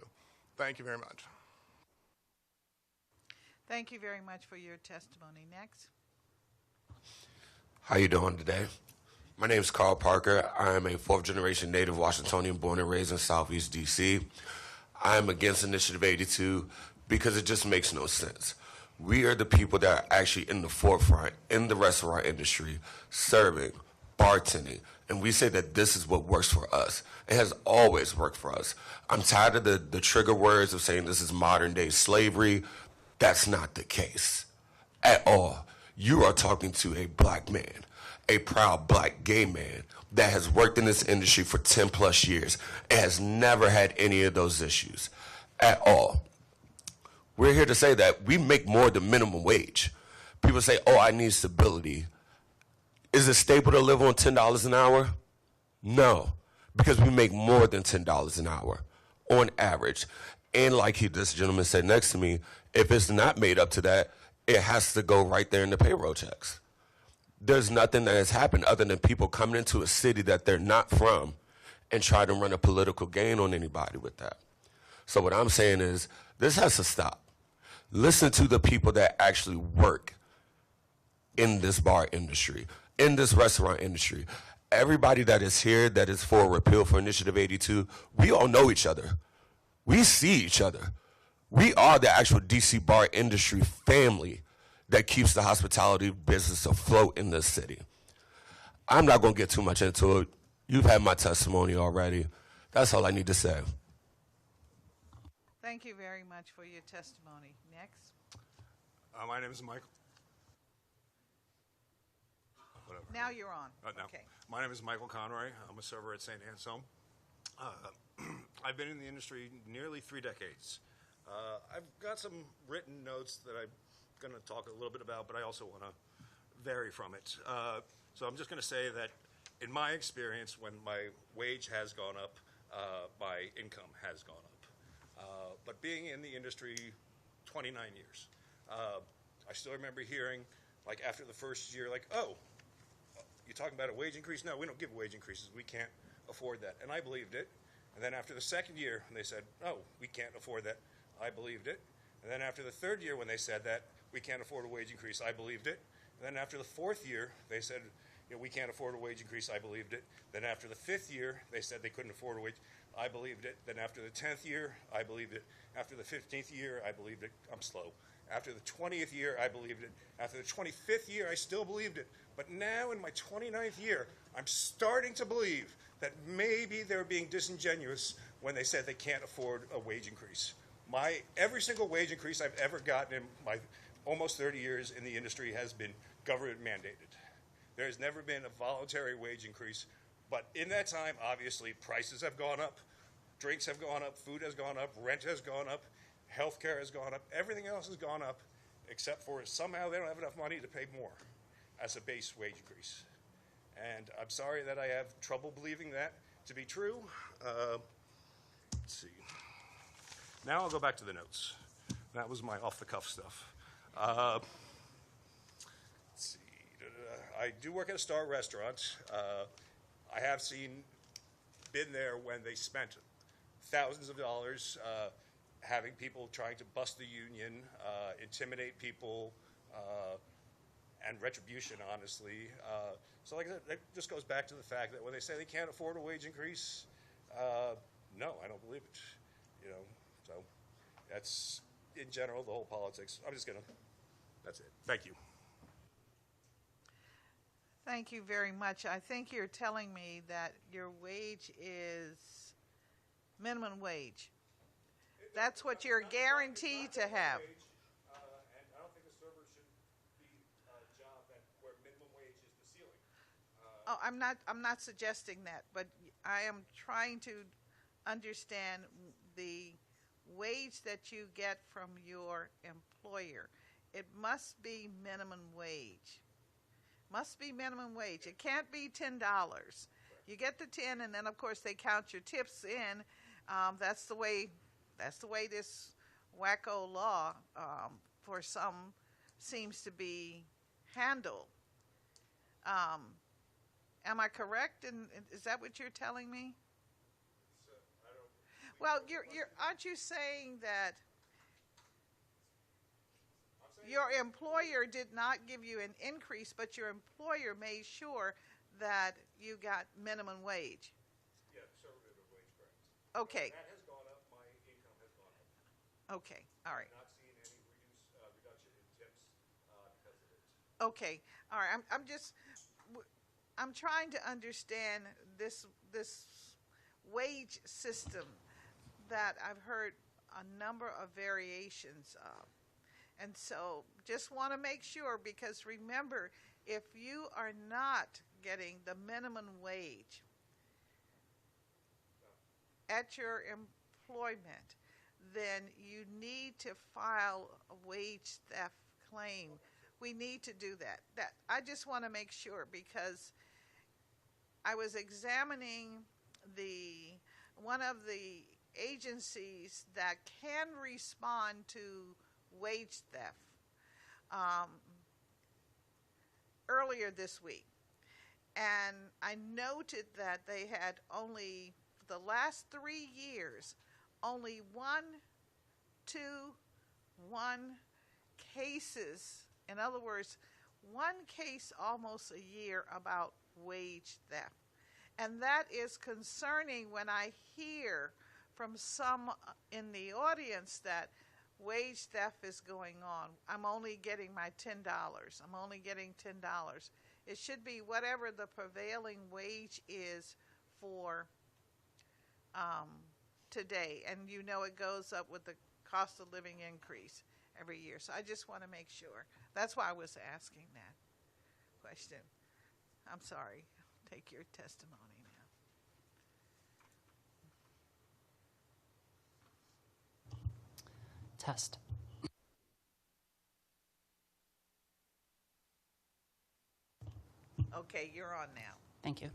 O: Thank you very much.
E: Thank you very much for your testimony. Next.
P: How you doing today? My name is Carl Parker. I am a 4th-generation native Washingtonian born and raised in Southeast D.C. I am against Initiative 82 because it just makes no sense. We are the people that are actually in the forefront in the restaurant industry, serving, bartending, and we say that this is what works for us. It has always worked for us. I'm tired of the trigger words of saying this is modern day slavery. That's not the case at all. You are talking to a black man, a proud black gay man that has worked in this industry for 10 plus years and has never had any of those issues at all. We're here to say that we make more than minimum wage. People say, oh, I need stability. Is it stable to live on $10 an hour? No, because we make more than $10 an hour on average. And like this gentleman said next to me, if it's not made up to that, it has to go right there in the payroll checks. There's nothing that has happened other than people coming into a city that they're not from and try to run a political gain on anybody with that. So what I'm saying is this has to stop. Listen to the people that actually work in this bar industry, in this restaurant industry. Everybody that is here that is for a repeal for Initiative 82, we all know each other. We see each other. We are the actual DC bar industry family that keeps the hospitality business afloat in this city. I'm not going to get too much into it. You've had my testimony already. That's all I need to say.
E: Thank you very much for your testimony. Next.
Q: My name is Michael. Whatever.
E: Now you're on.
Q: No.
E: Okay.
Q: My name is Michael Conroy. I'm a server at St. Anselm. I've been in the industry nearly 3 decades. I've got some written notes that I'm going to talk a little bit about, but I also want to vary from it. So I'm just going to say that in my experience, when my wage has gone up, my income has gone up. But being in the industry 29 years, I still remember hearing, like after the first year, like, oh, you're talking about a wage increase? No, we don't give wage increases. We can't afford that. And I believed it. And then after the second year, when they said, oh, we can't afford that, I believed it. And then after the third year, when they said that, we can't afford a wage increase, I believed it. And then after the fourth year, they said, you know, we can't afford a wage increase, I believed it. Then after the fifth year, they said they couldn't afford a wage, I believed it. Then after the 10th year, I believed it. After the 15th year, I believed it. I'm slow. After the 20th year, I believed it. After the 25th year, I still believed it. But now in my 29th year, I'm starting to believe that maybe they're being disingenuous when they said they can't afford a wage increase. Every single wage increase I've ever gotten in my almost 30 years in the industry has been government mandated. There has never been a voluntary wage increase. But in that time, obviously, prices have gone up, drinks have gone up, food has gone up, rent has gone up, healthcare has gone up, everything else has gone up, except for somehow they don't have enough money to pay more as a base wage increase. And I'm sorry that I have trouble believing that to be true. Let's see. Now I'll go back to the notes. That was my off-the-cuff stuff. Let's see. I do work at a star restaurant. I have been there when they spent thousands of dollars having people trying to bust the union, intimidate people, and retribution, honestly. So like I said, that just goes back to the fact that when they say they can't afford a wage increase, no, I don't believe it. You know, so that's, in general, the whole politics. That's it. Thank you.
E: Thank you very much. I think you're telling me that your wage is minimum wage. That's what you're guaranteed to have.
Q: And I don't think a server should be a job where minimum wage is the ceiling.
E: Oh, I'm not suggesting that, but I am trying to understand the wage that you get from your employer. It must be minimum wage. Must be minimum wage. It can't be $10. You get the 10, and then of course they count your tips in. That's the way this wacko law for some seems to be handled. Am I correct? And is that what you're telling me? Well, aren't you saying that your employer did not give you an increase, but your employer made sure that you got minimum wage?
Q: Yeah, conservative wage, correct.
E: Okay.
Q: That has gone up. My income has gone up.
E: Okay. All right.
Q: I'm not seeing any reduction in tips because of it.
E: Okay. All right. I'm just I'm trying to understand this wage system that I've heard a number of variations of. And so just want to make sure, because remember, if you are not getting the minimum wage at your employment, then you need to file a wage theft claim. We need to do that. I just want to make sure, because I was examining one of the agencies that can respond to wage theft earlier this week. And I noted that they had only, for the last 3 years, only one cases, in other words, one case almost a year about wage theft. And that is concerning when I hear from some in the audience that wage theft is going on. I'm only getting my $10. I'm only getting $10. It should be whatever the prevailing wage is for today. And you know it goes up with the cost of living increase every year. So I just want to make sure. That's why I was asking that question. I'm sorry. Take your testimony now.
R: Test.
E: Okay, you're on now.
R: Thank you.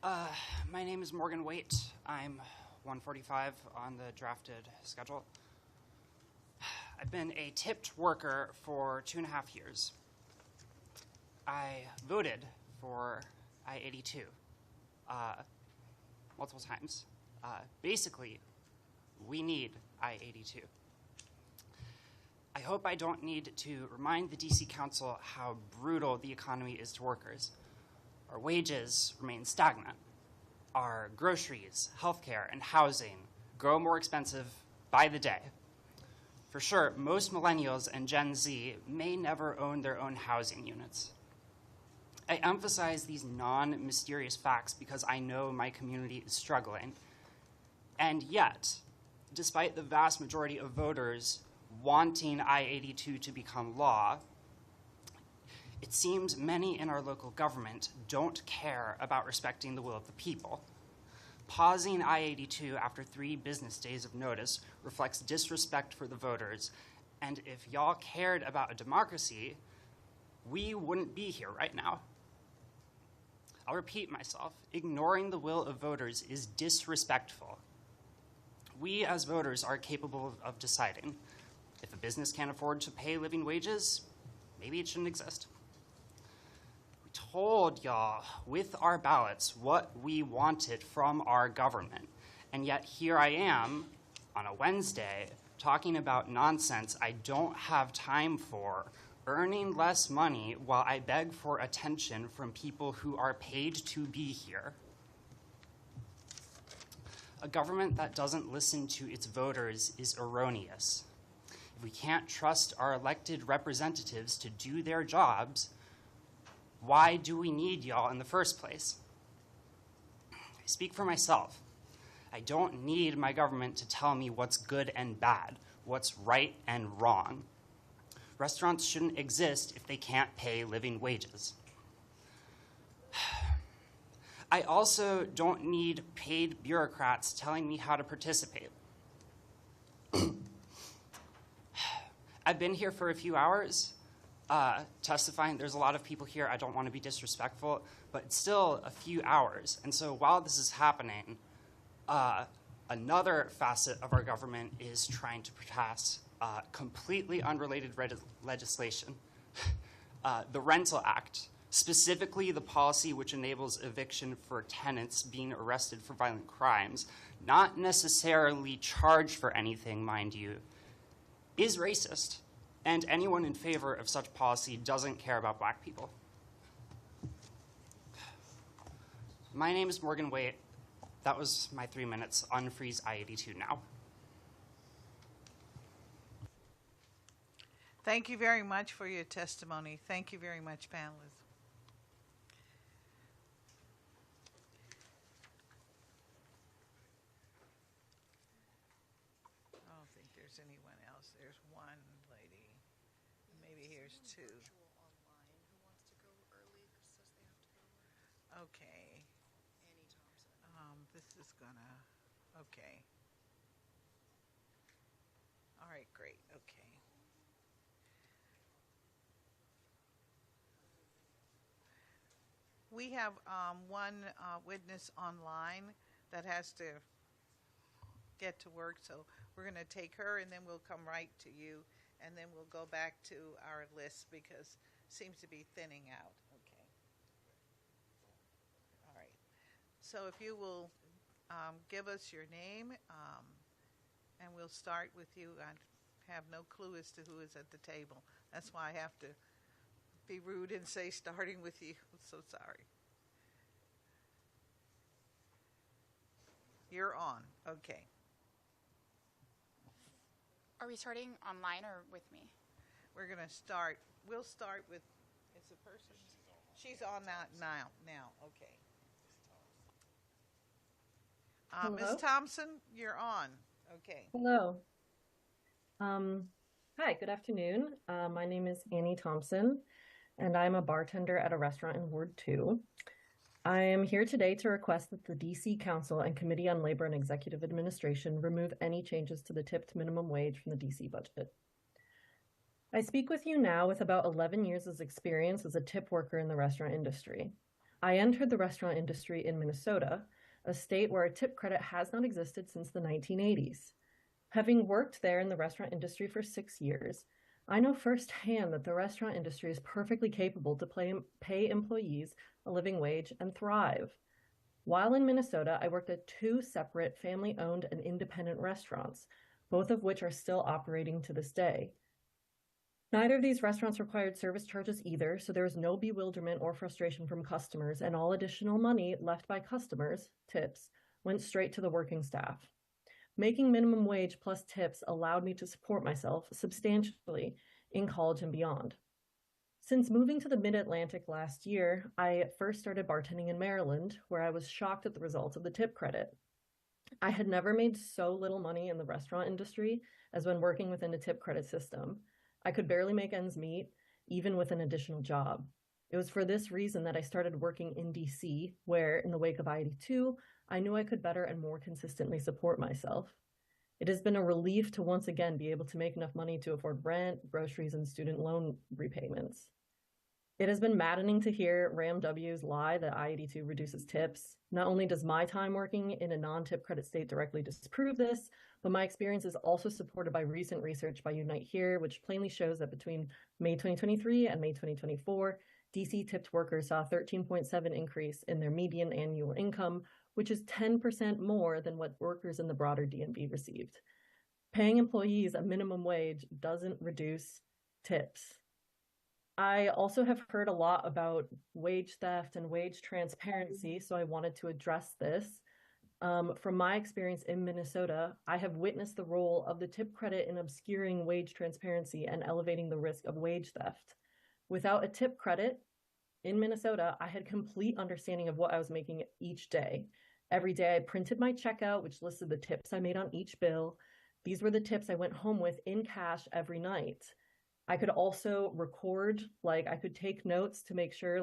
R: My name is Morgan Waite. I'm 145 on the drafted schedule. I've been a tipped worker for 2.5 years. I voted for I-82 multiple times. Basically, we need I-82. I hope I don't need to remind the DC Council how brutal the economy is to workers. Our wages remain stagnant. Our groceries, healthcare, and housing grow more expensive by the day. For sure, most millennials and Gen Z may never own their own housing units. I emphasize these non-mysterious facts because I know my community is struggling. And yet, despite the vast majority of voters wanting I-82 to become law, it seems many in our local government don't care about respecting the will of the people. Pausing I-82 after 3 business days of notice reflects disrespect for the voters, and if y'all cared about a democracy, we wouldn't be here right now. I'll repeat myself. Ignoring the will of voters is disrespectful. We as voters are capable of deciding. If a business can't afford to pay living wages, maybe it shouldn't exist. We told y'all with our ballots what we wanted from our government, and yet here I am on a Wednesday talking about nonsense I don't have time for, earning less money while I beg for attention from people who are paid to be here. A government that doesn't listen to its voters is erroneous. If we can't trust our elected representatives to do their jobs, why do we need y'all in the first place? I speak for myself. I don't need my government to tell me what's good and bad, what's right and wrong. Restaurants shouldn't exist if they can't pay living wages. I also don't need paid bureaucrats telling me how to participate. I've been here for a few hours, testifying. There's a lot of people here. I don't want to be disrespectful, but it's still a few hours. And so while this is happening, another facet of our government is trying to pass completely unrelated legislation, the Rental Act, specifically the policy which enables eviction for tenants being arrested for violent crimes, not necessarily charged for anything, mind you, is racist, and anyone in favor of such policy doesn't care about black people. My name is Morgan Waite. That was my 3 minutes. Unfreeze I-82 now.
E: Thank you very much for your testimony. Thank you very much, panelists. I don't think there's anyone else. There's one lady. Maybe here's two. Okay. This is gonna, okay. All right, great, okay. We have one witness online that has to get to work, so we're going to take her and then we'll come right to you, and then we'll go back to our list because it seems to be thinning out. Okay. All right. So if you will give us your name, and we'll start with you. I have no clue as to who is at the table. That's why I have to be rude and say starting with you. I'm so sorry. You're on. Okay.
A: Are we starting online or with me?
E: We're going to start. We'll start with, is the person? She's on now. Okay. Ms. Thompson, you're on. Okay.
S: Hello. Hi, good afternoon. My name is Annie Thompson, and I'm a bartender at a restaurant in Ward 2. I am here today to request that the DC Council and Committee on Labor and Executive Administration remove any changes to the tipped minimum wage from the DC budget. I speak with you now with about 11 years of experience as a tip worker in the restaurant industry. I entered the restaurant industry in Minnesota, a state where a tip credit has not existed since the 1980s. Having worked there in the restaurant industry for 6 years, I know firsthand that the restaurant industry is perfectly capable to pay employees a living wage and thrive. While in Minnesota, I worked at 2 separate family-owned and independent restaurants, both of which are still operating to this day. Neither of these restaurants required service charges either, so there was no bewilderment or frustration from customers, and all additional money left by customers, tips, went straight to the working staff. Making minimum wage plus tips allowed me to support myself substantially in college and beyond. Since moving to the Mid-Atlantic last year, I first started bartending in Maryland, where I was shocked at the results of the tip credit. I had never made so little money in the restaurant industry as when working within a tip credit system. I could barely make ends meet, even with an additional job. It was for this reason that I started working in DC, where, in the wake of I-82, I knew I could better and more consistently support myself. It has been a relief to once again be able to make enough money to afford rent, groceries, and student loan repayments. It has been maddening to hear RAMW's lie that I-82 reduces tips. Not only does my time working in a non-tip credit state directly disprove this, but my experience is also supported by recent research by Unite Here, which plainly shows that between May 2023 and May 2024, DC tipped workers saw a 13.7% increase in their median annual income, which is 10% more than what workers in the broader DMV received. Paying employees a minimum wage doesn't reduce tips. I also have heard a lot about wage theft and wage transparency, so I wanted to address this. From my experience in Minnesota, I have witnessed the role of the tip credit in obscuring wage transparency and elevating the risk of wage theft. Without a tip credit, in Minnesota, I had complete understanding of what I was making each day. Every day I printed my checkout, which listed the tips I made on each bill. These were the tips I went home with in cash every night. I could also record, I could take notes to make sure,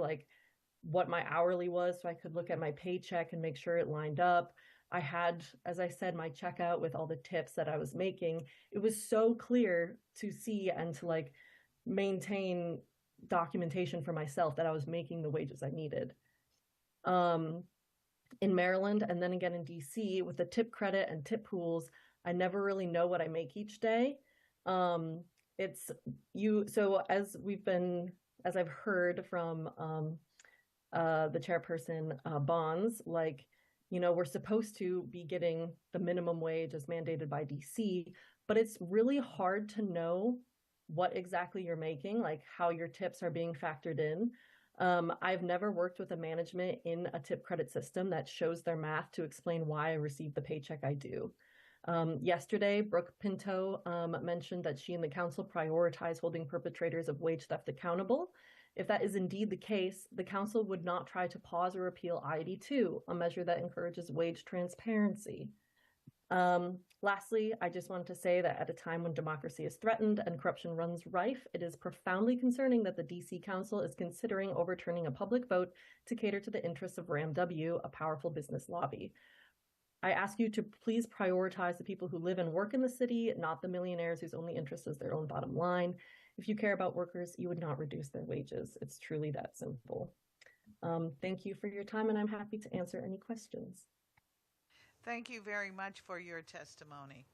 S: what my hourly was, so I could look at my paycheck and make sure it lined up. I had, as I said, my checkout with all the tips that I was making. It was so clear to see and to, maintain documentation for myself that I was making the wages I needed. In Maryland and then again in DC, with the tip credit and tip pools, I never really know what I make each day. So as I've heard from the chairperson Bonds, we're supposed to be getting the minimum wage as mandated by DC, but it's really hard to know what exactly you're making, how your tips are being factored in. I've never worked with a management in a tip credit system that shows their math to explain why I receive the paycheck I do. Yesterday, Brooke Pinto mentioned that she and the council prioritize holding perpetrators of wage theft accountable. If that is indeed the case, the council would not try to pause or repeal I-82, a measure that encourages wage transparency. Lastly, I just wanted to say that at a time when democracy is threatened and corruption runs rife, it is profoundly concerning that the DC Council is considering overturning a public vote to cater to the interests of RAMW, a powerful business lobby. I ask you to please prioritize the people who live and work in the city, not the millionaires whose only interest is their own bottom line. If you care about workers, you would not reduce their wages. It's truly that simple. Thank you for your time, and I'm happy to answer any questions.
E: Thank you very much for your testimony.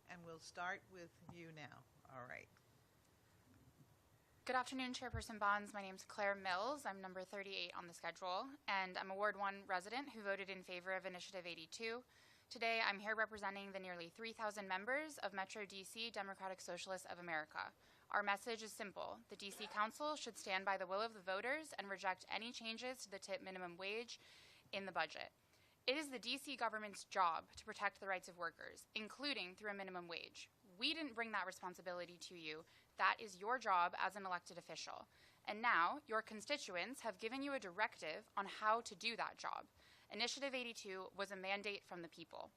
E: And we'll start with you now. All right.
A: Good afternoon, Chairperson Bonds. My name is Claire Mills. I'm number 38 on the schedule, and I'm a Ward 1 resident who voted in favor of Initiative 82. Today, I'm here representing the nearly 3,000 members of Metro DC Democratic Socialists of America. Our message is simple. The DC Council should stand by the will of the voters and reject any changes to the tip minimum wage in the budget. It is the DC government's job to protect the rights of workers, including through a minimum wage. We didn't bring that responsibility to you. That is your job as an elected official. And now, your constituents have given you a directive on how to do that job. Initiative 82 was a mandate from the people.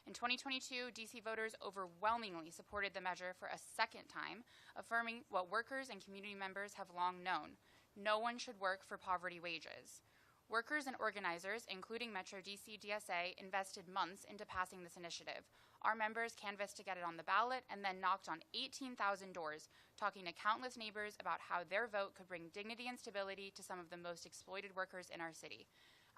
A: In 2022, DC voters overwhelmingly supported the measure for a second time, affirming what workers and community members have long known. No one should work for poverty wages. Workers and organizers, including Metro DC DSA, invested months into passing this initiative. Our members canvassed to get it on the ballot and then knocked on 18,000 doors, talking to countless neighbors about how their vote could bring dignity and stability to some of the most exploited workers in our city.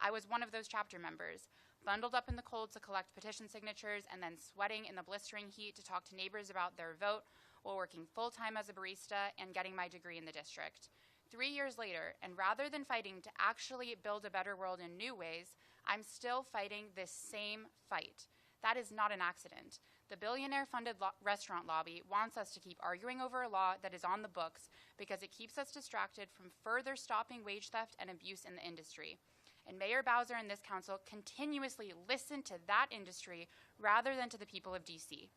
A: I was one of those chapter members, bundled up in the cold to collect petition signatures and then sweating in the blistering heat to talk to neighbors about their vote while working full-time as a barista and getting my degree in the district. 3 years later, and rather than fighting to actually build a better world in new ways, I'm still fighting this same fight. That is not an accident. The billionaire-funded restaurant lobby wants us to keep arguing over a law that is on the books because it keeps us distracted from further stopping wage theft and abuse in the industry. And Mayor Bowser and this council continuously listen to that industry rather than to the people of DC.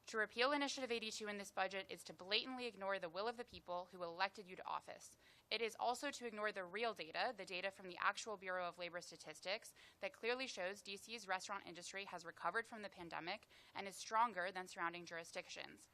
A: To repeal Initiative 82 in this budget is to blatantly ignore the will of the people who elected you to office. It is also to ignore the real data, the data from the actual Bureau of Labor Statistics, that clearly shows DC's restaurant industry has recovered from the pandemic and is stronger than surrounding jurisdictions.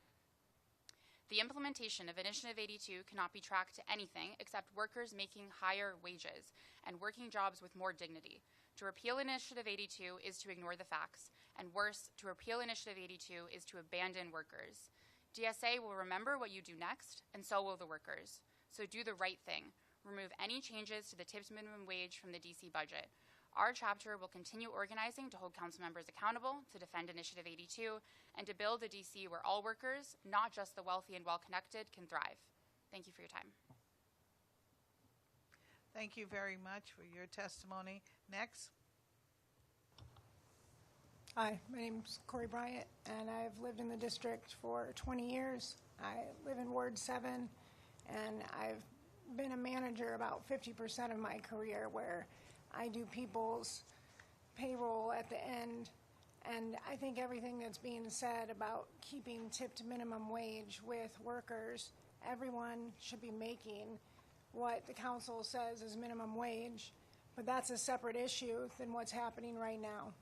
A: The implementation of Initiative 82 cannot be tracked to anything except workers making higher wages and working jobs with more dignity. To repeal Initiative 82 is to ignore the facts, and worse, to repeal Initiative 82 is to abandon workers. DSA will remember what you do next, and so will the workers. So do the right thing. Remove any changes to the tips minimum wage from the DC budget. Our chapter will continue organizing to hold council members accountable, to defend Initiative 82, and to build a DC where all workers, not just the wealthy and well-connected, can thrive. Thank you for your time.
E: Thank you very much for your testimony. Next.
C: Hi, my name's Corey Bryant, and I've lived in the district for 20 years. I live in Ward 7, and I've been a manager about 50% of my career, where I do people's payroll at the end. And I think everything that's being said about keeping tipped minimum wage with workers, everyone should be making what the council says is minimum wage, but that's a separate issue than what's happening right now.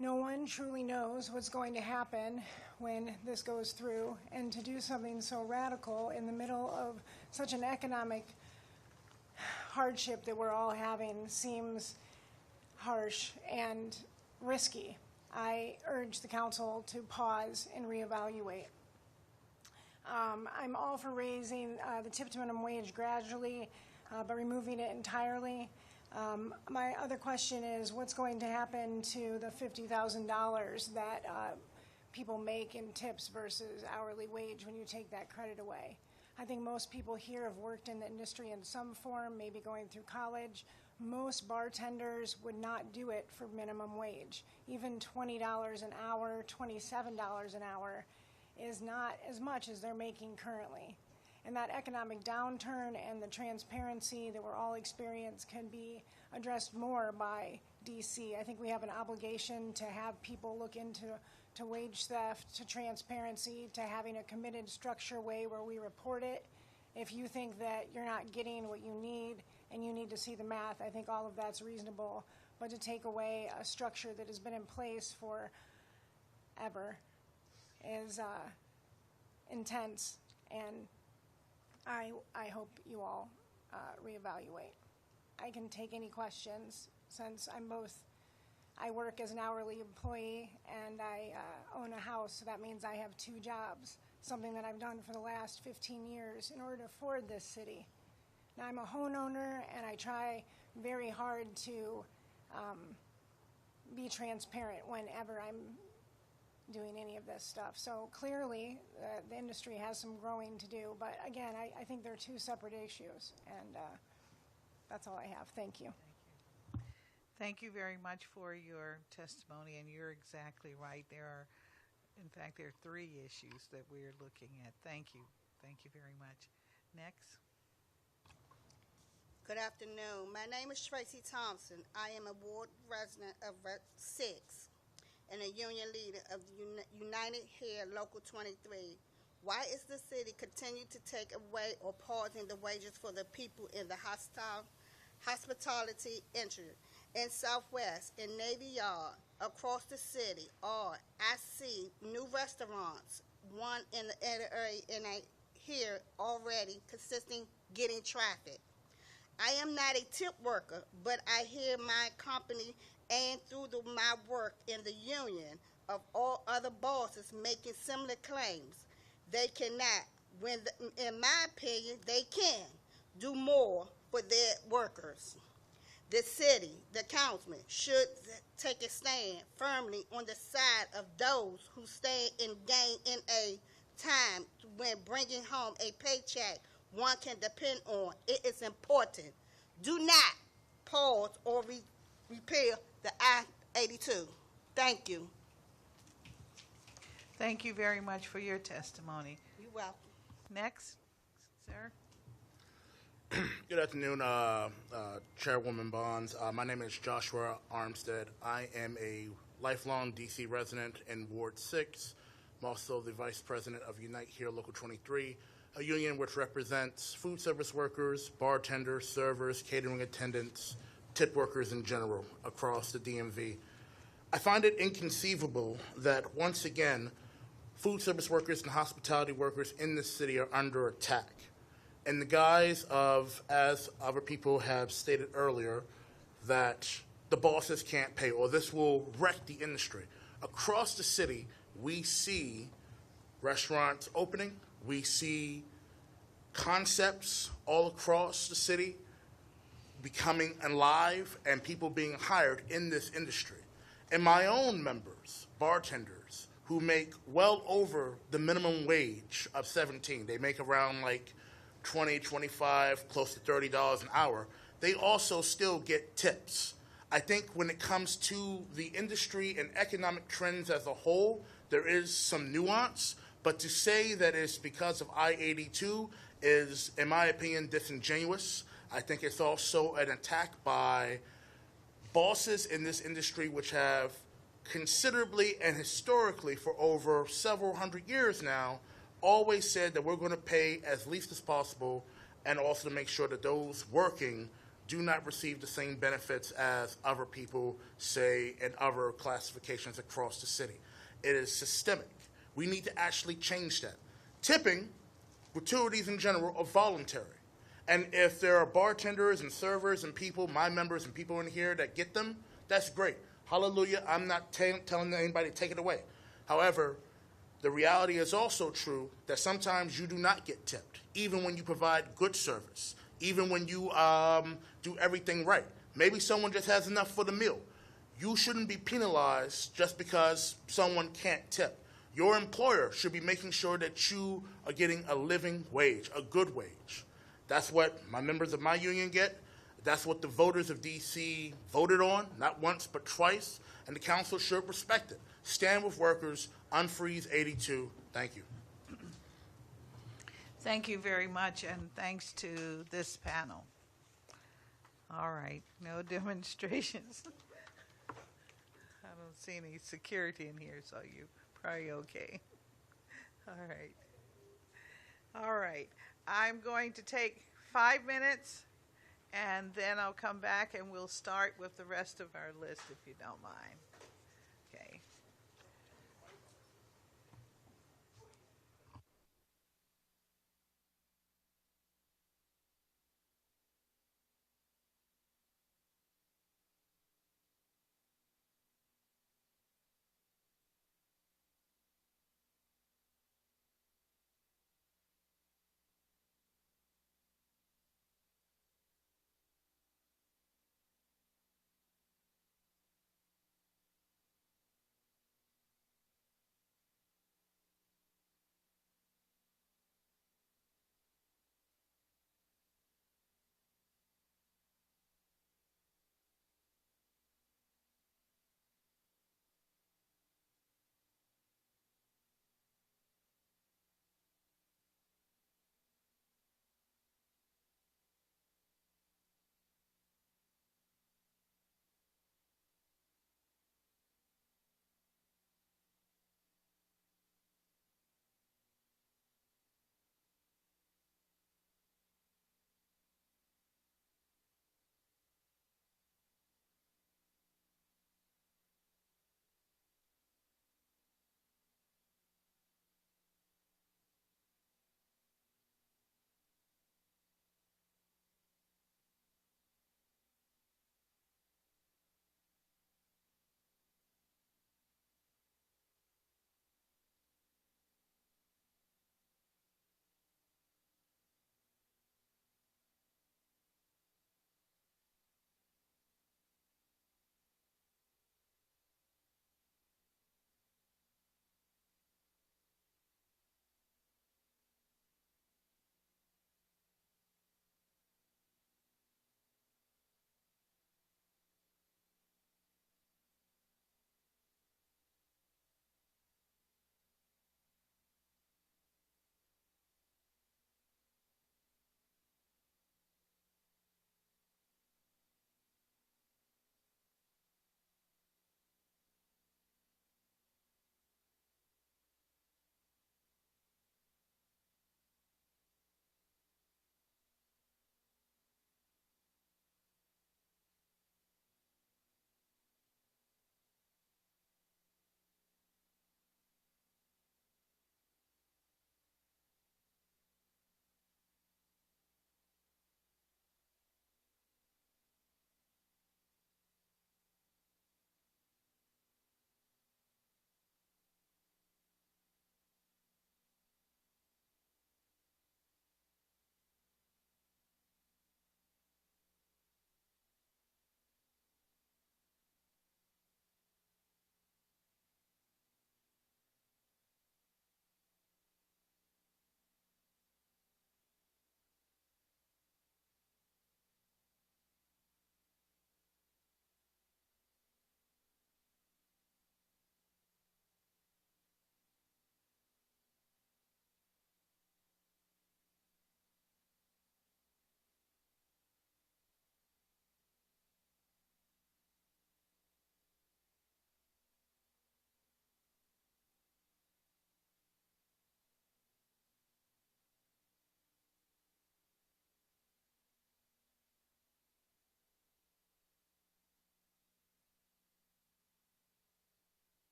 C: No one truly knows what's going to happen when this goes through, and to do something so radical in the middle of such an economic hardship that we're all having seems harsh and risky. I urge the council to pause and reevaluate. I'm all for raising the tip to minimum wage gradually, but removing it entirely. My other question is, what's going to happen to the $50,000 that people make in tips versus hourly wage when you take that credit away? I think most people here have worked in the industry in some form, maybe going through college. Most bartenders would not do it for minimum wage. Even $20 an hour, $27 an hour is not as much as they're making currently. And that economic downturn and the transparency that we're all experiencing can be addressed more by DC. I think we have an obligation to have people look into to wage theft, to transparency, to having a committed structure way where we report it. If you think that you're not getting what you need and you need to see the math, I think all of that's reasonable. But to take away a structure that has been in place for ever is intense, and I hope you all reevaluate. I can take any questions since I work as an hourly employee and I own a house, so that means I have 2 jobs, something that I've done for the last 15 years in order to afford this city. Now, I'm a homeowner and I try very hard to be transparent whenever I'm doing any of this stuff. So clearly, the industry has some growing to do, but again, I think they're 2 separate issues, and that's all I have. Thank you.
E: Thank you very much for your testimony, and you're exactly right. There are 3 issues that we're looking at. Thank you. Thank you very much. Next.
V: Good afternoon. My name is Tracy Thompson. I am a ward resident of 6 and a union leader of United Here Local 23. Why is the city continue to take away or pausing the wages for the people in the hospitality industry? In Southwest, in Navy Yard, across the city, I see new restaurants, one in the area, and I hear already consisting getting traffic. I am not a tip worker, but I hear my company and through my work in the union of all other bosses making similar claims. They cannot, in my opinion, they can do more for their workers. The city, the councilman, should take a stand firmly on the side of those who stay and gain in a time when bringing home a paycheck one can depend on. It is important. Do not pause or repeal the I-82. Thank you.
E: Thank you very much for your testimony.
V: You're welcome.
E: Next, sir.
T: Good afternoon, Chairwoman Bonds. My name is Joshua Armstead. I am a lifelong D.C. resident in Ward 6. I'm also the Vice President of Unite Here Local 23, a union which represents food service workers, bartenders, servers, catering attendants, tip workers in general across the DMV. I find it inconceivable that, once again, food service workers and hospitality workers in this city are under attack. In the guise of, as other people have stated earlier, that the bosses can't pay or this will wreck the industry. Across the city, we see restaurants opening. We see concepts all across the city becoming alive and people being hired in this industry. And my own members, bartenders, who make well over the minimum wage of $17, they make around like $20, $25, close to $30 an hour, they also still get tips. I think when it comes to the industry and economic trends as a whole, there is some nuance, but to say that it's because of I-82 is, in my opinion, disingenuous. I think it's also an attack by bosses in this industry which have considerably and historically for over several hundred years now always said that we're going to pay as least as possible and also to make sure that those working do not receive the same benefits as other people, say, in other classifications across the city. It is systemic. We need to actually change that. Tipping, gratuities in general, are voluntary. And if there are bartenders and servers and people, my members and people in here that get them, that's great. Hallelujah. I'm not telling anybody to take it away. However, the reality is also true that sometimes you do not get tipped, even when you provide good service, even when you do everything right. Maybe someone just has enough for the meal. You shouldn't be penalized just because someone can't tip. Your employer should be making sure that you are getting a living wage, a good wage. That's what my members of my union get. That's what the voters of D.C. voted on, not once but twice, and the council should respect it. Stand with workers, unfreeze 82. Thank you.
E: Thank you very much, and thanks to this panel. All right, no demonstrations. I don't see any security in here, so you Probably okay. All right. All right. I'm going to take 5 minutes, and then I'll come back and we'll start with the rest of our list, if you don't mind. Okay.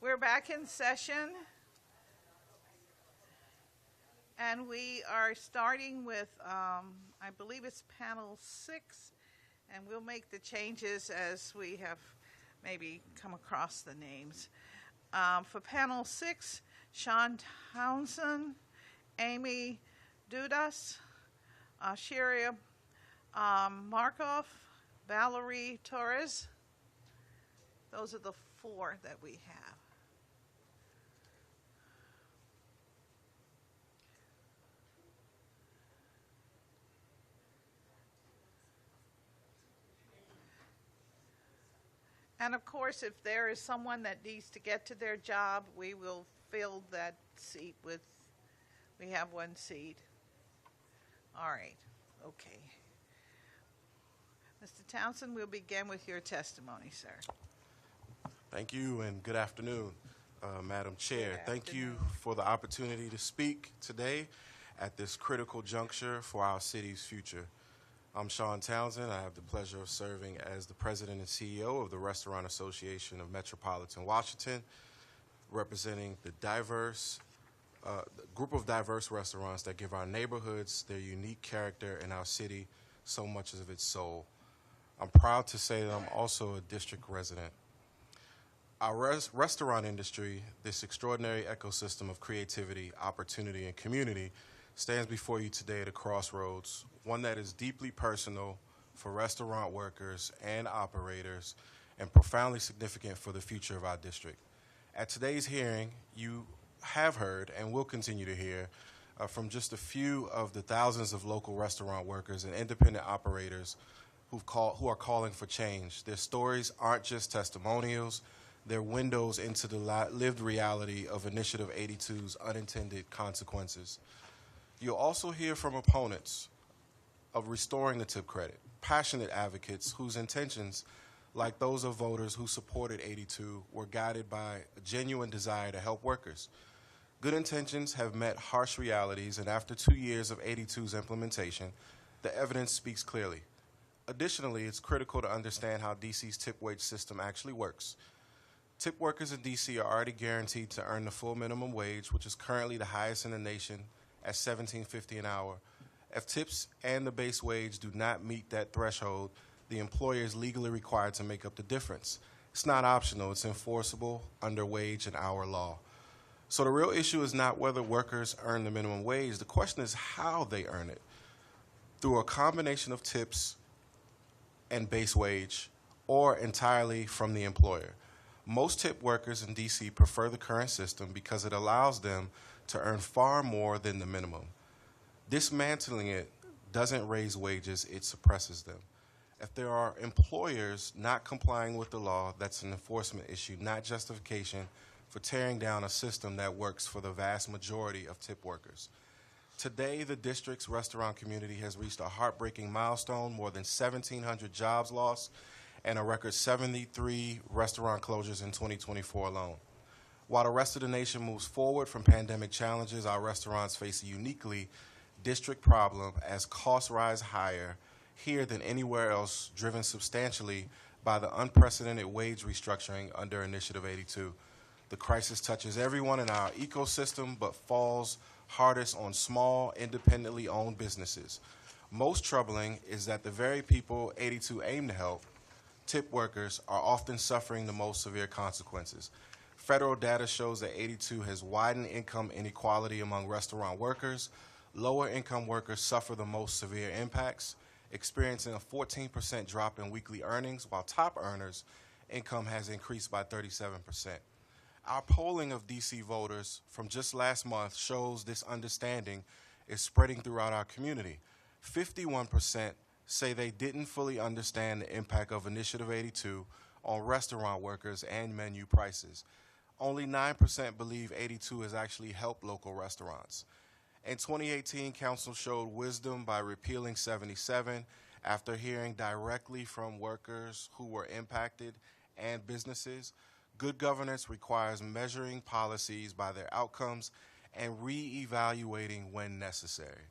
E: We're back in session, and we are starting with, I believe it's panel 6, and we'll make the changes as we have maybe come across the names. For panel 6, Sean Townsend, Amy Dudas, Shiria Markov, Valerie Torres. Those are the 4 that we have. And of course, if there is someone that needs to get to their job, we will fill that seat with, we have 1 seat. All right, okay. Mr. Townsend, we'll begin with your testimony, sir.
F: Thank you and good afternoon, Madam Chair. Thank you for the opportunity to speak today at this critical juncture for our city's future. I'm Sean Townsend. I have the pleasure of serving as the President and CEO of the Restaurant Association of Metropolitan Washington, representing the group of diverse restaurants that give our neighborhoods their unique character and our city so much of its soul. I'm proud to say that I'm also a district resident. Our restaurant industry, this extraordinary ecosystem of creativity, opportunity, and community, stands before you today at a crossroads, one that is deeply personal for restaurant workers and operators and profoundly significant for the future of our district. At today's hearing, you have heard and will continue to hear from just a few of the thousands of local restaurant workers and independent operators who are calling for change. Their stories aren't just testimonials, they're windows into the lived reality of Initiative 82's unintended consequences. You'll also hear from opponents of restoring the tip credit, passionate advocates whose intentions, like those of voters who supported 82, were guided by a genuine desire to help workers. Good intentions have met harsh realities, and after 2 years of 82's implementation, the evidence speaks clearly. Additionally, it's critical to understand how DC's tip wage system actually works. Tip workers in DC are already guaranteed to earn the full minimum wage, which is currently the highest in the nation at $17.50 an hour. If tips and the base wage do not meet that threshold, the employer is legally required to make up the difference. It's not optional, it's enforceable under wage and hour law. So the real issue is not whether workers earn the minimum wage, the question is how they earn it. Through a combination of tips and base wage, or entirely from the employer. Most tip workers in DC prefer the current system because it allows them to earn far more than the minimum. Dismantling it doesn't raise wages, it suppresses them. If there are employers not complying with the law, that's an enforcement issue, not justification for tearing down a system that works for the vast majority of tip workers. Today, the district's restaurant community has reached a heartbreaking milestone, more than 1,700 jobs lost, and a record 73 restaurant closures in 2024 alone. While the rest of the nation moves forward from pandemic challenges, our restaurants face a uniquely district problem as costs rise higher here than anywhere else, driven substantially by the unprecedented wage restructuring under Initiative 82. The crisis touches everyone in our ecosystem, but falls hardest on small, independently owned businesses. Most troubling is that the very people 82 aim to help, tip workers, are often suffering the most severe consequences. Federal data shows that 82 has widened income inequality among restaurant workers. Lower income workers suffer the most severe impacts, experiencing a 14% drop in weekly earnings, while top earners' income has increased by 37%. Our polling of DC voters from just last month shows this understanding is spreading throughout our community. 51% say they didn't fully understand the impact of Initiative 82 on restaurant workers and menu prices. Only 9% believe 82 has actually helped local restaurants. In 2018, Council showed wisdom by repealing 77 after hearing directly from workers who were impacted and businesses. Good governance requires measuring policies by their outcomes and re-evaluating when necessary.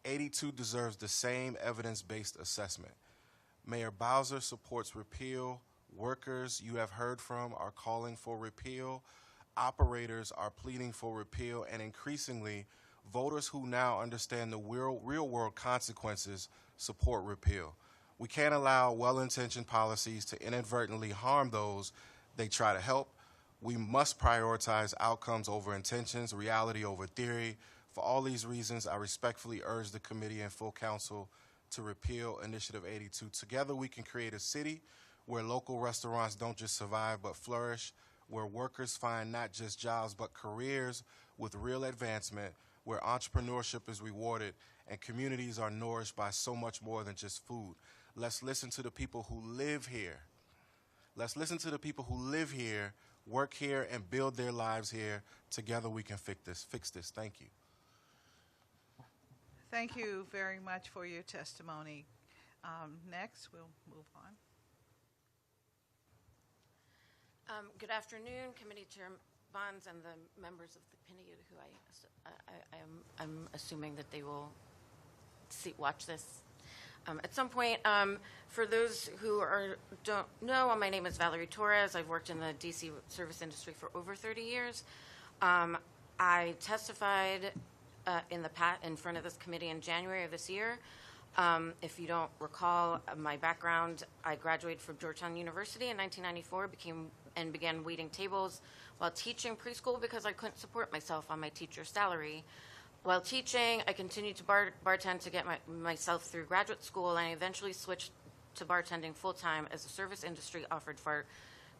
F: 82 deserves the same evidence-based assessment. Mayor Bowser supports repeal Workers you have heard from are calling for repeal. Operators are pleading for repeal, and increasingly, voters who now understand the real-world consequences support repeal. We can't allow well-intentioned policies to inadvertently harm those they try to help. We must prioritize outcomes over intentions, reality over theory. For all these reasons, I respectfully urge the committee and full council to repeal Initiative 82. Together, we can create a city where local restaurants don't just survive but flourish, where workers find not just jobs but careers with real advancement, where entrepreneurship is rewarded and communities are nourished by so much more than just food. Let's listen to the people who live here. Let's listen to the people who live here, work here, and build their lives here. Together we can fix this. Thank you.
E: Thank you very much for your testimony. Next, we'll move on.
B: Good afternoon, Committee Chair Bonds and the members of the committee who I'm assuming that they will watch this at some point. For those who don't know, my name is Valerie Torres. I've worked in the DC service industry for over 30 years. I testified in front of this committee in January of this year. If you don't recall my background, I graduated from Georgetown University in 1994, began waiting tables while teaching preschool because I couldn't support myself on my teacher's salary. While teaching, I continued to bartend to get myself through graduate school, and I eventually switched to bartending full-time as the service industry offered far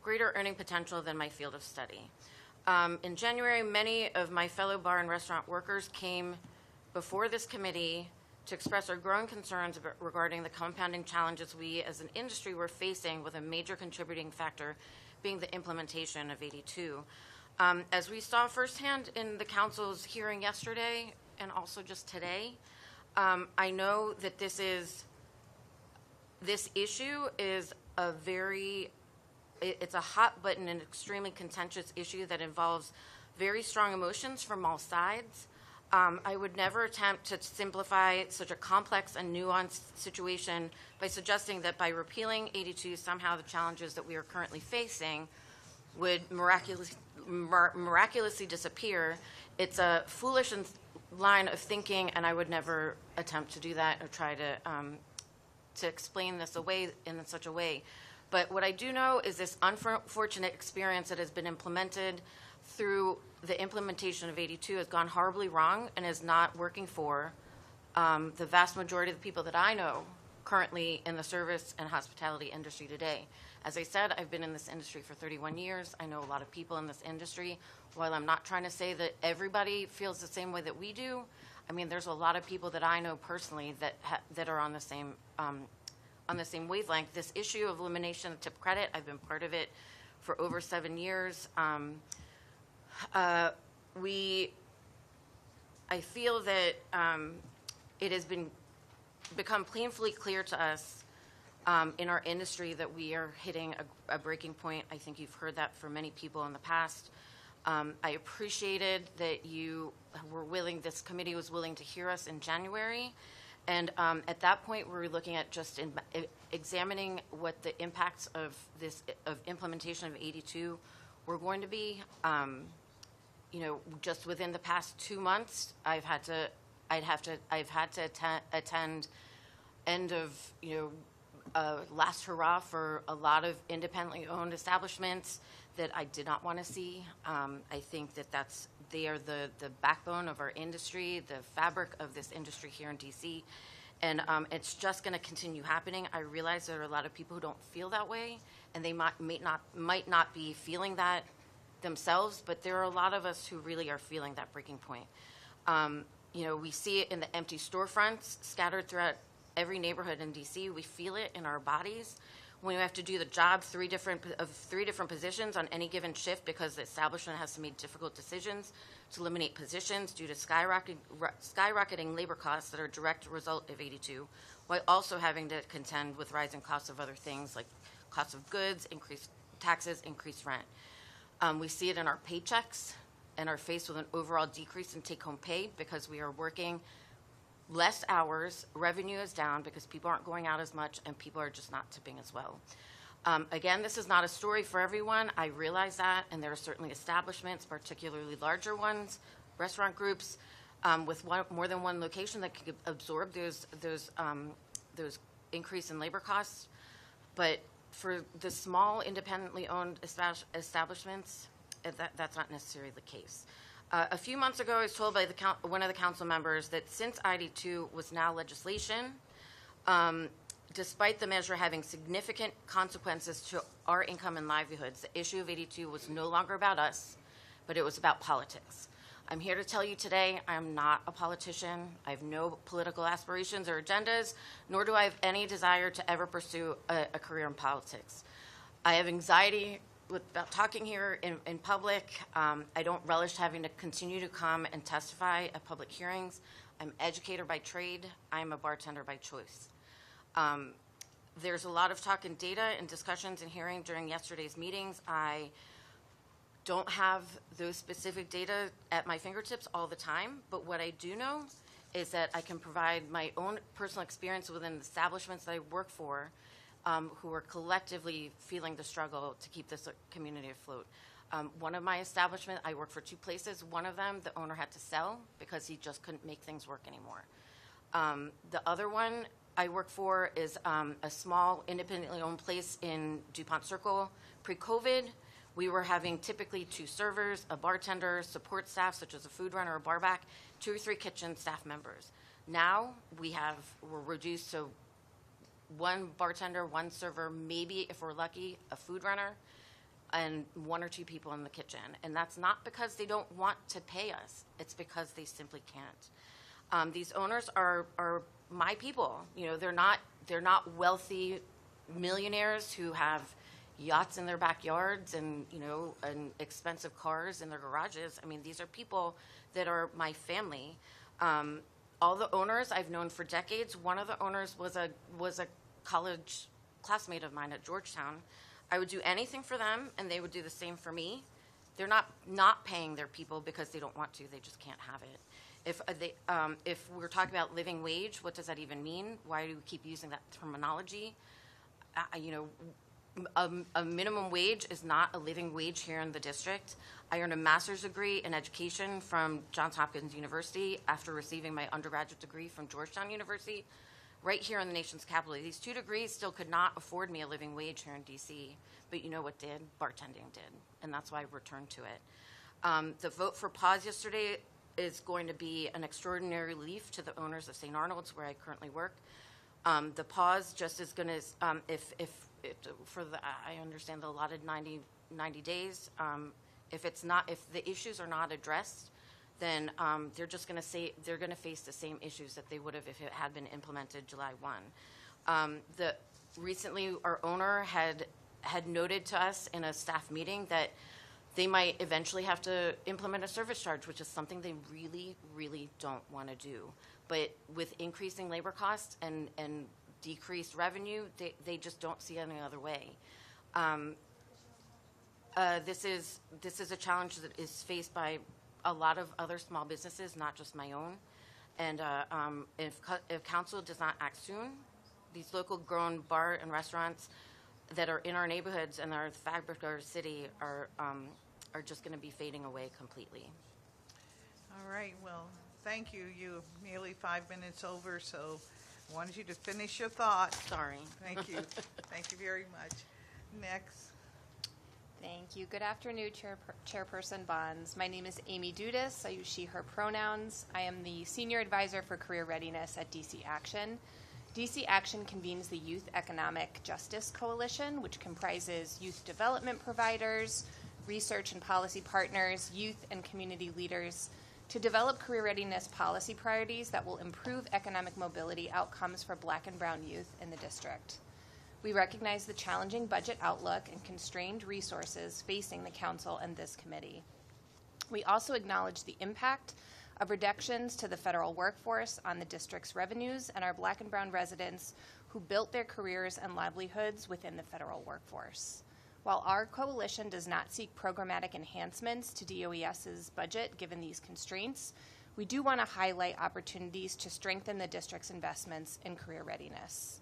B: greater earning potential than my field of study. In January, many of my fellow bar and restaurant workers came before this committee to express our growing concerns regarding the compounding challenges we as an industry were facing, with a major contributing factor being the implementation of 82. As we saw firsthand in the council's hearing yesterday and also just today, I know that this issue is it's a hot button and extremely contentious issue that involves very strong emotions from all sides. I would never attempt to simplify such a complex and nuanced situation by suggesting that by repealing 82, somehow the challenges that we are currently facing would miraculously disappear. It's a foolish line of thinking, and I would never attempt to do that or try to explain this away in such a way. But what I do know is this unfortunate experience that has been implemented through the implementation of 82 has gone horribly wrong and is not working for the vast majority of the people that I know currently in the service and hospitality industry today. As I said, I've been in this industry for 31 years. I know a lot of people in this industry. While I'm not trying to say that everybody feels the same way that we do, I mean, there's a lot of people that I know personally that are on the same wavelength. This issue of elimination of tip credit, I've been part of it for over 7 years. I feel that it has become painfully clear to us in our industry that we are hitting a breaking point. I think you've heard that from many people in the past. I appreciated that this committee was willing to hear us in January. And at that point, we were looking at just examining what the impacts of implementation of 82 were going to be. Just within the past 2 months, I've had to attend end of last hurrah for a lot of independently owned establishments that I did not want to see. I think that they are the backbone of our industry, the fabric of this industry here in DC, and it's just going to continue happening. I realize there are a lot of people who don't feel that way, and they might not be feeling that themselves, but there are a lot of us who really are feeling that breaking point. We see it in the empty storefronts scattered throughout every neighborhood in DC. We feel it in our bodies when we have to do the job three different positions on any given shift because the establishment has to make difficult decisions to eliminate positions due to skyrocketing labor costs that are a direct result of 82, while also having to contend with rising costs of other things like cost of goods, increased taxes, increased rent. We see it in our paychecks and are faced with an overall decrease in take-home pay because we are working less hours, revenue is down because people aren't going out as much, and people are just not tipping as well. Again, this is not a story for everyone. I realize that, and there are certainly establishments, particularly larger ones, restaurant groups, with more than one location that could absorb those increase in labor costs. But for the small, independently owned establishments, that's not necessarily the case. A few months ago, I was told by one of the council members that since ID2 was now legislation, despite the measure having significant consequences to our income and livelihoods, the issue of 82 was no longer about us, but it was about politics. I'm here to tell you today I am not a politician. I have no political aspirations or agendas, nor do I have any desire to ever pursue a career in politics. I have anxiety about talking here in public. I don't relish having to continue to come and testify at public hearings. I'm an educator by trade. I'm a bartender by choice. There's a lot of talk and data and discussions and hearing during yesterday's meetings. I don't have those specific data at my fingertips all the time, but what I do know is that I can provide my own personal experience within the establishments that I work for, who are collectively feeling the struggle to keep this community afloat. One of my establishments, I work for 2 places. One of them, the owner had to sell because he just couldn't make things work anymore. The other one I work for is a small, independently owned place in DuPont Circle. Pre-COVID, we were having typically 2 servers, a bartender, support staff, such as a food runner or bar back, 2 or 3 kitchen staff members. Now we're reduced to 1 bartender, 1 server, maybe if we're lucky, a food runner, and 1 or 2 people in the kitchen. And that's not because they don't want to pay us. It's because they simply can't. These owners are my people. You know, they're not wealthy millionaires who have yachts in their backyards and, you know, and expensive cars in their garages. I mean, these are people that are my family. All the owners I've known for decades. One of the owners was a college classmate of mine at Georgetown. I would do anything for them, and they would do the same for me. They're not paying their people because they don't want to. They just can't have it. If we're talking about living wage, what does that even mean? Why do we keep using that terminology? You know, a minimum wage is not a living wage here in the district. I earned a master's degree in education from Johns Hopkins University after receiving my undergraduate degree from Georgetown University, right here in the nation's capital. These 2 degrees still could not afford me a living wage here in DC, but you know what did? Bartending did, and that's why I returned to it. The vote for pause yesterday is going to be an extraordinary relief to the owners of St. Arnold's, where I currently work. The pause just is going to, I understand the allotted 90 days. If the issues are not addressed, then they're just going to say they're going to face the same issues that they would have if it had been implemented July 1. Recently, our owner had noted to us in a staff meeting that they might eventually have to implement a service charge, which is something they really, really don't want to do. But with increasing labor costs and decreased revenue, they just don't see any other way. This is a challenge that is faced by a lot of other small businesses, not just my own. And if council does not act soon, these local grown bar and restaurants that are in our neighborhoods and are the fabric of our city are just going to be fading away completely.
E: All right, well, thank you. You're nearly 5 minutes over, so I wanted you to finish your thought.
B: Sorry.
E: Thank you. Thank you very much. Next.
D: Thank you. Good afternoon, Chairperson Bonds. My name is Amy Dudas. I use she, her pronouns. I am the Senior Advisor for Career Readiness at DC Action. DC Action convenes the Youth Economic Justice Coalition, which comprises youth development providers, research and policy partners, youth and community leaders, to develop career readiness policy priorities that will improve economic mobility outcomes for Black and Brown youth in the district. We recognize the challenging budget outlook and constrained resources facing the council and this committee. We also acknowledge the impact of reductions to the federal workforce on the district's revenues and our Black and Brown residents who built their careers and livelihoods within the federal workforce. While our coalition does not seek programmatic enhancements to DOES's budget given these constraints, we do want to highlight opportunities to strengthen the district's investments in career readiness.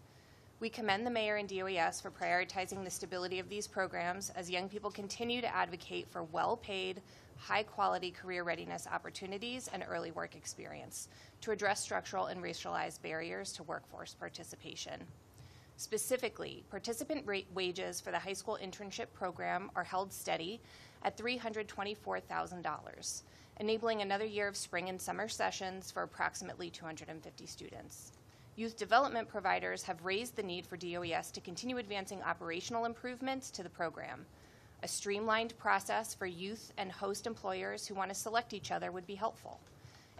D: We commend the mayor and DOES for prioritizing the stability of these programs as young people continue to advocate for well-paid, high-quality career readiness opportunities and early work experience to address structural and racialized barriers to workforce participation. Specifically, participant wages for the high school internship program are held steady at $324,000, enabling another year of spring and summer sessions for approximately 250 students. Youth development providers have raised the need for DOES to continue advancing operational improvements to the program. A streamlined process for youth and host employers who want to select each other would be helpful.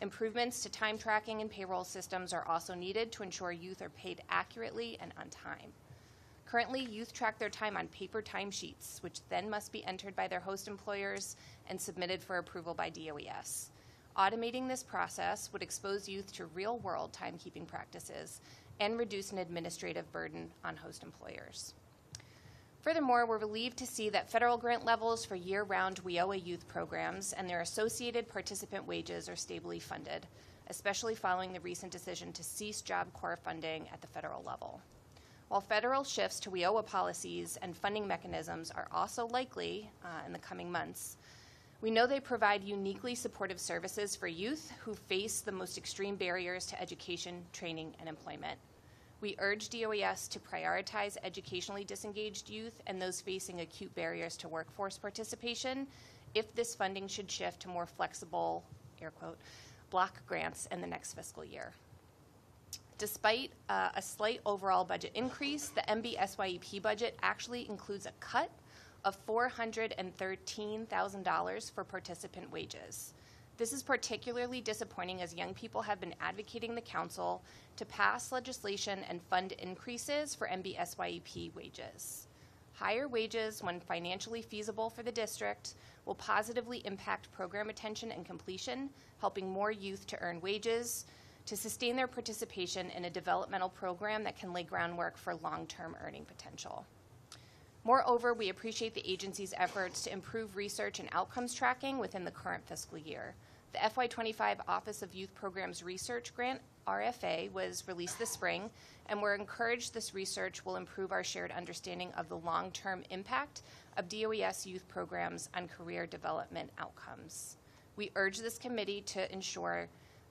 D: Improvements to time tracking and payroll systems are also needed to ensure youth are paid accurately and on time. Currently, youth track their time on paper timesheets, which then must be entered by their host employers and submitted for approval by DOES. Automating this process would expose youth to real-world timekeeping practices and reduce an administrative burden on host employers. Furthermore, we're relieved to see that federal grant levels for year-round WIOA youth programs and their associated participant wages are stably funded, especially following the recent decision to cease Job Corps funding at the federal level. While federal shifts to WIOA policies and funding mechanisms are also likely in the coming months, we know they provide uniquely supportive services for youth who face the most extreme barriers to education, training, and employment. We urge DOES to prioritize educationally disengaged youth and those facing acute barriers to workforce participation if this funding should shift to more flexible, air quote, block grants in the next fiscal year. Despite a slight overall budget increase, the MB-SYEP budget actually includes a cut of $413,000 for participant wages. This is particularly disappointing as young people have been advocating the council to pass legislation and fund increases for MB-SYEP wages. Higher wages, when financially feasible for the district, will positively impact program attention and completion, helping more youth to earn wages, to sustain their participation in a developmental program that can lay groundwork for long-term earning potential. Moreover, we appreciate the agency's efforts to improve research and outcomes tracking within the current fiscal year. The FY25 Office of Youth Programs Research Grant, RFA, was released this spring, and we're encouraged this research will improve our shared understanding of the long-term impact of DOES youth programs on career development outcomes. We urge this committee to ensure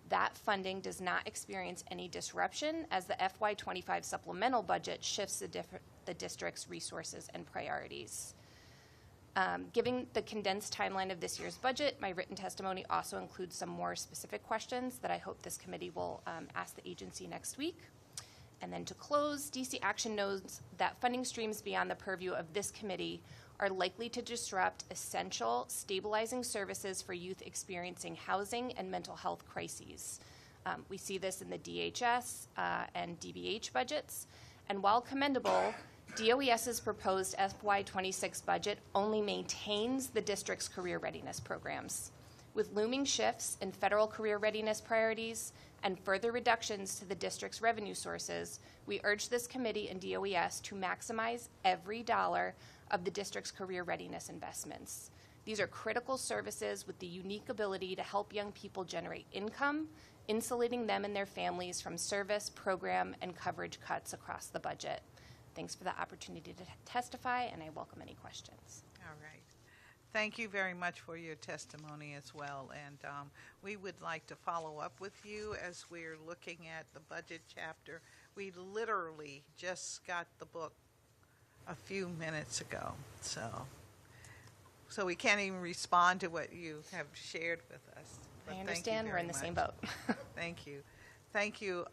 D: that funding does not experience any disruption as the FY25 supplemental budget shifts the district's resources and priorities. Given the condensed timeline of this year's budget, my written testimony also includes some more specific questions that I hope this committee will ask the agency next week. And then to close, DC Action knows that funding streams beyond the purview of this committee are likely to disrupt essential stabilizing services for youth experiencing housing and mental health crises. We see this in the DHS and DBH budgets, and while commendable, DOES's proposed FY26 budget only maintains the district's career readiness programs. With looming shifts in federal career readiness priorities and further reductions to the district's revenue sources, we urge this committee and DOES to maximize every dollar of the district's career readiness investments. These are critical services with the unique ability to help young people generate income, insulating them and their families from service, program, and coverage cuts across the budget. Thanks for the opportunity to testify, and I welcome any questions.
E: All right. Thank you very much for your testimony as well. And we would like to follow up with you as we're looking at the budget chapter. We literally just got the book a few minutes ago, so we can't even respond to what you have shared with us. But
D: I understand. We're in the same boat.
E: Thank you. Thank you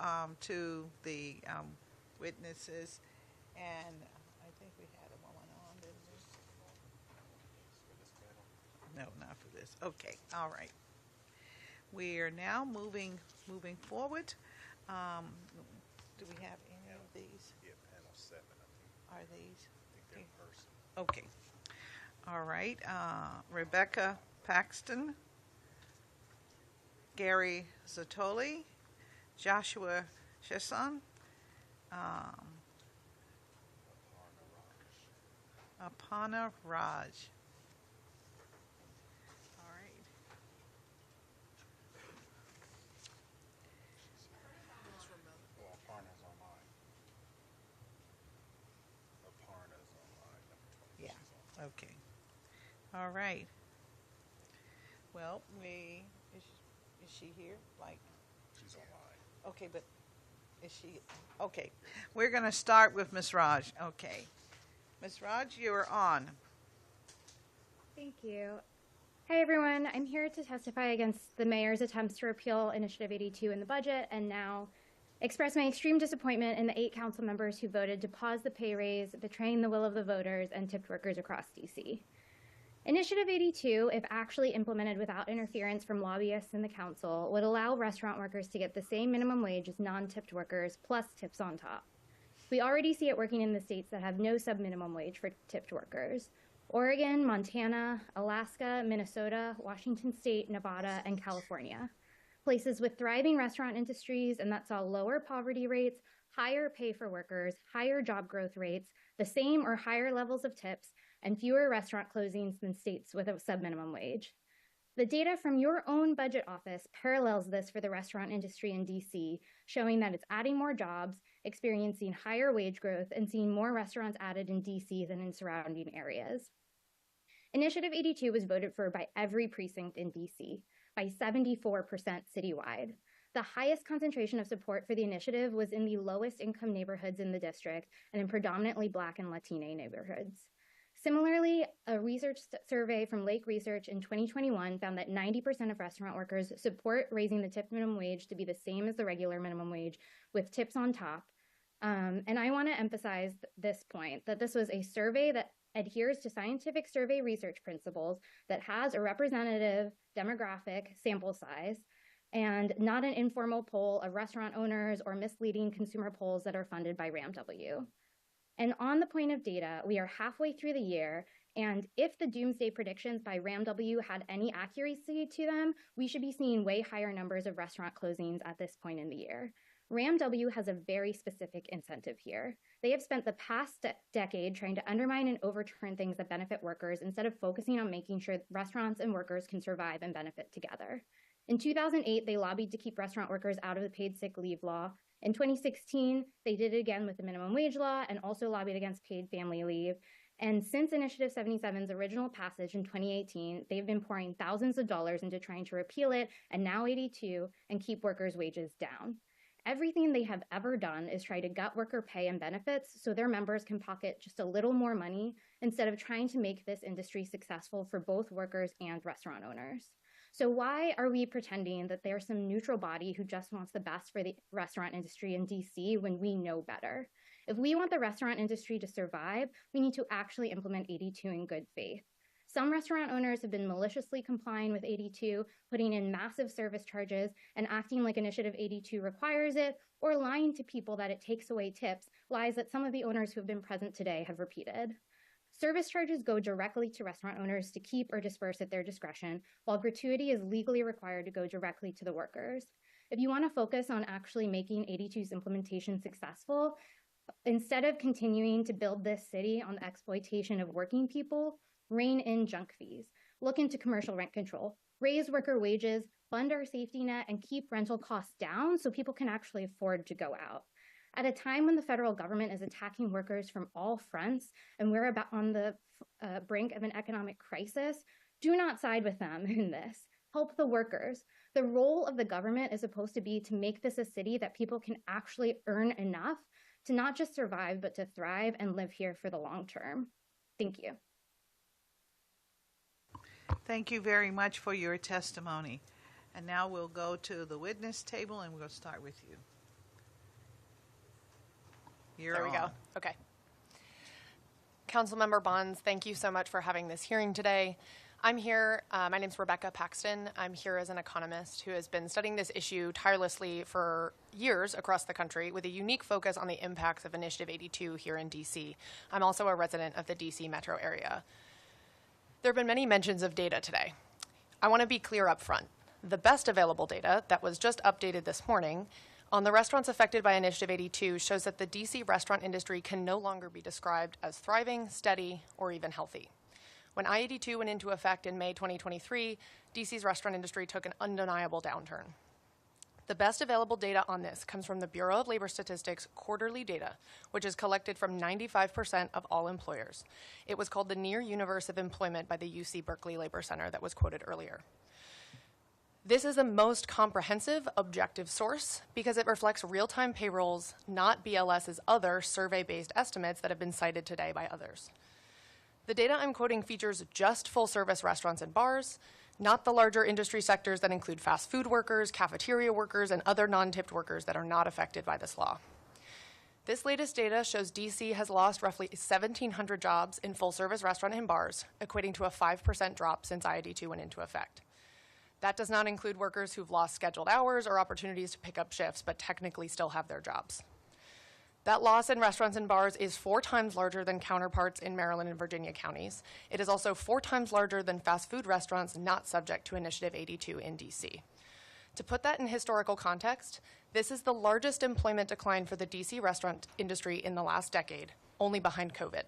E: to the witnesses. And I think we had a woman on, didn't we? No, not for this. Okay, all right. We are now moving forward. Do we have any of these?
Q: Yeah, panel 7, I think.
E: Are these?
Q: I think they're in person.
E: Okay. All right. Rebecca Paxton, Gary Zatoli, Joshua Chesson, Apana Raj. All right.
Q: Well, Aparna's online.
E: Okay. All right. Well, is she here? Like,
T: She's online.
E: okay, but is she, okay. We're going to start with Ms. Raj. Okay. Ms. Raj, you are on.
G: Thank you. Hi, everyone. I'm here to testify against the mayor's attempts to repeal Initiative 82 in the budget and now express my extreme disappointment in the 8 council members who voted to pause the pay raise, betraying the will of the voters and tipped workers across D.C. Initiative 82, if actually implemented without interference from lobbyists in the council, would allow restaurant workers to get the same minimum wage as non-tipped workers plus tips on top. We already see it working in the states that have no sub-minimum wage for tipped workers: Oregon, Montana, Alaska, Minnesota, Washington State, Nevada, and California. Places with thriving restaurant industries and that saw lower poverty rates, higher pay for workers, higher job growth rates, the same or higher levels of tips, and fewer restaurant closings than states with a sub-minimum wage. The data from your own budget office parallels this for the restaurant industry in DC, showing that it's adding more jobs, experiencing higher wage growth, and seeing more restaurants added in DC than in surrounding areas. Initiative 82 was voted for by every precinct in DC, by 74% citywide. The highest concentration of support for the initiative was in the lowest income neighborhoods in the district and in predominantly Black and Latina neighborhoods. Similarly, a research survey from Lake Research in 2021 found that 90% of restaurant workers support raising the tip minimum wage to be the same as the regular minimum wage with tips on top. And I want to emphasize this point, that this was a survey that adheres to scientific survey research principles, that has a representative demographic sample size, and not an informal poll of restaurant owners or misleading consumer polls that are funded by RAMW. And on the point of data, we are halfway through the year, and if the doomsday predictions by RAMW had any accuracy to them, we should be seeing way higher numbers of restaurant closings at this point in the year. RAMW has a very specific incentive here. They have spent the past decade trying to undermine and overturn things that benefit workers instead of focusing on making sure restaurants and workers can survive and benefit together. In 2008, they lobbied to keep restaurant workers out of the paid sick leave law. In 2016, they did it again with the minimum wage law and also lobbied against paid family leave. And since Initiative 77's original passage in 2018, they've been pouring thousands of dollars into trying to repeal it, and now 82, and keep workers' wages down. Everything they have ever done is try to gut worker pay and benefits so their members can pocket just a little more money instead of trying to make this industry successful for both workers and restaurant owners. So why are we pretending that there's some neutral body who just wants the best for the restaurant industry in DC when we know better? If we want the restaurant industry to survive, we need to actually implement 82 in good faith. Some restaurant owners have been maliciously complying with 82, putting in massive service charges and acting like Initiative 82 requires it, or lying to people that it takes away tips, lies that some of the owners who have been present today have repeated. Service charges go directly to restaurant owners to keep or disperse at their discretion, while gratuity is legally required to go directly to the workers. If you want to focus on actually making 82's implementation successful, instead of continuing to build this city on the exploitation of working people, rein in junk fees, look into commercial rent control, raise worker wages, fund our safety net, and keep rental costs down so people can actually afford to go out. At a time when the federal government is attacking workers from all fronts and we're about on the brink of an economic crisis, do not side with them in this. Help the workers. The role of the government is supposed to be to make this a city that people can actually earn enough to not just survive, but to thrive and live here for the long term. Thank you.
E: Thank you very much for your testimony. And now we'll go to the witness table and we'll start with you.
U: There we go. Okay. Councilmember Bonds, thank you so much for having this hearing today. I'm here, my name's Rebecca Paxton. I'm here as an economist who has been studying this issue tirelessly for years across the country with a unique focus on the impacts of Initiative 82 here in DC. I'm also a resident of the DC metro area. There have been many mentions of data today. I want to be clear up front. The best available data that was just updated this morning on the restaurants affected by Initiative 82 shows that the DC restaurant industry can no longer be described as thriving, steady, or even healthy. When I-82 went into effect in May 2023, DC's restaurant industry took an undeniable downturn. The best available data on this comes from the Bureau of Labor Statistics quarterly data, which is collected from 95% of all employers. It was called the Near Universe of Employment by the UC Berkeley Labor Center that was quoted earlier. This is the most comprehensive, objective source because it reflects real-time payrolls, not BLS's other survey-based estimates that have been cited today by others. The data I'm quoting features just full-service restaurants and bars, not the larger industry sectors that include fast food workers, cafeteria workers, and other non-tipped workers that are not affected by this law. This latest data shows DC has lost roughly 1,700 jobs in full-service restaurant and bars, equating to a 5% drop since IAD2 went into effect. That does not include workers who've lost scheduled hours or opportunities to pick up shifts, but technically still have their jobs. That loss in restaurants and bars is 4 times larger than counterparts in Maryland and Virginia counties. It is also 4 times larger than fast food restaurants not subject to Initiative 82 in DC. To put that in historical context, this is the largest employment decline for the DC restaurant industry in the last decade, only behind COVID.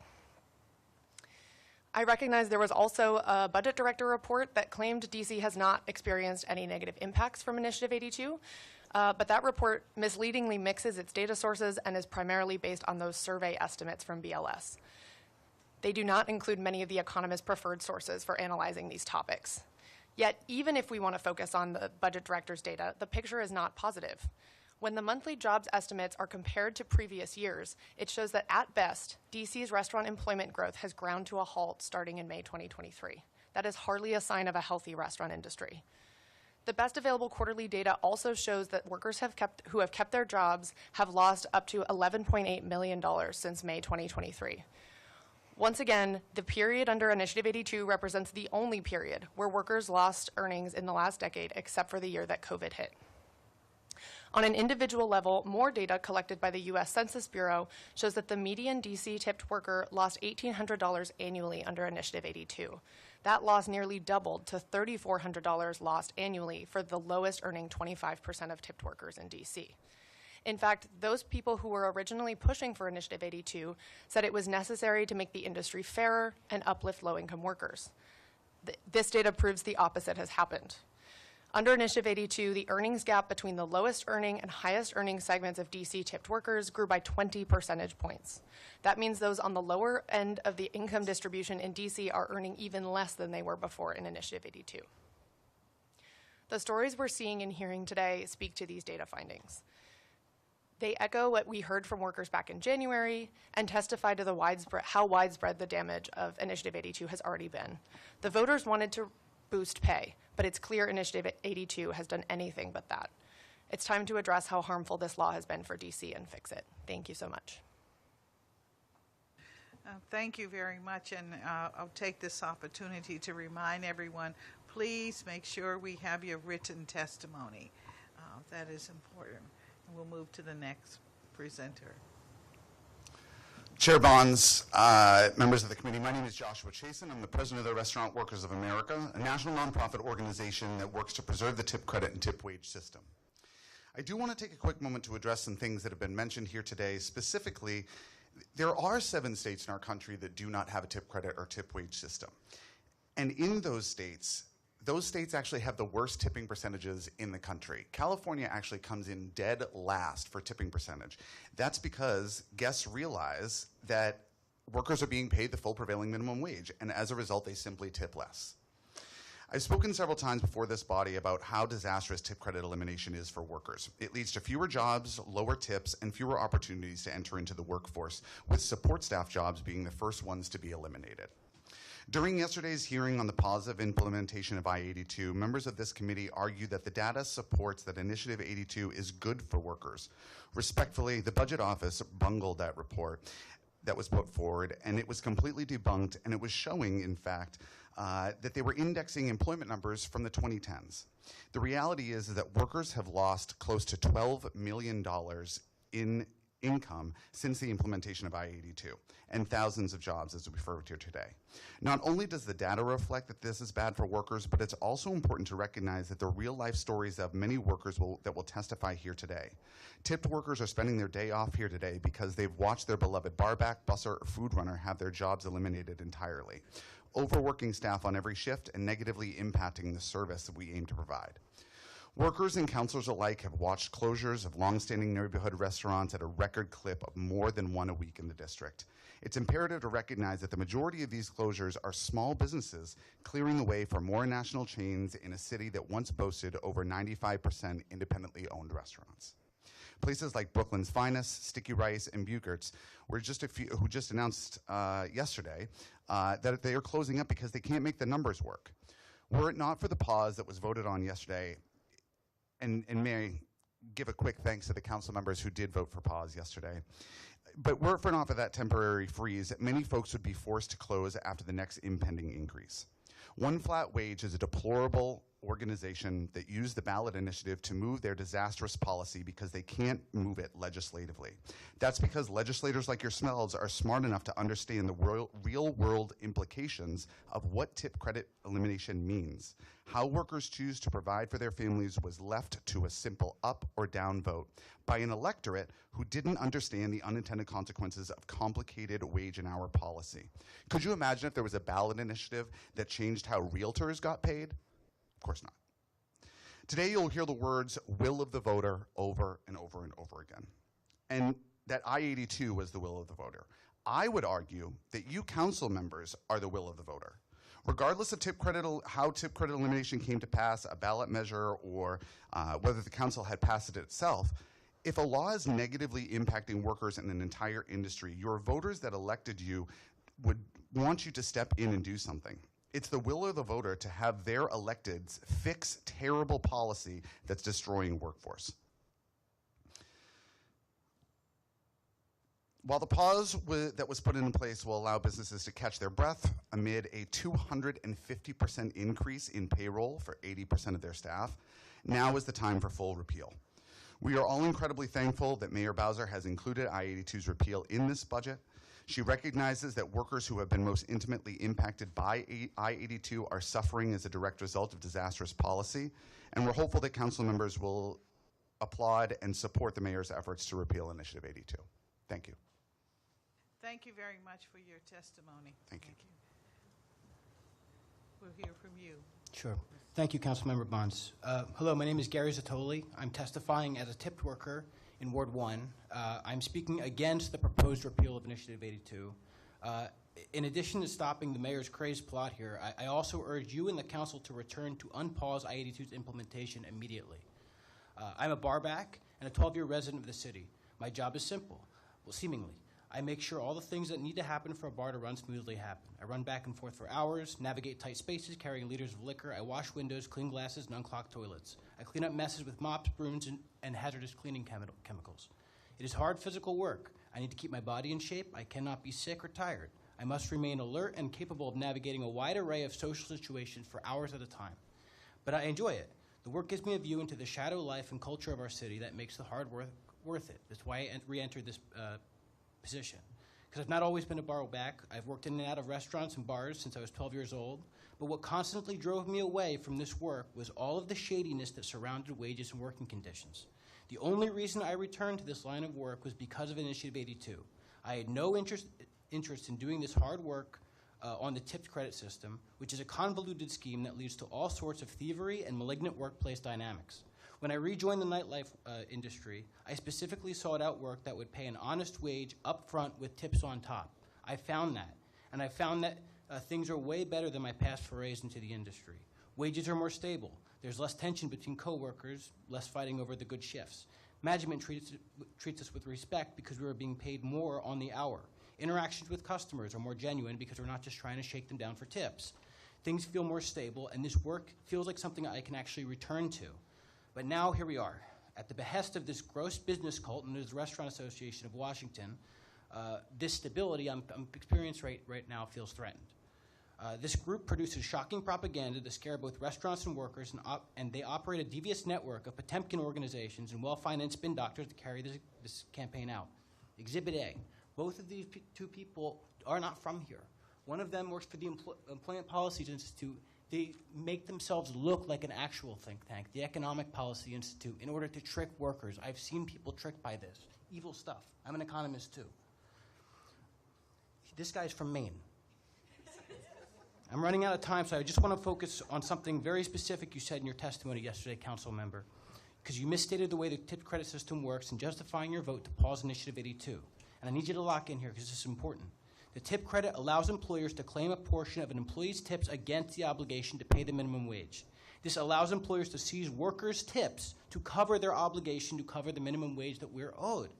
U: I recognize there was also a budget director report that claimed DC has not experienced any negative impacts from Initiative 82, but that report misleadingly mixes its data sources and is primarily based on those survey estimates from BLS. They do not include many of the economists' preferred sources for analyzing these topics. Yet, even if we want to focus on the budget director's data, the picture is not positive. When the monthly jobs estimates are compared to previous years, it shows that at best, DC's restaurant employment growth has ground to a halt starting in May 2023. That is hardly a sign of a healthy restaurant industry. The best available quarterly data also shows that workers who have kept their jobs have lost up to $11.8 million since May 2023. Once again, the period under Initiative 82 represents the only period where workers lost earnings in the last decade, except for the year that COVID hit. On an individual level, more data collected by the U.S. Census Bureau shows that the median DC tipped worker lost $1,800 annually under Initiative 82. That loss nearly doubled to $3,400 lost annually for the lowest earning 25% of tipped workers in DC. In fact, those people who were originally pushing for Initiative 82 said it was necessary to make the industry fairer and uplift low-income workers. This data proves the opposite has happened. Under Initiative 82, the earnings gap between the lowest earning and highest earning segments of DC tipped workers grew by 20 percentage points. That means those on the lower end of the income distribution in DC are earning even less than they were before in Initiative 82. The stories we're seeing and hearing today speak to these data findings. They echo what we heard from workers back in January and testify to how widespread the damage of Initiative 82 has already been. The voters wanted to boost pay, but it's clear Initiative 82 has done anything but that. It's time to address how harmful this law has been for DC and fix it. Thank you so much.
E: Thank you very much, and I'll take this opportunity to remind everyone, please make sure we have your written testimony. That is important. And we'll move to the next presenter.
I: Chair Bonds, members of the committee, my name is Joshua Chasen. I'm the president of the Restaurant Workers of America, a national nonprofit organization that works to preserve the tip credit and tip wage system. I do want to take a quick moment to address some things that have been mentioned here today. Specifically, there are 7 states in our country that do not have a tip credit or tip wage system. And in those states actually have the worst tipping percentages in the country. California actually comes in dead last for tipping percentage. That's because guests realize that workers are being paid the full prevailing minimum wage, and as a result, they simply tip less. I've spoken several times before this body about how disastrous tip credit elimination is for workers. It leads to fewer jobs, lower tips, and fewer opportunities to enter into the workforce, with support staff jobs being the first ones to be eliminated. During yesterday's hearing on the positive implementation of I-82, members of this committee argued that the data supports that Initiative 82 is good for workers. Respectfully, the Budget Office bungled that report that was put forward, and it was completely debunked, and it was showing, in fact, that they were indexing employment numbers from the 2010s. The reality is that workers have lost close to $12 million in income since the implementation of I-82, and thousands of jobs as we referred to today. Not only does the data reflect that this is bad for workers, but it's also important to recognize that the real life stories of many workers that will testify here today. Tipped workers are spending their day off here today because they've watched their beloved barback, busser, or food runner have their jobs eliminated entirely, overworking staff on every shift and negatively impacting the service that we aim to provide. Workers and counselors alike have watched closures of longstanding neighborhood restaurants at a record clip of more than one a week in the district. It's imperative to recognize that the majority of these closures are small businesses clearing the way for more national chains in a city that once boasted over 95% independently owned restaurants. Places like Brooklyn's Finest, Sticky Rice, and Buchert's were just a few who just announced yesterday that they are closing up because they can't make the numbers work. Were it not for the pause that was voted on yesterday, and may I give a quick thanks to the council members who did vote for pause yesterday, but were it for not for that temporary freeze, many folks would be forced to close after the next impending increase. One Flat Wage is a deplorable organization that used the ballot initiative to move their disastrous policy because they can't move it legislatively. That's because legislators like yourselves are smart enough to understand the real-world implications of what tip credit elimination means. How workers choose to provide for their families was left to a simple up or down vote by an electorate who didn't understand the unintended consequences of complicated wage and hour policy. Could you imagine if there was a ballot initiative that changed how realtors got paid? Of course not. Today you'll hear the words will of the voter over and over and over again. And that I-82 was the will of the voter. I would argue that you council members are the will of the voter. Regardless of how tip credit elimination came to pass, a ballot measure, or whether the council had passed it itself, if a law is negatively impacting workers in an entire industry, your voters that elected you would want you to step in and do something. It's the will of the voter to have their electeds fix terrible policy that's destroying workforce. While the pause that was put in place will allow businesses to catch their breath amid a 250% increase in payroll for 80% of their staff, now is the time for full repeal. We are all incredibly thankful that Mayor Bowser has included I-82's repeal in this budget. She recognizes that workers who have been most intimately impacted by I-82 are suffering as a direct result of disastrous policy, and we're hopeful that council members will applaud and support the mayor's efforts to repeal Initiative 82. Thank you.
E: Thank you very much for your testimony.
I: Thank you.
E: We'll hear from you.
H: Sure. Thank you, Councilmember Bonds. Hello, my name is Gary Zatoli. I'm testifying as a tipped worker in Ward 1. I'm speaking against the proposed repeal of Initiative 82. In addition to stopping the mayor's crazed plot here, I also urge you and the council to return to unpause I-82's implementation immediately. I'm a barback and a 12-year resident of the city. My job is simple, well, seemingly. I make sure all the things that need to happen for a bar to run smoothly happen. I run back and forth for hours, navigate tight spaces, carrying liters of liquor. I wash windows, clean glasses, and unclog toilets. I clean up messes with mops, brooms, and hazardous cleaning chemicals. It is hard physical work. I need to keep my body in shape. I cannot be sick or tired. I must remain alert and capable of navigating a wide array of social situations for hours at a time. But I enjoy it. The work gives me a view into the shadow life and culture of our city that makes the hard work worth it. That's why I re-entered this position. Because I've not always been a barback. I've worked in and out of restaurants and bars since I was 12 years old. But what constantly drove me away from this work was all of the shadiness that surrounded wages and working conditions. The only reason I returned to this line of work was because of Initiative 82. I had no interest in doing this hard work on the tipped credit system, which is a convoluted scheme that leads to all sorts of thievery and malignant workplace dynamics. When I rejoined the nightlife industry, I specifically sought out work that would pay an honest wage up front with tips on top. I found that, and I found that things are way better than my past forays into the industry. Wages are more stable. There's less tension between coworkers, less fighting over the good shifts. Management treats us with respect because we are being paid more on the hour. Interactions with customers are more genuine because we're not just trying to shake them down for tips. Things feel more stable, and this work feels like something I can actually return to. But now here we are. At the behest of this gross business cult and the Restaurant Association of Washington, this stability I'm experiencing right now feels threatened. This group produces shocking propaganda to scare both restaurants and workers, and they operate a devious network of Potemkin organizations and well-financed spin doctors to carry this campaign out. Exhibit A. Both of these two people are not from here. One of them works for the Employment Policies Institute. They make themselves look like an actual think tank, the Economic Policy Institute, in order to trick workers. I've seen people tricked by this. Evil stuff. I'm an economist, too. This guy's from Maine. I'm running out of time, so I just want to focus on something very specific you said in your testimony yesterday, council member, because you misstated the way the tip credit system works in justifying your vote to pause Initiative 82. And I need you to lock in here because this is important. The tip credit allows employers to claim a portion of an employee's tips against the obligation to pay the minimum wage. This allows employers to seize workers' tips to cover their obligation to cover the minimum wage that we're owed.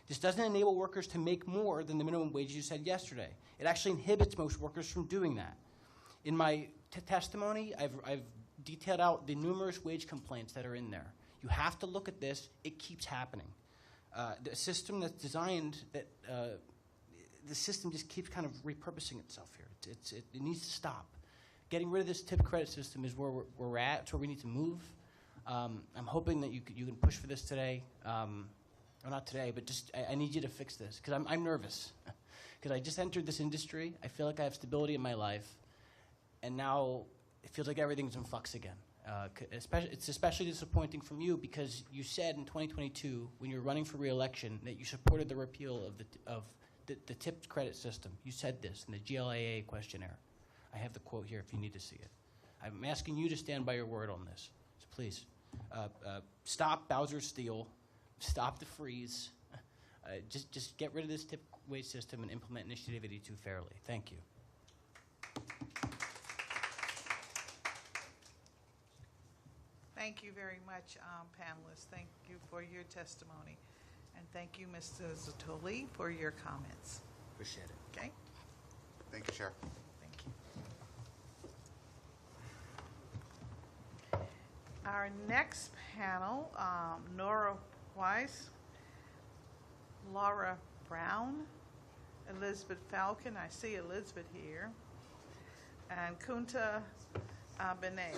H: This doesn't enable workers to make more than the minimum wage you said yesterday. It actually inhibits most workers from doing that. In my testimony, I've detailed out the numerous wage complaints that are in there. You have to look at this. It keeps happening. The system that's designed, the system just keeps kind of repurposing itself here. It needs to stop. Getting rid of this tip credit system is where we're at. It's where we need to move. I'm hoping that you can push for this today. Or not today, but just I need you to fix this because I'm nervous. Because I just entered this industry. I feel like I have stability in my life. And now it feels like everything's in flux again. It's especially disappointing from you because you said in 2022, when you were running for re-election, that you supported the repeal of the tipped credit system. You said this in the GLAA questionnaire. I have the quote here if you need to see it. I'm asking you to stand by your word on this. So please, stop Bowser's steal, stop the freeze, just get rid of this tip wage system and implement Initiative 82 fairly. Thank you.
E: Thank you very much, panelists. Thank you for your testimony. And thank you, Mr. Zatoli, for your comments.
K: Appreciate it.
E: Okay?
I: Thank you, Chair.
E: Thank you. Our next panel, Nora Weiss, Laura Brown, Elizabeth Falcon, I see Elizabeth here, and Kunta Benet.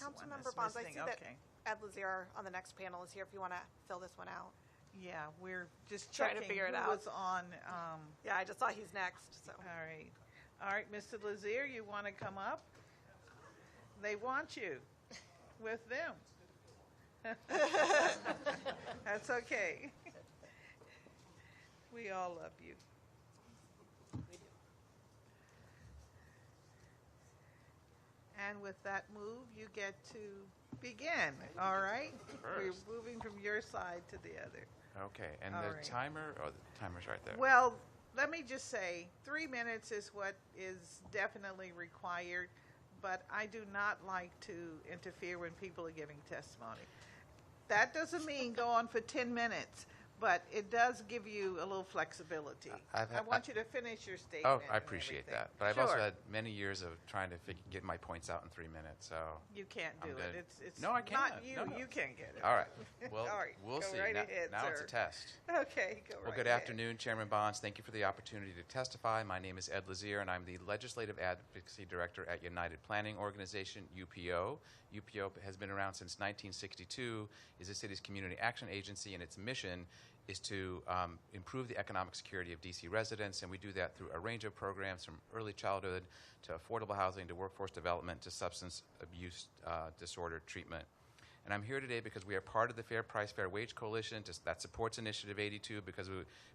M: Councilmember Bonds, I see that Ed Lazier on the next panel is here if you want to fill this one out.
E: Yeah, we're just
M: Trying
E: checking
M: to figure it
E: who
M: out.
E: was on.
M: Yeah, I just saw he's next. So.
E: All right, Mr. Lazier, you want to come up? They want you with them. That's okay. We all love you. And with that move, you get to begin, all right? We're moving from your side to the other.
W: Okay, and
E: All
W: the
E: right.
W: timer, oh, the timer's right there.
E: Well, let me just say, 3 minutes is what is definitely required, but I do not like to interfere when people are giving testimony. That doesn't mean go on for 10 minutes, but it does give you a little flexibility. I want you to finish your statement.
W: Oh, I
E: and
W: appreciate
E: everything.
W: that. But I've also
E: Sure.
W: had many years of trying to get my points out in 3 minutes, so.
E: You can't do
W: I'm good.
E: it. It's
W: No, I
E: not
W: can't.
E: you.
W: No, no.
E: You can't get it.
W: All right. Well,
E: All right.
W: we'll
E: Go
W: see.
E: right
W: now
E: ahead,
W: now it's a
E: sir.
W: test.
E: Okay, go
W: Well,
E: right
W: good
E: ahead.
W: afternoon, Chairman Bonds. Thank you for the opportunity to testify. My name is Ed Lazier, and I'm the Legislative Advocacy Director at United Planning Organization, UPO. UPO has been around since 1962, is the city's community action agency, and its mission is to improve the economic security of DC residents, and we do that through a range of programs from early childhood to affordable housing to workforce development to substance abuse disorder treatment. And I'm here today because we are part of the Fair Price, Fair Wage Coalition that supports Initiative 82 because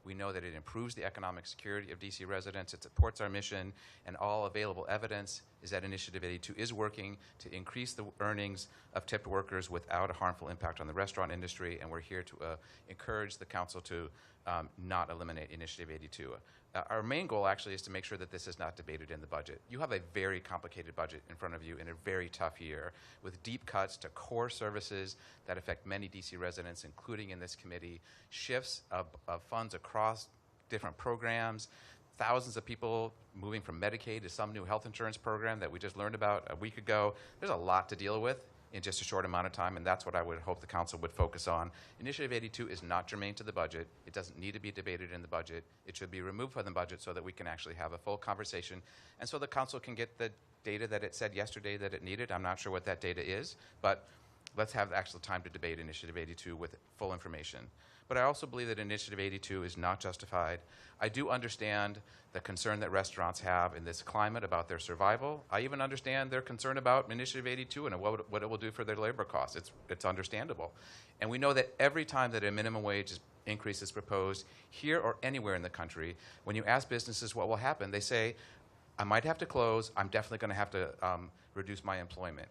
W: we know that it improves the economic security of DC residents, it supports our mission, and all available evidence is that Initiative 82 is working to increase the earnings of tipped workers without a harmful impact on the restaurant industry, and we're here to encourage the council to not eliminate Initiative 82. Our main goal actually is to make sure that this is not debated in the budget. You have a very complicated budget in front of you in a very tough year with deep cuts to core services that affect many DC residents, including in this committee, shifts of funds across different programs, thousands of people moving from Medicaid to some new health insurance program that we just learned about a week ago. There's a lot to deal with in just a short amount of time, and that's what I would hope the council would focus on. Initiative 82 is not germane to the budget. It doesn't need to be debated in the budget. It should be removed from the budget so that we can actually have a full conversation, and so the council can get the data that it said yesterday that it needed. I'm not sure what that data is, but let's have actual time to debate Initiative 82 with full information. But I also believe that Initiative 82 is not justified. I do understand the concern that restaurants have in this climate about their survival. I even understand their concern about Initiative 82 and what it will do for their labor costs. It's understandable. And we know that every time that a minimum wage increase is proposed, here or anywhere in the country, when you ask businesses what will happen, they say, I might have to close, I'm definitely going to have to reduce my employment.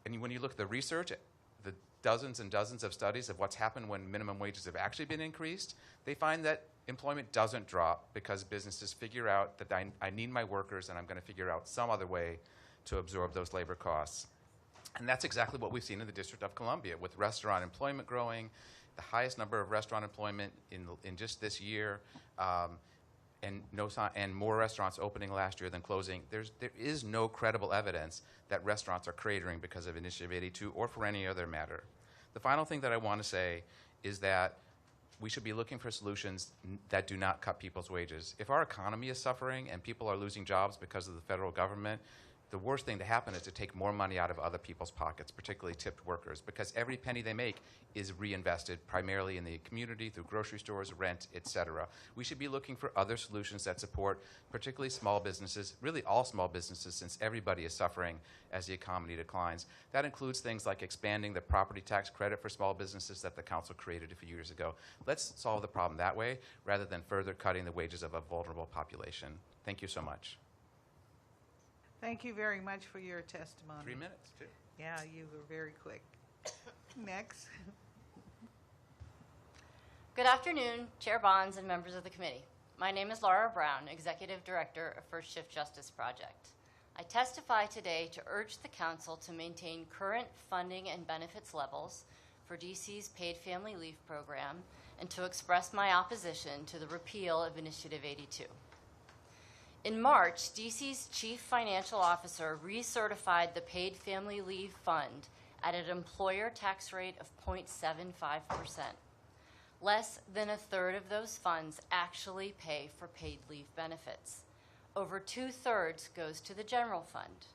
W: And when you look at the research, the dozens and dozens of studies of what's happened when minimum wages have actually been increased, they find that employment doesn't drop because businesses figure out that I need my workers and I'm going to figure out some other way to absorb those labor costs. And that's exactly what we've seen in the District of Columbia with restaurant employment growing, the highest number of restaurant employment in just this year, and more restaurants opening last year than closing. There is no credible evidence that restaurants are cratering because of Initiative 82 or for any other matter. The final thing that I want to say is that we should be looking for solutions that do not cut people's wages. If our economy is suffering and people are losing jobs because of the federal government, the worst thing to happen is to take more money out of other people's pockets, particularly tipped workers, because every penny they make is reinvested primarily in the community through grocery stores, rent, et cetera. We should be looking for other solutions that support particularly small businesses, really all small businesses, since everybody is suffering as the economy declines. That includes things like expanding the property tax credit for small businesses that the council created a few years ago. Let's solve the problem that way rather than further cutting the wages of a vulnerable population. Thank you so much.
E: Thank you very much for your testimony.
W: 3 minutes, too.
E: Yeah, you were very quick. Next.
J: Good afternoon, Chair Bonds and members of the committee. My name is Laura Brown, Executive Director of First Shift Justice Project. I testify today to urge the Council to maintain current funding and benefits levels for DC's paid family leave program and to express my opposition to the repeal of Initiative 82. In March, DC's Chief Financial Officer recertified the Paid Family Leave Fund at an employer tax rate of 0.75%. Less than a third of those funds actually pay for paid leave benefits. Over 2/3 goes to the general fund.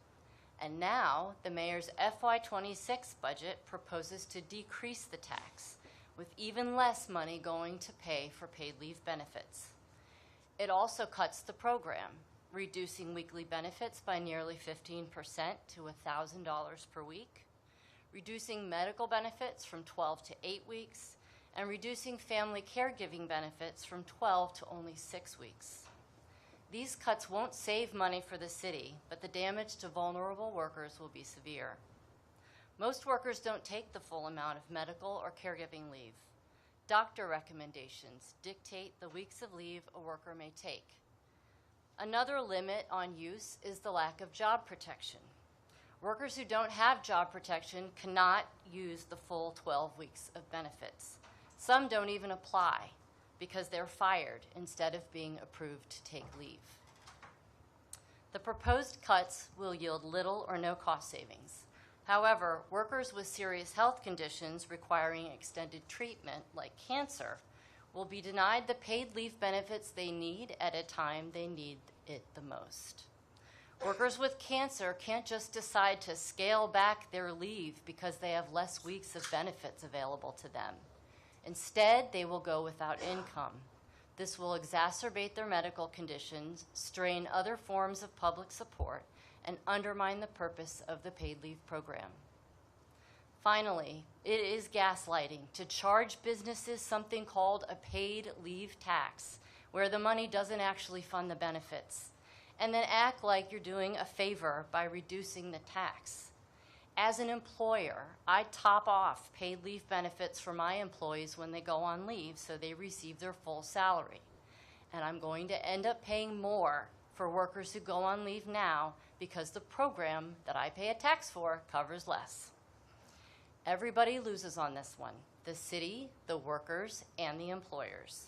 J: And now, the mayor's FY26 budget proposes to decrease the tax, with even less money going to pay for paid leave benefits. It also cuts the program, reducing weekly benefits by nearly 15% to $1,000 per week, reducing medical benefits from 12 to 8 weeks, and reducing family caregiving benefits from 12 to only 6 weeks. These cuts won't save money for the city, but the damage to vulnerable workers will be severe. Most workers don't take the full amount of medical or caregiving leave. Doctor recommendations dictate the weeks of leave a worker may take. Another limit on use is the lack of job protection. Workers who don't have job protection cannot use the full 12 weeks of benefits. Some don't even apply because they're fired instead of being approved to take leave. The proposed cuts will yield little or no cost savings. However, workers with serious health conditions requiring extended treatment, like cancer, will be denied the paid leave benefits they need at a time they need it the most. Workers with cancer can't just decide to scale back their leave because they have less weeks of benefits available to them. Instead, they will go without income. This will exacerbate their medical conditions, strain other forms of public support, and undermine the purpose of the paid leave program. Finally, it is gaslighting to charge businesses something called a paid leave tax, where the money doesn't actually fund the benefits. and then act like you're doing a favor by reducing the tax. As an employer, I top off paid leave benefits for my employees when they go on leave so they receive their full salary. And I'm going to end up paying more for workers who go on leave now because the program that I pay a tax for covers less. Everybody loses on this one: the city, the workers, and the employers.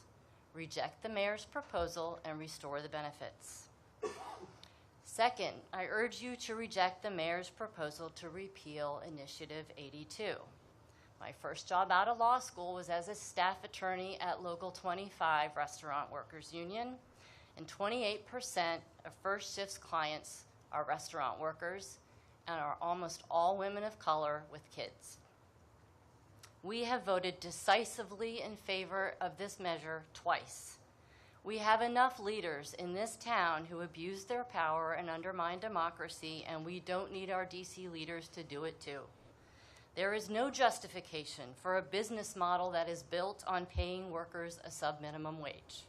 J: Reject the mayor's proposal and restore the benefits. Second, I urge you to reject the mayor's proposal to repeal Initiative 82. My first job out of law school was as a staff attorney at Local 25 Restaurant Workers Union, and 28% of First Shift's clients are restaurant workers and are almost all women of color with kids. We have voted decisively in favor of this measure twice. We have enough leaders in this town who abuse their power and undermine democracy, and we don't need our DC leaders to do it too. There is no justification for a business model that is built on paying workers a sub-minimum wage.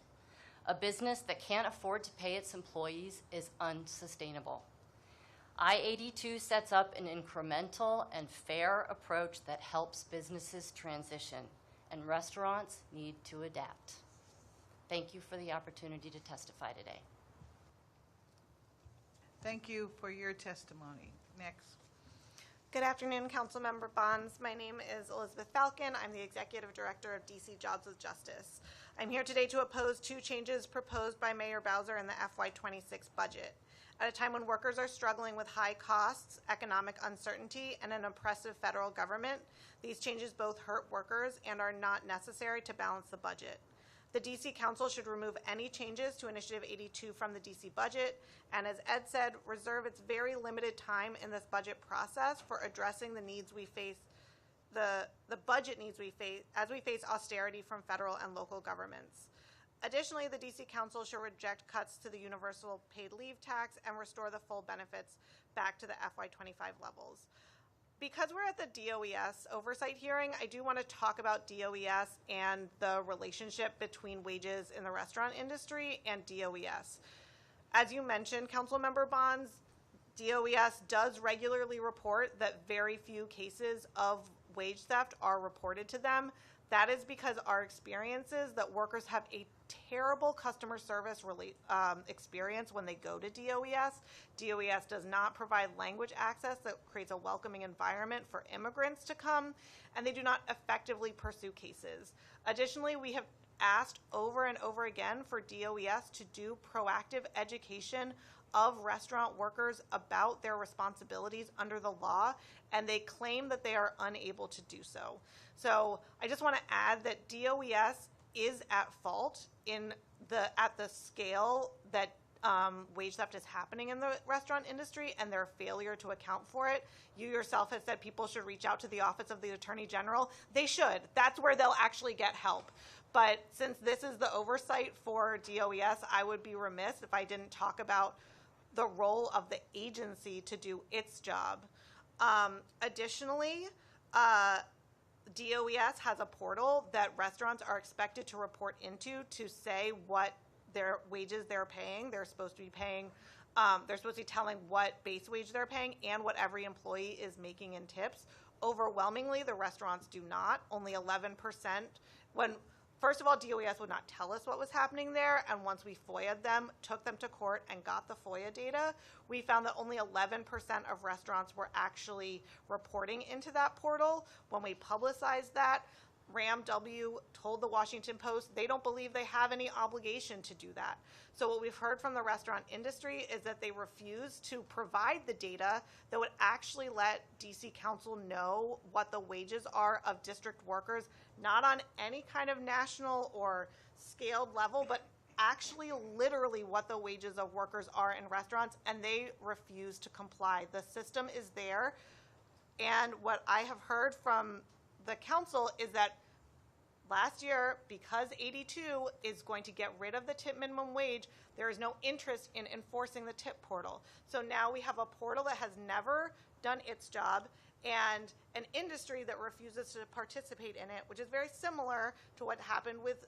J: A business that can't afford to pay its employees is unsustainable. I-82 sets up an incremental and fair approach that helps businesses transition, and restaurants need to adapt. Thank you for the opportunity to testify today.
E: Thank you for your testimony. Next.
M: Good afternoon, Councilmember Bonds. My name is Elizabeth Falcon. I'm the Executive Director of DC Jobs with Justice. I'm here today to oppose two changes proposed by Mayor Bowser in the FY26 budget. At a time when workers are struggling with high costs, economic uncertainty, and an oppressive federal government, these changes both hurt workers and are not necessary to balance the budget. The DC Council should remove any changes to Initiative 82 from the DC budget, and as Ed said, reserve its very limited time in this budget process for addressing the needs we face, the budget needs we face as we face austerity from federal and local governments. Additionally, the DC Council should reject cuts to the universal paid leave tax and restore the full benefits back to the FY25 levels. Because we're at the DOES oversight hearing, I do want to talk about DOES and the relationship between wages in the restaurant industry and DOES. As you mentioned, Councilmember Bonds, DOES does regularly report that very few cases of wage theft are reported to them. That is because our experience is that workers have a terrible customer service experience when they go to DOES. DOES does not provide language access that creates a welcoming environment for immigrants to come, and they do not effectively pursue cases. Additionally, we have asked over and over again for DOES to do proactive education of restaurant workers about their responsibilities under the law, and they claim that they are unable to do so. So I just want to add that DOES is at fault at the scale that wage theft is happening in the restaurant industry and their failure to account for it. You yourself have said people should reach out to the Office of the Attorney General. They should. That's where they'll actually get help. But since this is the oversight for DOES, I would be remiss if I didn't talk about the role of the agency to do its job. Additionally, DOES has a portal that restaurants are expected to report into to say what their wages they're paying. They're supposed to be paying, they're supposed to be telling what base wage they're paying and what every employee is making in tips. Overwhelmingly, the restaurants do not. Only 11%. First of all, DOES would not tell us what was happening there, and once we FOIA'd them, took them to court, and got the FOIA data, we found that only 11% of restaurants were actually reporting into that portal. When we publicized that, RAM-W told the Washington Post they don't believe they have any obligation to do that. So what we've heard from the restaurant industry is that they refuse to provide the data that would actually let DC Council know what the wages are of district workers, not on any kind of national or scaled level, but actually literally what the wages of workers are in restaurants, and they refuse to comply. The system is there, and what I have heard from the council is that last year, because 82 is going to get rid of the tip minimum wage, there is no interest in enforcing the tip portal. So now we have a portal that has never done its job and an industry that refuses to participate in it, which is very similar to what happened with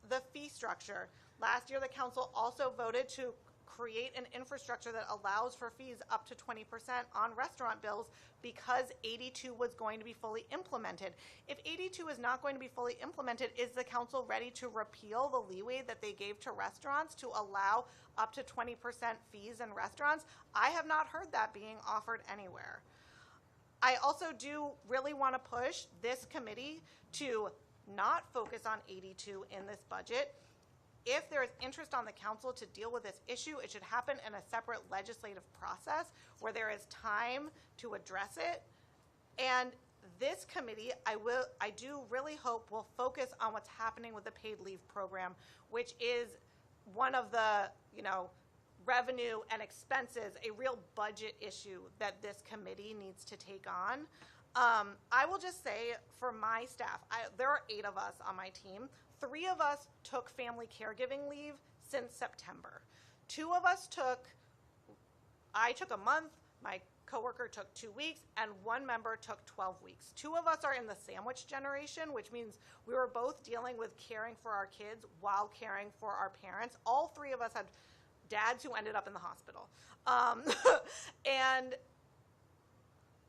M: the fee structure. Last year, the council also voted to create an infrastructure that allows for fees up to 20% on restaurant bills because 82 was going to be fully implemented. If 82 is not going to be fully implemented, is the council ready to repeal the leeway that they gave to restaurants to allow up to 20% fees in restaurants? I have not heard that being offered anywhere. I also do really want to push this committee to not focus on 82 in this budget. If there is interest on the council to deal with this issue, it should happen in a separate legislative process where there is time to address it. And this committee, I do really hope, will focus on what's happening with the paid leave program, which is one of the, revenue and expenses, a real budget issue that this committee needs to take on. I will just say for my staff, there are 8 of us on my team. 3 of us took family caregiving leave since September. 2 of us I took a month, my coworker took 2 weeks, and 1 member took 12 weeks. 2 of us are in the sandwich generation, which means we were both dealing with caring for our kids while caring for our parents. All 3 of us had dads who ended up in the hospital. And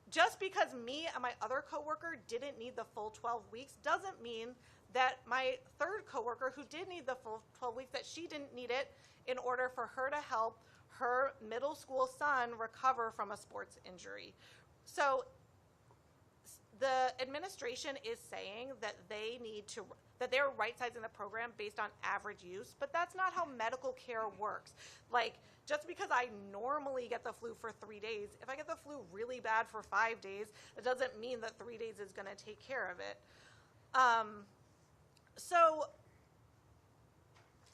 M: just because me and my other coworker didn't need the full 12 weeks doesn't mean that my third coworker who did need the full 12 weeks, that she didn't need it in order for her to help her middle school son recover from a sports injury. So the administration is saying that they're right-sizing the program based on average use, but that's not how medical care works. Like, just because I normally get the flu for 3 days, if I get the flu really bad for 5 days, it doesn't mean that 3 days is going to take care of it. So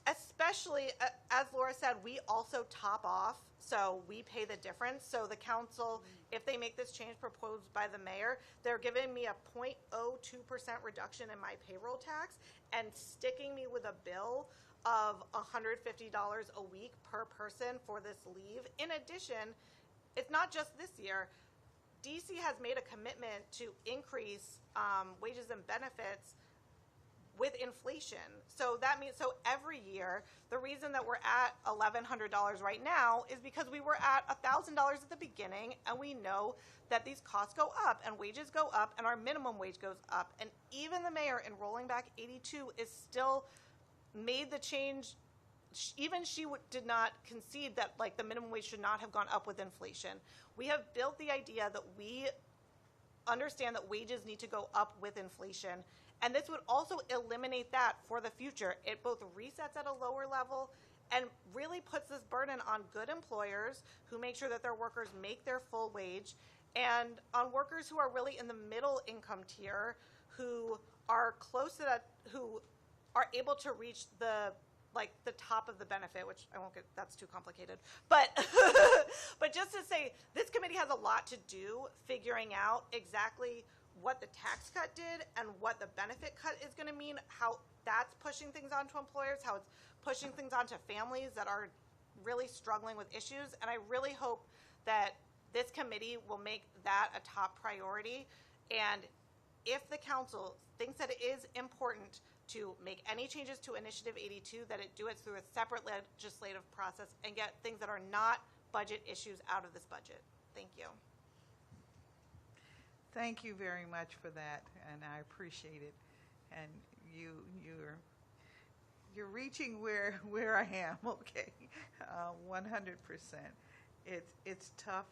M: especially, as Laura said, we also top off, so we pay the difference. So the council, if they make this change proposed by the mayor, they're giving me a 0.02% reduction in my payroll tax and sticking me with a bill of $150 a week per person for this leave. In addition, it's not just this year. DC has made a commitment to increase wages and benefits with inflation. So that means, every year, the reason that we're at $1,100 right now is because we were at $1,000 at the beginning, and we know that these costs go up and wages go up and our minimum wage goes up. And even the mayor, in rolling back 82, is still made the change. Even she did not concede that the minimum wage should not have gone up with inflation. We have built the idea that we understand that wages need to go up with inflation. And this would also eliminate that for the future. It both resets at a lower level and really puts this burden on good employers who make sure that their workers make their full wage, and on workers who are really in the middle income tier, who are close to that, who are able to reach the top of the benefit, which I won't get, that's too complicated. But but just to say, this committee has a lot to do figuring out exactly what the tax cut did and what the benefit cut is going to mean, how that's pushing things onto employers, how it's pushing things onto families that are really struggling with issues. And I really hope that this committee will make that a top priority. And if the council thinks that it is important to make any changes to Initiative 82, that it do it through a separate legislative process and get things that are not budget issues out of this budget. Thank you.
E: Thank you very much for that, and I appreciate it. And you're reaching where I am. Okay, 100%. It's tough,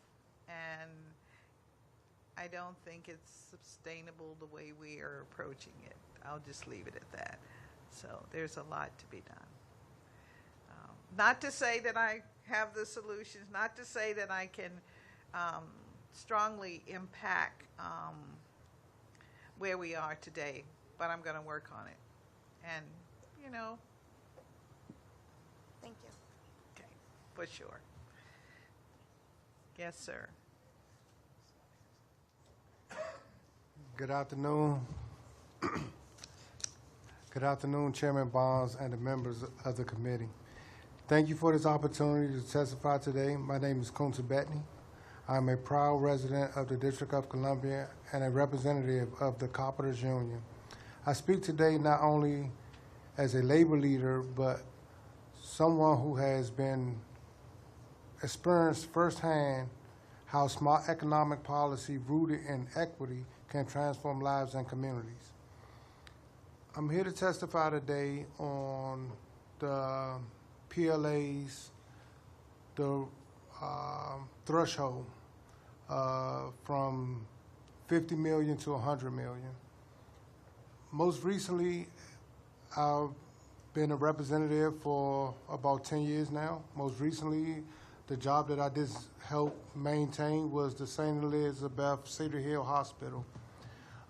E: and I don't think it's sustainable the way we are approaching it. I'll just leave it at that. So there's a lot to be done. Not to say that I have the solutions. Not to say that I can strongly impact where we are today, but I'm going to work on it. And,
M: Thank you.
E: Okay, for sure. Yes, sir.
K: Good afternoon. Good afternoon, Chairman Bonds and the members of the committee. Thank you for this opportunity to testify today. My name is Kunta Bettany. I'm a proud resident of the District of Columbia and a representative of the Carpenters Union. I speak today not only as a labor leader, but someone who has been experienced firsthand how smart economic policy rooted in equity can transform lives and communities. I'm here to testify today on the PLA's, the threshold from 50 million to 100 million. Most recently, I've been a representative for about 10 years now. Most recently, the job that I did help maintain was the St. Elizabeth Cedar Hill Hospital.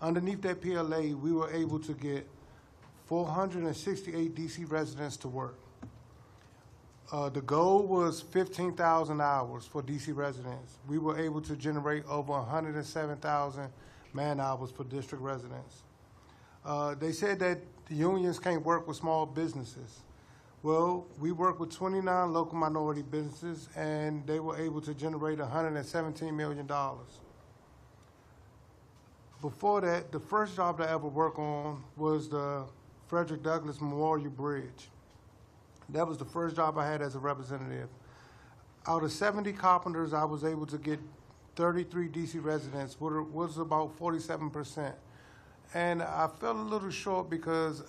K: Underneath that PLA, we were able to get 468 DC residents to work. The goal was 15,000 hours for DC residents. We were able to generate over 107,000 man hours for district residents. They said that the unions can't work with small businesses. Well, we work with 29 local minority businesses, and they were able to generate $117 million. Before that, the first job that I ever worked on was the Frederick Douglass Memorial Bridge. That was the first job I had as a representative. Out of 70 carpenters, I was able to get 33 DC residents, which was about 47%. And I fell a little short because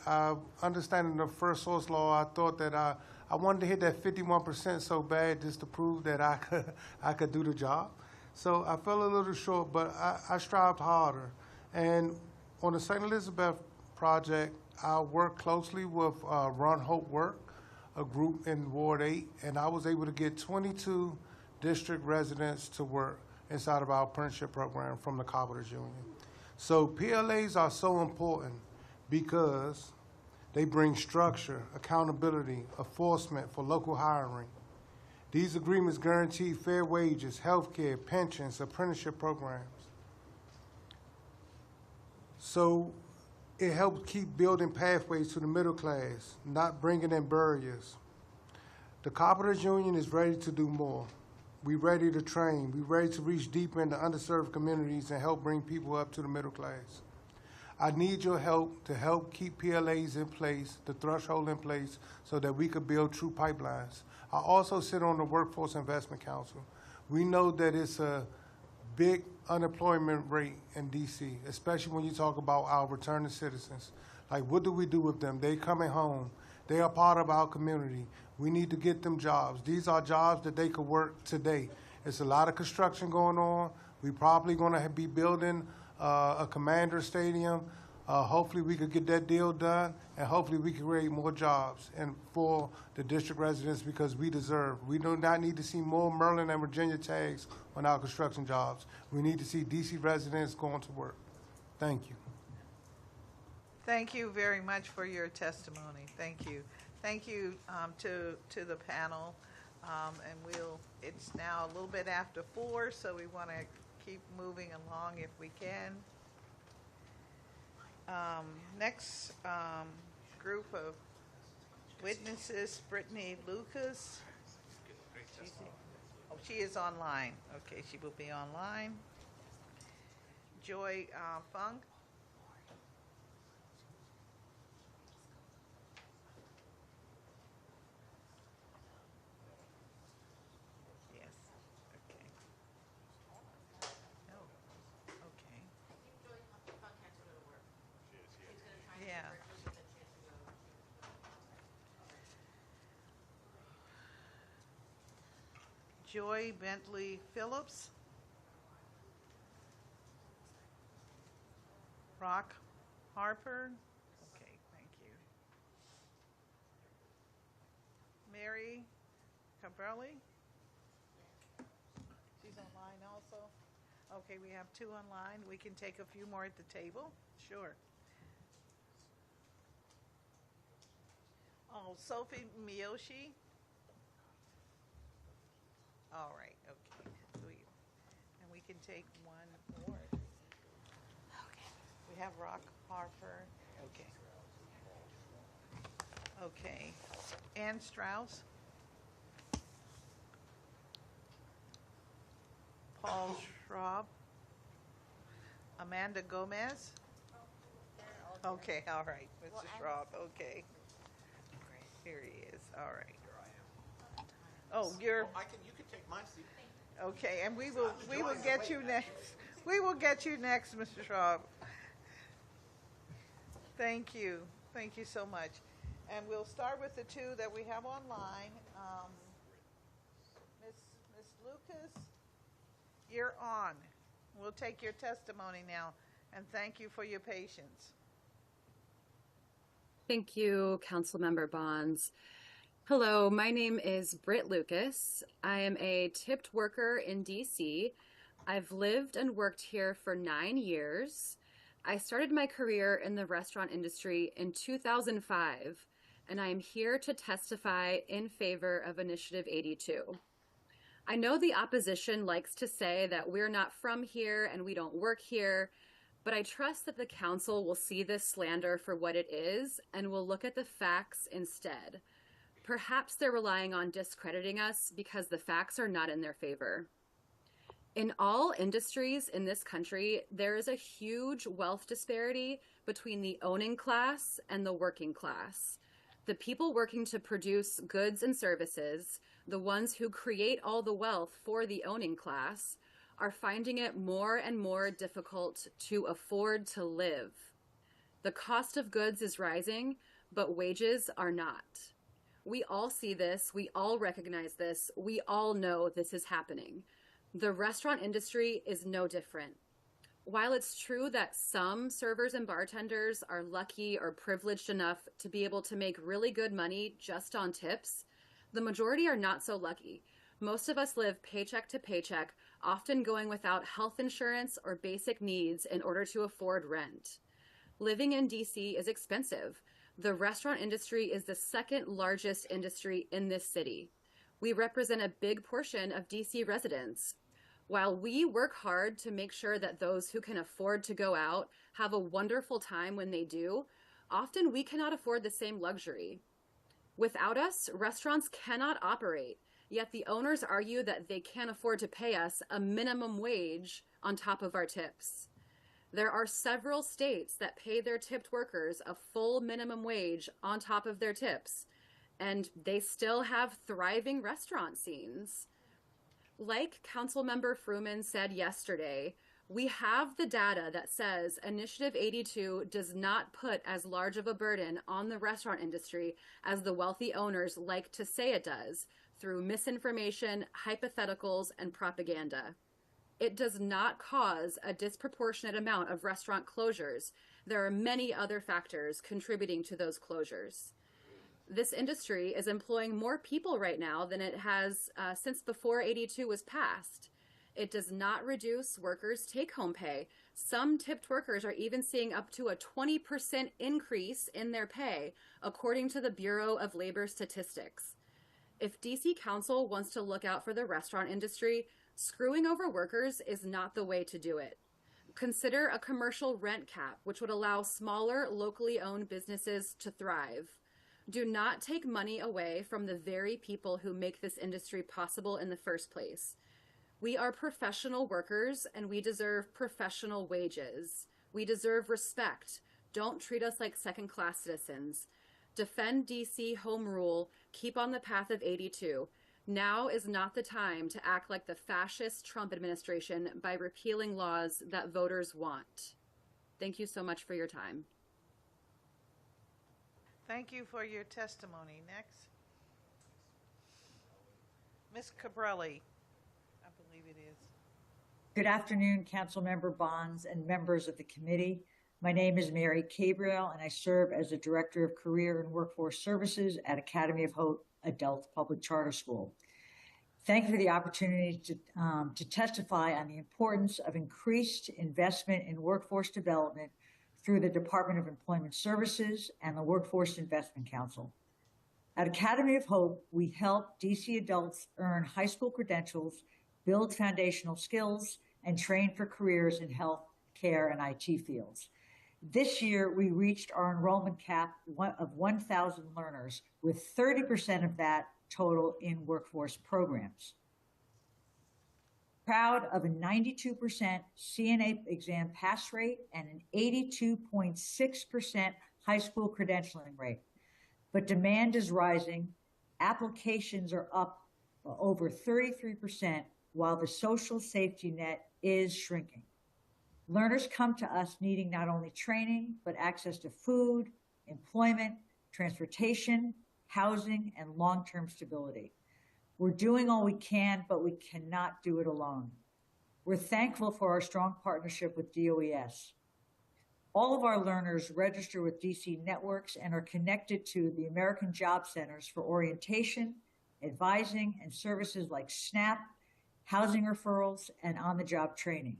K: understanding the first source law, I thought that I wanted to hit that 51% so bad just to prove that I could do the job. So I fell a little short, but I strived harder. And on the St. Elizabeth project, I worked closely with Run Hope Work, a group in Ward 8, and I was able to get 22 district residents to work inside of our apprenticeship program from the Carpenters Union. So PLAs are so important because they bring structure, accountability, enforcement for local hiring. These agreements guarantee fair wages, health care, pensions, apprenticeship programs. So it helps keep building pathways to the middle class, not bringing in barriers. The Carpenters Union is ready to do more. We're ready to train. We're ready to reach deeper into underserved communities and help bring people up to the middle class. I need your help to help keep PLAs in place, the threshold in place, so that we could build true pipelines. I also sit on the Workforce Investment Council. We know that it's a big unemployment rate in DC, especially when you talk about our returning citizens. Like, what do we do with them? They coming home. They are part of our community. We need to get them jobs. These are jobs that they could work today. It's a lot of construction going on. We're probably going to be building a Commander Stadium. Hopefully we could get that deal done, and hopefully we can create more jobs and for the district residents, because we deserve. We do not need to see more Maryland and Virginia tags on our construction jobs. We need to see DC residents going to work. Thank you.
E: Thank you very much for your testimony. Thank you. Thank you to the panel. And it's now a little bit after 4, so we want to keep moving along if we can. Next group of witnesses, Brittany Lucas. She is online. Okay, she will be online. Joy Funk. Joy Bentley Phillips. Rock Harper. Okay, thank you. Mary Cabrelli. She's online also. Okay, we have 2 online. We can take a few more at the table. Sure. Oh, Sophie Miyoshi. All right, okay. And we can take 1 more. Okay. We have Rock Harper. Okay. Okay. Ann Strauss. Paul Schraub. Amanda Gomez. Okay, all right, Mr. Schraub, okay. Here he is, all right. Oh, you're,
L: You can take my seat.
E: okay, and we will get you next. We will get you next, Mr. Schwab. Thank you. Thank you so much. And we'll start with the two that we have online. Ms. Lucas, you're on. We'll take your testimony now, and thank you for your patience.
N: Thank you, Councilmember Bonds. Hello, my name is Britt Lucas. I am a tipped worker in DC. I've lived and worked here for 9 years. I started my career in the restaurant industry in 2005, and I am here to testify in favor of Initiative 82. I know the opposition likes to say that we're not from here and we don't work here, but I trust that the council will see this slander for what it is and will look at the facts instead. Perhaps they're relying on discrediting us because the facts are not in their favor. In all industries in this country, there is a huge wealth disparity between the owning class and the working class. The people working to produce goods and services, the ones who create all the wealth for the owning class, are finding it more and more difficult to afford to live. The cost of goods is rising, but wages are not. We all see this, we all recognize this, we all know this is happening. The restaurant industry is no different. While it's true that some servers and bartenders are lucky or privileged enough to be able to make really good money just on tips, the majority are not so lucky. Most of us live paycheck to paycheck, often going without health insurance or basic needs in order to afford rent. Living in DC is expensive. The restaurant industry is the second largest industry in this city. We represent a big portion of DC residents. While we work hard to make sure that those who can afford to go out have a wonderful time when they do, often we cannot afford the same luxury. Without us, restaurants cannot operate, yet the owners argue that they can't afford to pay us a minimum wage on top of our tips. There are several states that pay their tipped workers a full minimum wage on top of their tips, and they still have thriving restaurant scenes. Like Councilmember Fruman said yesterday, we have the data that says Initiative 82 does not put as large of a burden on the restaurant industry as the wealthy owners like to say it does through misinformation, hypotheticals, and propaganda. It does not cause a disproportionate amount of restaurant closures. There are many other factors contributing to those closures. This industry is employing more people right now than it has since before 82 was passed. It does not reduce workers' take-home pay. Some tipped workers are even seeing up to a 20% increase in their pay, according to the Bureau of Labor Statistics. If DC Council wants to look out for the restaurant industry, screwing over workers is not the way to do it. Consider a commercial rent cap, which would allow smaller, locally owned businesses to thrive. Do not take money away from the very people who make this industry possible in the first place. We are professional workers and we deserve professional wages. We deserve respect. Don't treat us like second-class citizens. Defend DC home rule. Keep on the path of 82. Now is not the time to act like the fascist Trump administration by repealing laws that voters want. Thank you so much for your time.
E: Thank you for your testimony. Next. Ms. Cabrelli, I believe it is.
O: Good afternoon, Councilmember Bonds and members of the committee. My name is Mary Cabriel, and I serve as the Director of Career and Workforce Services at Academy of Hope Adult Public Charter School. Thank you for the opportunity to testify on the importance of increased investment in workforce development through the Department of Employment Services and the Workforce Investment Council. At Academy of Hope, we help DC adults earn high school credentials, build foundational skills, and train for careers in health, care, and IT fields. This year, we reached our enrollment cap of 1,000 learners, with 30% of that total in workforce programs. Proud of a 92% CNA exam pass rate and an 82.6% high school credentialing rate. But demand is rising, applications are up by over 33%, while the social safety net is shrinking. Learners come to us needing not only training, but access to food, employment, transportation, housing, and long-term stability. We're doing all we can, but we cannot do it alone. We're thankful for our strong partnership with DOES. All of our learners register with DC Networks and are connected to the American Job Centers for orientation, advising, and services like SNAP, housing referrals, and on-the-job training.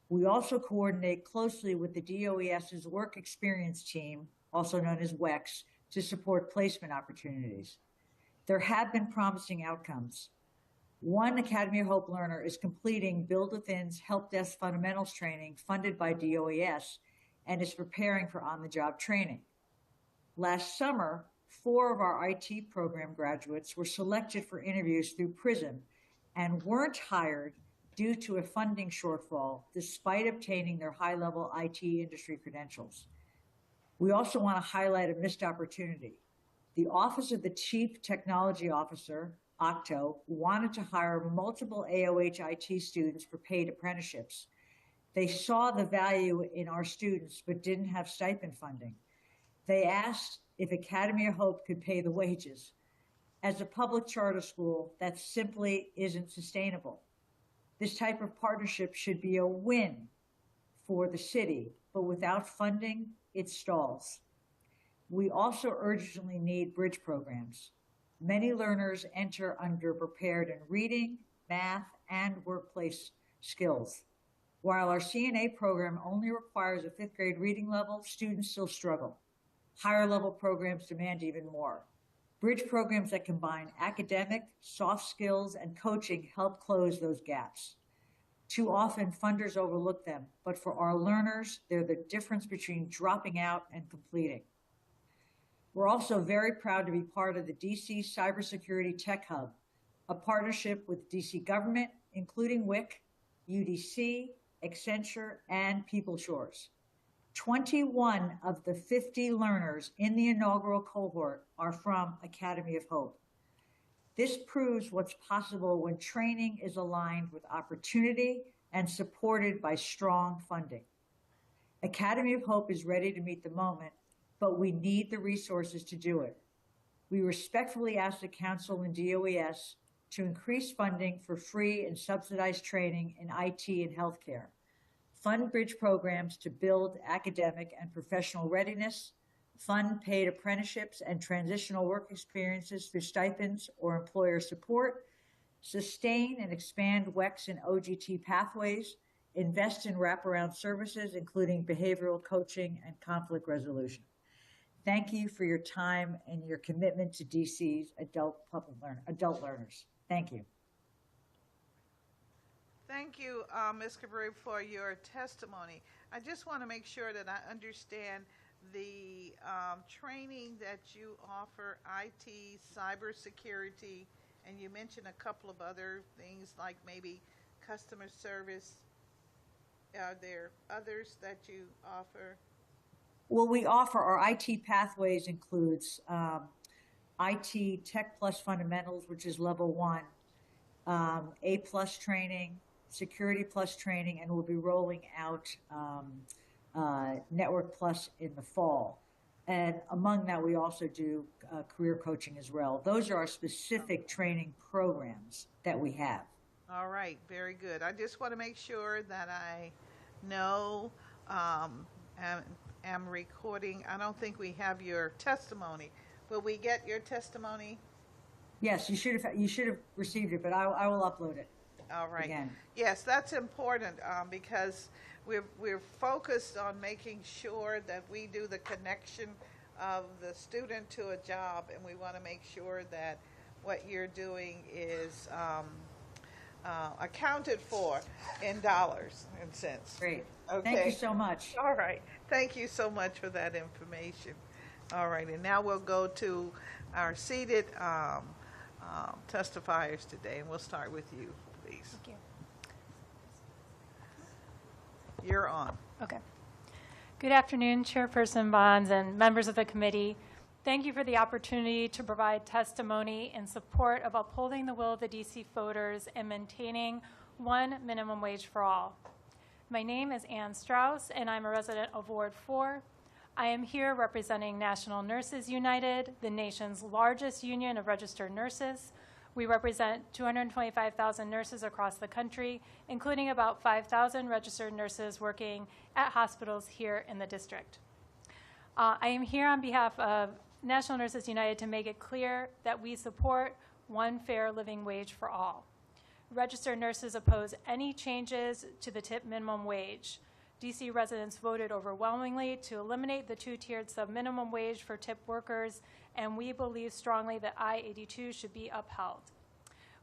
O: We also coordinate closely with the DOES's Work Experience Team, also known as WEX, to support placement opportunities. There have been promising outcomes. One Academy of Hope learner is completing Build Within's Help Desk Fundamentals training funded by DOES and is preparing for on-the-job training. Last summer, 4 of our IT program graduates were selected for interviews through PRISM and weren't hired due to a funding shortfall despite obtaining their high-level IT industry credentials. We also want to highlight a missed opportunity. The Office of the Chief Technology Officer, OCTO, wanted to hire multiple AOH IT students for paid apprenticeships. They saw the value in our students but didn't have stipend funding. They asked if Academy of Hope could pay the wages. As a public charter school, that simply isn't sustainable. This type of partnership should be a win for the city, but without funding, it stalls. We also urgently need bridge programs. Many learners enter underprepared in reading, math, and workplace skills. While our CNA program only requires a 5th grade reading level, students still struggle. Higher level programs demand even more. Bridge programs that combine academic, soft skills, and coaching help close those gaps. Too often, funders overlook them, but for our learners, they're the difference between dropping out and completing. We're also very proud to be part of the DC Cybersecurity Tech Hub, a partnership with DC government, including WIC, UDC, Accenture, and PeopleShores. 21 of the 50 learners in the inaugural cohort are from Academy of Hope. This proves what's possible when training is aligned with opportunity and supported by strong funding. Academy of Hope is ready to meet the moment, but we need the resources to do it. We respectfully ask the Council and DOES to increase funding for free and subsidized training in IT and healthcare, fund bridge programs to build academic and professional readiness, fund paid apprenticeships and transitional work experiences through stipends or employer support, sustain and expand WEX and OGT pathways, invest in wraparound services, including behavioral coaching and conflict resolution. Thank you for your time and your commitment to DC's adult learners. Thank you.
E: Thank you, Ms. Cabri, for your testimony. I just want to make sure that I understand the training that you offer, IT, cybersecurity, and you mentioned a couple of other things like maybe customer service. Are there others that you offer?
O: Well, we offer our IT pathways includes IT Tech Plus Fundamentals, which is level 1, A Plus training, Security Plus training, and we'll be rolling out Network Plus in the fall. And among that, we also do career coaching as well. Those are our specific training programs that we have.
E: All right, very good. I just want to make sure that I know am recording. I don't think we have your testimony. Will we get your testimony?
O: Yes, you should have received it, but I will upload it.
E: All right.
O: Again.
E: Yes, that's important because we're focused on making sure that we do the connection of the student to a job, and we want to make sure that what you're doing is accounted for in dollars and cents.
O: Great.
E: Okay.
O: Thank you so much.
E: All right. Thank you so much for that information. All right. And now we'll go to our seated testifiers today, and we'll start with you, please.
L: Thank you.
E: You're on.
L: Okay. Good afternoon, Chairperson Bonds and members of the committee. Thank you for the opportunity to provide testimony in support of upholding the will of the DC voters and maintaining one minimum wage for all. My name is Ann Strauss, and I'm a resident of Ward 4. I am here representing National Nurses United, the nation's largest union of registered nurses. We represent 225,000 nurses across the country, including about 5,000 registered nurses working at hospitals here in the district. I am here on behalf of National Nurses United to make it clear that we support one fair living wage for all. Registered nurses oppose any changes to the tip minimum wage. DC residents voted overwhelmingly to eliminate the two-tiered sub-minimum wage for tip workers, and we believe strongly that I-82 should be upheld.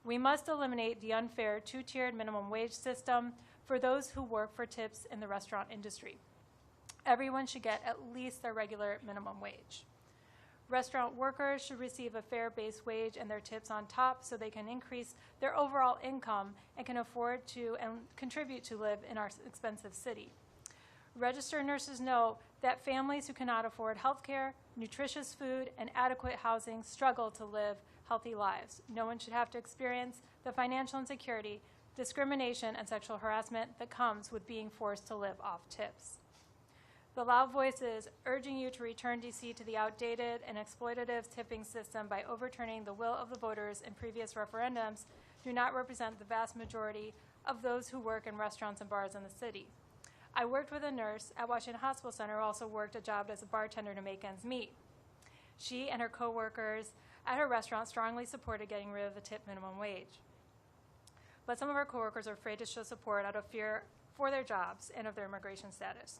L: We must eliminate the unfair two-tiered minimum wage system for those who work for tips in the restaurant industry. Everyone should get at least their regular minimum wage. Restaurant workers should receive a fair base wage and their tips on top so they can increase their overall income and can afford to and contribute to live in our expensive city. Registered nurses know that families who cannot afford health care, nutritious food, and adequate housing struggle to live healthy lives. No one should have to experience the financial insecurity, discrimination, and sexual harassment that comes with being forced to live off tips. The loud voices urging you to return DC to the outdated and exploitative tipping system by overturning the will of the voters in previous referendums do not represent the vast majority of those who work in restaurants and bars in the city. I worked with a nurse at Washington Hospital Center who also worked a job as a bartender to make ends meet. She and her coworkers at her restaurant strongly supported getting rid of the tip minimum wage. But some of her coworkers are afraid to show support out of fear for their jobs and of their immigration status.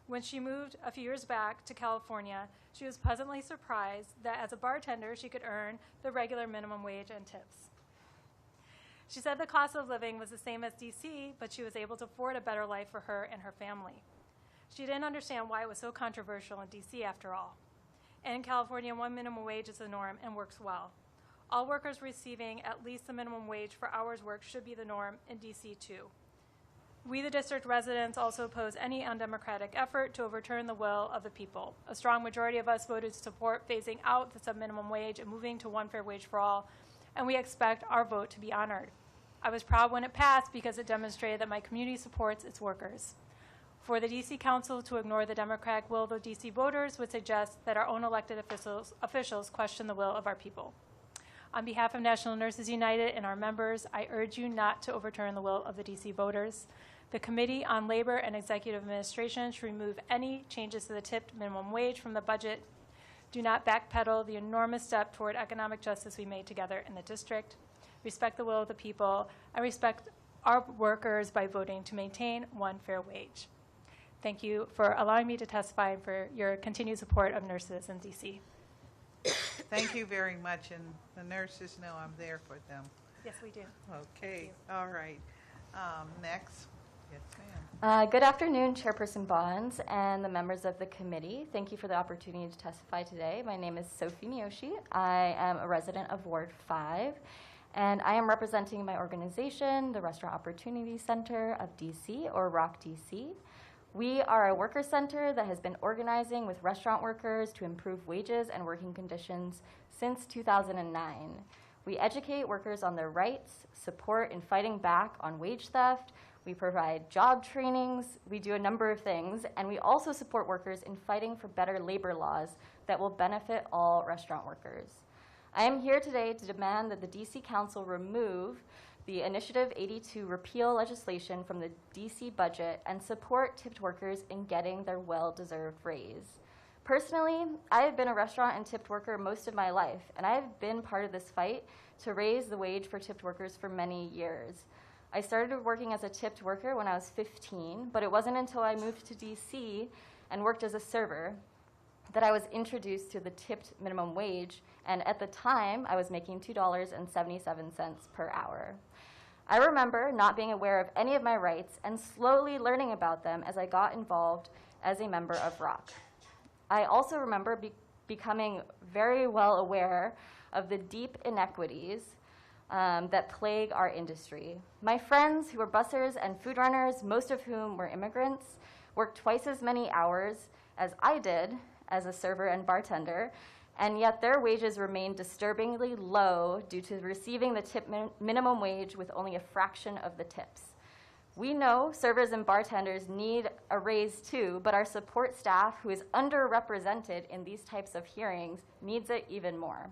L: When she moved a few years back to California, she was pleasantly surprised that as a bartender, she could earn the regular minimum wage and tips. She said the cost of living was the same as DC, but she was able to afford a better life for her and her family. She didn't understand why it was so controversial in DC after all. And in California, one minimum wage is the norm and works well. All workers receiving at least the minimum wage for hours worked should be the norm in DC too. We, the district residents, also oppose any undemocratic effort to overturn the will of the people. A strong majority of us voted to support phasing out the sub-minimum wage and moving to one fair wage for all, and we expect our vote to be honored. I was proud when it passed because it demonstrated that my community supports its workers. For the DC Council to ignore the democratic will of the DC voters would suggest that our own elected officials question the will of our people. On behalf of National Nurses United and our members, I urge you not to overturn the will of the DC voters. The Committee on Labor and Executive Administration should remove any changes to the tipped minimum wage from the budget. Do not backpedal the enormous step toward economic justice we made together in the district. Respect the will of the people and respect our workers by voting to maintain one fair wage. Thank you for allowing me to testify and for your continued support of nurses in DC.
E: Thank you very much, and the nurses know I'm there for them.
L: Yes, we do.
E: Okay, all right. Next. Yes, ma'am.
P: Good afternoon, Chairperson Bonds and the members of the committee. Thank you for the opportunity to testify today. My name is Sophie Miyoshi. I am a resident of Ward 5, and I am representing my organization, the Restaurant Opportunity Center of DC, or ROC DC. We are a worker center that has been organizing with restaurant workers to improve wages and working conditions since 2009. We educate workers on their rights, support in fighting back on wage theft. We provide job trainings. We do a number of things, and we also support workers in fighting for better labor laws that will benefit all restaurant workers. I am here today to demand that the DC Council remove the Initiative 82 repeal legislation from the DC budget and support tipped workers in getting their well-deserved raise. Personally, I have been a restaurant and tipped worker most of my life, and I have been part of this fight to raise the wage for tipped workers for many years. I started working as a tipped worker when I was 15, but it wasn't until I moved to DC and worked as a server that I was introduced to the tipped minimum wage, and at the time, I was making $2.77 per hour. I remember not being aware of any of my rights and slowly learning about them as I got involved as a member of ROC. I also remember becoming very well aware of the deep inequities that plague our industry. My friends who were bussers and food runners, most of whom were immigrants, worked twice as many hours as I did as a server and bartender, and yet their wages remain disturbingly low due to receiving the tip minimum wage with only a fraction of the tips. We know servers and bartenders need a raise too, but our support staff, who is underrepresented in these types of hearings, needs it even more.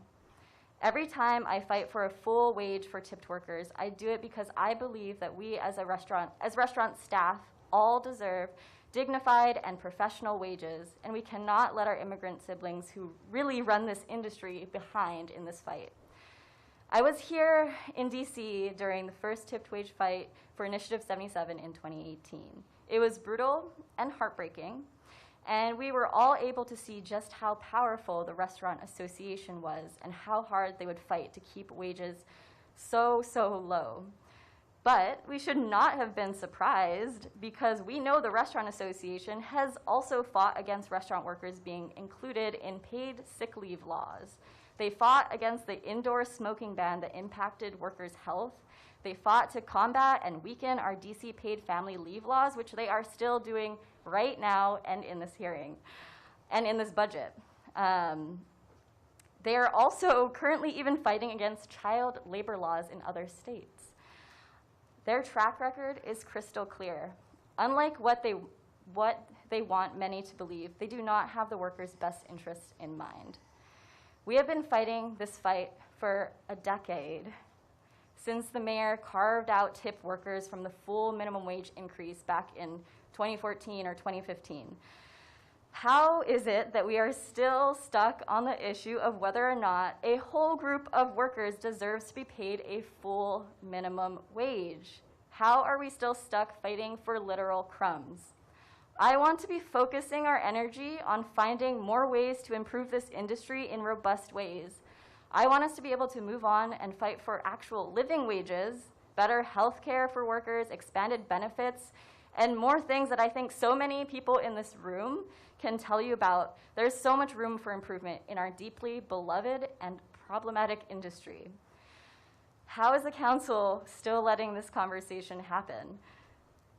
P: Every time I fight for a full wage for tipped workers, I do it because I believe that we as restaurant staff all deserve dignified and professional wages, and we cannot let our immigrant siblings who really run this industry behind in this fight. I was here in DC during the first tipped wage fight for Initiative 77 in 2018. It was brutal and heartbreaking, and we were all able to see just how powerful the Restaurant Association was and how hard they would fight to keep wages so low. But we should not have been surprised because we know the Restaurant Association has also fought against restaurant workers being included in paid sick leave laws. They fought against the indoor smoking ban that impacted workers' health. They fought to combat and weaken our DC paid family leave laws, which they are still doing right now and in this hearing and in this budget. They are also currently even fighting against child labor laws in other states. Their track record is crystal clear. Unlike what they want many to believe, they do not have the workers' best interests in mind. We have been fighting this fight for a decade, since the mayor carved out tip workers from the full minimum wage increase back in 2014 or 2015. How is it that we are still stuck on the issue of whether or not a whole group of workers deserves to be paid a full minimum wage? How are we still stuck fighting for literal crumbs? I want to be focusing our energy on finding more ways to improve this industry in robust ways. I want us to be able to move on and fight for actual living wages, better health care for workers, expanded benefits, and more things that I think so many people in this room can tell you about. There's so much room for improvement in our deeply beloved and problematic industry. How is the council still letting this conversation happen?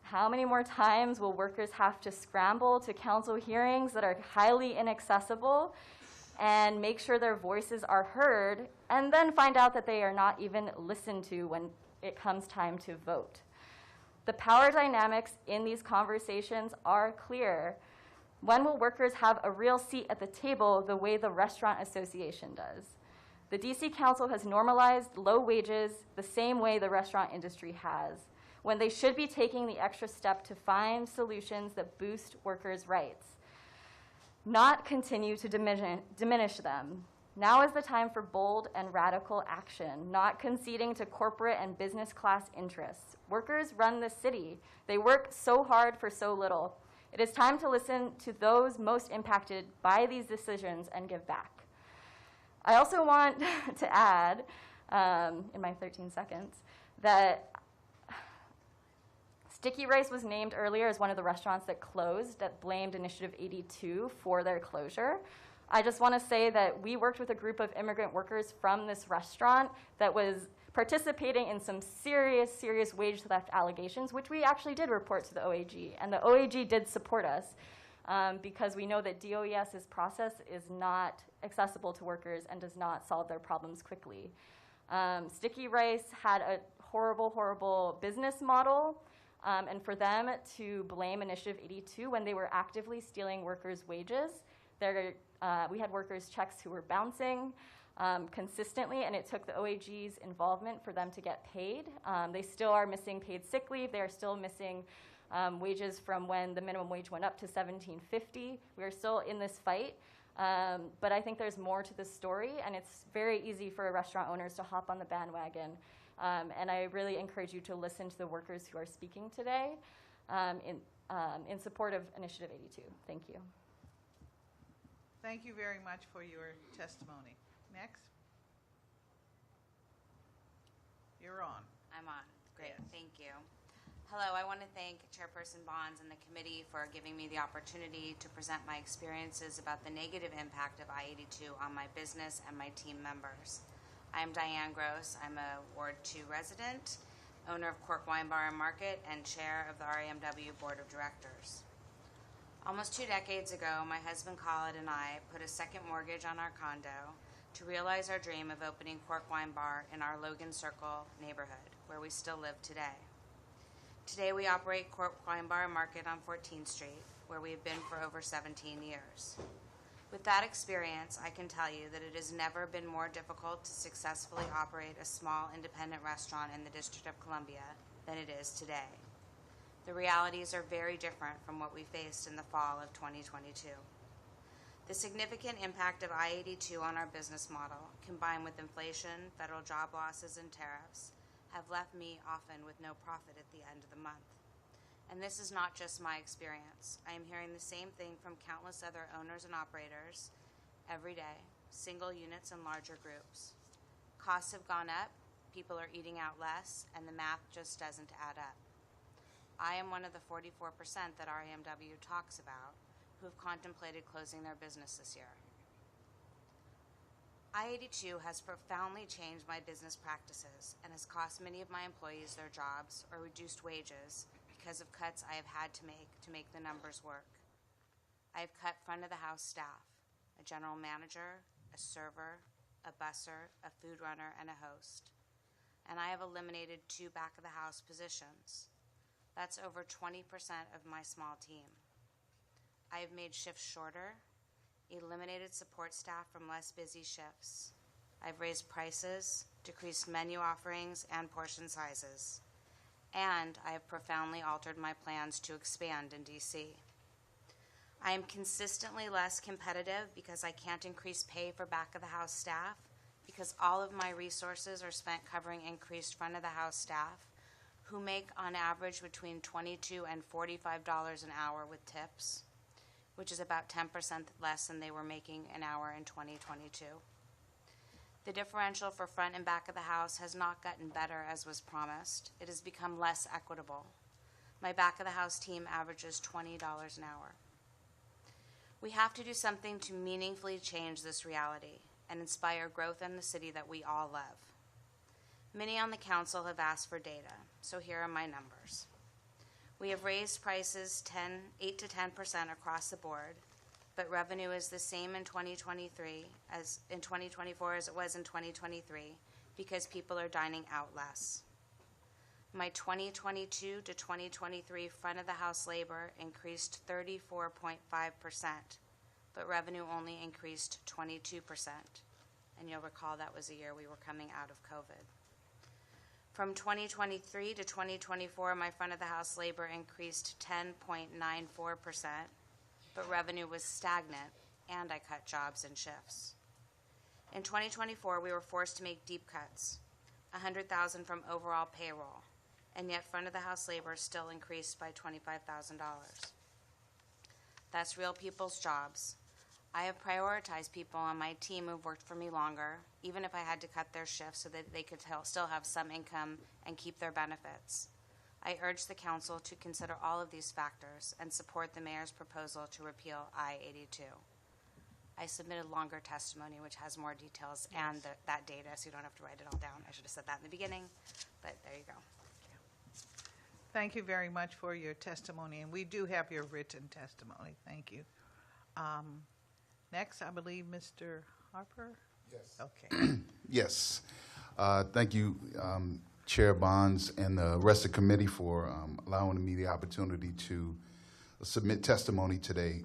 P: How many more times will workers have to scramble to council hearings that are highly inaccessible and make sure their voices are heard, and then find out that they are not even listened to when it comes time to vote? The power dynamics in these conversations are clear. When will workers have a real seat at the table the way the Restaurant Association does? The DC Council has normalized low wages the same way the restaurant industry has, when they should be taking the extra step to find solutions that boost workers' rights, not continue to diminish them. Now is the time for bold and radical action, not conceding to corporate and business class interests. Workers run the city. They work so hard for so little. It is time to listen to those most impacted by these decisions and give back. I also want to add, in my 13 seconds, that Sticky Rice was named earlier as one of the restaurants that closed, that blamed Initiative 82 for their closure. I just want to say that we worked with a group of immigrant workers from this restaurant that was participating in some serious wage theft allegations, which we actually did report to the OAG. And the OAG did support us because we know that DOES's process is not accessible to workers and does not solve their problems quickly. Sticky Rice had a horrible business model, and for them to blame Initiative 82 when they were actively stealing workers' wages, we had workers' checks who were bouncing consistently, and it took the OAG's involvement for them to get paid. They still are missing paid sick leave. They are still missing wages from when the minimum wage went up to $17.50. We are still in this fight, but I think there's more to this story, and it's very easy for restaurant owners to hop on the bandwagon. And I really encourage you to listen to the workers who are speaking today in support of Initiative 82. Thank you.
E: Thank you very much for your testimony. Next. You're on.
A: I'm on. Great.
E: Yes.
A: Thank you. Hello. I want to thank Chairperson Bonds and the committee for giving me the opportunity to present my experiences about the negative impact of I-82 on my business and my team members. I'm Diane Gross. I'm a Ward 2 resident, owner of Cork Wine Bar and Market, and chair of the RAMW Board of Directors. Almost 2 decades ago, my husband Khalid and I put a second mortgage on our condo to realize our dream of opening Cork Wine Bar in our Logan Circle neighborhood, where we still live today. Today we operate Cork Wine Bar Market on 14th Street, where we have been for over 17 years. With that experience, I can tell you that it has never been more difficult to successfully operate a small independent restaurant in the District of Columbia than it is today. The realities are very different from what we faced in the fall of 2022. The significant impact of I-82 on our business model, combined with inflation, federal job losses, and tariffs, have left me often with no profit at the end of the month. And this is not just my experience. I am hearing the same thing from countless other owners and operators every day, single units and larger groups. Costs have gone up, people are eating out less, and the math just doesn't add up. I am one of the 44% that RAMW talks about who have contemplated closing their business this year. I-82 has profoundly changed my business practices and has cost many of my employees their jobs or reduced wages because of cuts I have had to make the numbers work. I have cut front of the house staff, a general manager, a server, a busser, a food runner, and a host. And I have eliminated 2 back of the house positions. That's over 20% of my small team. I have made shifts shorter, eliminated support staff from less busy shifts. I've raised prices, decreased menu offerings and portion sizes. And I have profoundly altered my plans to expand in DC. I am consistently less competitive because I can't increase pay for back of the house staff, because all of my resources are spent covering increased front of the house staff who make on average between $22 and $45 an hour with tips, which is about 10% less than they were making an hour in 2022. The differential for front and back of the house has not gotten better as was promised. It has become less equitable. My back of the house team averages $20 an hour. We have to do something to meaningfully change this reality and inspire growth in the city that we all love. Many on the council have asked for data, so here are my numbers. We have raised prices 8 to 10% across the board, but revenue is the same in 2023 as in 2024 as it was in 2023 because people are dining out less. My 2022 to 2023 front of the house labor increased 34.5%, but revenue only increased 22%. And you'll recall that was a year we were coming out of COVID. From 2023 to 2024, my front of the house labor increased 10.94%, but revenue was stagnant, and I cut jobs and shifts. In 2024, we were forced to make deep cuts, $100,000 from overall payroll, and yet front of the house labor still increased by $25,000. That's real people's jobs. I have prioritized people on my team who've worked for me longer, even if I had to cut their shifts so that they could still have some income and keep their benefits. I urge the council to consider all of these factors and support the mayor's proposal to repeal I-82. I submitted longer testimony, which has more details and that data, so you don't have to write it all down. I should have said that in the beginning, but there you go.
E: Thank you very much for your testimony, and we do have your written testimony. Thank you. Next, I believe Mr. Harper?
I: Yes.
E: Okay.
I: Yes. Thank you, Chair Bonds and the rest of the committee for allowing me the opportunity to submit testimony today.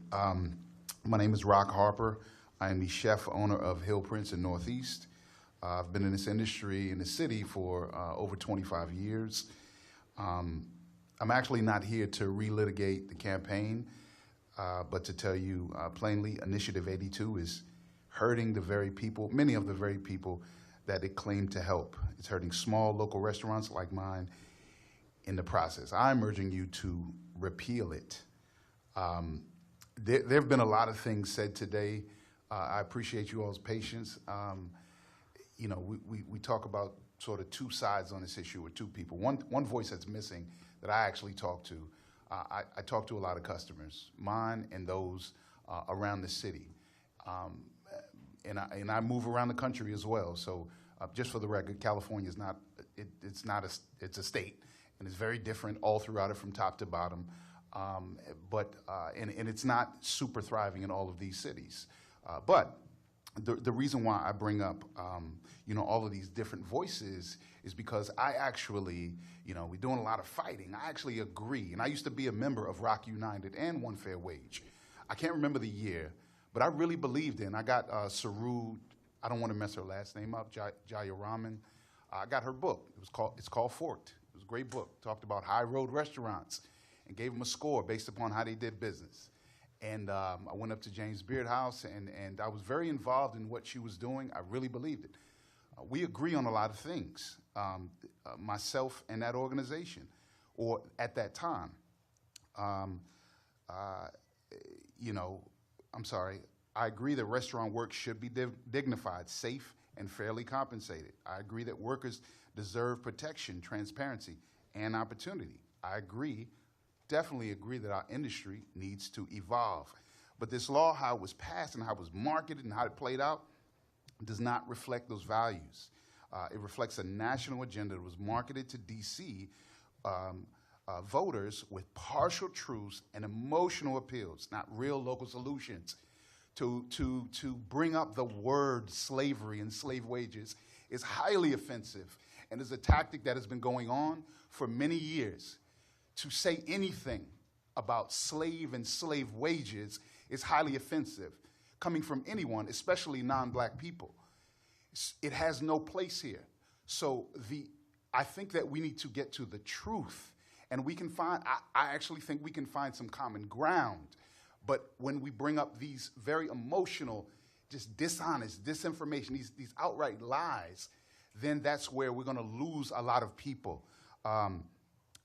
I: My name is Rock Harper. I am the chef owner of Hill Prince in Northeast. I've been in this industry in the city for over 25 years. I'm actually not here to relitigate the campaign, but to tell you plainly, Initiative 82 is hurting the very people, many of the very people that it claimed to help. It's hurting small local restaurants like mine in the process. I'm urging you to repeal it. There have been a lot of things said today. I appreciate you all's patience. You know, we talk about sort of two sides on this issue with two people. One voice that's missing that I actually talk to. I talk to a lot of customers, mine and those around the city. And I move around the country as well. So just for the record, California is not, it's a state, and it's very different all throughout it from top to bottom. And it's not super thriving in all of these cities. But the reason why I bring up, all of these different voices is because I actually, we're doing a lot of fighting. I actually agree. And I used to be a member of Rock United and One Fair Wage. I can't remember the year, but I really believed in. I got Saru, I don't want to mess her last name up, Jayaraman. I got her book. It's called Forked. It was a great book. Talked about high road restaurants and gave them a score based upon how they did business. And I went up to James Beard House, and I was very involved in what she was doing. I really believed it. We agree on a lot of things, myself and that organization, or at that time. I agree that restaurant work should be dignified, safe, and fairly compensated. I agree that workers deserve protection, transparency, and opportunity. I definitely agree that our industry needs to evolve. But this law, how it was passed and how it was marketed and how it played out, does not reflect those values. It reflects a national agenda that was marketed to D.C. Voters with partial truths and emotional appeals, not real local solutions. To bring up the word slavery and slave wages is highly offensive and is a tactic that has been going on for many years. To say anything about slave and slave wages is highly offensive, coming from anyone, especially non-black people. It has no place here. So I think that we need to get to the truth, and we can find, I actually think we can find some common ground. But when we bring up these very emotional, just dishonest, disinformation, these outright lies, then that's where we're going to lose a lot of people.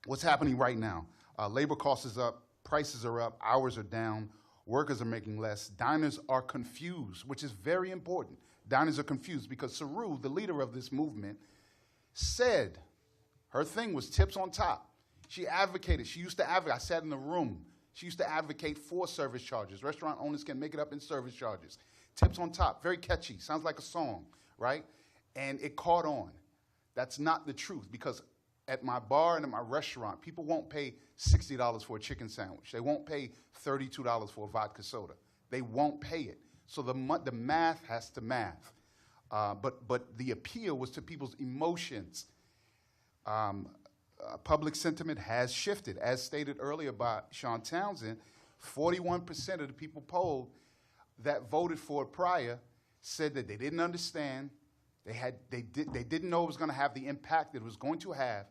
I: What's happening right now? Labor costs is up, prices are up, hours are down, workers are making less. Diners are confused, which is very important. Diners are confused because Saru, the leader of this movement, said her thing was tips on top. She advocated. She used to advocate. I sat in the room. She used to advocate for service charges. Restaurant owners can make it up in service charges. Tips on top, very catchy, sounds like a song, right? And it caught on. That's not the truth, because at my bar and at my restaurant, people won't pay $60 for a chicken sandwich. They won't pay $32 for a vodka soda. They won't pay it. So the math has to math. But the appeal was to people's emotions. Public sentiment has shifted. As stated earlier by Sean Townsend, 41% of the people polled that voted for it prior said that they didn't understand. They didn't know it was going to have the impact that it was going to have.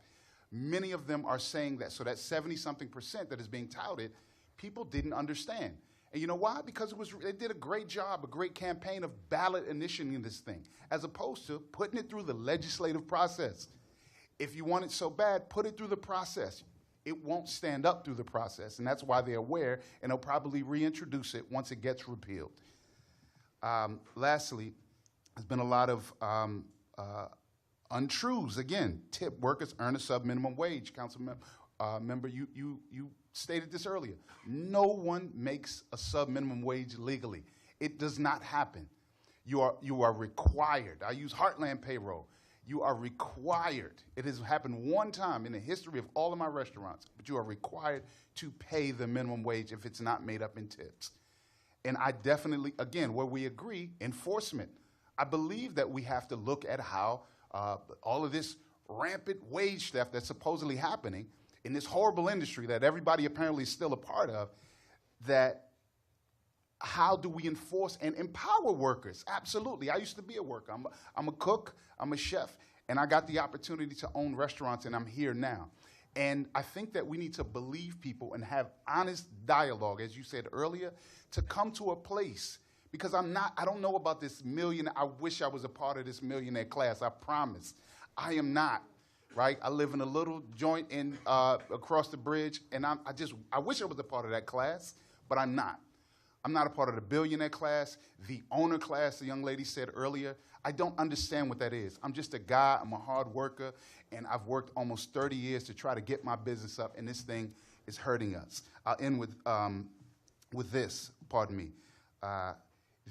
I: Many of them are saying that. So that 70-something% that is being touted, people didn't understand. And you know why? Because they did a great job, a great campaign of ballot initiating this thing, as opposed to putting it through the legislative process. If you want it so bad, put it through the process. It won't stand up through the process, and that's why they're aware, and they'll probably reintroduce it once it gets repealed. Lastly, there's been a lot of untruths. Again, tip workers earn a sub-minimum wage. Council member, you stated this earlier. No one makes a sub-minimum wage legally. It does not happen. You are required. I use Heartland Payroll. You are required. It has happened one time in the history of all of my restaurants, but you are required to pay the minimum wage if it's not made up in tips. And I definitely, again, where we agree, enforcement. I believe that we have to look at how all of this rampant wage theft that's supposedly happening in this horrible industry that everybody apparently is still a part of, that how do we enforce and empower workers? Absolutely. I used to be a worker. I'm a cook, I'm a chef, and I got the opportunity to own restaurants, and I'm here now. And I think that we need to believe people and have honest dialogue, as you said earlier, to come to a place, because I don't know about this millionaire. I wish I was a part of this millionaire class, I promise. I am not, right? I live in a little joint across the bridge, and I wish I was a part of that class, but I'm not. I'm not a part of the billionaire class, the owner class, the young lady said earlier. I don't understand what that is. I'm just a guy, I'm a hard worker, and I've worked almost 30 years to try to get my business up, and this thing is hurting us. I'll end with this, pardon me.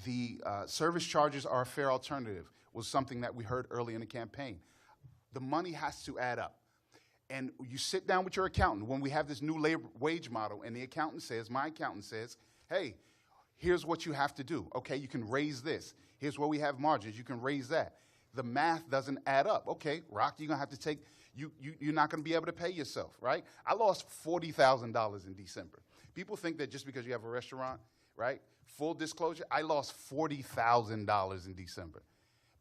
I: The service charges are a fair alternative was something that we heard early in the campaign. The money has to add up.
C: And you sit down with your accountant when we have this new labor wage model, and the accountant says, my accountant says, hey, here's what you have to do. Okay, you can raise this. Here's where we have margins. You can raise that. The math doesn't add up. Okay, Rock, you're going to have to take, you're not going to be able to pay yourself, right? I lost $40,000 in December. People think that just because you have a restaurant, right? Full disclosure, I lost $40,000 in December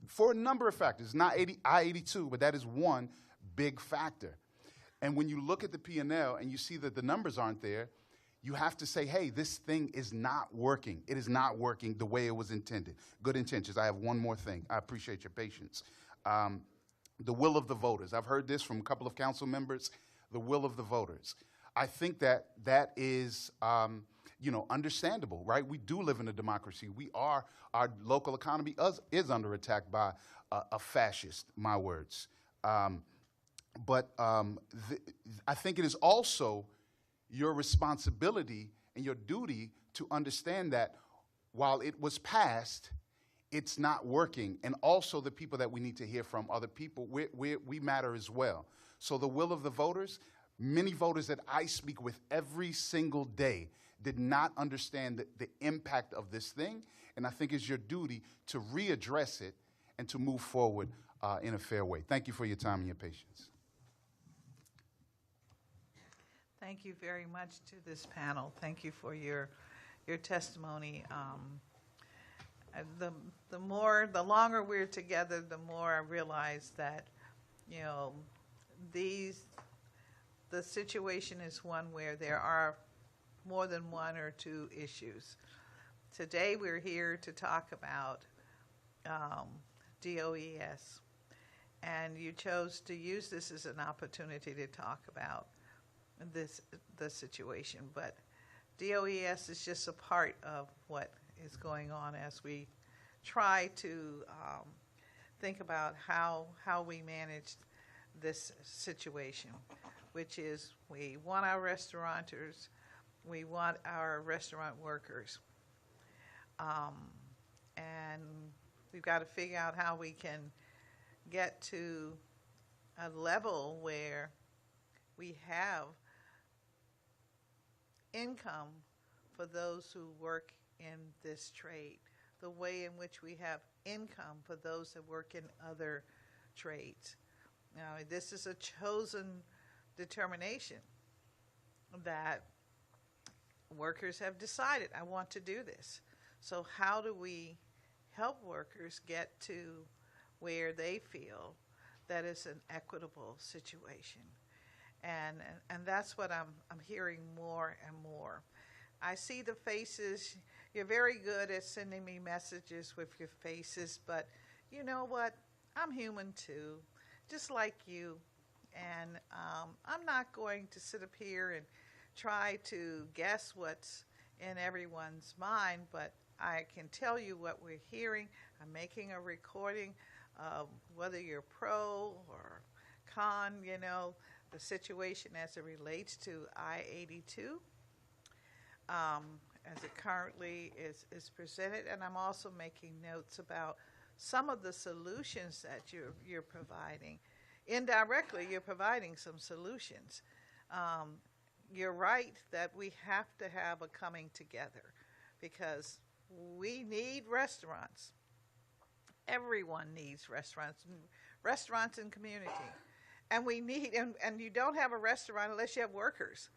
C: for a number of factors. Not I-82, but that is one big factor. And when you look at the P&L and you see that the numbers aren't there, you have to say, hey, this thing is not working. It is not working the way it was intended. Good intentions. I have one more thing. I appreciate your patience. The will of the voters. I've heard this from a couple of council members, the will of the voters. I think that is, understandable, right? We do live in a democracy. Our local economy is under attack by a fascist, my words. But I think it is also your responsibility and your duty to understand that while it was passed, it's not working. And also the people that we need to hear from, other people, we matter as well. So the will of the voters, many voters that I speak with every single day did not understand the impact of this thing. And I think it's your duty to readdress it and to move forward in a fair way. Thank you for your time and your patience.
E: Thank you very much to this panel. Thank you for your testimony. The longer we're together, the more I realize that, the situation is one where there are more than one or two issues. Today we're here to talk about DOES, and you chose to use this as an opportunity to talk about the situation, but DOES is just a part of what is going on as we try to think about how we manage this situation, which is we want our restaurateurs, we want our restaurant workers, and we've got to figure out how we can get to a level where we have income for those who work in this trade, the way in which we have income for those that work in other trades. Now, this is a chosen determination that workers have decided, I want to do this. So how do we help workers get to where they feel that it's an equitable situation? And that's what I'm hearing more and more. I see the faces. You're very good at sending me messages with your faces, but you know what? I'm human too, just like you. And I'm not going to sit up here and try to guess what's in everyone's mind, but I can tell you what we're hearing. I'm making a recording of whether you're pro or con, the situation as it relates to I-82, as it currently is presented. And I'm also making notes about some of the solutions that you're providing. Indirectly, you're providing some solutions. You're right that we have to have a coming together because we need restaurants. Everyone needs restaurants and community. And we need, and you don't have a restaurant unless you have workers.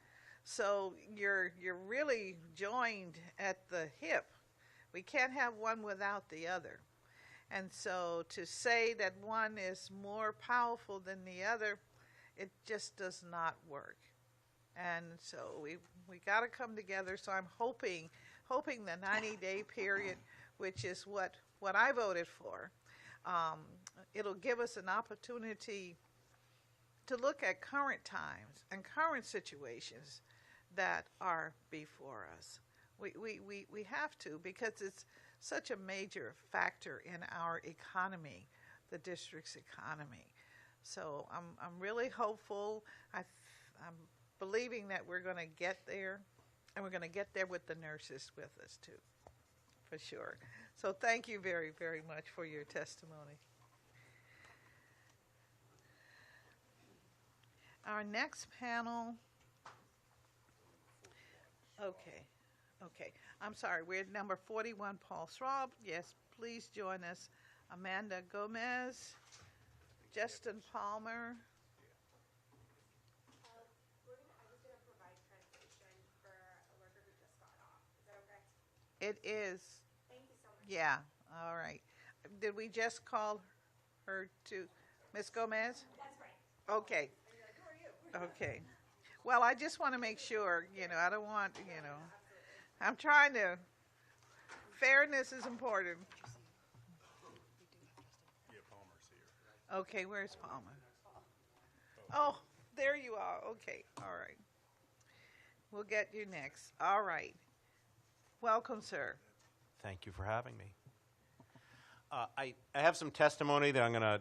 E: So you're really joined at the hip. We can't have one without the other. And so to say that one is more powerful than the other, it just does not work. And so we got to come together. So I'm hoping the 90-day period, which is what I voted for, it'll give us an opportunity to look at current times and current situations that are before us. We have to, because it's such a major factor in our economy, the district's economy. So I'm really hopeful. I'm believing that we're going to get there, and we're going to get there with the nurses with us too, for sure. So thank you very, very much for your testimony. our next panel, okay. I'm sorry, we're at number 41, Paul Schwab. Yes, please join us. Amanda Gomez, Justin Palmer. It is. Thank you so much. Yeah, all right. Did we just call her to Ms. Gomez? That's right. Okay. Okay. Well, I just want to make sure, I don't want, I'm trying to, fairness is important.
Q: Yeah, Palmer's here.
E: Okay, where's Palmer? Oh, there you are. Okay, all right. We'll get you next. All right. Welcome, sir.
V: Thank you for having me. I have some testimony that I'm going to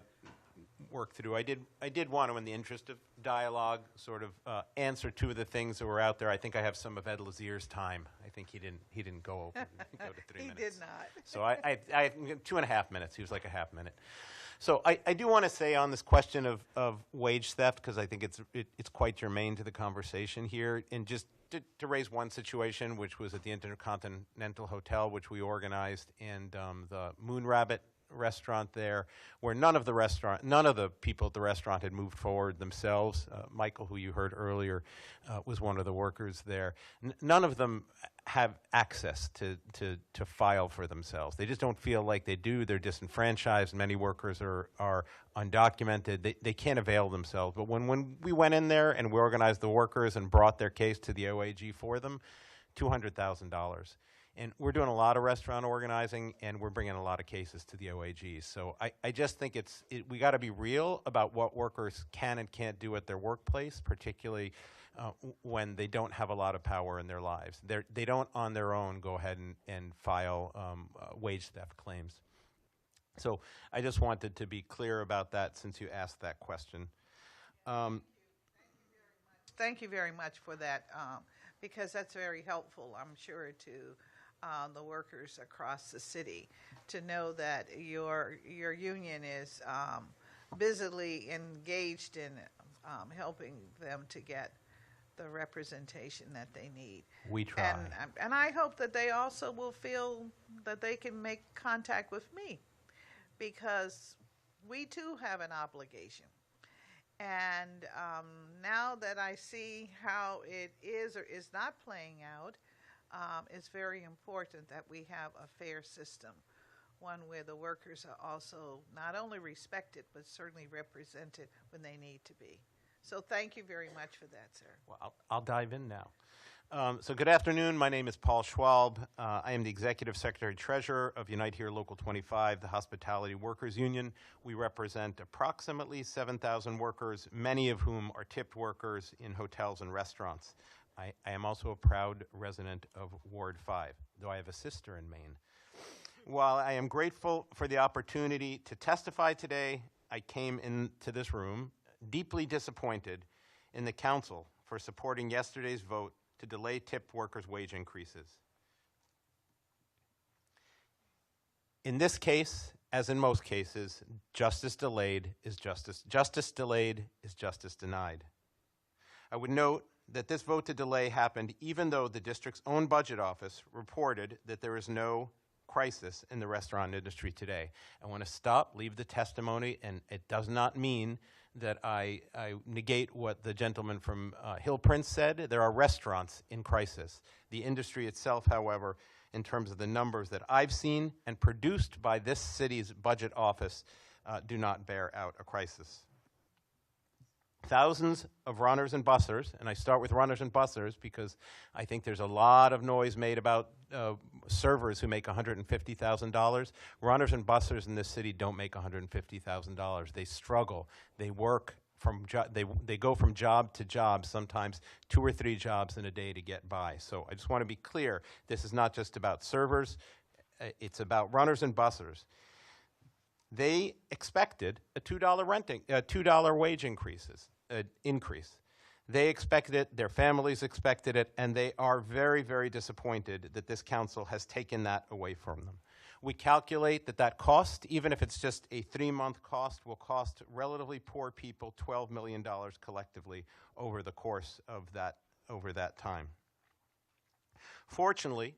V: work through. I did want to, in the interest of dialogue, sort of answer two of the things that were out there. I think I have some of Ed Lazier's time. I think he didn't go over go to 3 minutes.
E: He did not.
V: So I have 2.5 minutes. He was like a half minute. So I do want to say on this question of wage theft, because I think it's quite germane to the conversation here, and just to raise one situation, which was at the Intercontinental Hotel, which we organized, and the Moon Rabbit restaurant there, where none of the people at the restaurant had moved forward themselves. Michael, who you heard earlier, was one of the workers there. None of them have access to file for themselves. They just don't feel like they do. They're disenfranchised. Many workers are undocumented. They can't avail themselves. But when we went in there and we organized the workers and brought their case to the OAG for them, $200,000. And we're doing a lot of restaurant organizing, and we're bringing a lot of cases to the OAG. So I just think we got to be real about what workers can and can't do at their workplace, particularly when they don't have a lot of power in their lives. They don't, on their own, go ahead and file wage theft claims. So I just wanted to be clear about that since you asked that question.
E: Thank you very much for that, because that's very helpful, I'm sure, to the workers across the city to know that your union is busily engaged in helping them to get the representation that they need.
V: We try.
E: And I hope that they also will feel that they can make contact with me, because we too have an obligation. And now that I see how it is or is not playing out, it's very important that we have a fair system, one where the workers are also not only respected, but certainly represented when they need to be. So thank you very much for that, sir.
V: Well, I'll dive in now. So good afternoon. My name is Paul Schwab. I am the Executive Secretary-Treasurer of Unite Here Local 25, the Hospitality Workers Union. We represent approximately 7,000 workers, many of whom are tipped workers in hotels and restaurants. I am also a proud resident of Ward 5, though I have a sister in Maine. While I am grateful for the opportunity to testify today, I came into this room deeply disappointed in the council for supporting yesterday's vote to delay tipped workers' wage increases. In this case, as in most cases, justice delayed is justice. Justice delayed is justice denied. I would note that this vote to delay happened even though the district's own budget office reported that there is no crisis in the restaurant industry today. I want to stop, leave the testimony, and it does not mean that I negate what the gentleman from Hill Prince said. There are restaurants in crisis. The industry itself, however, in terms of the numbers that I've seen and produced by this city's budget office, do not bear out a crisis. Thousands of runners and bussers, and I start with runners and bussers because I think there's a lot of noise made about servers who make $150,000. Runners and bussers in this city don't make $150,000. They struggle. They work from they go from job to job, sometimes 2 or 3 jobs in a day to get by. So I just want to be clear, this is not just about servers, it's about runners and bussers. They expected a $2 wage increase. They expected it, their families expected it, and they are very, very disappointed that this council has taken that away from them. We calculate that that cost, even if it's just a 3-month cost, will cost relatively poor people $12 million collectively over the course of that time. Fortunately,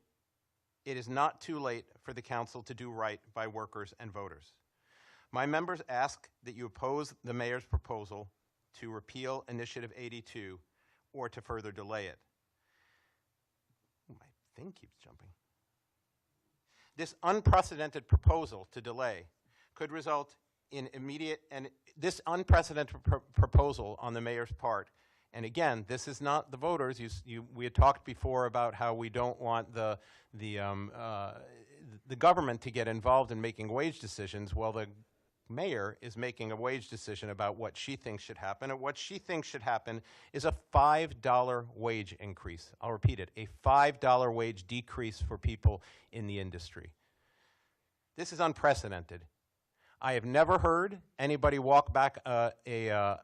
V: it is not too late for the council to do right by workers and voters. My members ask that you oppose the mayor's proposal to repeal Initiative 82 or to further delay it. My thing keeps jumping. This unprecedented proposal to delay could result in immediate, and this unprecedented proposal on the mayor's part, and again, this is not the voters. We had talked before about how we don't want the government to get involved in making wage decisions. Well, the mayor is making a wage decision about what she thinks should happen, and what she thinks should happen is a $5 wage increase. I'll repeat it, a $5 wage decrease for people in the industry. This is unprecedented. I have never heard anybody walk back a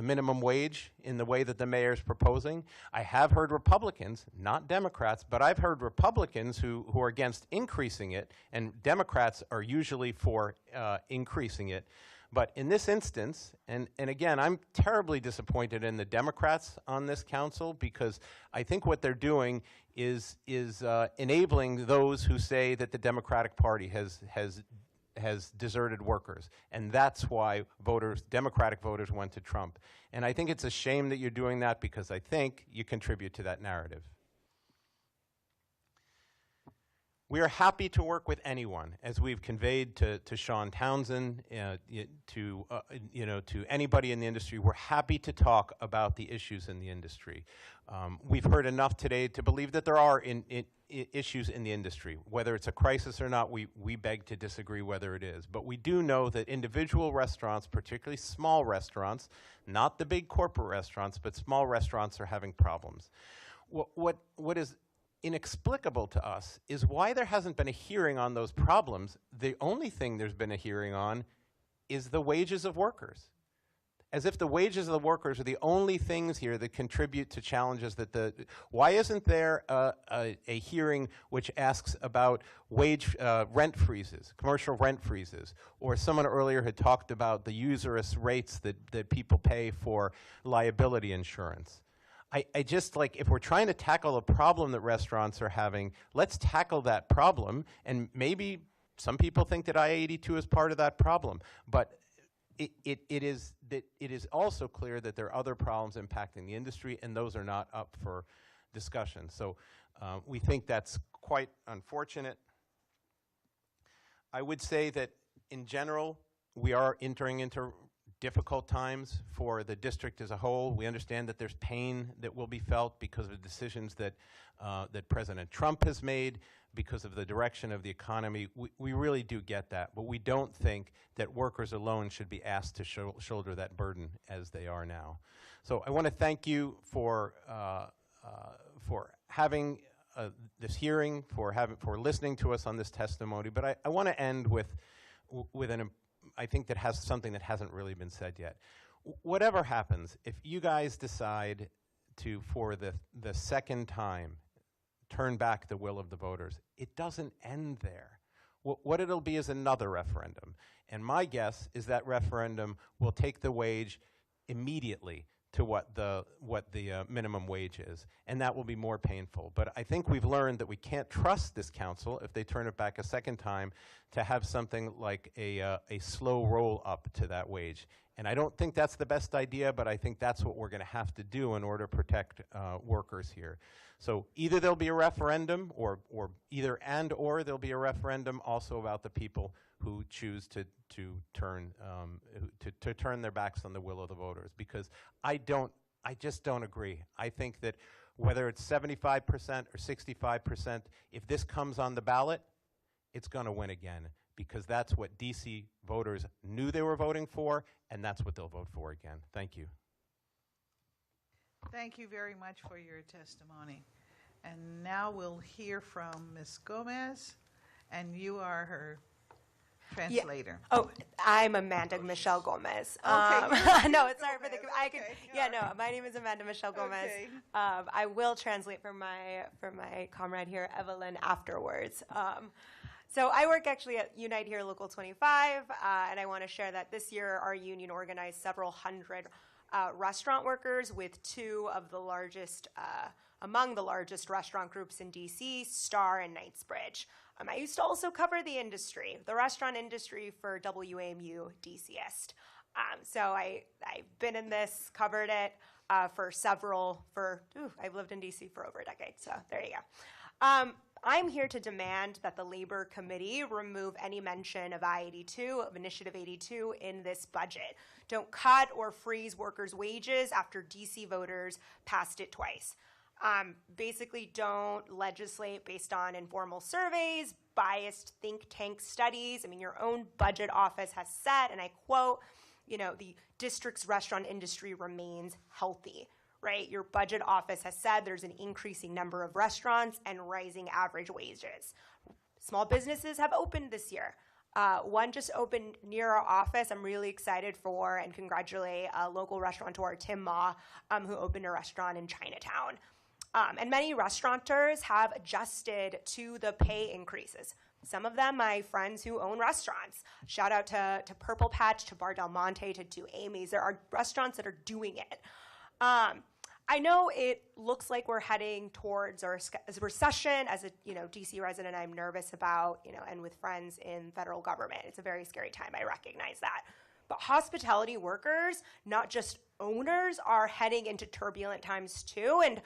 V: minimum wage in the way that the mayor is proposing. I have heard Republicans, not Democrats, but I've heard Republicans who are against increasing it, and Democrats are usually for increasing it. But in this instance, and again, I'm terribly disappointed in the Democrats on this council, because I think what they're doing is enabling those who say that the Democratic Party has deserted workers, and that's why Democratic voters went to Trump. And I think it's a shame that you're doing that, because I think you contribute to that narrative. We are happy to work with anyone, as we've conveyed to Sean Townsend, to anybody in the industry. We're happy to talk about the issues in the industry. We've heard enough today to believe that there are issues in the industry. Whether it's a crisis or not, we beg to disagree whether it is. But we do know that individual restaurants, particularly small restaurants, not the big corporate restaurants, but small restaurants, are having problems. What is inexplicable to us is why there hasn't been a hearing on those problems. The only thing there's been a hearing on is the wages of workers. As if the wages of the workers are the only things here that contribute to challenges that why isn't there a hearing which asks about rent freezes, commercial rent freezes, or someone earlier had talked about the usurious rates that people pay for liability insurance. I just, like, if we're trying to tackle a problem that restaurants are having, let's tackle that problem. And maybe some people think that I-82 is part of that problem, but it is also clear that there are other problems impacting the industry, and those are not up for discussion. So we think that's quite unfortunate. I would say that in general, we are entering into difficult times for the district as a whole. We understand that there's pain that will be felt because of the decisions that President Trump has made, because of the direction of the economy. We really do get that, but we don't think that workers alone should be asked to shoulder that burden as they are now. So I want to thank you for having this hearing, for listening to us on this testimony. But I want to end with I think that has something that hasn't really been said yet. Whatever happens, if you guys decide to, for the second time, turn back the will of the voters, it doesn't end there. What it'll be is another referendum. And my guess is that referendum will take the wage immediately to what the minimum wage is, and that will be more painful. But I think we've learned that we can't trust this council, if they turn it back a second time, to have something like a slow roll up to that wage. And I don't think that's the best idea, but I think that's what we're going to have to do in order to protect workers here. So either there'll be a referendum, or there'll be a referendum also about the people who choose to turn their backs on the will of the voters, because I just don't agree. I think that whether it's 75% or 65%, if this comes on the ballot, it's going to win again, because that's what DC voters knew they were voting for, and that's what they'll vote for again. Thank you.
E: Thank you very much for your testimony. And now we'll hear from Ms. Gomez, and you are her translator.
F: Yeah. Oh, I'm Amanda Michelle Gomez.
E: Okay.
F: No, it's sorry for the. I can. Yeah, no. My name is Amanda Michelle Gomez.
E: Okay.
F: I will translate for my comrade here, Evelyn, afterwards. So I work actually at Unite Here Local 25, and I want to share that this year our union organized several hundred restaurant workers with two of the largest, among the largest restaurant groups in DC, Star and Knightsbridge. I used to also cover the industry, the restaurant industry for WAMU DCist. So I've been in this, covered it I've lived in DC for over a decade, so there you go. I'm here to demand that the Labor Committee remove any mention of I-82, of Initiative 82 in this budget. Don't cut or freeze workers' wages after DC voters passed it twice. Basically, don't legislate based on informal surveys, biased think tank studies. I mean, your own budget office has said, and I quote, the district's restaurant industry remains healthy, right? Your budget office has said there's an increasing number of restaurants and rising average wages. Small businesses have opened this year. One just opened near our office. I'm really excited for and congratulate local restaurateur Tim Ma, who opened a restaurant in Chinatown. And many restaurateurs have adjusted to the pay increases. Some of them, my friends who own restaurants. Shout out to Purple Patch, to Bar Del Monte, to Amy's. There are restaurants that are doing it. I know it looks like we're heading towards a recession. As a DC resident, I'm nervous about, and with friends in federal government. It's a very scary time. I recognize that. But hospitality workers, not just owners, are heading into turbulent times too. And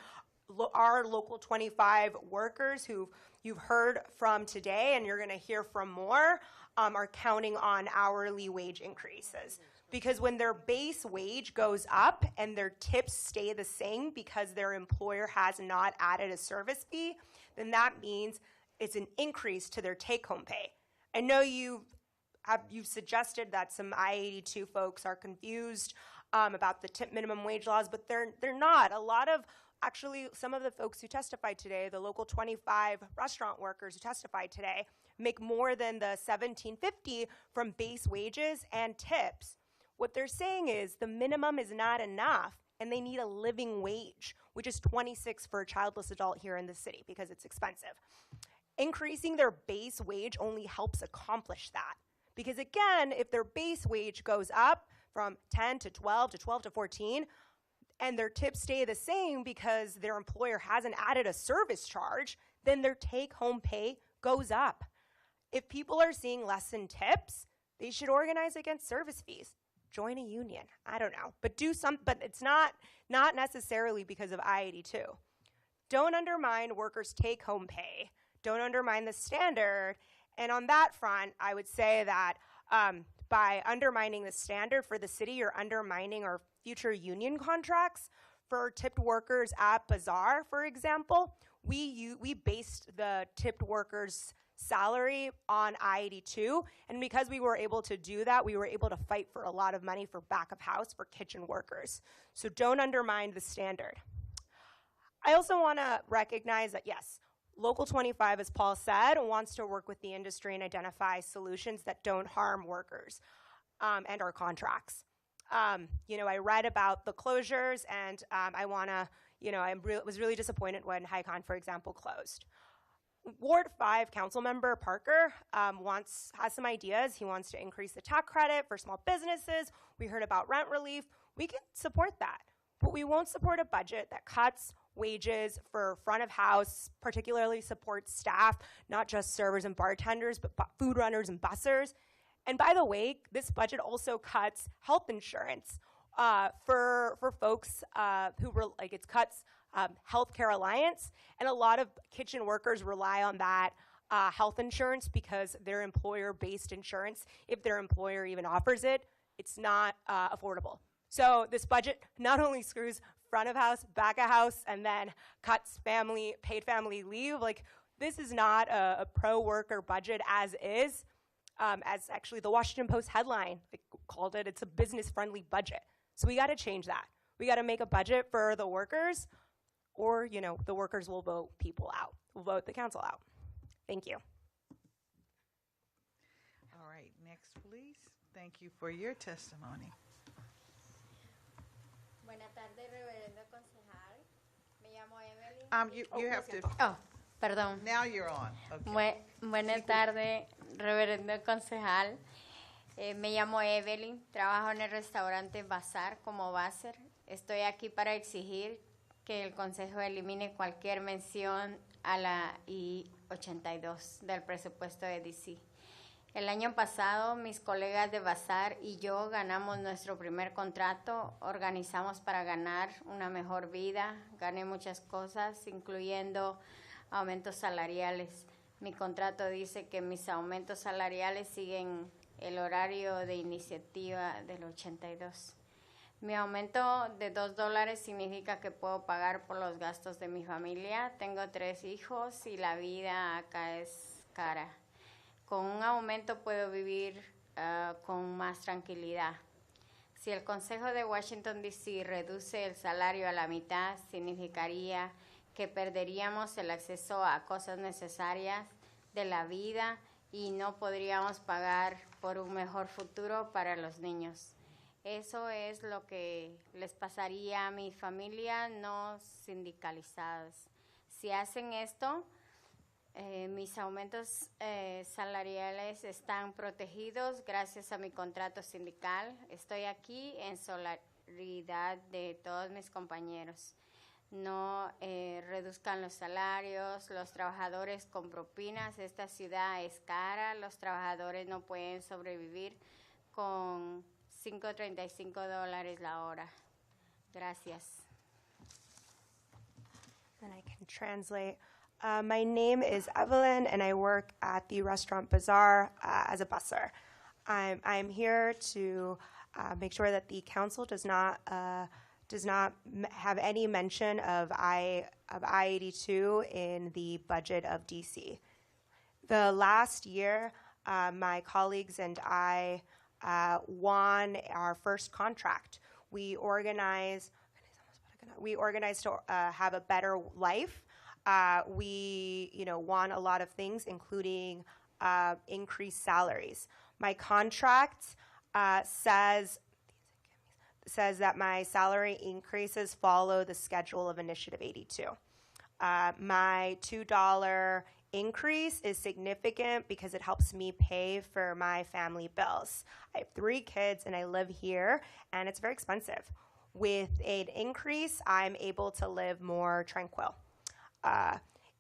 F: our Local 25 workers who you've heard from today, and you're going to hear from more, are counting on hourly wage increases. Because when their base wage goes up and their tips stay the same because their employer has not added a service fee, then that means it's an increase to their take-home pay. I know you've suggested that some I-82 folks are confused about the tip minimum wage laws, but they're not. Actually, some of the folks who testified today, the Local 25 restaurant workers who testified today, make more than the $17.50 from base wages and tips. What they're saying is the minimum is not enough, and they need a living wage, which is $26 for a childless adult here in the city because it's expensive. Increasing their base wage only helps accomplish that. Because again, if their base wage goes up from 10 to 12 to 12 to 14, and their tips stay the same because their employer hasn't added a service charge, then their take-home pay goes up. If people are seeing less in tips, they should organize against service fees. Join a union. I don't know. But but it's not necessarily because of I-82. Don't undermine workers' take-home pay. Don't undermine the standard. And on that front, I would say that by undermining the standard for the city, you're undermining our future union contracts. For tipped workers at Bazaar, for example, we based the tipped workers' salary on I-82, and because we were able to do that, we were able to fight for a lot of money for back of house, for kitchen workers. So don't undermine the standard. I also want to recognize that, yes, Local 25, as Paul said, wants to work with the industry and identify solutions that don't harm workers and our contracts. I read about the closures, and I was really disappointed when HighCon, for example, closed. Ward 5 council member Parker has some ideas. He wants to increase the tax credit for small businesses. We heard about rent relief. We can support that, but we won't support a budget that cuts wages for front of house, particularly support staff, not just servers and bartenders, but food runners and bussers. And by the way, this budget also cuts health insurance for folks it cuts Healthcare Alliance, and a lot of kitchen workers rely on that health insurance because their employer-based insurance, if their employer even offers it, it's not affordable. So this budget not only screws front of house, back of house, and then cuts paid family leave. This is not a pro-worker budget as is. As actually the Washington Post headline called it, it's a business-friendly budget. So we got to change that. We got to make a budget for the workers, or the workers will vote people out. We'll vote the council out. Thank you.
E: All right, next, please. Thank you for your testimony.
B: Buenas tardes, reverendo concejal. Me llamo Evelyn.
E: You have to.
B: Oh, Perdón.
E: Now you're on. Okay.
B: Buenas tardes, reverendo concejal. Me llamo Evelyn, trabajo en el restaurante Bazar como Bowser. Estoy aquí para exigir que el Consejo elimine cualquier mención a la I-82 del presupuesto de DC. El año pasado, mis colegas de Bazar y yo ganamos nuestro primer contrato, organizamos para ganar una mejor vida, gané muchas cosas, incluyendo aumentos salariales. Mi contrato dice que mis aumentos salariales siguen el horario de iniciativa del 82. Mi aumento de $2 significa que puedo pagar por los gastos de mi familia. Tengo 3 hijos y la vida acá es cara. Con un aumento puedo vivir con más tranquilidad. Si el Consejo de Washington, D.C. reduce el salario a la mitad, significaría que perderíamos el acceso a cosas necesarias de la vida y no podríamos pagar por un mejor futuro para los niños. Eso es lo que les pasaría a mi familia no sindicalizadas. Si hacen esto, mis aumentos salariales están protegidos gracias a mi contrato sindical. Estoy aquí en solidaridad de todos mis compañeros. No reduzcan los salarios, los trabajadores con propinas. Esta ciudad es cara, los trabajadores no pueden sobrevivir con $5.35 la hora. Gracias.
F: And I can translate. My name is Evelyn, and I work at the restaurant Bazaar as a busser. I'm here to make sure that the council does not have any mention of I-82 in the budget of DC. The last year, my colleagues and I won our first contract. We organized to have a better life. We won a lot of things, including increased salaries. My contract says that my salary increases follow the schedule of Initiative 82. My $2 increase is significant because it helps me pay for my family bills. I have 3 kids and I live here, and it's very expensive. With an increase, I'm able to live more tranquil.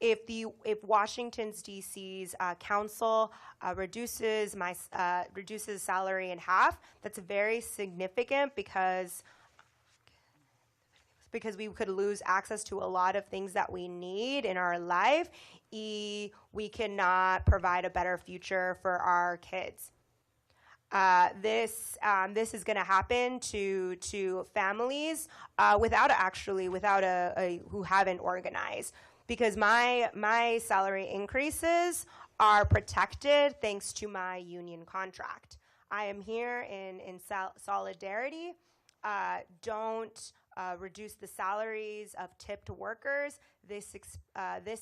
F: If Washington's DC's council reduces salary in half, that's very significant because we could lose access to a lot of things that we need in our life. We cannot provide a better future for our kids. This is going to happen to families without who haven't organized, because my salary increases are protected thanks to my union contract. I am here in solidarity. Don't reduce the salaries of tipped workers. This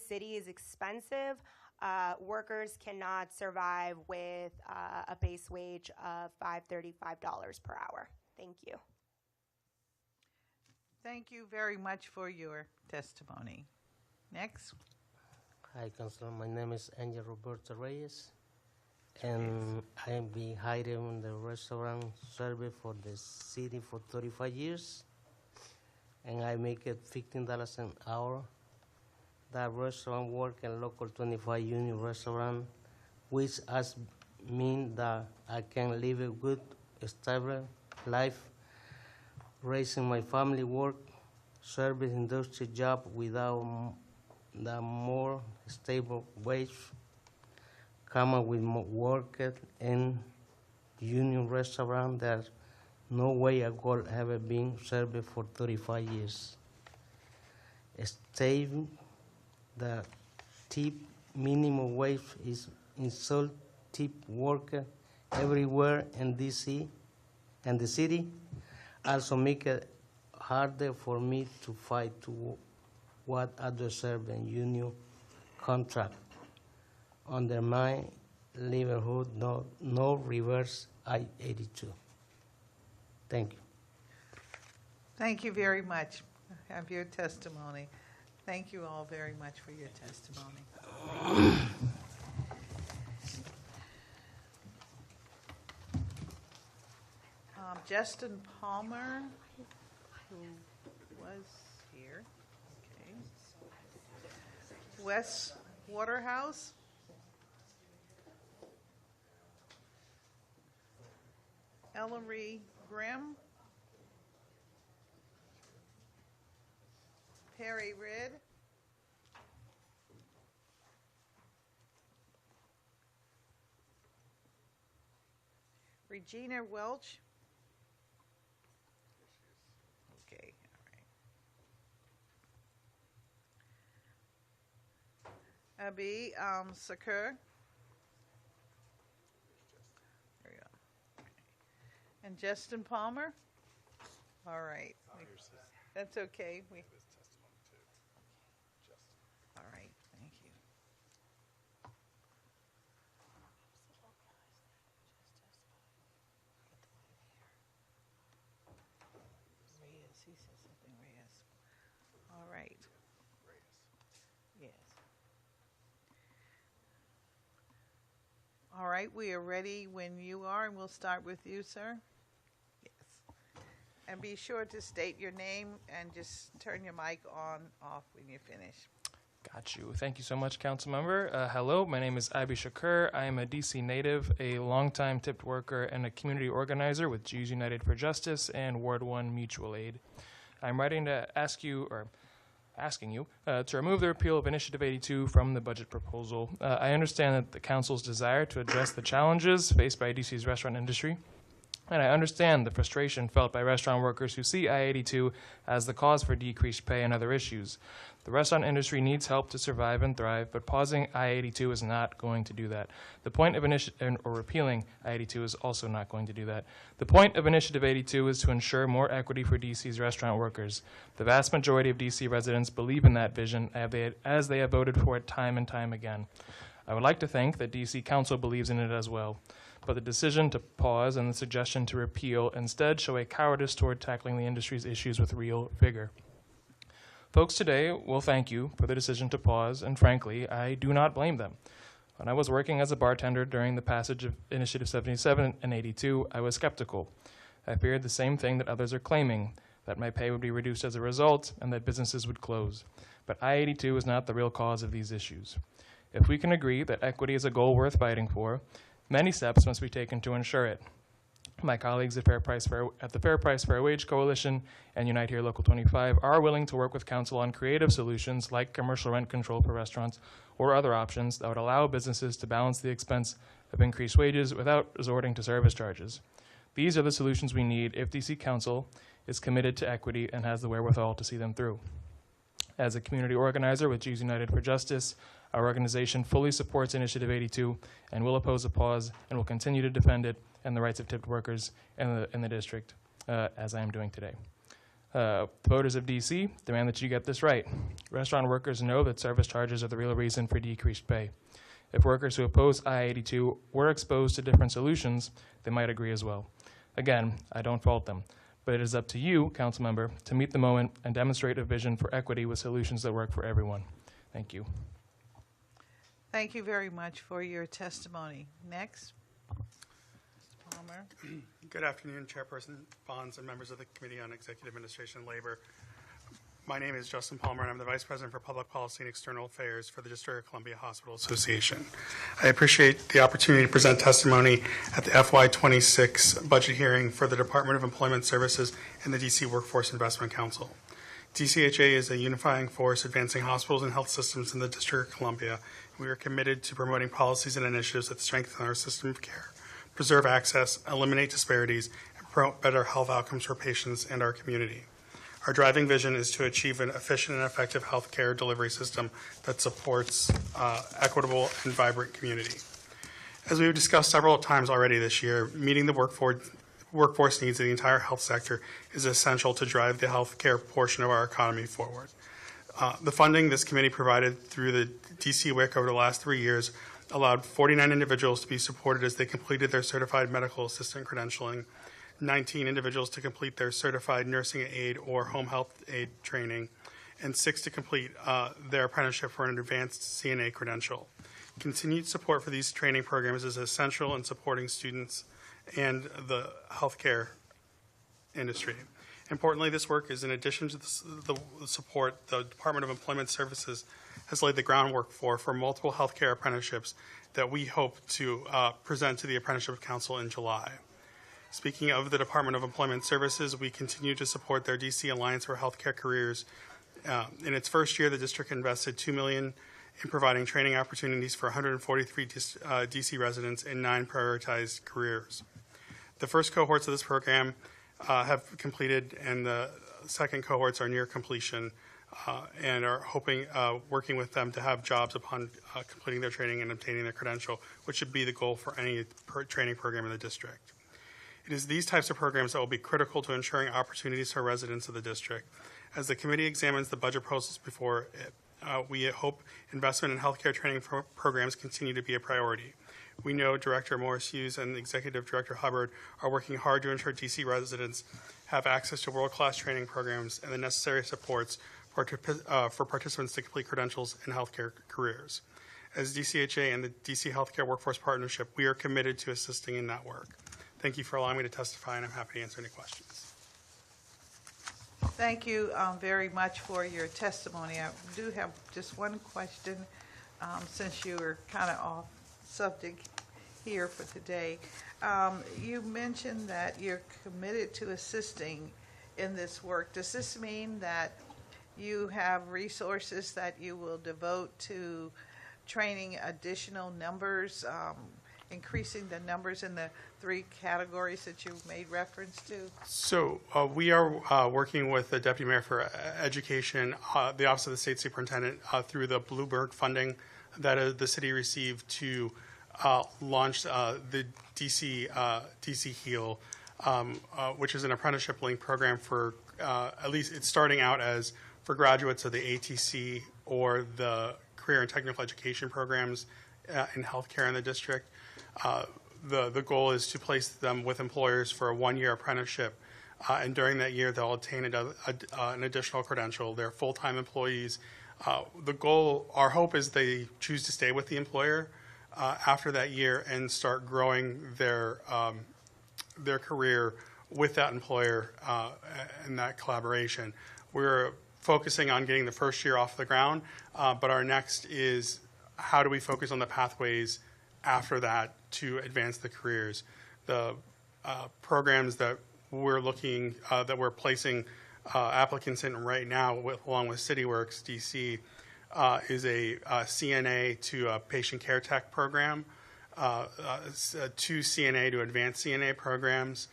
F: city is expensive. Workers cannot survive with a base wage of $5.35 per hour. Thank you.
E: Thank you very much for your testimony. Next.
R: Hi, Councilor. My name is Angel Roberto Reyes, and I am been hired in the restaurant service for the city for 35 years, and I make it $15 an hour. That restaurant work in local 25 union restaurant, which has mean that I can live a good, stable life, raising my family, work, service industry job without the more stable wage, come up with more work in union restaurant that no way I could have been served for 35 years. Stable. The tip minimum wage is insult tip worker everywhere in DC and the city. Also make it harder for me to fight to what I deserve in union contract. Under my livelihood, no reverse I-82. Thank you.
E: Thank you very much. I have your testimony. Thank you all very much for your testimony. Justin Palmer, who was here. Okay. Wes Waterhouse. Ellery Grimm. Perry Ridd. Regina Welch. Okay, all right. Abi Sakur. There we go. And Justin Palmer. All right. That's okay. All right, thank you. Reyes, he said something, Reyes. All right. Yes. All right, we are ready when you are, and we'll start with you, sir. Yes. And be sure to state your name and just turn your mic on, off when you finish.
D: Got you. Thank you so much, Council Member. Hello, my name is Abi Shakur. I am a DC native, a longtime tipped worker, and a community organizer with Jews United for Justice and Ward 1 Mutual Aid. I'm writing to ask you, or asking you, to remove the repeal of Initiative 82 from the budget proposal. I understand that the Council's desire to address the challenges faced by DC's restaurant industry, and I understand the frustration felt by restaurant workers who see I-82 as the cause for decreased pay and other issues. The restaurant industry needs help to survive and thrive, but pausing I-82 is not going to do that. The point of repealing I-82 is also not going to do that. The point of Initiative 82 is to ensure more equity for DC's restaurant workers. The vast majority of DC residents believe in that vision, as they have voted for it time and time again. I would like to think that DC Council believes in it as well. But the decision to pause and the suggestion to repeal instead show a cowardice toward tackling the industry's issues with real vigor. Folks today will thank you for the decision to pause, and frankly, I do not blame them. When I was working as a bartender during the passage of Initiative 77 and 82, I was skeptical. I feared the same thing that others are claiming, that my pay would be reduced as a result and that businesses would close. But I-82 is not the real cause of these issues. If we can agree that equity is a goal worth fighting for, many steps must be taken to ensure it. My colleagues at the Fair Price Fair Wage Coalition and Unite Here Local 25 are willing to work with Council on creative solutions like commercial rent control for restaurants or other options that would allow businesses to balance the expense of increased wages without resorting to service charges. These are the solutions we need if DC Council is committed to equity and has the wherewithal to see them through. As a community organizer with Jews United for Justice, our organization fully supports Initiative 82 and will oppose a pause and will continue to defend it and the rights of tipped workers in the district, as I am doing today. The voters of DC demand that you get this right. Restaurant workers know that service charges are the real reason for decreased pay. If workers who oppose I-82 were exposed to different solutions, they might agree as well. Again, I don't fault them, but it is up to you, Council Member, to meet the moment and demonstrate a vision for equity with solutions that work for everyone. Thank you.
E: Thank you very much for your testimony. Next. Mr. Palmer.
S: Good afternoon, Chairperson Bonds and members of the Committee on Executive Administration and Labor. My name is Justin Palmer, and I'm the Vice President for Public Policy and External Affairs for the District of Columbia Hospital Association. I appreciate the opportunity to present testimony at the FY26 budget hearing for the Department of Employment Services and the DC Workforce Investment Council. DCHA is a unifying force advancing hospitals and health systems in the District of Columbia. We are committed to promoting policies and initiatives that strengthen our system of care, preserve access, eliminate disparities, and promote better health outcomes for patients and our community. Our driving vision is to achieve an efficient and effective health care delivery system that supports equitable and vibrant community. As we've discussed several times already this year, meeting the workforce needs of the entire health sector is essential to drive the health care portion of our economy forward. The funding this committee provided through the DC WIC over the last 3 years allowed 49 individuals to be supported as they completed their certified medical assistant credentialing, 19 individuals to complete their certified nursing aide or home health aide training, and 6 to complete their apprenticeship for an advanced CNA credential. Continued support for these training programs is essential in supporting students and the healthcare industry. Importantly, this work is in addition to the support the Department of Employment Services has laid the groundwork for multiple healthcare apprenticeships that we hope to present to the Apprenticeship Council in July. Speaking of the Department of Employment Services, we continue to support their DC Alliance for Healthcare Careers. In its first year, the district invested $2 million in providing training opportunities for 143 DC residents in 9 prioritized careers. The first cohorts of this program have completed, and the second cohorts are near completion, and are hoping, working with them to have jobs upon completing their training and obtaining their credential, which should be the goal for any training program in the district. It is these types of programs that will be critical to ensuring opportunities for residents of the district. As the committee examines the budget process before it, we hope investment in healthcare training programs continue to be a priority. We know Director Morris Hughes and Executive Director Hubbard are working hard to ensure DC residents have access to world-class training programs and the necessary supports for participants to complete credentials in healthcare careers. As DCHA and the DC Healthcare Workforce Partnership, we are committed to assisting in that work. Thank you for allowing me to testify, and I'm happy to answer any questions.
E: Thank you very much for your testimony. I do have just one question, since you were kind of off subject here for today. You mentioned that you're committed to assisting in this work. Does this mean that you have resources that you will devote to training additional numbers, increasing the numbers in the 3 categories that you made reference to?
S: So we are working with the Deputy Mayor for Education, the Office of the State Superintendent, through the Bluebird funding that the city received to launch the DC HEAL, which is an apprenticeship-linked program for, at least it's starting out as for graduates of the ATC or the career and technical education programs in healthcare in the district. The goal is to place them with employers for a 1-year apprenticeship, and during that year they'll obtain an additional credential. They're full-time employees. The goal, our hope is they choose to stay with the employer after that year and start growing their career with that employer and that collaboration. We're focusing on getting the first year off the ground, but our next is how do we focus on the pathways after that to advance the careers. The programs that we're looking, that we're placing applicants in right now, along with CityWorks DC, is a CNA to a patient care tech program, 2 CNA to advanced CNA programs.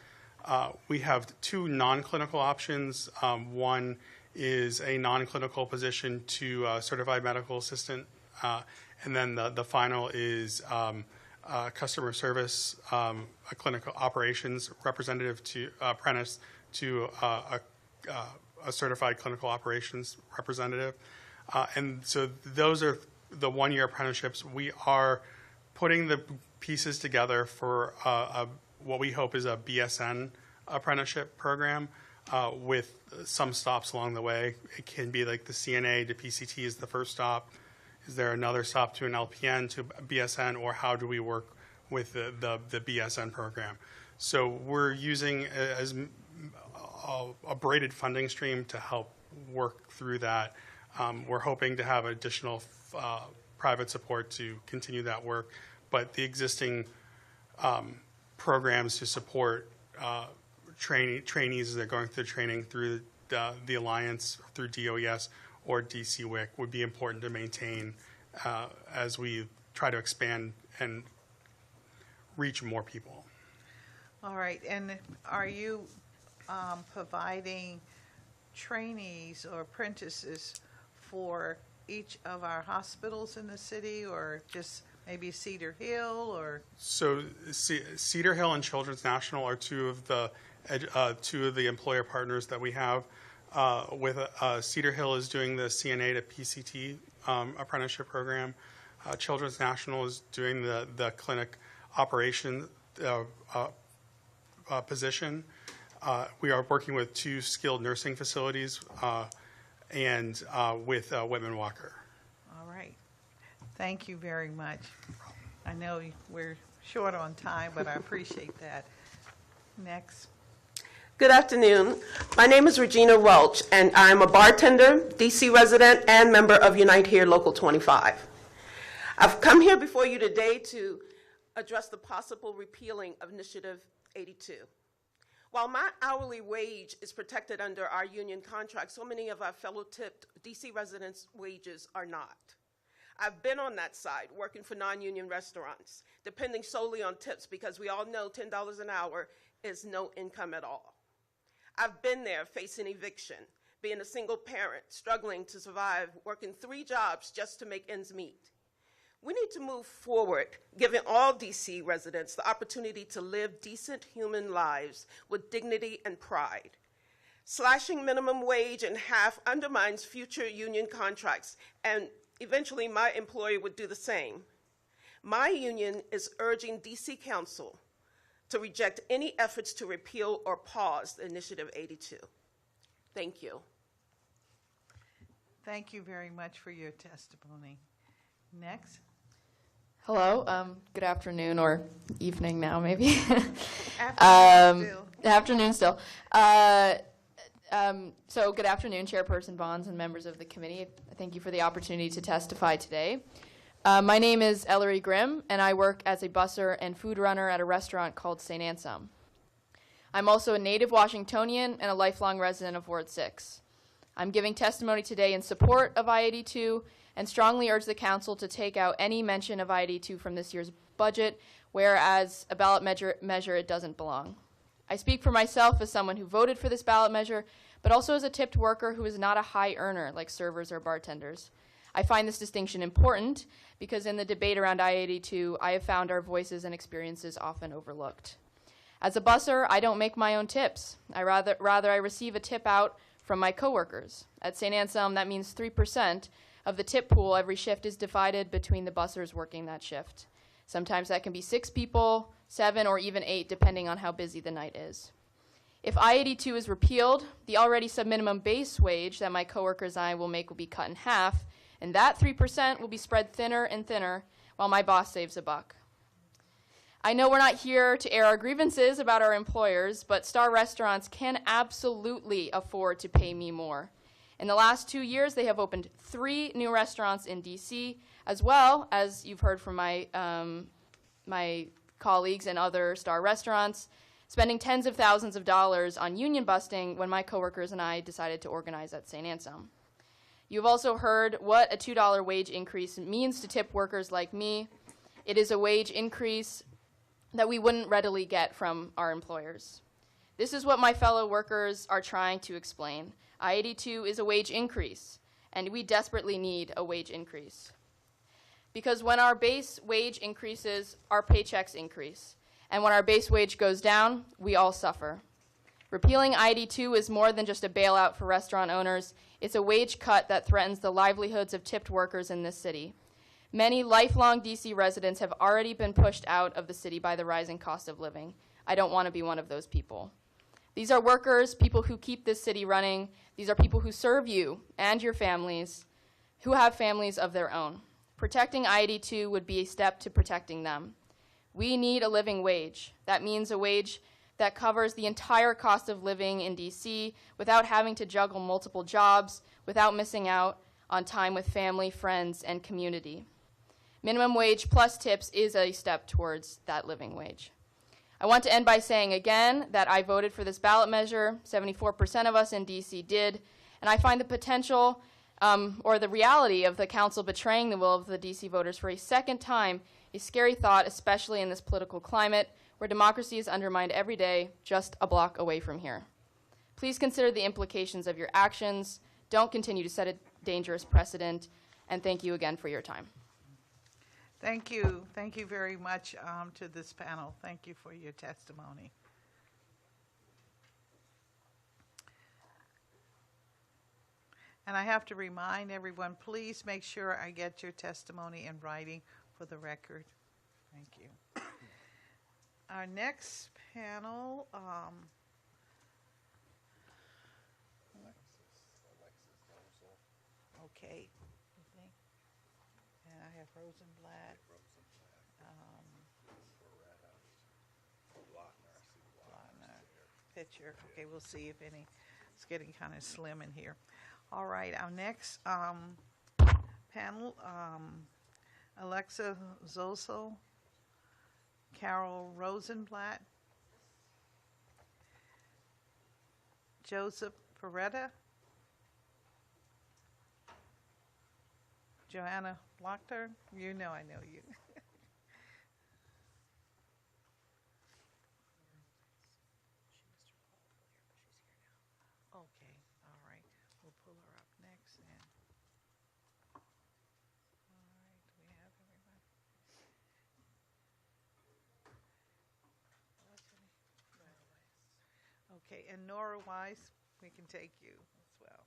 S: We have 2 non-clinical options. One is a non-clinical position to certified medical assistant, and then the final is customer service, a clinical operations representative to apprentice to a certified clinical operations representative. And so those are the 1-year apprenticeships. We are putting the pieces together for what we hope is a BSN apprenticeship program with some stops along the way. It can be like the CNA to PCT is the first stop. Is there another stop to an LPN to BSN, or how do we work with the BSN program? So we're using as a braided funding stream to help work through that. We're hoping to have additional private support to continue that work, but the existing programs to support trainees as they're going through training through the Alliance, through DOES or DCWIC would be important to maintain as we try to expand and reach more people.
E: All right, and are you providing trainees or apprentices for each of our hospitals in the city, or just maybe Cedar Hill, or? So
S: Cedar Hill and Children's National are two of the employer partners that we have. With Cedar Hill is doing the CNA to PCT apprenticeship program. Children's National is doing the clinic operation position. We are working with 2 skilled nursing facilities, and with Whitman Walker.
E: All right. Thank you very much. I know we're short on time, but I appreciate that. Next.
G: Good afternoon. My name is Regina Welch, and I'm a bartender, DC resident, and member of Unite Here Local 25. I've come here before you today to address the possible repealing of Initiative 82. While my hourly wage is protected under our union contract, so many of our fellow tipped DC residents' wages are not. I've been on that side, working for non-union restaurants, depending solely on tips because we all know $10 an hour is no income at all. I've been there facing eviction, being a single parent, struggling to survive, working 3 jobs just to make ends meet. We need to move forward, giving all DC residents the opportunity to live decent human lives with dignity and pride. Slashing minimum wage in half undermines future union contracts, and eventually my employer would do the same. My union is urging DC Council to reject any efforts to repeal or pause Initiative 82. Thank you.
E: Thank you very much for your testimony. Next.
T: Hello, good afternoon or evening now, maybe.
E: Afternoon still.
T: So good afternoon, Chairperson Bonds and members of the committee. Thank you for the opportunity to testify today. My name is Ellery Grimm, and I work as a busser and food runner at a restaurant called St. Anselm. I'm also a native Washingtonian and a lifelong resident of Ward 6. I'm giving testimony today in support of I-82 and strongly urge the council to take out any mention of I-82 from this year's budget, whereas a ballot measure it doesn't belong. I speak for myself as someone who voted for this ballot measure, but also as a tipped worker who is not a high earner like servers or bartenders. I find this distinction important because in the debate around I-82, I have found our voices and experiences often overlooked. As a busser, I don't make my own tips. Rather I receive a tip out from my coworkers. At St. Anselm, that means 3% of the tip pool every shift is divided between the bussers working that shift. Sometimes that can be 6 people, 7, or even 8, depending on how busy the night is. If I-82 is repealed, the already subminimum base wage that my coworkers and I will make will be cut in half, and that 3% will be spread thinner and thinner while my boss saves a buck. I know we're not here to air our grievances about our employers, but Star Restaurants can absolutely afford to pay me more. In the last 2 years, they have opened 3 new restaurants in DC, as well as you've heard from my colleagues and other Star Restaurants, spending tens of thousands of dollars on union busting when my coworkers and I decided to organize at St. Anselm. You've also heard what a $2 wage increase means to tip workers like me. It is a wage increase that we wouldn't readily get from our employers. This is what my fellow workers are trying to explain. I-82 is a wage increase, and we desperately need a wage increase. Because when our base wage increases, our paychecks increase. And when our base wage goes down, we all suffer. Repealing I-82 is more than just a bailout for restaurant owners. It's a wage cut that threatens the livelihoods of tipped workers in this city. Many lifelong DC residents have already been pushed out of the city by the rising cost of living. I don't want to be one of those people. These are workers, people who keep this city running. These are people who serve you and your families, who have families of their own. Protecting I-82 would be a step to protecting them. We need a living wage. That means a wage that covers the entire cost of living in DC without having to juggle multiple jobs, without missing out on time with family, friends, and community. Minimum wage plus tips is a step towards that living wage. I want to end by saying again that I voted for this ballot measure. 74% of us in DC did, and I find the potential or the reality of the council betraying the will of the DC voters for a second time a scary thought, especially in this political climate where democracy is undermined every day just a block away from here. Please consider the implications of your actions. Don't continue to set a dangerous precedent, and thank you again for your time.
E: Thank you. Thank you very much to this panel. Thank you for your testimony. And I have to remind everyone, please make sure I get your testimony in writing for the record. Thank you. Our next panel, Okay. And I have Rosenblatt. Blockner, Pitcher. Okay, we'll see if any. It's getting kind of slim in here. All right, our next panel, Alexa Zoso, Carol Rosenblatt, Joseph Peretta, Joanna Blochter. You know I know you. Okay, all right. We'll pull her up next. And all right, do we have everybody? What's her name? Okay, and Nora Weiss, we can take you as well.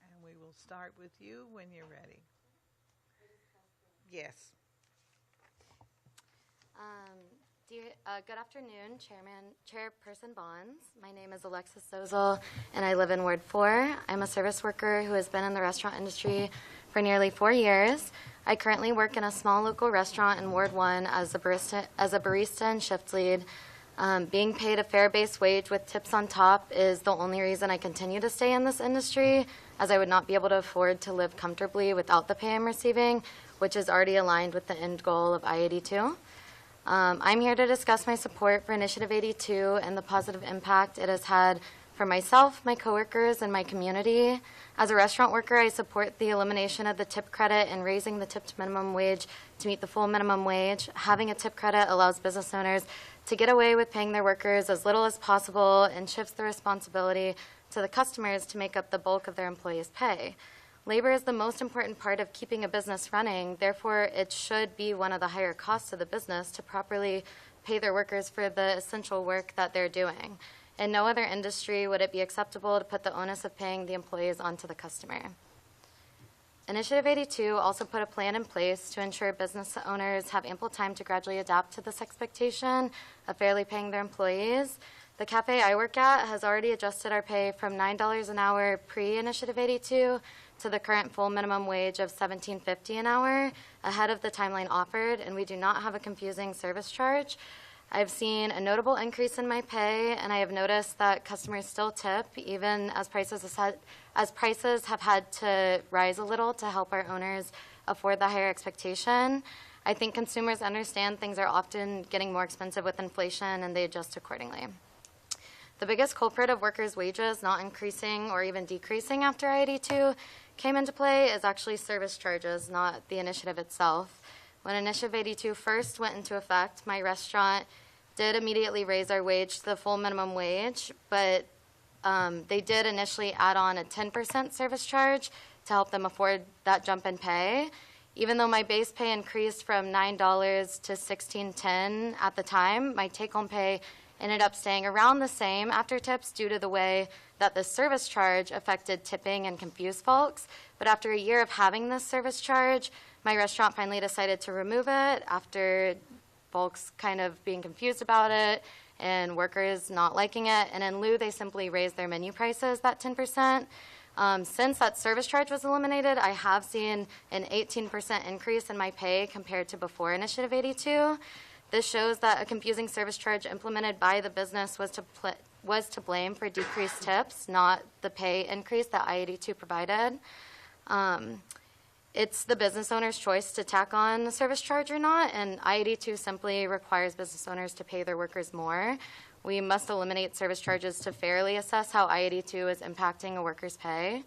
E: And we will start with you when you're ready. Yes.
H: Good afternoon, Chairperson Bonds. My name is Alexis Sozel, and I live in Ward 4. I'm a service worker who has been in the restaurant industry for nearly 4 years. I currently work in a small local restaurant in Ward 1 as a barista and shift lead. Being paid a fair base wage with tips on top is the only reason I continue to stay in this industry, as I would not be able to afford to live comfortably without the pay I'm receiving, which is already aligned with the end goal of I-82. I'm here to discuss my support for Initiative 82 and the positive impact it has had for myself, my coworkers, and my community. As a restaurant worker, I support the elimination of the tip credit and raising the tipped minimum wage to meet the full minimum wage. Having a tip credit allows business owners to get away with paying their workers as little as possible and shifts the responsibility to the customers to make up the bulk of their employees' pay. Labor is the most important part of keeping a business running. Therefore, it should be one of the higher costs of the business to properly pay their workers for the essential work that they're doing. In no other industry would it be acceptable to put the onus of paying the employees onto the customer. Initiative 82 also put a plan in place to ensure business owners have ample time to gradually adapt to this expectation of fairly paying their employees. The cafe I work at has already adjusted our pay from $9 an hour pre-Initiative 82 to the current full minimum wage of $17.50 an hour ahead of the timeline offered, and we do not have a confusing service charge. I've seen a notable increase in my pay, and I have noticed that customers still tip, even as prices have had to rise a little to help our owners afford the higher expectation. I think consumers understand things are often getting more expensive with inflation, and they adjust accordingly. The biggest culprit of workers' wages not increasing or even decreasing after I-82 came into play is actually service charges, not the initiative itself. When Initiative 82 first went into effect, my restaurant did immediately raise our wage to the full minimum wage, but they did initially add on a 10% service charge to help them afford that jump in pay. Even though my base pay increased from $9 to $16.10 at the time, my take-home pay ended up staying around the same after tips due to the way that the service charge affected tipping and confused folks. But after a year of having this service charge, my restaurant finally decided to remove it after folks kind of being confused about it and workers not liking it. And in lieu, they simply raised their menu prices, that 10%. Since that service charge was eliminated, I have seen an 18% increase in my pay compared to before Initiative 82. This shows that a confusing service charge implemented by the business was to blame for decreased tips, not the pay increase that I-82 provided. It's the business owner's choice to tack on the service charge or not, and I-82 simply requires business owners to pay their workers more. We must eliminate service charges to fairly assess how I-82 is impacting a worker's pay.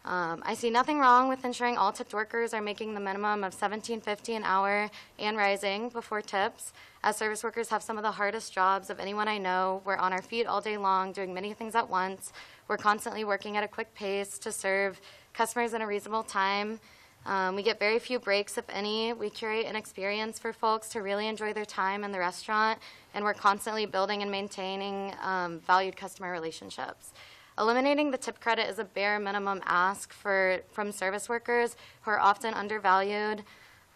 H: I see nothing wrong with ensuring all tipped workers are making the minimum of $17.50 an hour and rising before tips, as service workers have some of the hardest jobs of anyone I know. We're on our feet all day long doing many things at once. We're constantly working at a quick pace to serve customers in a reasonable time. We get very few breaks, if any. We curate an experience for folks to really enjoy their time in the restaurant, and we're constantly building and maintaining valued customer relationships. Eliminating the tip credit is a bare minimum ask from service workers who are often undervalued.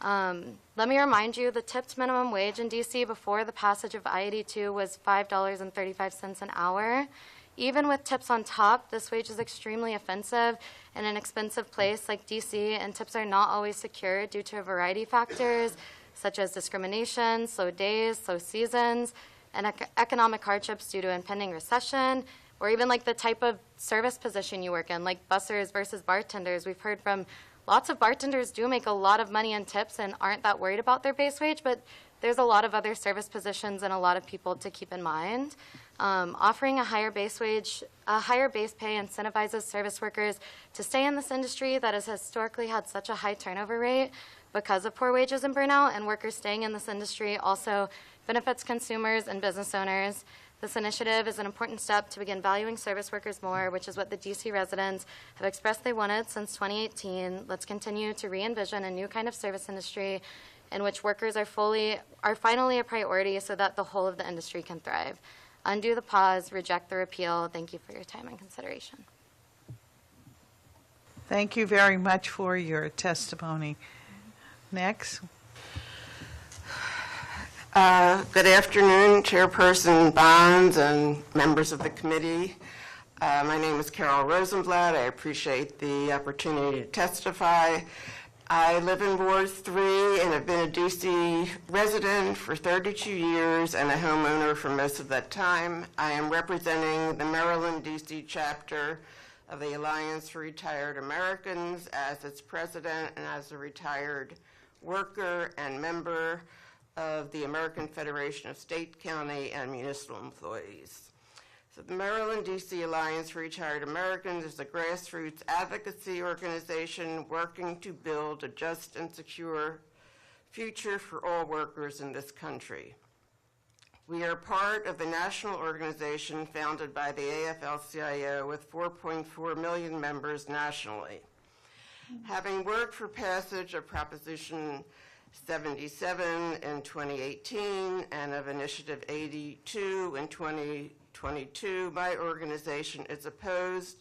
H: Let me remind you, the tipped minimum wage in DC before the passage of I-82 was $5.35 an hour. Even with tips on top, this wage is extremely offensive in an expensive place like DC, and tips are not always secure due to a variety of factors, such as discrimination, slow days, slow seasons, and economic hardships due to impending recession, or even like the type of service position you work in, like bussers versus bartenders. We've heard from lots of bartenders do make a lot of money in tips and aren't that worried about their base wage, but there's a lot of other service positions and a lot of people to keep in mind. Offering a higher base wage, a higher base pay incentivizes service workers to stay in this industry that has historically had such a high turnover rate because of poor wages and burnout, and workers staying in this industry also benefits consumers and business owners. This initiative is an important step to begin valuing service workers more, which is what the DC residents have expressed they wanted since 2018. Let's continue to re-envision a new kind of service industry in which workers are finally a priority so that the whole of the industry can thrive. Undo the pause, reject the repeal. Thank you for your time and consideration.
E: Thank you very much for your testimony. Next.
G: Good afternoon, Chairperson Bonds and members of the committee. My name is Carol Rosenblatt. I appreciate the opportunity to testify. I live in Ward 3 and have been a DC resident for 32 years and a homeowner for most of that time. I am representing the Maryland DC chapter of the Alliance for Retired Americans as its president and as a retired worker and member of the American Federation of State, County, and Municipal Employees. So the Maryland DC Alliance for Retired Americans is a grassroots advocacy organization working to build a just and secure future for all workers in this country. We are part of the national organization founded by the AFL-CIO with 4.4 million members nationally. Having worked for passage of Proposition 77 in 2018 and of Initiative 82 in 2022, my organization is opposed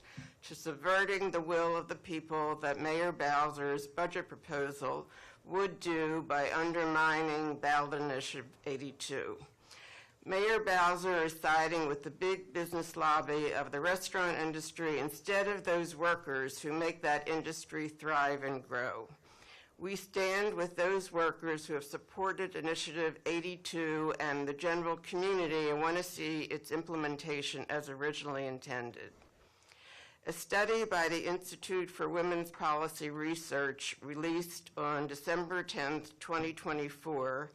G: to subverting the will of the people that Mayor Bowser's budget proposal would do by undermining ballot Initiative 82. Mayor Bowser is siding with the big business lobby of the restaurant industry instead of those workers who make that industry thrive and grow. We stand with those workers who have supported Initiative 82 and the general community and want to see its implementation as originally intended. A study by the Institute for Women's Policy Research released on December 10, 2024,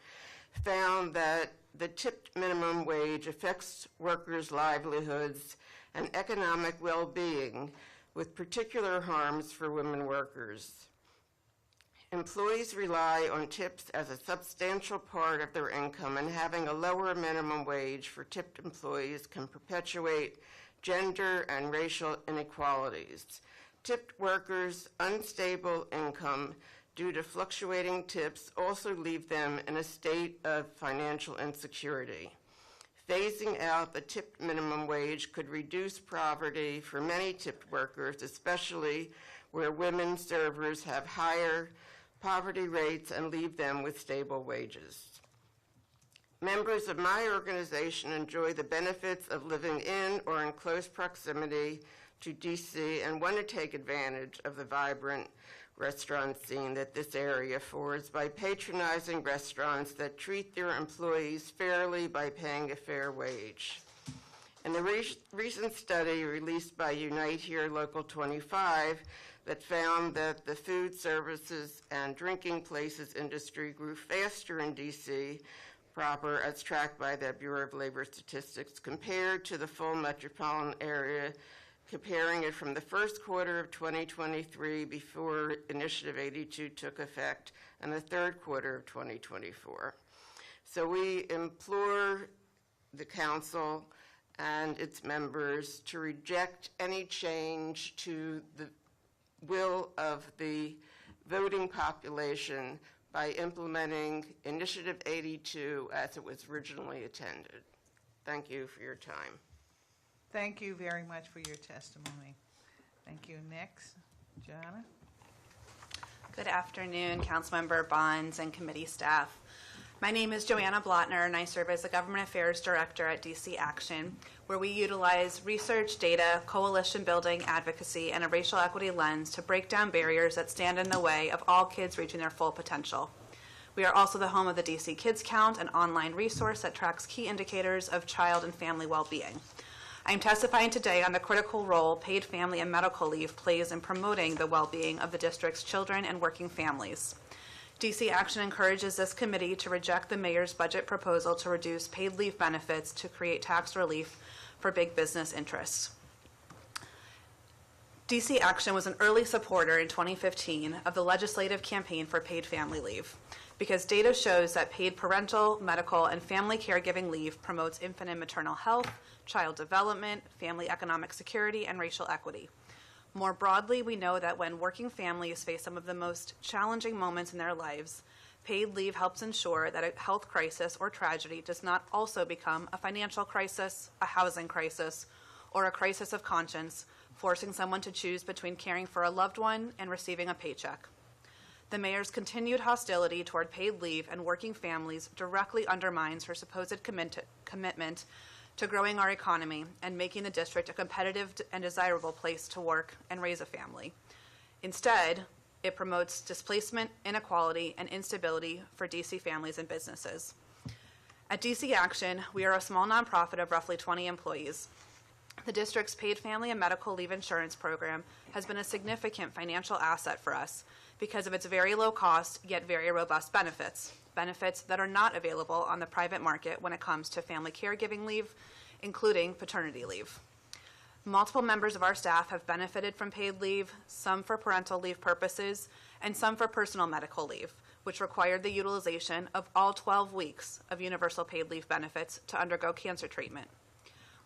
G: found that the tipped minimum wage affects workers' livelihoods and economic well-being, with particular harms for women workers. Employees rely on tips as a substantial part of their income, and having a lower minimum wage for tipped employees can perpetuate gender and racial inequalities. Tipped workers' unstable income due to fluctuating tips also leave them in a state of financial insecurity. Phasing out the tipped minimum wage could reduce poverty for many tipped workers, especially where women servers have higher poverty rates and leave them with stable wages. Members of my organization enjoy the benefits of living in or in close proximity to DC and want to take advantage of the vibrant restaurant scene that this area affords by patronizing restaurants that treat their employees fairly by paying a fair wage. In the recent study released by Unite Here Local 25 that found that the food services and drinking places industry grew faster in DC proper as tracked by the Bureau of Labor Statistics compared to the full metropolitan area, comparing it from the first quarter of 2023 before Initiative 82 took effect and the third quarter of 2024. So we implore the council and its members to reject any change to the will of the voting population by implementing Initiative 82 as it was originally intended. Thank you for your time.
E: Thank you very much for your testimony. Thank you. Next, Jana.
J: Good afternoon, Councilmember Bonds and committee staff. My name is Joanna Blotner, and I serve as the Government Affairs Director at DC Action, where we utilize research, data, coalition building, advocacy, and a racial equity lens to break down barriers that stand in the way of all kids reaching their full potential. We are also the home of the DC Kids Count, an online resource that tracks key indicators of child and family well-being. I am testifying today on the critical role paid family and medical leave plays in promoting the well-being of the district's children and working families. DC Action encourages this committee to reject the mayor's budget proposal to reduce paid leave benefits to create tax relief for big business interests. DC Action was an early supporter in 2015 of the legislative campaign for paid family leave because data shows that paid parental, medical, and family caregiving leave promotes infant and maternal health, child development, family economic security, and racial equity. More broadly, we know that when working families face some of the most challenging moments in their lives, paid leave helps ensure that a health crisis or tragedy does not also become a financial crisis, a housing crisis, or a crisis of conscience, forcing someone to choose between caring for a loved one and receiving a paycheck. The mayor's continued hostility toward paid leave and working families directly undermines her supposed commitment to growing our economy and making the district a competitive and desirable place to work and raise a family. Instead, it promotes displacement, inequality, and instability for DC families and businesses. At DC Action, we are a small nonprofit of roughly 20 employees. The district's paid family and medical leave insurance program has been a significant financial asset for us because of its very low cost yet very robust benefits that are not available on the private market when it comes to family caregiving leave, including paternity leave. Multiple members of our staff have benefited from paid leave, some for parental leave purposes, and some for personal medical leave, which required the utilization of all 12 weeks of universal paid leave benefits to undergo cancer treatment.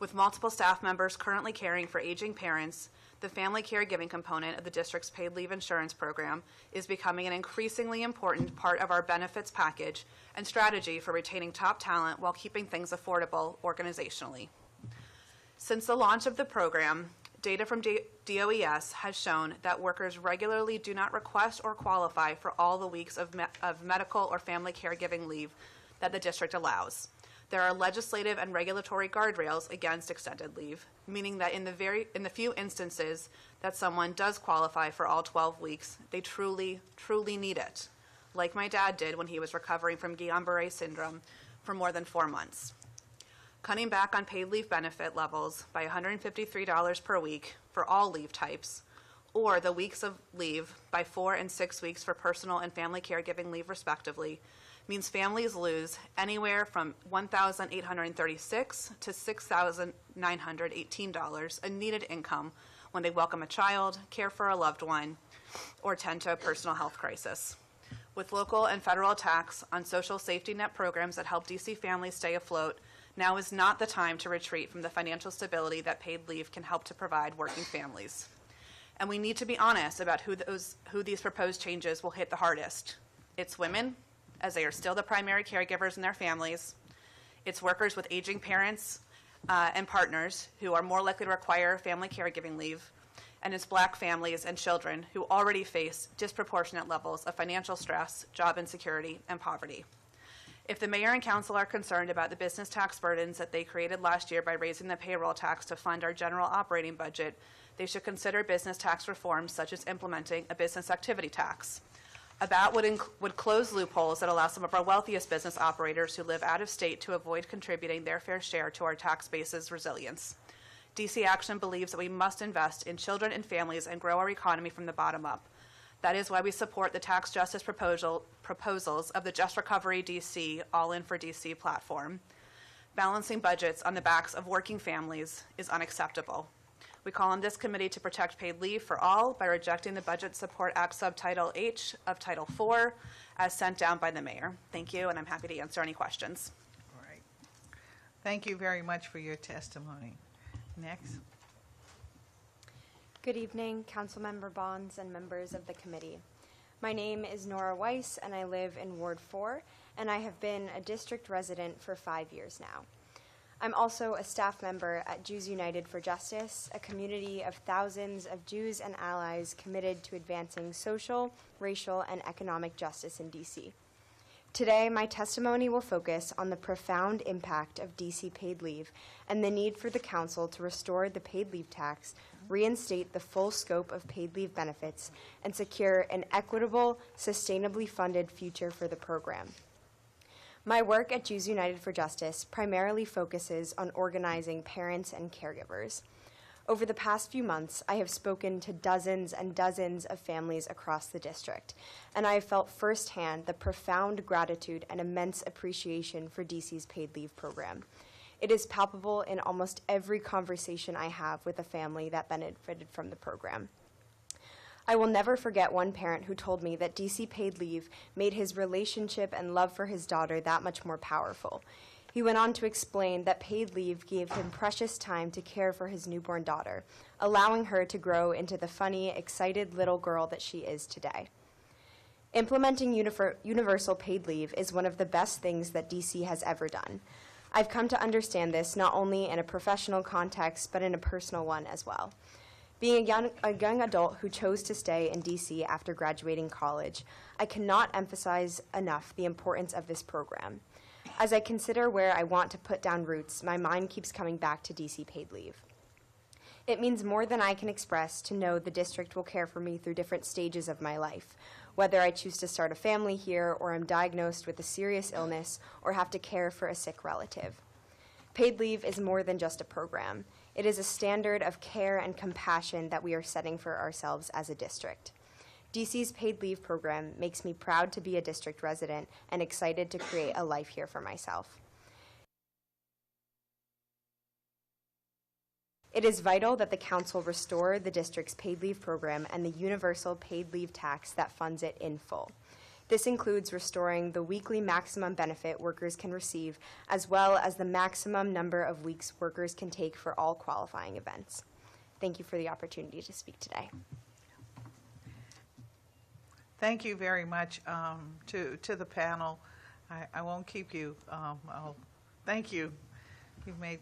J: With multiple staff members currently caring for aging parents, the family caregiving component of the district's paid leave insurance program is becoming an increasingly important part of our benefits package and strategy for retaining top talent while keeping things affordable organizationally. Since the launch of the program, data from DOES has shown that workers regularly do not request or qualify for all the weeks of medical or family caregiving leave that the district allows. There are legislative and regulatory guardrails against extended leave, meaning that in the few instances that someone does qualify for all 12 weeks, they truly, truly need it, like my dad did when he was recovering from Guillain-Barré syndrome for more than 4 months. Cutting back on paid leave benefit levels by $153 per week for all leave types, or the weeks of leave by 4 and 6 weeks for personal and family caregiving leave respectively, means families lose anywhere from $1,836 to $6,918 in needed income when they welcome a child, care for a loved one, or tend to a personal health crisis. With local and federal attacks on social safety net programs that help DC families stay afloat, now is not the time to retreat from the financial stability that paid leave can help to provide working families. And we need to be honest about who these proposed changes will hit the hardest. It's women, as they are still the primary caregivers in their families. It's workers with aging parents and partners who are more likely to require family caregiving leave. And it's Black families and children who already face disproportionate levels of financial stress, job insecurity, and poverty. If the mayor and council are concerned about the business tax burdens that they created last year by raising the payroll tax to fund our general operating budget, they should consider business tax reforms such as implementing a business activity tax. A BAT would close loopholes that allow some of our wealthiest business operators who live out of state to avoid contributing their fair share to our tax base's resilience. DC Action believes that we must invest in children and families and grow our economy from the bottom up. That is why we support the tax justice proposals of the Just Recovery DC All In for DC platform. Balancing budgets on the backs of working families is unacceptable. We call on this committee to protect paid leave for all by rejecting the Budget Support Act Subtitle H of Title IV as sent down by the mayor. Thank you, and I'm happy to answer any questions.
E: All right. Thank you very much for your testimony. Next.
F: Good evening, Councilmember Bonds and members of the committee. My name is Nora Weiss, and I live in Ward 4, and I have been a district resident for 5 years now. I'm also a staff member at Jews United for Justice, a community of thousands of Jews and allies committed to advancing social, racial, and economic justice in DC. Today, my testimony will focus on the profound impact of DC paid leave and the need for the Council to restore the paid leave tax, reinstate the full scope of paid leave benefits, and secure an equitable, sustainably funded future for the program. My work at Jews United for Justice primarily focuses on organizing parents and caregivers. Over the past few months, I have spoken to dozens and dozens of families across the district, and I have felt firsthand the profound gratitude and immense appreciation for DC's paid leave program. It is palpable in almost every conversation I have with a family that benefited from the program. I will never forget one parent who told me that DC paid leave made his relationship and love for his daughter that much more powerful. He went on to explain that paid leave gave him precious time to care for his newborn daughter, allowing her to grow into the funny, excited little girl that she is today. Implementing universal paid leave is one of the best things that DC has ever done. I've come to understand this not only in a professional context, but in a personal one as well. Being a young adult who chose to stay in DC after graduating college, I cannot emphasize enough the importance of this program. As I consider where I want to put down roots, my mind keeps coming back to DC paid leave. It means more than I can express to know the district will care for me through different stages of my life, whether I choose to start a family here or am diagnosed with a serious illness or have to care for a sick relative. Paid leave is more than just a program. It is a standard of care and compassion that we are setting for ourselves as a district. DC's paid leave program makes me proud to be a district resident and excited to create a life here for myself. It is vital that the Council restore the district's paid leave program and the universal paid leave tax that funds it in full. This includes restoring the weekly maximum benefit workers can receive, as well as the maximum number of weeks workers can take for all qualifying events. Thank you for the opportunity to speak today.
E: Thank you very much to the panel. I won't keep you. Thank you. You've made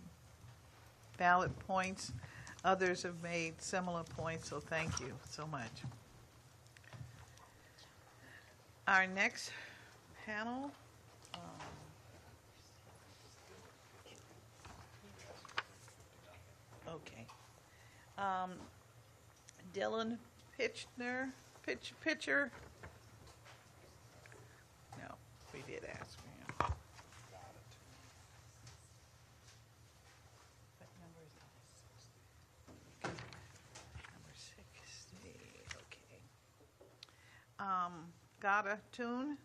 E: valid points. Others have made similar points, so thank you so much. Our next panel. Okay. Dylan Pitcher. No, we did ask for him. Got it. What number is that? Number 60. Okay. Gada Toon,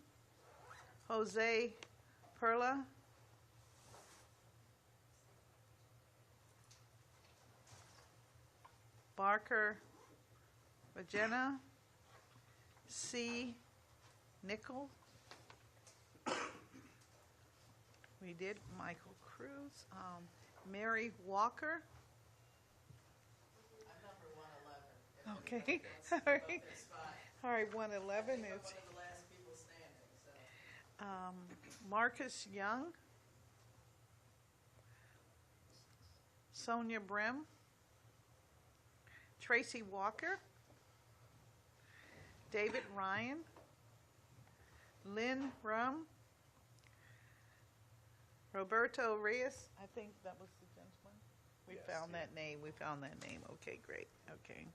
E: Jose Perla, Barker Regina, C. Nickel. We did Michael Cruz. Mary Walker. I'm number 111. Okay. All right, 111 is. Marcus Young. Sonia Brim. Tracy Walker. David Ryan, Lynn Rum, Roberto Reyes. I think that was the gentleman. We found that name. Okay, great. Okay.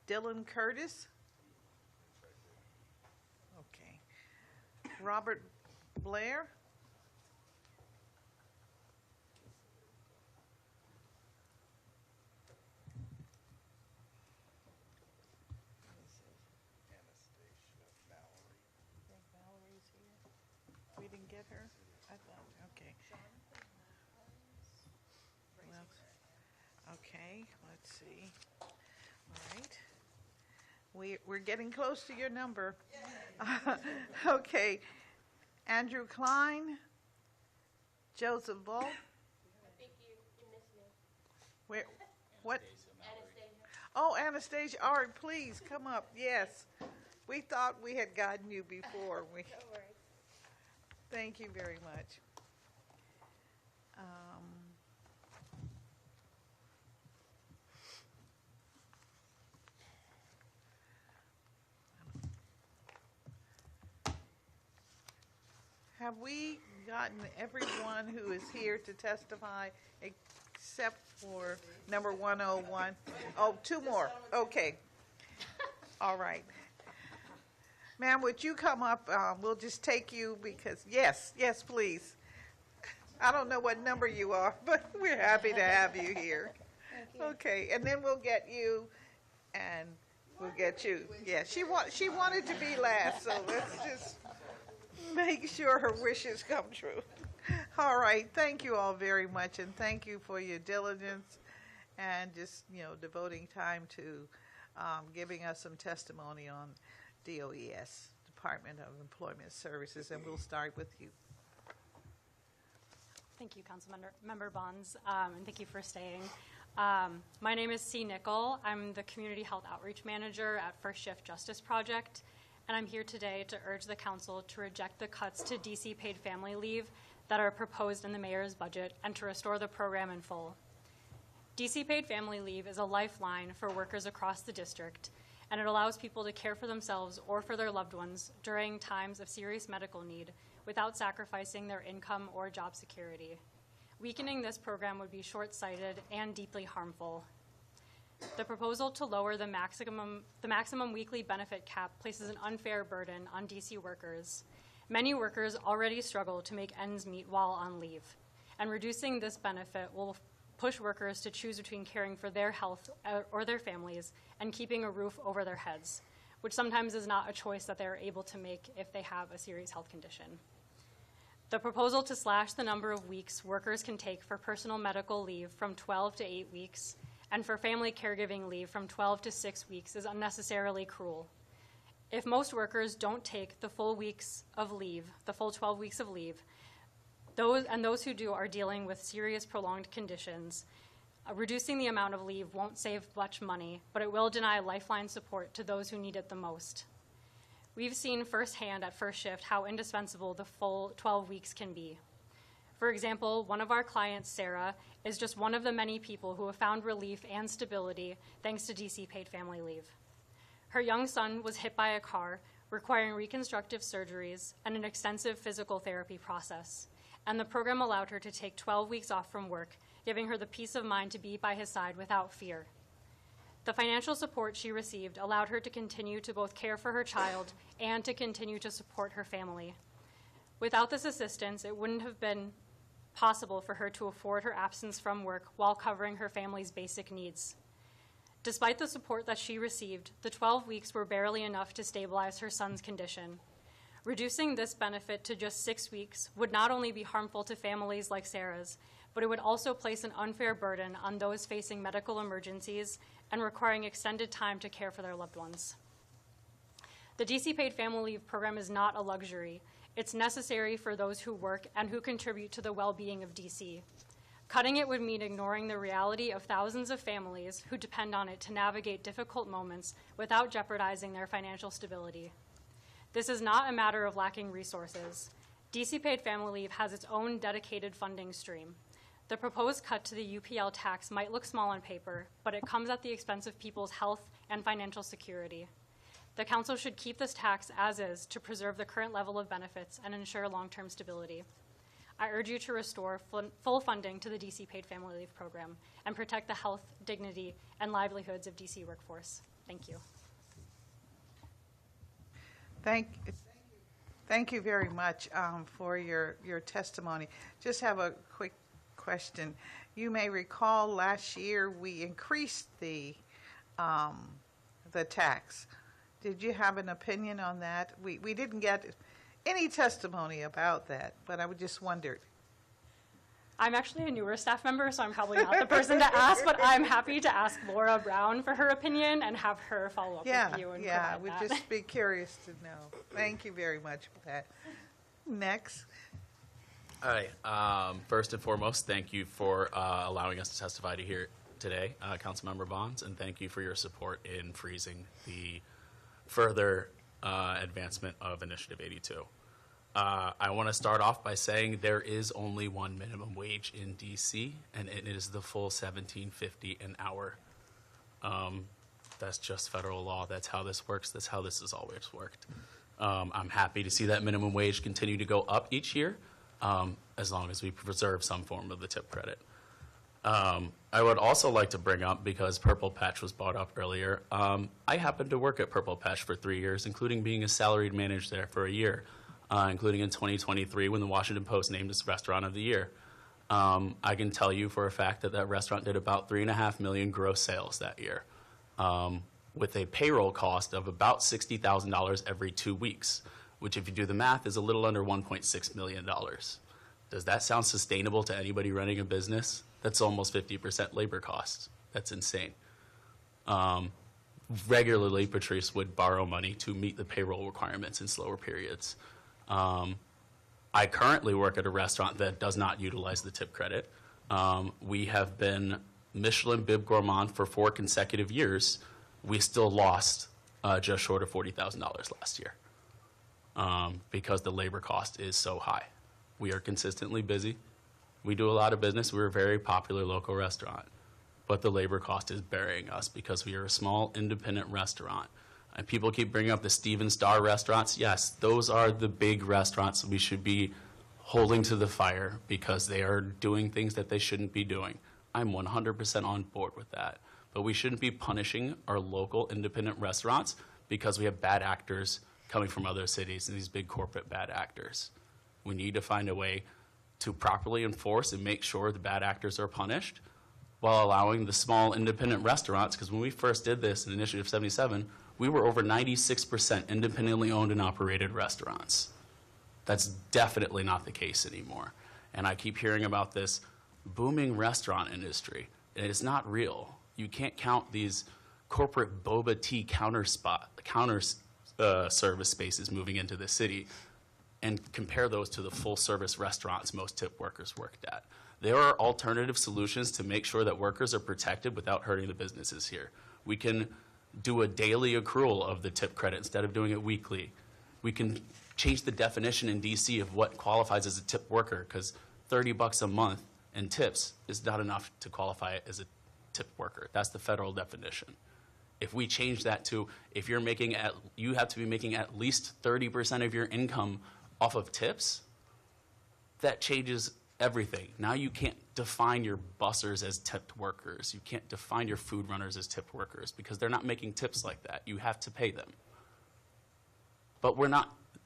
E: Dylan Curtis. Okay. Robert Blair. We didn't get her? I thought, okay. Well, okay, let's see. All right. We're getting close to your number. Okay. Andrew Klein. Joseph Bull.
M: I think you missed me.
E: Where? What?
M: Anastasia.
E: Oh, Anastasia. All right, please come up. Yes. We thought we had gotten you before.
M: No worries.
E: Thank you very much. have we gotten everyone who is here to testify except for number 101? Oh, two more. Okay. All right. Ma'am, would you come up? We'll just take you because, yes, please. I don't know what number you are, but we're happy to have you here. Okay, and then we'll get you, and we'll get you. Yeah, she wanted to be last, so let's just make sure her wishes come true. All right, thank you all very much, and thank you for your diligence and just, devoting time to giving us some testimony on DOES, Department of Employment Services, and we'll start with you.
K: Thank you, Councilmember Bonds, and thank you for staying. My name is C. Nickel. I'm the Community Health Outreach Manager at First Shift Justice Project, and I'm here today to urge the Council to reject the cuts to DC paid family leave that are proposed in the Mayor's budget and to restore the program in full. DC paid family leave is a lifeline for workers across the district, and it allows people to care for themselves or for their loved ones during times of serious medical need without sacrificing their income or job security. Weakening this program would be short-sighted and deeply harmful. The proposal to lower the maximum weekly benefit cap places an unfair burden on DC workers. Many workers already struggle to make ends meet while on leave, and reducing this benefit will push workers to choose between caring for their health or their families and keeping a roof over their heads, which sometimes is not a choice that they're able to make if they have a serious health condition. The proposal to slash the number of weeks workers can take for personal medical leave from 12 to 8 weeks and for family caregiving leave from 12 to 6 weeks is unnecessarily cruel. If most workers don't take the full weeks of leave, the full 12 weeks of leave, those who do are dealing with serious prolonged conditions, reducing the amount of leave won't save much money, but it will deny lifeline support to those who need it the most. We've seen firsthand at First Shift how indispensable the full 12 weeks can be. For example, one of our clients, Sarah, is just one of the many people who have found relief and stability thanks to DC paid family leave. Her young son was hit by a car, requiring reconstructive surgeries and an extensive physical therapy process, and the program allowed her to take 12 weeks off from work, giving her the peace of mind to be by his side without fear. The financial support she received allowed her to continue to both care for her child and to continue to support her family. Without this assistance, it wouldn't have been possible for her to afford her absence from work while covering her family's basic needs. Despite the support that she received, the 12 weeks were barely enough to stabilize her son's condition. Reducing this benefit to just 6 weeks would not only be harmful to families like Sarah's, but it would also place an unfair burden on those facing medical emergencies and requiring extended time to care for their loved ones. The DC paid family leave program is not a luxury. It's necessary for those who work and who contribute to the well-being of DC. Cutting it would mean ignoring the reality of thousands of families who depend on it to navigate difficult moments without jeopardizing their financial stability. This is not a matter of lacking resources. DC paid family leave has its own dedicated funding stream. The proposed cut to the UPL tax might look small on paper, but it comes at the expense of people's health and financial security. The Council should keep this tax as is to preserve the current level of benefits and ensure long-term stability. I urge you to restore full funding to the DC paid family leave program and protect the health, dignity, and livelihoods of DC workforce. Thank you.
E: Thank you very much for your testimony. Just have a quick question. You may recall last year we increased the tax. Did you have an opinion on that? We didn't get any testimony about that, but I just wondered.
K: I'm actually a newer staff member, so I'm probably not the person to ask, but I'm happy to ask Laura Brown for her opinion and have her follow up with you and
E: I
K: provide
E: would
K: that.
E: just be curious to know. Thank you very much for that. Next.
U: Hi. First and foremost, thank you for allowing us to testify to here today, Councilmember Bonds, and thank you for your support in freezing the further advancement of Initiative 82. I want to start off by saying there is only one minimum wage in DC, and it is the full $17.50 an hour. That's just federal law. That's how this works. That's how this has always worked. I'm happy to see that minimum wage continue to go up each year, as long as we preserve some form of the tip credit. I would also like to bring up, because Purple Patch was brought up earlier, I happened to work at Purple Patch for 3 years, including being a salaried manager there for a year, including in 2023 when the Washington Post named us Restaurant of the Year. I can tell you for a fact that that restaurant did about $3.5 million gross sales that year, with a payroll cost of about $60,000 every 2 weeks, which, if you do the math, is a little under $1.6 million. Does that sound sustainable to anybody running a business? That's almost 50% labor costs. That's insane. Regularly, Patrice would borrow money to meet the payroll requirements in slower periods. I currently work at a restaurant that does not utilize the tip credit. We have been Michelin Bib Gourmand for 4 consecutive years. We still lost just short of $40,000 last year because the labor cost is so high. We are consistently busy. We do a lot of business. We're a very popular local restaurant, but the labor cost is burying us because we are a small independent restaurant. And people keep bringing up the Steven Star restaurants. Yes, those are the big restaurants we should be holding to the fire because they are doing things that they shouldn't be doing. I'm 100% on board with that. But we shouldn't be punishing our local independent restaurants because we have bad actors coming from other cities and these big corporate bad actors. We need to find a way to properly enforce and make sure the bad actors are punished while allowing the small independent restaurants, because when we first did this in Initiative 77, we were over 96% independently owned and operated restaurants. That's definitely not the case anymore. And I keep hearing about this booming restaurant industry, and it's not real. You can't count these corporate boba tea counter service spaces moving into the city and compare those to the full-service restaurants most tip workers worked at. There are alternative solutions to make sure that workers are protected without hurting the businesses here. We can do a daily accrual of the tip credit instead of doing it weekly. We can change the definition in DC of what qualifies as a tip worker, because $30 a month in tips is not enough to qualify it as a tip worker. That's the federal definition. If we change that to, if you're making you have to be making at least 30% of your income off of tips, that changes everything. Now you can't define your bussers as tipped workers. You can't define your food runners as tipped workers because they're not making tips like that. You have to pay them. But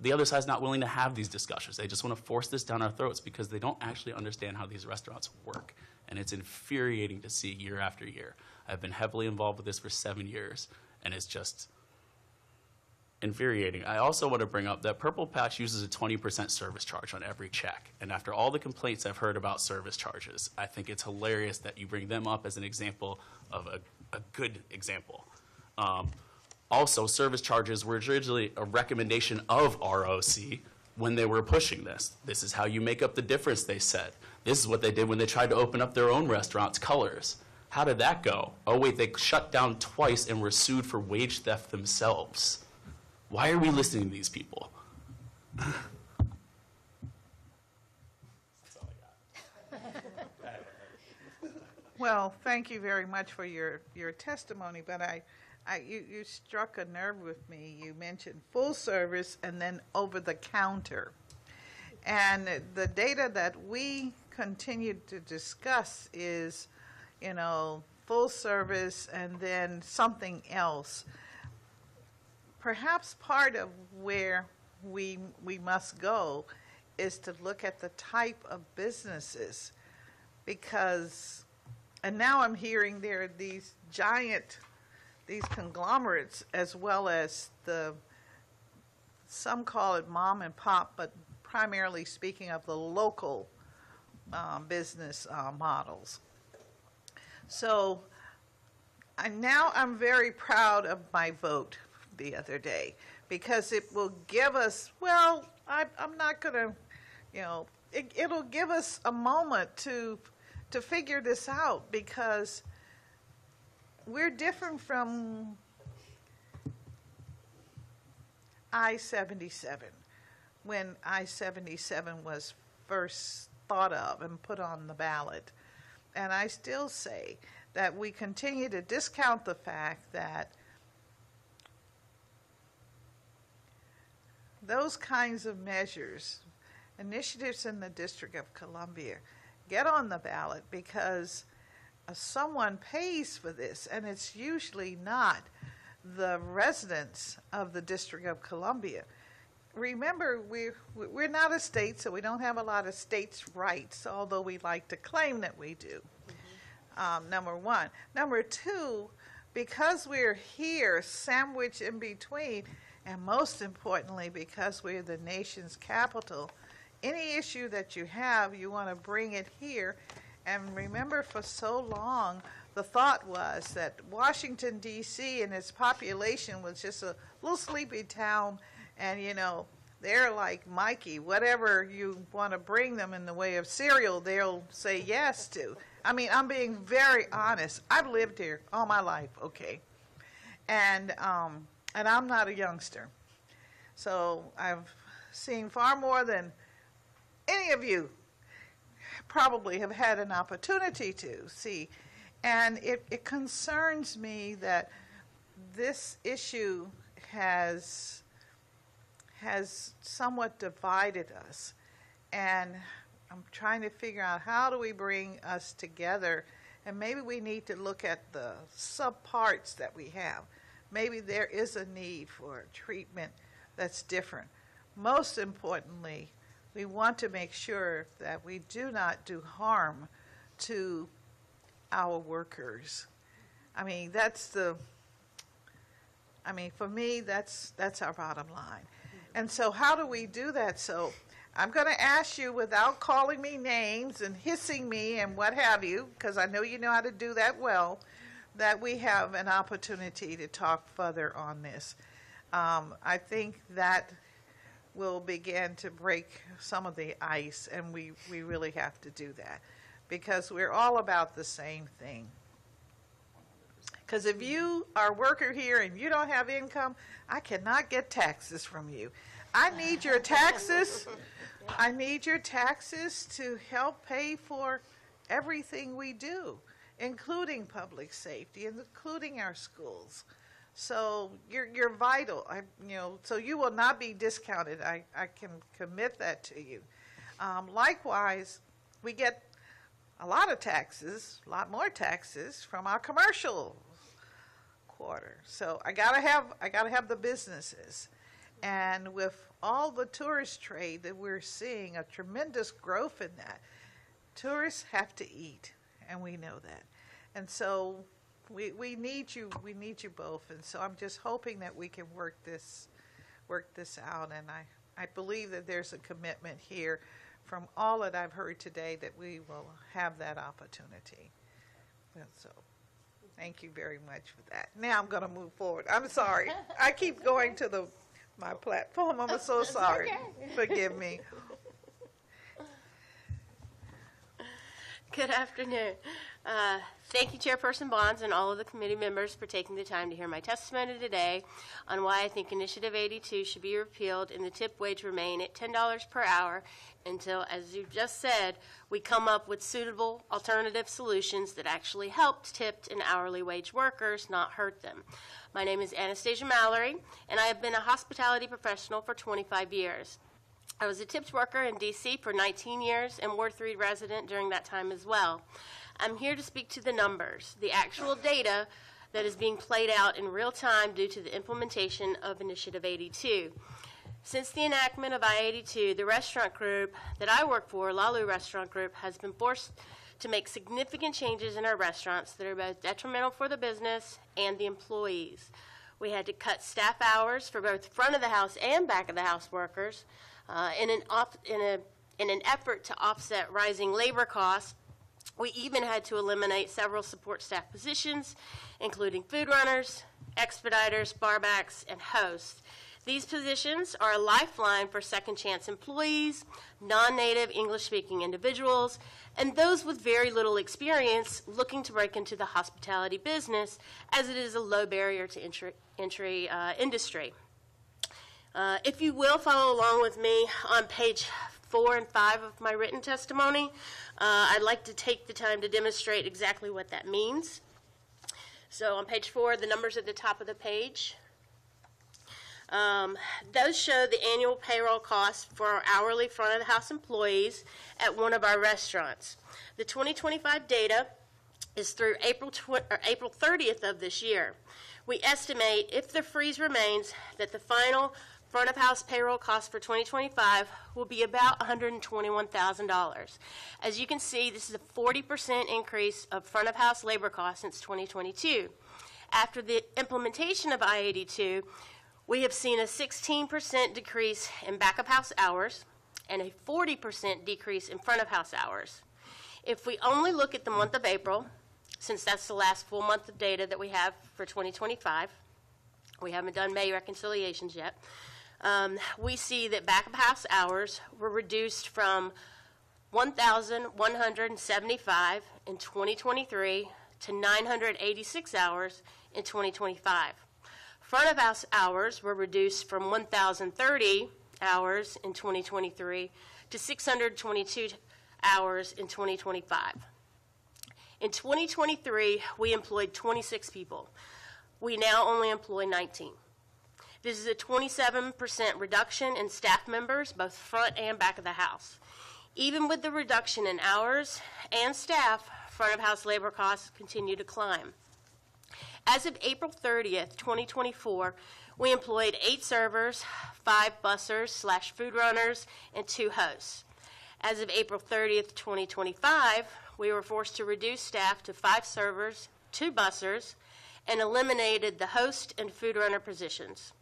U: the other side's not willing to have these discussions. They just want to force this down our throats because they don't actually understand how these restaurants work. And it's infuriating to see year after year. I've been heavily involved with this for 7 years, and it's just infuriating. I also want to bring up that Purple Patch uses a 20% service charge on every check. And after all the complaints I've heard about service charges, I think it's hilarious that you bring them up as an example of a good example. Also, service charges were originally a recommendation of ROC when they were pushing this. This is how you make up the difference, they said. This is what they did when they tried to open up their own restaurants' colors. How did that go? Oh, wait, they shut down twice and were sued for wage theft themselves. Why are we listening to these people?
E: Well, thank you very much for your testimony, but you struck a nerve with me. You mentioned full service and then over the counter. And the data that we continue to discuss is, full service and then something else. Perhaps part of where we must go is to look at the type of businesses, because, and now I'm hearing there are these conglomerates, as well as some call it mom and pop, but primarily speaking of the local business models. So now I'm very proud of my vote the other day, because it will give us, I'm not going to, it'll give us a moment to figure this out, because we're different from I-77, when I-77 was first thought of and put on the ballot. And I still say that we continue to discount the fact that those kinds of measures, initiatives in the District of Columbia, get on the ballot, because someone pays for this, and it's usually not the residents of the District of Columbia. Remember, we're not a state, so we don't have a lot of states' rights, although we like to claim that we do. Number one. Number two, because we're here sandwiched in between, and most importantly, because we're the nation's capital, any issue that you have, you want to bring it here. And remember, for so long, the thought was that Washington, D.C. and its population was just a little sleepy town, and, you know, they're like Mikey. Whatever you want to bring them in the way of cereal, they'll say yes to. I mean, I'm being very honest. I've lived here all my life, okay? And I'm not a youngster. So I've seen far more than any of you probably have had an opportunity to see. And it concerns me that this issue has somewhat divided us. And I'm trying to figure out, how do we bring us together? And maybe we need to look at the subparts that we have. Maybe there is a need for treatment that's different. Most importantly, we want to make sure that we do not do harm to our workers. I mean, for me, that's our bottom line. And so how do we do that? So I'm going to ask you, without calling me names and hissing me and what have you, because I know you know how to do that well, that we have an opportunity to talk further on this. I think that will begin to break some of the ice, and we really have to do that, because we're all about the same thing. Because if you are a worker here and you don't have income, I cannot get taxes from you. I need your taxes. I need your taxes to help pay for everything we do, including public safety and including our schools. So you're vital. So you will not be discounted. I can commit that to you. Likewise, we get a lot of taxes, a lot more taxes from our commercial quarter. So I gotta have the businesses, and with all the tourist trade that we're seeing, a tremendous growth in that. Tourists have to eat, and we know that, and so we need you. We need you both, and so I'm just hoping that we can work this out, and I believe that there's a commitment here from all that I've heard today that we will have that opportunity. And so thank you very much for that. Now I'm going to move forward. I'm sorry. I keep going to my platform. I'm so sorry.
N: Okay.
E: Forgive me.
N: Good afternoon. Thank you, Chairperson Bonds, and all of the committee members for taking the time to hear my testimony today on why I think Initiative 82 should be repealed and the tip wage remain at $10 per hour until, as you just said, we come up with suitable alternative solutions that actually help tipped and hourly wage workers, not hurt them. My name is Anastasia Mallory, and I have been a hospitality professional for 25 years. I was a tipped worker in D.C. for 19 years and Ward 3 resident during that time as well. I'm here to speak to the numbers, the actual data that is being played out in real time due to the implementation of Initiative 82. Since the enactment of I-82, the restaurant group that I work for, Lalu Restaurant Group, has been forced to make significant changes in our restaurants that are both detrimental for the business and the employees. We had to cut staff hours for both front of the house and back of the house workers in an effort to offset rising labor costs. We even had to eliminate several support staff positions, including food runners, expediters, barbacks, and hosts. These positions are a lifeline for second chance employees, non-native English-speaking individuals, and those with very little experience looking to break into the hospitality business, as it is a low barrier to entry industry. If you will follow along with me on page 4 and 5 of my written testimony, I'd like to take the time to demonstrate exactly what that means. So on page 4, the numbers at the top of the page. Those show the annual payroll costs for our hourly front-of-the-house employees at one of our restaurants. The 2025 data is through April 30th of this year. We estimate, if the freeze remains, that the final front-of-house payroll cost for 2025 will be about $121,000. As you can see, this is a 40% increase of front-of-house labor costs since 2022. After the implementation of I-82, we have seen a 16% decrease in back-of-house hours and a 40% decrease in front-of-house hours. If we only look at the month of April, since that's the last full month of data that we have for 2025, we haven't done May reconciliations yet, we see that back-of-house hours were reduced from 1,175 in 2023 to 986 hours in 2025. Front-of-house hours were reduced from 1,030 hours in 2023 to 622 hours in 2025. In 2023, we employed 26 people. We now only employ 19. This is a 27% reduction in staff members, both front and back of the house. Even with the reduction in hours and staff, front-of-house labor costs continue to climb. As of April 30th, 2024, we employed 8 servers, 5 bussers / food runners, and 2 hosts. As of April 30th, 2025, we were forced to reduce staff to 5 servers, 2 bussers, and eliminated the host and food runner positions.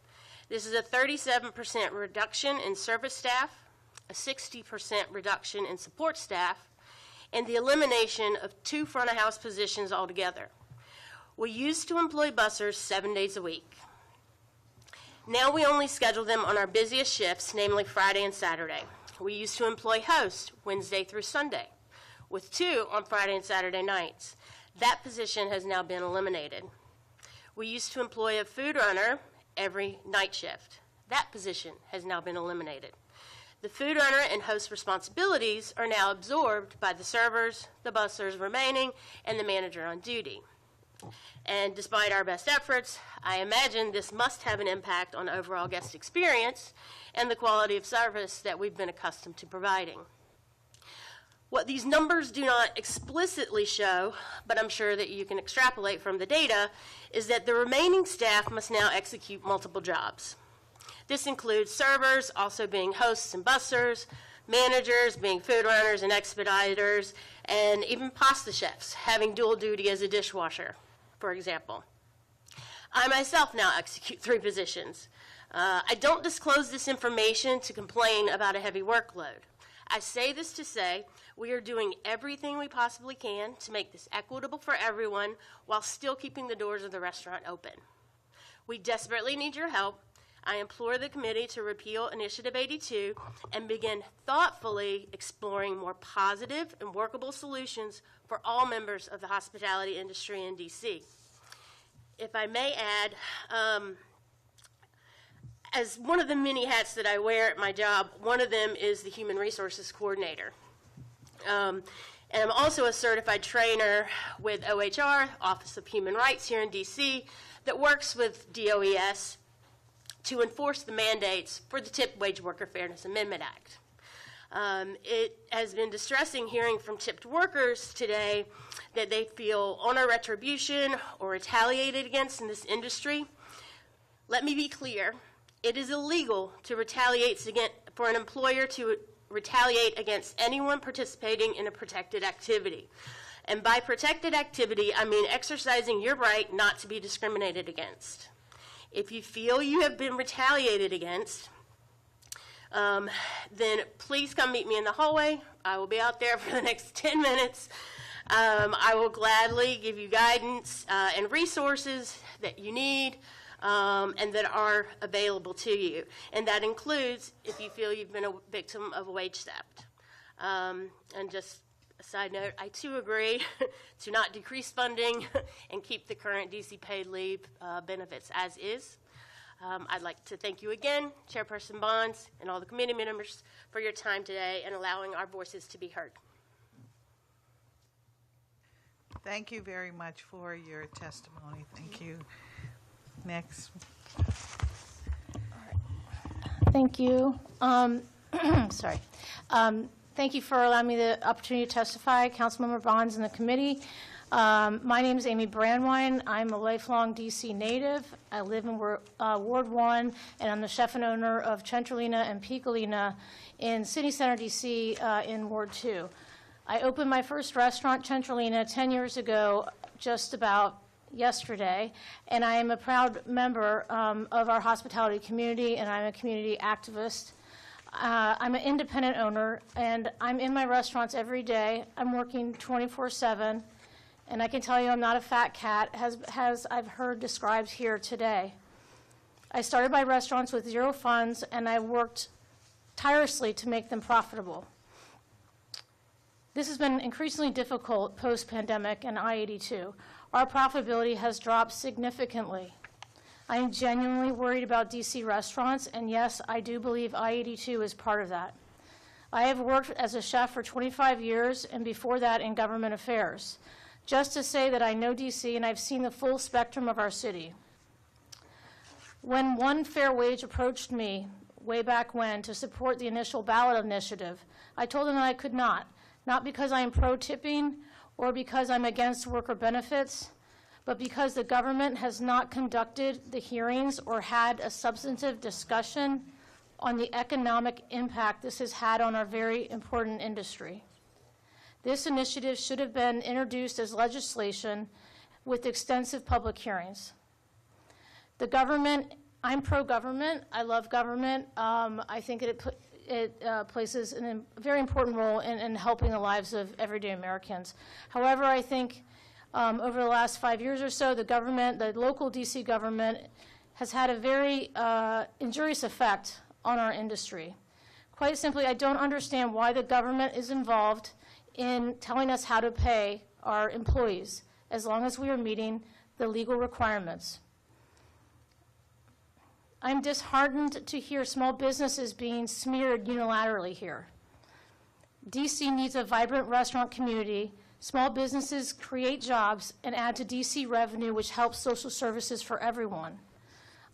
N: This is a 37% reduction in service staff, a 60% reduction in support staff, and the elimination of 2 front-of-house positions altogether. We used to employ bussers 7 days a week. Now we only schedule them on our busiest shifts, namely Friday and Saturday. We used to employ hosts Wednesday through Sunday, with 2 on Friday and Saturday nights. That position has now been eliminated. We used to employ a food runner every night shift. That position has now been eliminated. The food runner and host responsibilities are now absorbed by the servers, the bussers remaining, and the manager on duty. And despite our best efforts, I imagine this must have an impact on overall guest experience and the quality of service that we've been accustomed to providing. What these numbers do not explicitly show, but I'm sure that you can extrapolate from the data, is that the remaining staff must now execute multiple jobs. This includes servers also being hosts and bussers, managers being food runners and expediters, and even pasta chefs having dual duty as a dishwasher, for example. I myself now execute 3 positions. I don't disclose this information to complain about a heavy workload. I say this to say we are doing everything we possibly can to make this equitable for everyone while still keeping the doors of the restaurant open. We desperately need your help. I implore the committee to repeal Initiative 82 and begin thoughtfully exploring more positive and workable solutions for all members of the hospitality industry in D.C. If I may add, as one of the many hats that I wear at my job, one of them is the Human Resources Coordinator. And I'm also a certified trainer with OHR, Office of Human Rights here in D.C., that works with DOES to enforce the mandates for the Tipped Wage Worker Fairness Amendment Act. It has been distressing hearing from tipped workers today that they feel honor retribution or retaliated against in this industry. Let me be clear. It is illegal to retaliate for an employer to retaliate against anyone participating in a protected activity. And by protected activity, I mean exercising your right not to be discriminated against. If you feel you have been retaliated against, then please come meet me in the hallway. I will be out there for the next 10 minutes. I will gladly give you guidance and resources that you need and that are available to you. And that includes if you feel you've been a victim of a wage theft. And just a side note, I too agree to not decrease funding and keep the current DC paid leave benefits as is. I'd like to thank you again, Chairperson Bonds, and all the committee members for your time today and allowing our voices to be heard.
E: Thank you very much for your testimony. Thank you. Next.
L: Thank you. Sorry. Thank you for allowing me the opportunity to testify, Councilmember Bonds and the committee. My name is Amy Brandwine. I'm a lifelong DC native. I live in Ward 1, and I'm the chef and owner of Centralina and Piccolina in City Center, DC, in Ward 2. I opened my first restaurant, Centralina, 10 years ago, just about yesterday, and I am a proud member of our hospitality community, and I'm a community activist. I'm an independent owner, and I'm in my restaurants every day. I'm working 24/7, and I can tell you I'm not a fat cat, as I've heard described here today. I started my restaurants with zero funds, and I worked tirelessly to make them profitable. This has been increasingly difficult post-pandemic and I-82. Our profitability has dropped significantly. I am genuinely worried about DC restaurants, and yes, I do believe I-82 is part of that. I have worked as a chef for 25 years, and before that in government affairs. Just to say that I know DC and I've seen the full spectrum of our city. When One Fair Wage approached me way back when to support the initial ballot initiative, I told them that I could not because I am pro-tipping or because I'm against worker benefits, but because the government has not conducted the hearings or had a substantive discussion on the economic impact this has had on our very important industry. This initiative should have been introduced as legislation with extensive public hearings. The government, I'm pro-government, I love government. I think it places a very important role in helping the lives of everyday Americans. However, I think over the last 5 years or so, the local DC government has had a very injurious effect on our industry. Quite simply, I don't understand why the government is involved in telling us how to pay our employees, as long as we are meeting the legal requirements. I'm disheartened to hear small businesses being smeared unilaterally here. DC needs a vibrant restaurant community. Small businesses create jobs and add to DC revenue, which helps social services for everyone.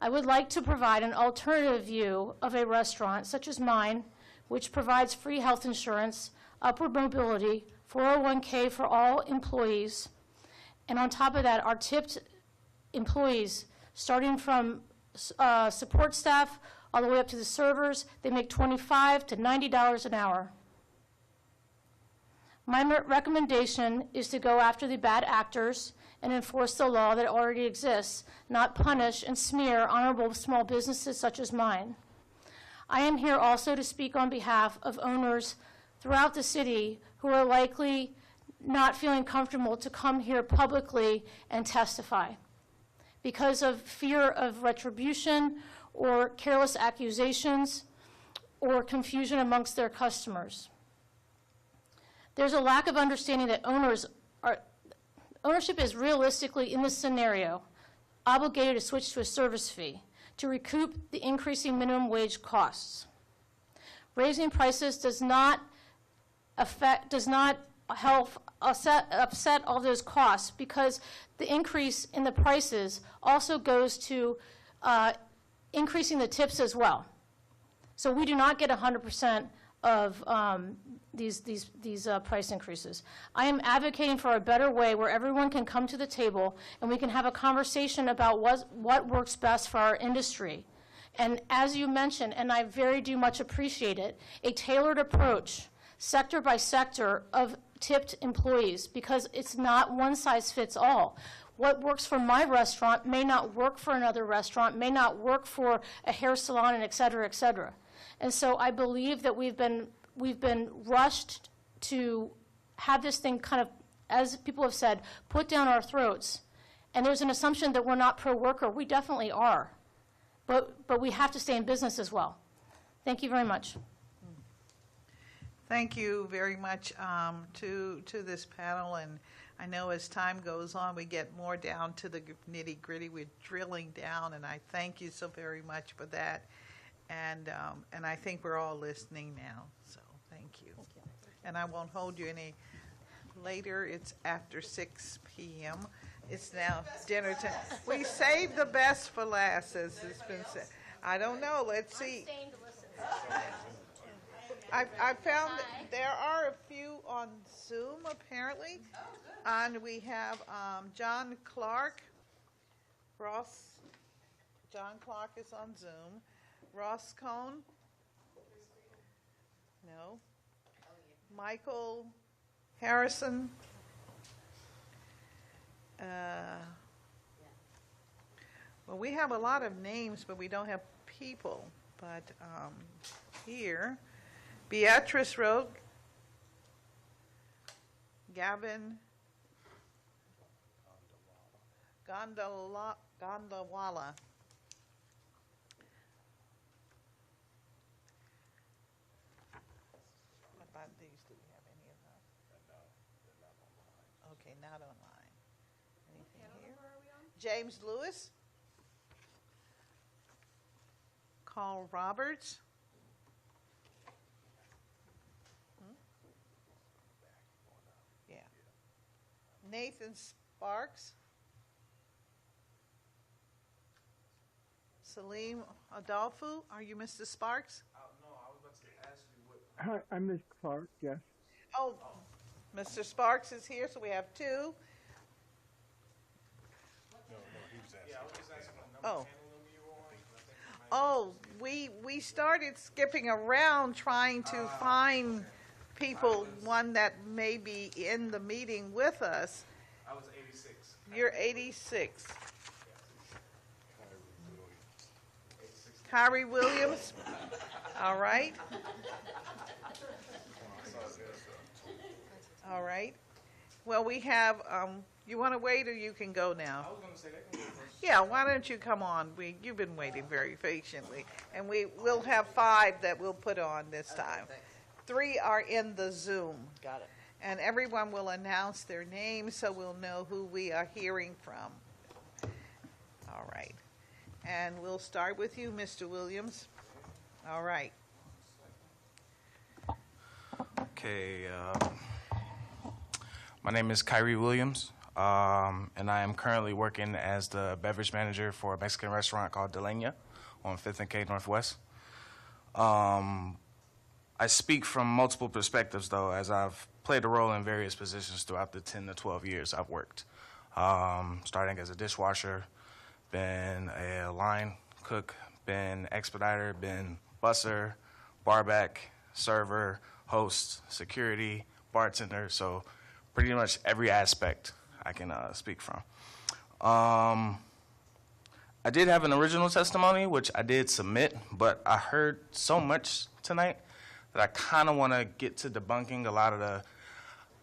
L: I would like to provide an alternative view of a restaurant such as mine, which provides free health insurance, upward mobility, 401k for all employees, and on top of that, our tipped employees, starting from support staff all the way up to the servers, they make $25 to $90 an hour. My recommendation is to go after the bad actors and enforce the law that already exists, not punish and smear honorable small businesses such as mine. I am here also to speak on behalf of owners throughout the city who are likely not feeling comfortable to come here publicly and testify because of fear of retribution or careless accusations or confusion amongst their customers. There's a lack of understanding that ownership is realistically, in this scenario, obligated to switch to a service fee to recoup the increasing minimum wage costs. Raising prices does not help upset all those costs, because the increase in the prices also goes to increasing the tips as well. So we do not get 100% of these price increases. I am advocating for a better way where everyone can come to the table and we can have a conversation about what works best for our industry. And as you mentioned, and I very much appreciate it, a tailored approach, sector by sector, of tipped employees, because it's not one size fits all. What works for my restaurant may not work for another restaurant, may not work for a hair salon, and et cetera, et cetera. And so I believe that we've been rushed to have this thing kind of, as people have said, put down our throats. And there's an assumption that we're not pro-worker. We definitely are. But we have to stay in business as well. Thank you very much.
E: Thank you very much to this panel, and I know as time goes on we get more down to the nitty-gritty. We're drilling down, and I thank you so very much for that. And I think we're all listening now, so thank you. And I won't hold you any later. It's after 6 p.m. It's now dinner time. We saved the best for last, as has been said. I don't know, let's see. I found that there are a few on Zoom apparently. And we have John Clark, John Clark is on Zoom. Ross Cohn? No. Michael Harrison? Well, we have a lot of names, but we don't have people. But here, Beatrice Rogue, Gavin Gondawala. What about these? Do we have any of them? Okay, not online. Anything here? James Lewis. Carl Roberts. Yeah. Nathan Sparks. Salim Adolfo, are you Mr. Sparks?
O: No, I was about to ask you what. Hi, I'm Ms. Clark, yes.
E: Oh, Mr. Sparks is here, so we have two.
O: No, he was asking. Yeah, I was just asking what number
E: Oh, we started skipping around trying to find people, one that may be in the meeting with us.
O: I was 86.
E: You're 86. Kyrie Williams. All right. All right. Well, we have, you want to wait or you can go now?
O: I was going to say that can go first.
E: Yeah, why don't you come on? You've been waiting very patiently. And we'll have 5 that we'll put on this time. 3 are in the Zoom.
P: Got it.
E: And everyone will announce their names so we'll know who we are hearing from. All right. And we'll start with you, Mr. Williams. All right.
O: Okay, my name is Kyrie Williams, and I am currently working as the beverage manager for a Mexican restaurant called Delenia on 5th and K Northwest. I speak from multiple perspectives, though, as I've played a role in various positions throughout the 10 to 12 years I've worked, starting as a dishwasher, been a line cook, been expediter, been busser, barback, server, host, security, bartender, so pretty much every aspect I can speak from. I did have an original testimony, which I did submit, but I heard so much tonight that I kind of want to get to debunking a lot of the,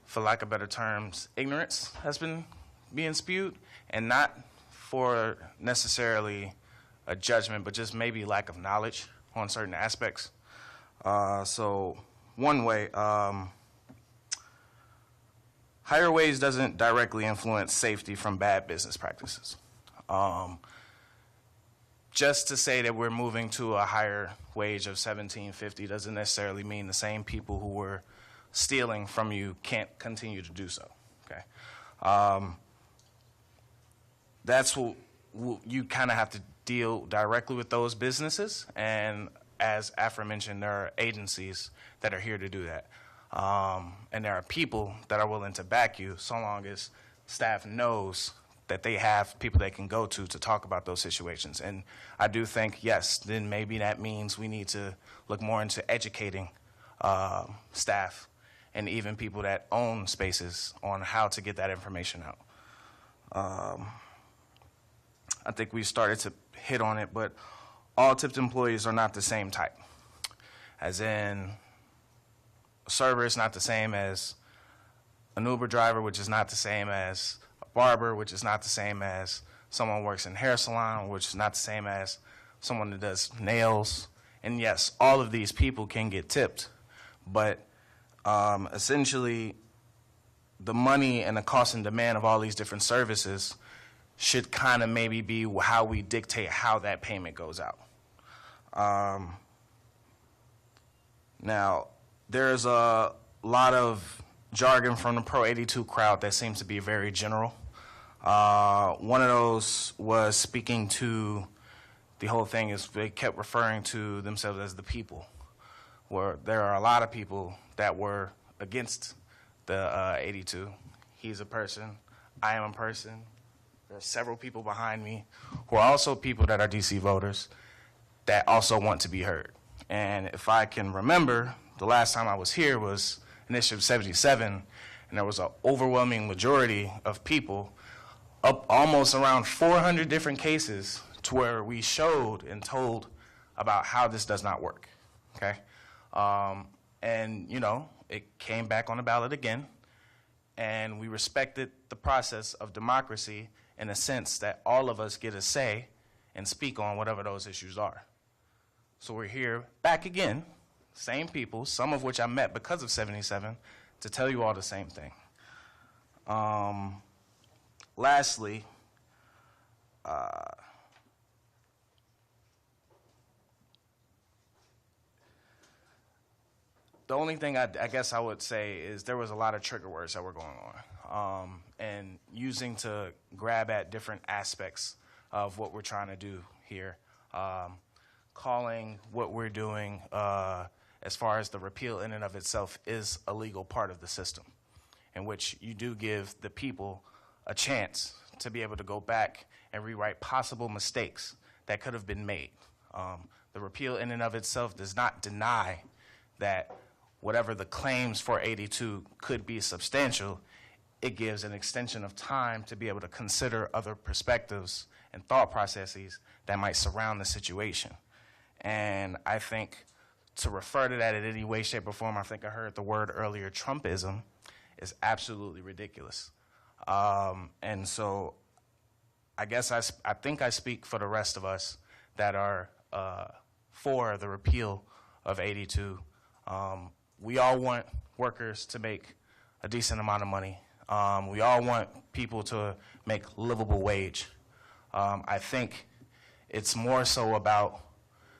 O: for lack of better terms, ignorance that's been being spewed, and not for necessarily a judgment, but just maybe lack of knowledge on certain aspects. So one way, higher wage doesn't directly influence safety from bad business practices. Just to say that we're moving to a higher wage of $17.50 doesn't necessarily mean the same people who were stealing from you can't continue to do so, okay? That's what you kind of have to deal directly with those businesses, and as aforementioned, there are agencies that are here to do that. And there are people that are willing to back you so long as staff knows that they have people they can go to talk about those situations. And I do think, yes, then maybe that means we need to look more into educating staff and even people that own spaces on how to get that information out. I think we started to hit on it, but all tipped employees are not the same type. As in, a server is not the same as an Uber driver, which is not the same as a barber, which is not the same as someone who works in a hair salon, which is not the same as someone that does nails. And yes, all of these people can get tipped, but essentially the money and the cost and demand of all these different services should kind of maybe be how we dictate how that payment goes out. Now, there's a lot of jargon from the Pro 82 crowd that seems to be very general. One of those was speaking to the whole thing is they kept referring to themselves as the people, where there are a lot of people that were against the 82. He's a person. I am a person. There are several people behind me who are also people that are DC voters that also want to be heard. And if I can remember, the last time I was here was Initiative 77, and there was an overwhelming majority of people, up almost around 400 different cases, to where we showed and told about how this does not work, okay? And, you know, it came back on the ballot again, and we respected the process of democracy in a sense that all of us get a say and speak on whatever those issues are. So we're here back again, same people, some of which I met because of 77, to tell you all the same thing. Lastly, the only thing I guess I would say is there was a lot of trigger words that were going on, and using to grab at different aspects of what we're trying to do here. Calling what we're doing as far as the repeal in and of itself is a legal part of the system, in which you do give the people a chance to be able to go back and rewrite possible mistakes that could have been made. The repeal in and of itself does not deny that whatever the claims for 82 could be substantial. It gives an extension of time to be able to consider other perspectives and thought processes that might surround the situation. And I think to refer to that in any way, shape, or form, I think I heard the word earlier, Trumpism, is absolutely ridiculous. And so I guess I think I speak for the rest of us that are for the repeal of 82. We all want workers to make a decent amount of money. We all want people to make livable wage. I think it's more so about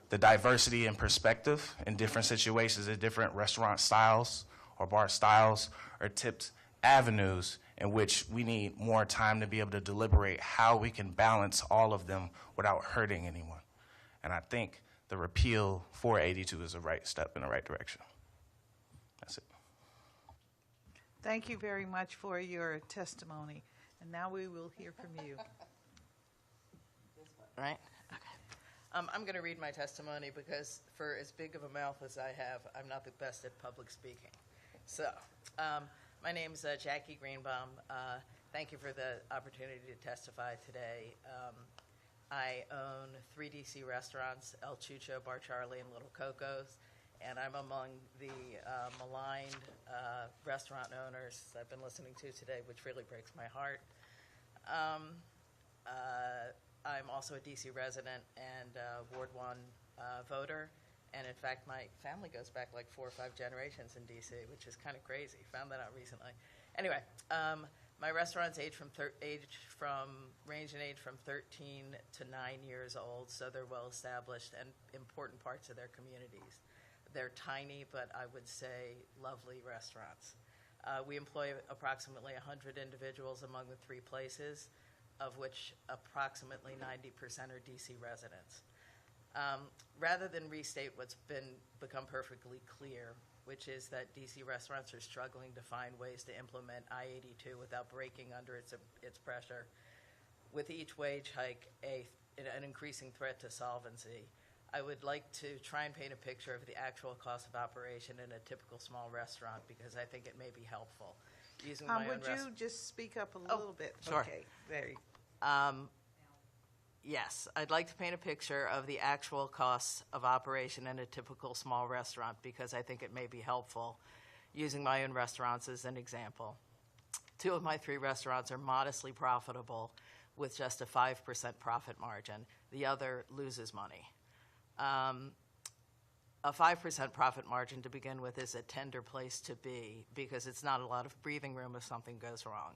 O: the diversity and perspective in different situations, in different restaurant styles or bar styles or tipped avenues, in which we need more time to be able to deliberate how we can balance all of them without hurting anyone. And I think the repeal for 82 is a right step in the right direction. That's it.
E: Thank you very much for your testimony. And now we will hear from you.
A: Right? Okay. I'm going to read my testimony because for as big of a mouth as I have, I'm not the best at public speaking. So, my name's Jackie Greenbaum. Thank you for the opportunity to testify today. I own 3 DC restaurants, El Chucho, Bar Charlie, and Little Coco's, and I'm among the maligned restaurant owners I've been listening to today, which really breaks my heart. I'm also a DC resident and Ward 1 voter, and in fact, my family goes back like 4 or 5 generations in DC, which is kind of crazy. Found that out recently. Anyway, my restaurants range in age from 13 to 9 years old, so they're well established and important parts of their communities. They're tiny, but I would say lovely restaurants. We employ approximately 100 individuals among the 3 places, of which approximately 90% are DC residents. Rather than restate what's become perfectly clear, which is that DC restaurants are struggling to find ways to implement I-82 without breaking under its pressure, with each wage hike an increasing threat to solvency, I would like to try and paint a picture of the actual cost of operation in a typical small restaurant, because I think it may be helpful. Using my
E: Would you just speak up a little bit?
A: Sure.
E: Okay, there you
A: Yes, I'd like to paint a picture of the actual costs of operation in a typical small restaurant, because I think it may be helpful, using my own restaurants as an example. 2 of my 3 restaurants are modestly profitable with just a 5% profit margin. The other loses money. A 5% profit margin to begin with is a tender place to be, because it's not a lot of breathing room if something goes wrong.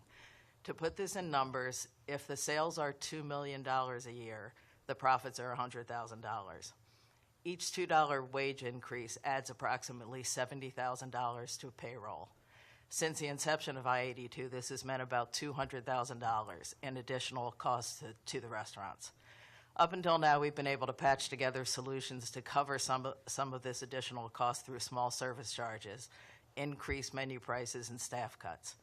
A: To put this in numbers, if the sales are $2 million a year, the profits are $100,000. Each $2 wage increase adds approximately $70,000 to payroll. Since the inception of I-82, this has meant about $200,000 in additional costs to the restaurants. Up until now, we've been able to patch together solutions to cover some of this additional cost through small service charges, increased menu prices, and staff cuts.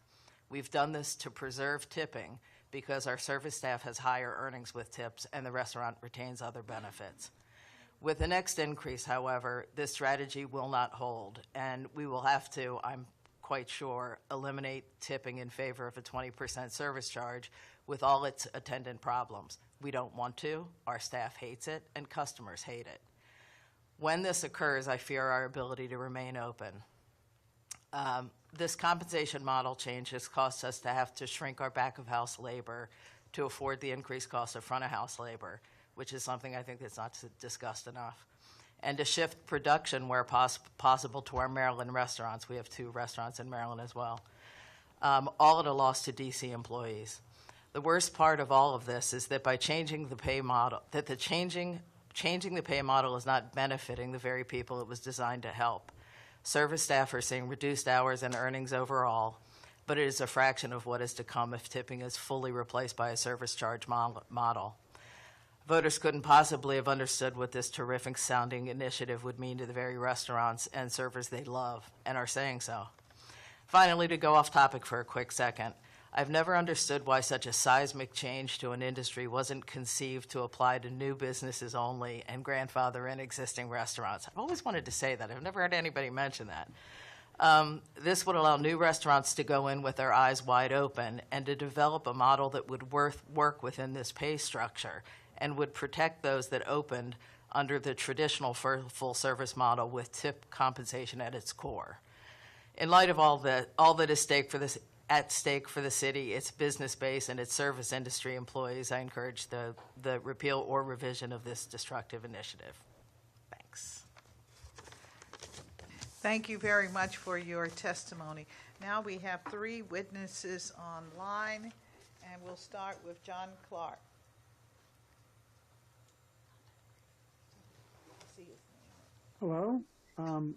A: We've done this to preserve tipping because our service staff has higher earnings with tips and the restaurant retains other benefits. With the next increase, however, this strategy will not hold, and we will have to, I'm quite sure, eliminate tipping in favor of a 20% service charge with all its attendant problems. We don't want to, our staff hates it, and customers hate it. When this occurs, I fear our ability to remain open. This compensation model change has caused us to have to shrink our back-of-house labor to afford the increased cost of front-of-house labor, which is something I think that's not discussed enough, and to shift production where possible to our Maryland restaurants. We have 2 restaurants in Maryland as well, all at a loss to DC employees. The worst part of all of this is that by changing the pay model, changing the pay model is not benefiting the very people it was designed to help. Service staff are seeing reduced hours and earnings overall, but it is a fraction of what is to come if tipping is fully replaced by a service charge model. Voters couldn't possibly have understood what this terrific sounding initiative would mean to the very restaurants and servers they love and are saying so. Finally, to go off topic for a quick second, I've never understood why such a seismic change to an industry wasn't conceived to apply to new businesses only and grandfather in existing restaurants. I've always wanted to say that. I've never heard anybody mention that. This would allow new restaurants to go in with their eyes wide open and to develop a model that would work within this pay structure and would protect those that opened under the traditional full-service model with tip compensation at its core. In light of all that is at stake for the city, its business base, and its service industry employees, I encourage the repeal or revision of this destructive initiative. Thanks.
E: Thank you very much for your testimony. Now we have 3 witnesses online, and we'll start with John Clark.
I: Hello?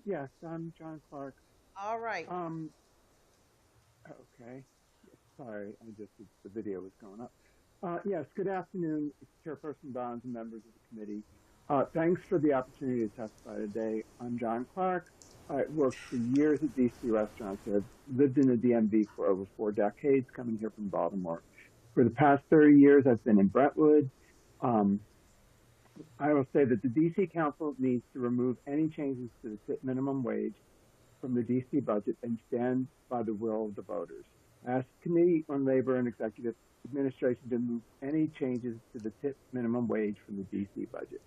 I: Yes, I'm John Clark.
E: All right.
I: Okay. Sorry, the video was going up. Yes, good afternoon, Chairperson Bonds and members of the committee. Thanks for the opportunity to testify today. I'm John Clark. I worked for years at DC restaurants. I've lived in the DMV for over 4 decades, coming here from Baltimore. For the past 30 years, I've been in Brentwood. I will say that the DC Council needs to remove any changes to the tip minimum wage from the DC budget and stand by the will of the voters. I asked the Committee on Labor and Executive Administration to remove any changes to the tip minimum wage from the DC budget.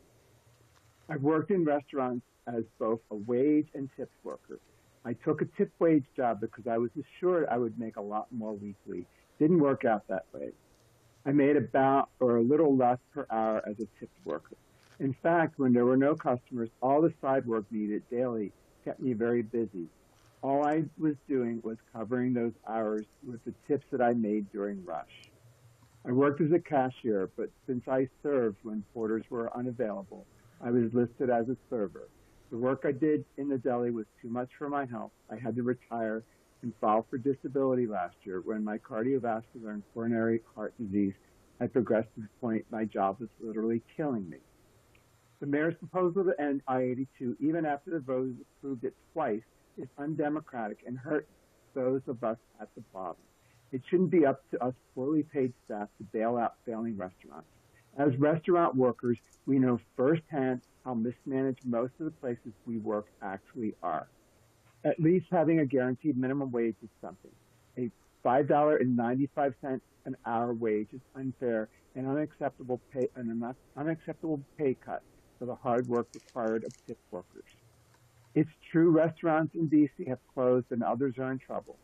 I: I've worked in restaurants as both a wage and tips worker. I took a tip wage job because I was assured I would make a lot more weekly. Didn't work out that way. I made about or a little less per hour as a tips worker. In fact, when there were no customers, all the side work needed daily kept me very busy. All I was doing was covering those hours with the tips that I made during rush. I worked as a cashier, but since I served when porters were unavailable, I was listed as a server. The work I did in the deli was too much for my health. I had to retire and file for disability last year when my cardiovascular and coronary heart disease had progressed to the point my job was literally killing me. The mayor's proposal to end I-82, even after the voters approved it twice, is undemocratic and hurts those of us at the bottom. It shouldn't be up to us poorly paid staff to bail out failing restaurants. As restaurant workers, we know firsthand how mismanaged most of the places we work actually are. At least having a guaranteed minimum wage is something. A $5.95 an hour wage is unfair and unacceptable pay cut for the hard work required of tip workers. It's true restaurants in D.C. have closed and others are in trouble.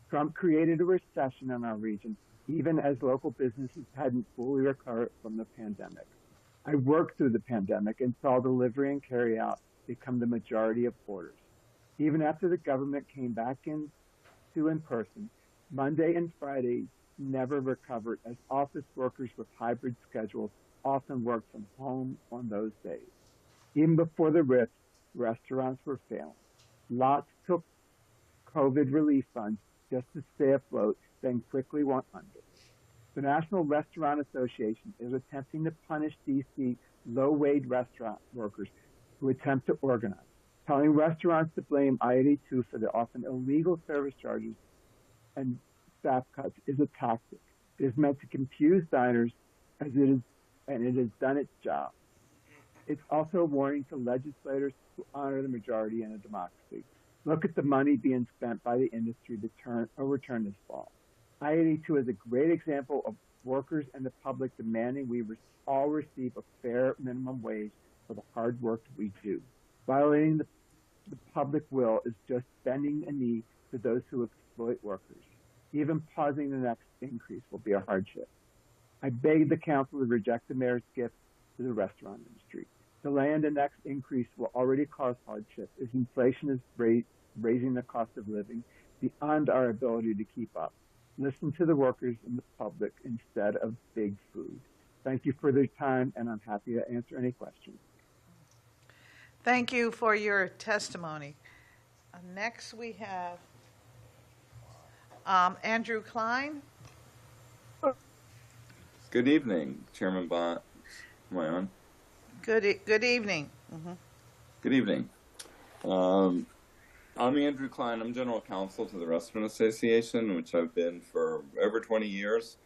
I: Trump created a recession in our region, even as local businesses hadn't fully recovered from the pandemic. I worked through the pandemic and saw delivery and carryout become the majority of orders. Even after the government came back in person, Monday and Friday never recovered as office workers with hybrid schedules often worked from home on those days. Even before the rift, restaurants were failing. Lots took COVID relief funds just to stay afloat, then quickly went under. The National Restaurant Association is attempting to punish DC low-wage restaurant workers who attempt to organize. Telling restaurants to blame I-82 for the often illegal service charges and staff cuts is a tactic. It is meant to confuse diners as it is, and it has done its job. It's also a warning to legislators who honor the majority in a democracy. Look at the money being spent by the industry to overturn this law. I-82 is a great example of workers and the public demanding we all receive a fair minimum wage for the hard work we do. Violating the public will is just bending a knee to those who exploit workers. Even pausing the next increase will be a hardship. I beg the council to reject the mayor's gift to the restaurant industry. Delaying the next increase will already cause hardship as inflation is raising the cost of living beyond our ability to keep up. Listen to the workers and the public instead of big food. Thank you for their time, and I'm happy to answer any questions.
E: Thank you for your testimony. Next, we have Andrew Klein.
C: Good evening, Chairman Bont. Am I on?
E: Good evening. Mm-hmm.
C: Good evening. I'm Andrew Klein. I'm General Counsel to the Restaurant Association, which I've been for over 20 years.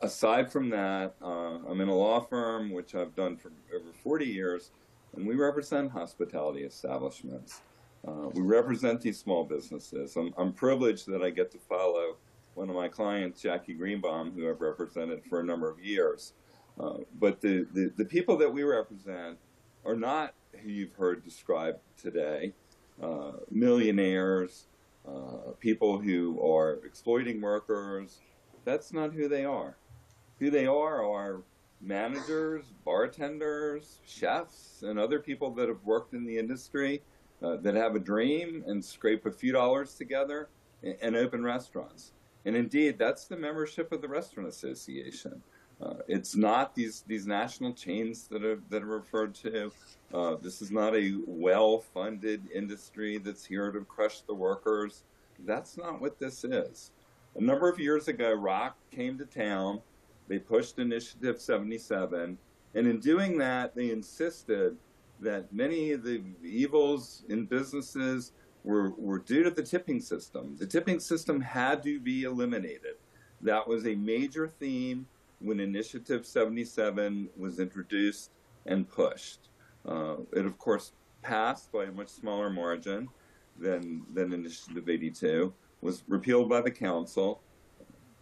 C: Aside from that, I'm in a law firm, which I've done for over 40 years, and we represent hospitality establishments. We represent these small businesses. I'm privileged that I get to follow one of my clients, Jackie Greenbaum, who I've represented for a number of years. But the people that we represent are not who you've heard described today. Millionaires, people who are exploiting workers. That's not who they are. Who they are managers, bartenders, chefs, and other people that have worked in the industry that have a dream and scrape a few dollars together and open restaurants. And indeed, that's the membership of the Restaurant Association. It's not these national chains that are referred to. This is not a well-funded industry that's here to crush the workers. That's not what this is. A number of years ago, Rock came to town. They pushed Initiative 77, and in doing that, they insisted that many of the evils in businesses were due to the tipping system. The tipping system had to be eliminated. That was a major theme when Initiative 77 was introduced and pushed. It, of course, passed by a much smaller margin than Initiative 82, was repealed by the council.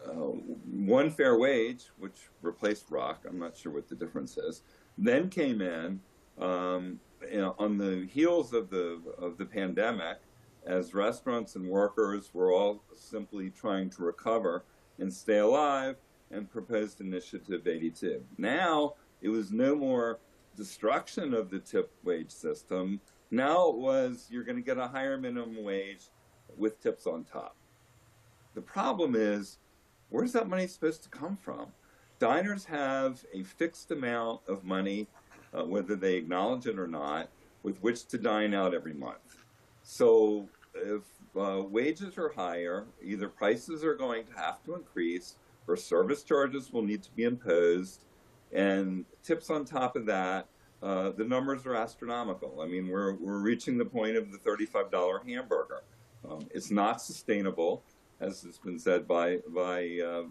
C: One fair wage, which replaced Rock, I'm not sure what the difference is, then came in on the heels of the pandemic, as restaurants and workers were all simply trying to recover and stay alive, and proposed Initiative 82. Now, it was no more destruction of the tip wage system. Now it was, you're going to get a higher minimum wage with tips on top. The problem is, where's that money supposed to come from? Diners have a fixed amount of money, whether they acknowledge it or not, with which to dine out every month. So if wages are higher, either prices are going to have to increase, or service charges will need to be imposed, and tips on top of that, the numbers are astronomical. I mean, we're reaching the point of the $35 hamburger. It's not sustainable, as has been said by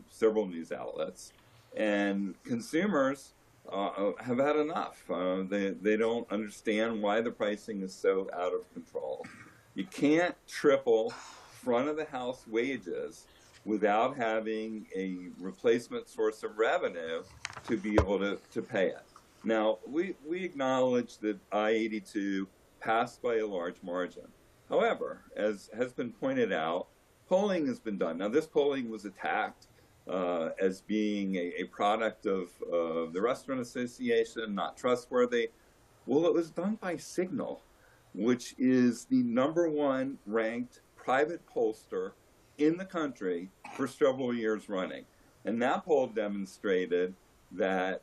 C: several news outlets, and consumers have had enough. They don't understand why the pricing is so out of control. You can't triple front of the house wages without having a replacement source of revenue to be able to pay it. Now, we acknowledge that I-82 passed by a large margin. However, as has been pointed out, polling has been done. Now, this polling was attacked as being a product of the Restaurant Association, not trustworthy. Well, it was done by Signal, which is the #1 ranked private pollster in the country for several years running. And that poll demonstrated that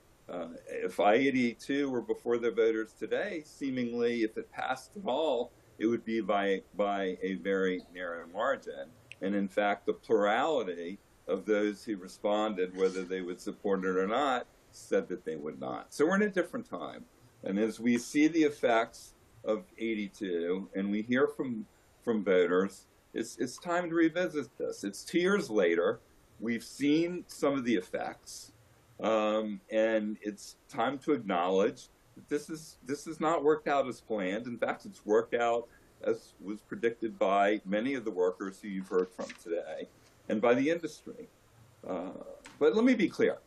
C: if I-82 were before the voters today, seemingly if it passed at all, it would be by a very narrow margin. And in fact, the plurality of those who responded, whether they would support it or not, said that they would not. So we're in a different time. And as we see the effects of 82 and we hear from voters, it's time to revisit this. It's 2 years later. We've seen some of the effects, and it's time to acknowledge that this is not worked out as planned. In fact, it's worked out as was predicted by many of the workers who you've heard from today, and by the industry. But let me be clear.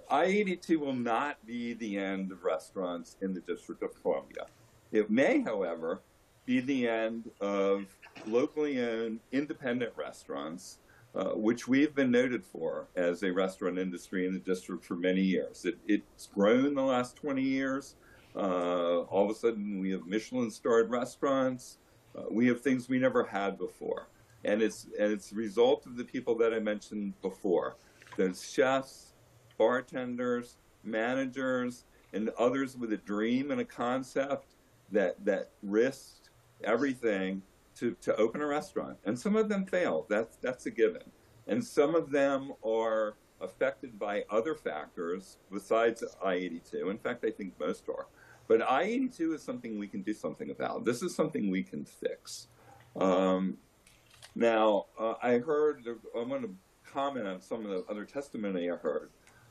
C: I-82 will not be the end of restaurants in the District of Columbia. It may, however, be the end of locally owned independent restaurants, which we've been noted for as a restaurant industry in the district for many years. It's grown in the last 20 years. All of a sudden, we have Michelin-starred restaurants. We have things we never had before. And it's the result of the people that I mentioned before. Those chefs, bartenders, managers, and others with a dream and a concept that risked everything to open a restaurant. And some of them failed. That's a given. And some of them are affected by other factors besides I-82. In fact, I think most are. But I-82 is something we can do something about. This is something we can fix. Now, I want to comment on some of the other testimony I heard.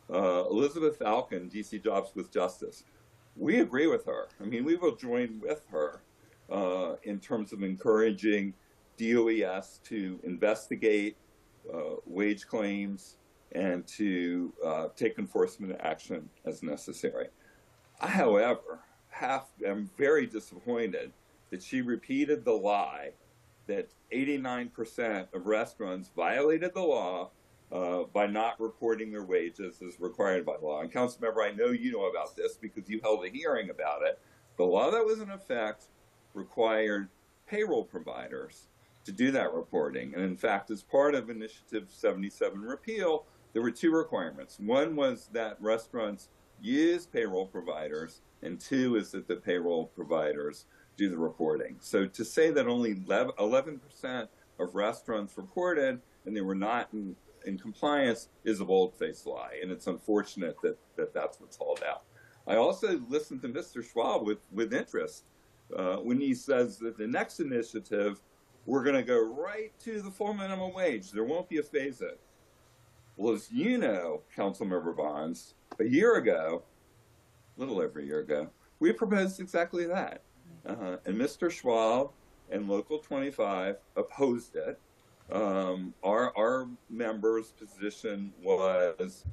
C: Elizabeth Falcon, DC Jobs with Justice. We agree with her. I mean, we will join with her in terms of encouraging DOES to investigate wage claims and to take enforcement action as necessary. I, however, am very disappointed that she repeated the lie that 89% of restaurants violated the law by not reporting their wages as required by law. And Councilmember, I know you know about this because you held a hearing about it. The law that was in effect required payroll providers to do that reporting. And in fact, as part of Initiative 77 repeal, there were two requirements. One was that restaurants use payroll providers, and two is that the payroll providers do the reporting. So to say that only 11% of restaurants reported and they were not in compliance is a bold-faced lie, and it's unfortunate that that's what's hauled out. I also listened to Mr. Schwab with interest when he says that the next initiative, we're going to go right to the full minimum wage. There won't be a phase-in. Well, as you know, Councilmember Bonds, a year ago, a little over a year ago, we proposed exactly that. And Mr. Schwab and Local 25 opposed it. Our members' position was,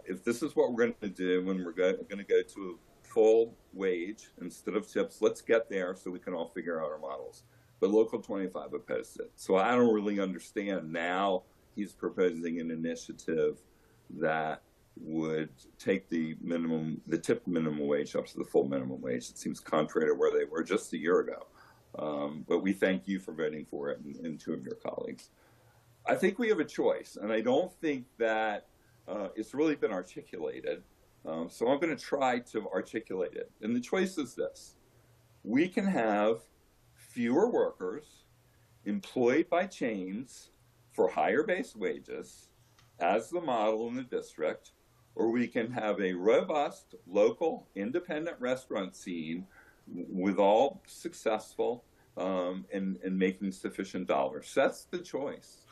C: if this is what we're going to do when we're going to go to a full wage instead of tips, let's get there so we can all figure out our models. But Local 25 opposed it. So I don't really understand now he's proposing an initiative that would take the tip minimum wage up to the full minimum wage. It seems contrary to where they were just a year ago. But we thank you for voting for it and two of your colleagues. I think we have a choice, and I don't think that it's really been articulated. So I'm going to try to articulate it. And the choice is this. We can have fewer workers employed by chains for higher base wages as the model in the district, or we can have a robust, local, independent restaurant scene with all successful and making sufficient dollars. That's the choice,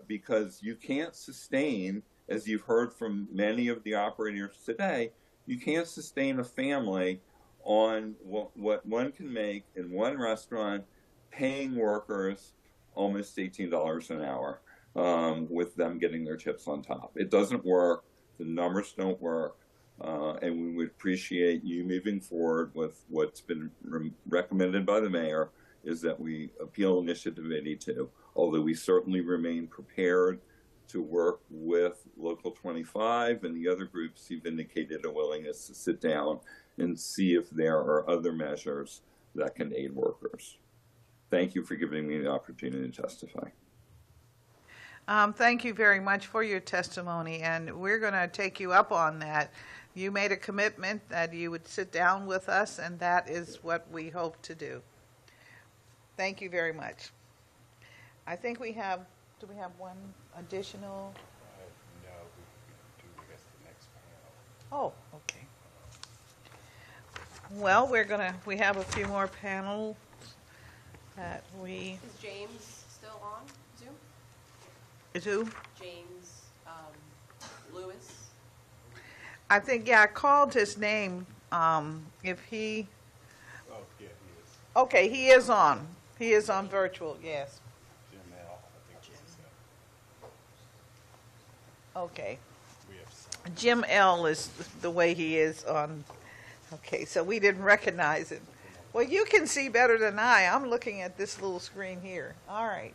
C: because you can't sustain, as you've heard from many of the operators today, you can't sustain a family on what one can make in one restaurant, paying workers almost $18 an hour with them getting their tips on top. It doesn't work. The numbers don't work. And we would appreciate you moving forward with what's been recommended by the mayor, is that we appeal Initiative 82, although we certainly remain prepared to work with Local 25 and the other groups who've indicated a willingness to sit down and see if there are other measures that can aid workers. Thank you for giving me the opportunity to testify.
E: Thank you very much for your testimony, and we're going to take you up on that. You made a commitment that you would sit down with us, and that is what we hope to do. Thank you very much. I think we have Do we have one additional?
P: No, we do, I guess, the next panel.
E: Oh, okay. Well, we have a few more panels that we.
N: Is James still on Zoom?
E: Is who?
N: James Lewis.
E: I think, yeah, I called his name. If he.
P: Oh, yeah, he is.
E: Okay, he is on. He is on virtual, yes.
P: Jim L, I think he said.
E: Okay.
P: We have
E: Jim L is the way he is on. Okay, so we didn't recognize it. Well, you can see better than I. I'm looking at this little screen here. All right.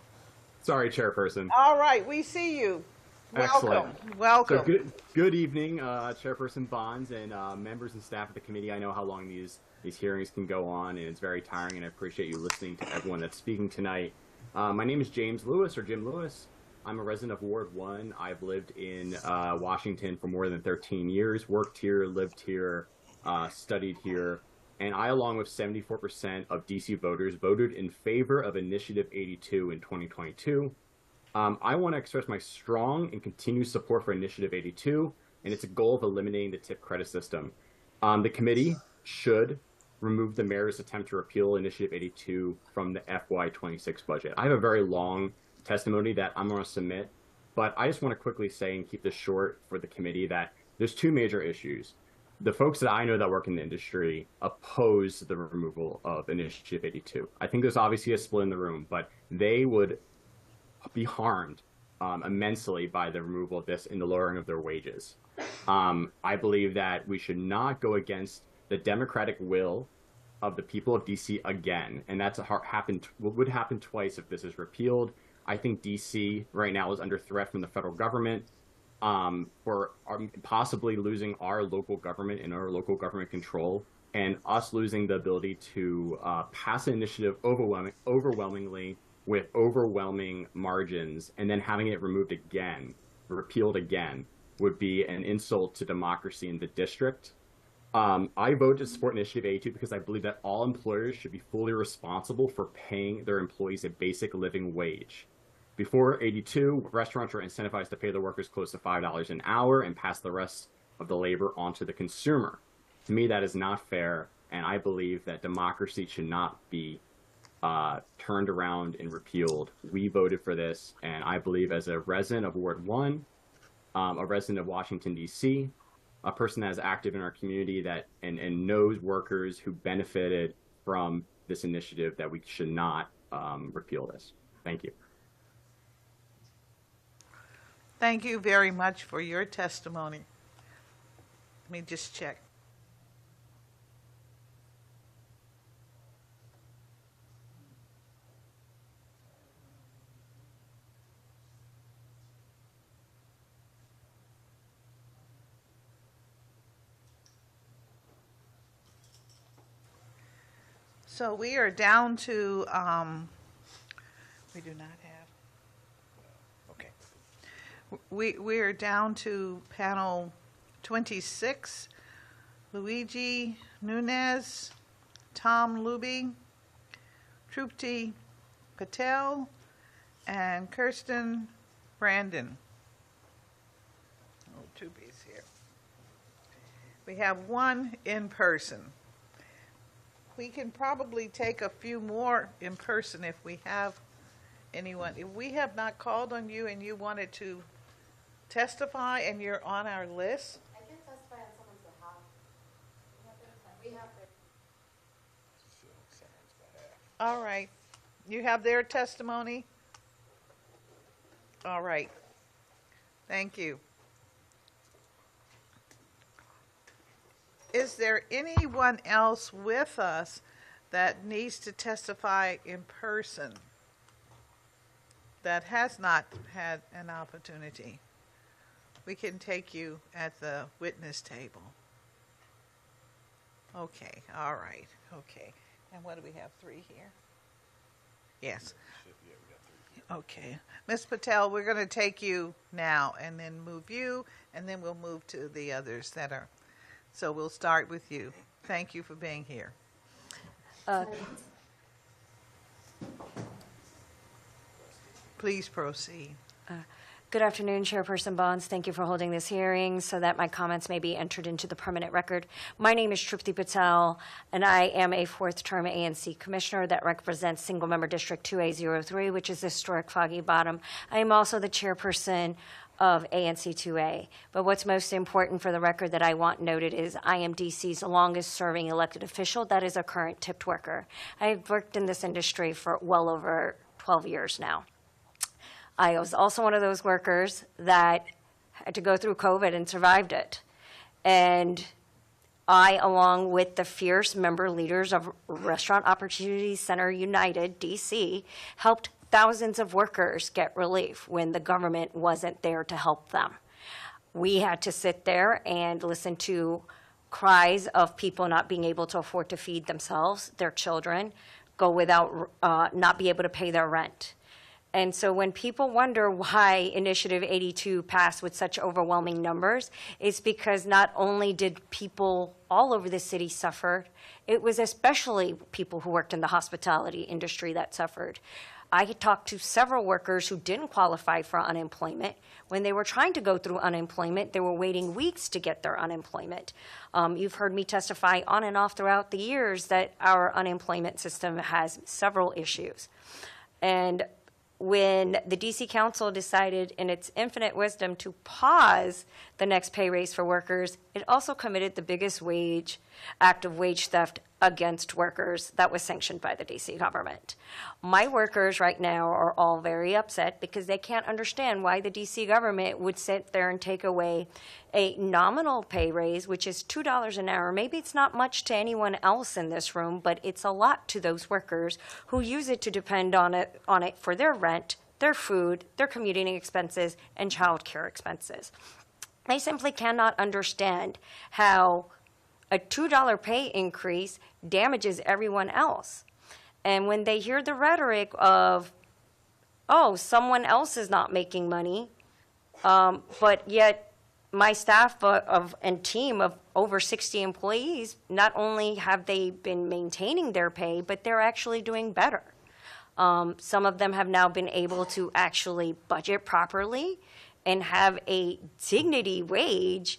Q: Sorry, Chairperson.
E: All right, we see you. Welcome.
Q: Excellent.
E: Welcome.
Q: So good evening, Chairperson Bonds and members and staff of the committee. I know how long these hearings can go on, and it's very tiring, and I appreciate you listening to everyone that's speaking tonight. My name is James Lewis, or Jim Lewis. I'm a resident of Ward 1. I've lived in Washington for more than 13 years, worked here, lived here, studied here, and I, along with 74% of DC voters, voted in favor of Initiative 82 in 2022. I want to express my strong and continued support for Initiative 82 and its goal of eliminating the tip credit system. The committee should remove the mayor's attempt to repeal Initiative 82 from the FY26 budget. I have a very long testimony that I'm going to submit, but I just want to quickly say and keep this short for the committee that there's two major issues. The folks that I know that work in the industry oppose the removal of Initiative 82. I think there's obviously a split in the room, but they would be harmed immensely by the removal of this and the lowering of their wages. I believe that we should not go against the democratic will of the people of DC again, and that's would happen twice if this is repealed. I think DC right now is under threat from the federal government for possibly losing our local government and our local government control, and us losing the ability to pass an initiative overwhelmingly with overwhelming margins, and then having it repealed again, would be an insult to democracy in the district. I vote to support Initiative 82 because I believe that all employers should be fully responsible for paying their employees a basic living wage. Before 82, restaurants were incentivized to pay their workers close to $5 an hour and pass the rest of the labor onto the consumer. To me, that is not fair, and I believe that democracy should not be turned around and repealed. We voted for this, and I believe as a resident of Ward 1, a resident of Washington, D.C., a person that is active in our community that and knows workers who benefited from this initiative, that we should not repeal this. Thank you.
E: Thank you very much for your testimony. Let me just check. So we are down to, we do not have, okay. We are down to panel 26, Luigi Nunez, Tom Luby, Trupti Patel, and Kirsten Brandon. Oh, Trupti's here. We have one in person. We can probably take a few more in person if we have anyone. If we have not called on you and you wanted to testify and you're on our list.
H: I can testify on someone's behalf. We have their
E: All right. You have their testimony? All right. Thank you. Is there anyone else with us that needs to testify in person that has not had an opportunity? We can take you at the witness table. Okay, all right, okay. And what do we have, 3 here? Yes. Okay. Ms. Patel, we're going to take you now and then move you, and then we'll move to the others that are. So we'll start with you. Thank you for being here. Please proceed.
B: Good afternoon, Chairperson Bonds. Thank you for holding this hearing so that my comments may be entered into the permanent record. My name is Trupti Patel, and I am a fourth-term ANC commissioner that represents Single-Member District 2A03, which is historic Foggy Bottom. I am also the chairperson of ANC 2A. But what's most important for the record that I want noted is I am DC's longest-serving elected official that is a current tipped worker. I've worked in this industry for well over 12 years now. I was also one of those workers that had to go through COVID and survived it. And I, along with the fierce member leaders of Restaurant Opportunity Center United, DC, helped thousands of workers get relief when the government wasn't there to help them. We had to sit there and listen to cries of people not being able to afford to feed themselves, their children, go without, not be able to pay their rent. And so when people wonder why Initiative 82 passed with such overwhelming numbers, it's because not only did people all over the city suffer, it was especially people who worked in the hospitality industry that suffered. I had talked to several workers who didn't qualify for unemployment. When they were trying to go through unemployment, they were waiting weeks to get their unemployment. You've heard me testify on and off throughout the years that our unemployment system has several issues. And when the DC Council decided in its infinite wisdom to pause the next pay raise for workers, it also committed the biggest act of wage theft against workers that was sanctioned by the DC government. My workers right now are all very upset because they can't understand why the DC government would sit there and take away a nominal pay raise, which is $2 an hour. Maybe it's not much to anyone else in this room, but it's a lot to those workers who use it to depend on it for their rent, their food, their commuting expenses, and child care expenses. They simply cannot understand how a $2 pay increase damages everyone else. And when they hear the rhetoric of, oh, someone else is not making money, but yet my staff and team of over 60 employees, not only have they been maintaining their pay, but they're actually doing better. Some of them have now been able to actually budget properly and have a dignity wage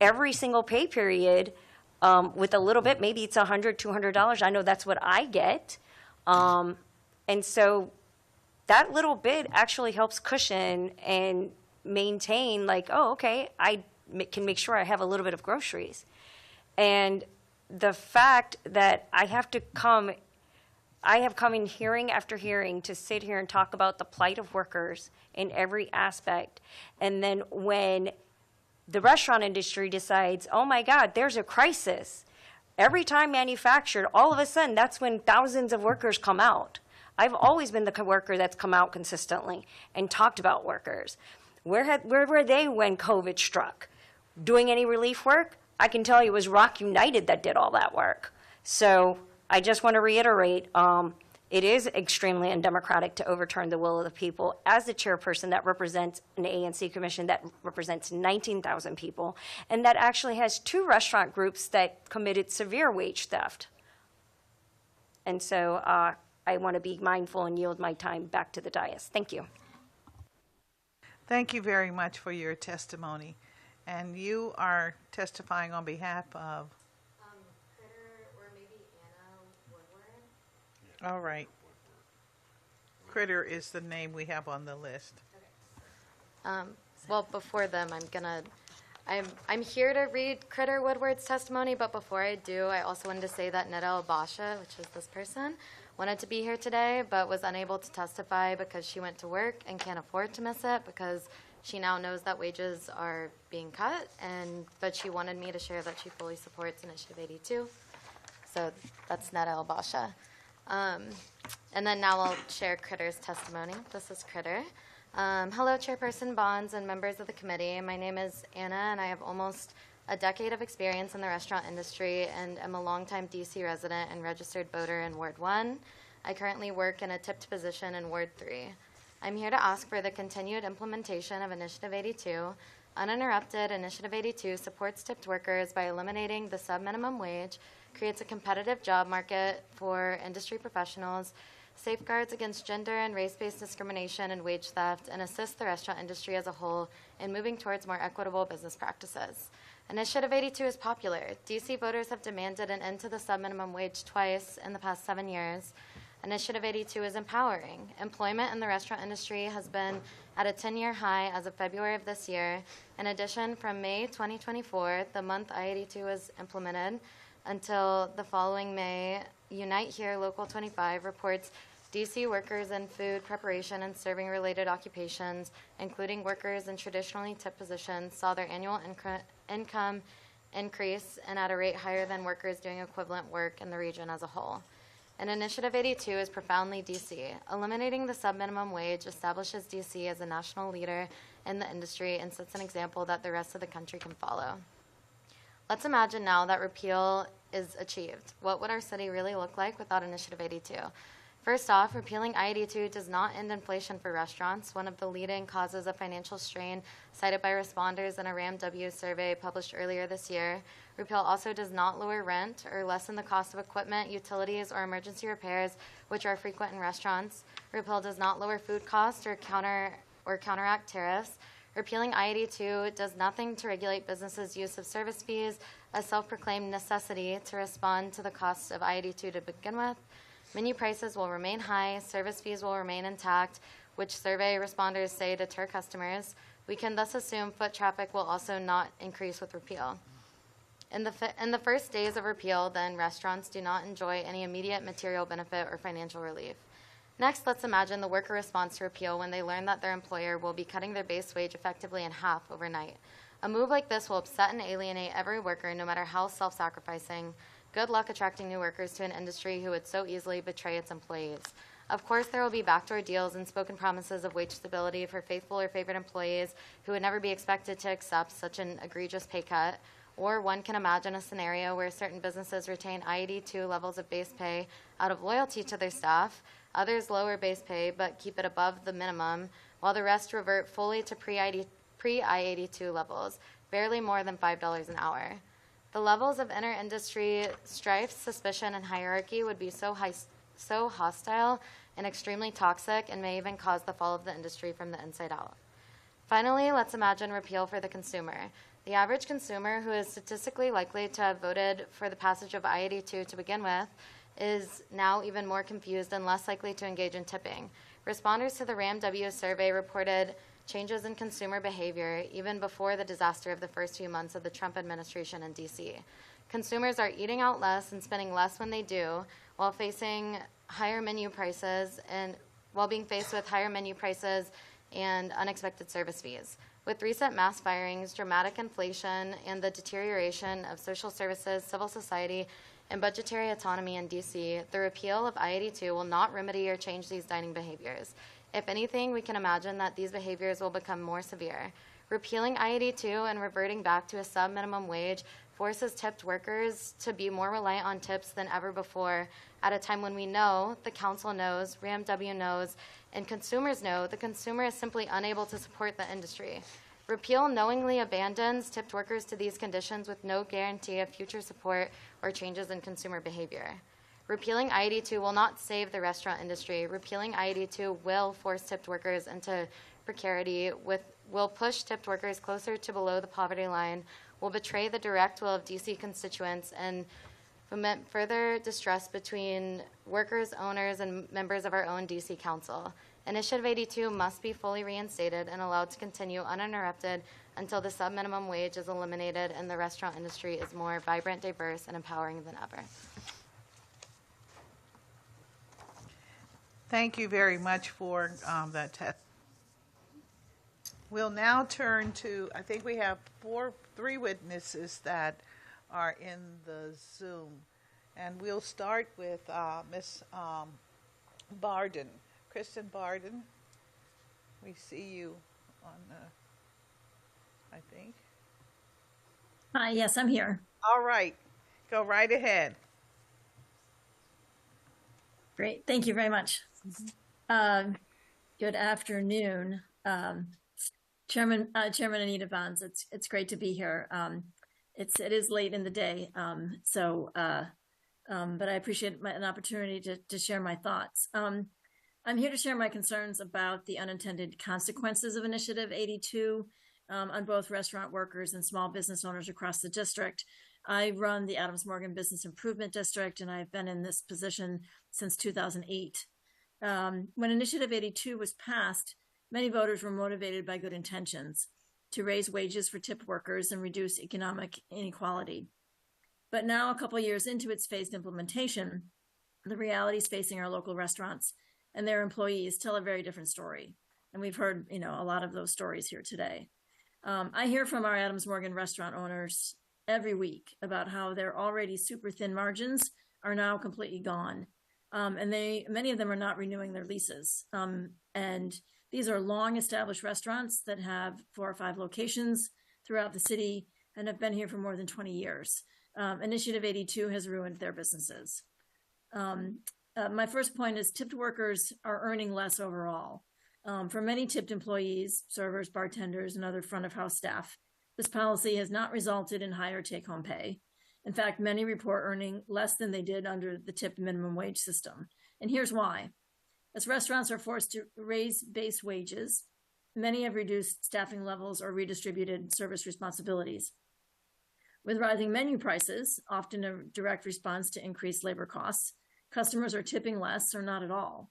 B: every single pay period with a little bit, maybe it's $100, $200. I know that's what I get. And so that little bit actually helps cushion and maintain like, oh, okay, I can make sure I have a little bit of groceries. And the fact that I have come in hearing after hearing to sit here and talk about the plight of workers in every aspect. And then when the restaurant industry decides, oh my God, there's a crisis. Every time manufactured, all of a sudden, that's when thousands of workers come out. I've always been the worker that's come out consistently and talked about workers. Where were they when COVID struck? Doing any relief work? I can tell you it was Rock United that did all that work. So I just want to reiterate, it is extremely undemocratic to overturn the will of the people. As the chairperson that represents an ANC commission that represents 19,000 people, and that actually has 2 restaurant groups that committed severe wage theft. And so I want to be mindful and yield my time back to the dais. Thank you.
E: Thank you very much for your testimony. And you are testifying on behalf of?
H: Critter or maybe Anna Woodward.
E: All right. Critter is the name we have on the list.
H: Well, before them, I'm here to read Critter Woodward's testimony, but before I do, I also wanted to say that Muriel Bowser, which is this person, wanted to be here today, but was unable to testify because she went to work and can't afford to miss it because she now knows that wages are being cut, but she wanted me to share that she fully supports Initiative 82. So that's Muriel Bowser. And then now I'll share Critter's testimony. This is Critter. Hello, Chairperson Bonds and members of the committee. My name is Anna, and I have almost a decade of experience in the restaurant industry and am a longtime DC resident and registered voter in Ward 1. I currently work in a tipped position in Ward 3. I'm here to ask for the continued implementation of Initiative 82. Uninterrupted, Initiative 82 supports tipped workers by eliminating the sub-minimum wage, creates a competitive job market for industry professionals, safeguards against gender and race-based discrimination and wage theft, and assist the restaurant industry as a whole in moving towards more equitable business practices. Initiative 82 is popular. DC voters have demanded an end to the subminimum wage twice in the past 7 years. Initiative 82 is empowering. Employment in the restaurant industry has been at a 10-year high as of February of this year. In addition, from May 2024, the month I-82 is implemented, until the following May, Unite Here Local 25 reports DC workers in food preparation and serving related occupations, including workers in traditionally tipped positions, saw their annual income increase and at a rate higher than workers doing equivalent work in the region as a whole. And Initiative 82 is profoundly DC. Eliminating the subminimum wage establishes DC as a national leader in the industry and sets an example that the rest of the country can follow. Let's imagine now that repeal is achieved. What would our city really look like without Initiative 82? First off, repealing I-82 does not end inflation for restaurants, one of the leading causes of financial strain cited by responders in a RAMW survey published earlier this year. Repeal also does not lower rent or lessen the cost of equipment, utilities, or emergency repairs, which are frequent in restaurants. Repeal does not lower food costs or counteract tariffs. Repealing I-82 does nothing to regulate businesses' use of service fees, a self-proclaimed necessity to respond to the costs of I-82 to begin with. Menu prices will remain high, service fees will remain intact, which survey responders say deter customers. We can thus assume foot traffic will also not increase with repeal. In the first days of repeal, then, restaurants do not enjoy any immediate material benefit or financial relief. Next, let's imagine the worker response to repeal when they learn that their employer will be cutting their base wage effectively in half overnight. A move like this will upset and alienate every worker, no matter how self-sacrificing. Good luck attracting new workers to an industry who would so easily betray its employees. Of course, there will be backdoor deals and spoken promises of wage stability for faithful or favored employees who would never be expected to accept such an egregious pay cut. Or one can imagine a scenario where certain businesses retain I-82 levels of base pay out of loyalty to their staff, others lower base pay but keep it above the minimum, while the rest revert fully to pre-I-82 levels, barely more than $5 an hour. The levels of inter-industry strife, suspicion, and hierarchy would be so hostile and extremely toxic and may even cause the fall of the industry from the inside out. Finally, let's imagine repeal for the consumer. The average consumer, who is statistically likely to have voted for the passage of I-82 to begin with, is now even more confused and less likely to engage in tipping. Responders to the RAMW survey reported changes in consumer behavior even before the disaster of the first few months of the Trump administration in D.C. Consumers are eating out less and spending less when they do, while facing higher menu prices and while being faced with higher menu prices and unexpected service fees. With recent mass firings, dramatic inflation, and the deterioration of social services, civil society, and budgetary autonomy in D.C., the repeal of I-82 will not remedy or change these dining behaviors. If anything, we can imagine that these behaviors will become more severe. Repealing I-82 and reverting back to a sub-minimum wage forces tipped workers to be more reliant on tips than ever before, at a time when we know, the council knows, RAMW knows, and consumers know the consumer is simply unable to support the industry. Repeal knowingly abandons tipped workers to these conditions with no guarantee of future support or changes in consumer behavior. Repealing I-82 will not save the restaurant industry. Repealing I-82 will force tipped workers into precarity, will push tipped workers closer to below the poverty line, will betray the direct will of D.C. constituents, and foment further distrust between workers, owners, and members of our own D.C. Council. Initiative 82 must be fully reinstated and allowed to continue uninterrupted until the sub-minimum wage is eliminated and the restaurant industry is more vibrant, diverse, and empowering than ever.
E: Thank you very much for that test. We'll now turn to, I think we have three witnesses that are in the Zoom. And we'll start with Ms. Barden. Kristen Barden, we see you on the, I think.
V: Hi, yes, I'm here.
E: All right, go right ahead.
V: Great, thank you very much. Good afternoon, Chairman Anita Bonds. It's great to be here. It is late in the day, so but I appreciate an opportunity to share my thoughts. I'm here to share my concerns about the unintended consequences of Initiative 82 on both restaurant workers and small business owners across the district. I run the Adams Morgan Business Improvement District, and I've been in this position since 2008. When Initiative 82 was passed, many voters were motivated by good intentions to raise wages for tipped workers and reduce economic inequality. But now, a couple years into its phased implementation, the realities facing our local restaurants and their employees tell a very different story. And we've heard, a lot of those stories here today. I hear from our Adams Morgan restaurant owners every week about how their already super thin margins are now completely gone. And many of them are not renewing their leases. And these are long established restaurants that have 4 or 5 locations throughout the city and have been here for more than 20 years. Initiative 82 has ruined their businesses. My first point is tipped workers are earning less overall. For many tipped employees, servers, bartenders, and other front of house staff, this policy has not resulted in higher take-home pay. In fact, many report earning less than they did under the tipped minimum wage system. And here's why. As restaurants are forced to raise base wages, many have reduced staffing levels or redistributed service responsibilities. With rising menu prices, often a direct response to increased labor costs, customers are tipping less or not at all.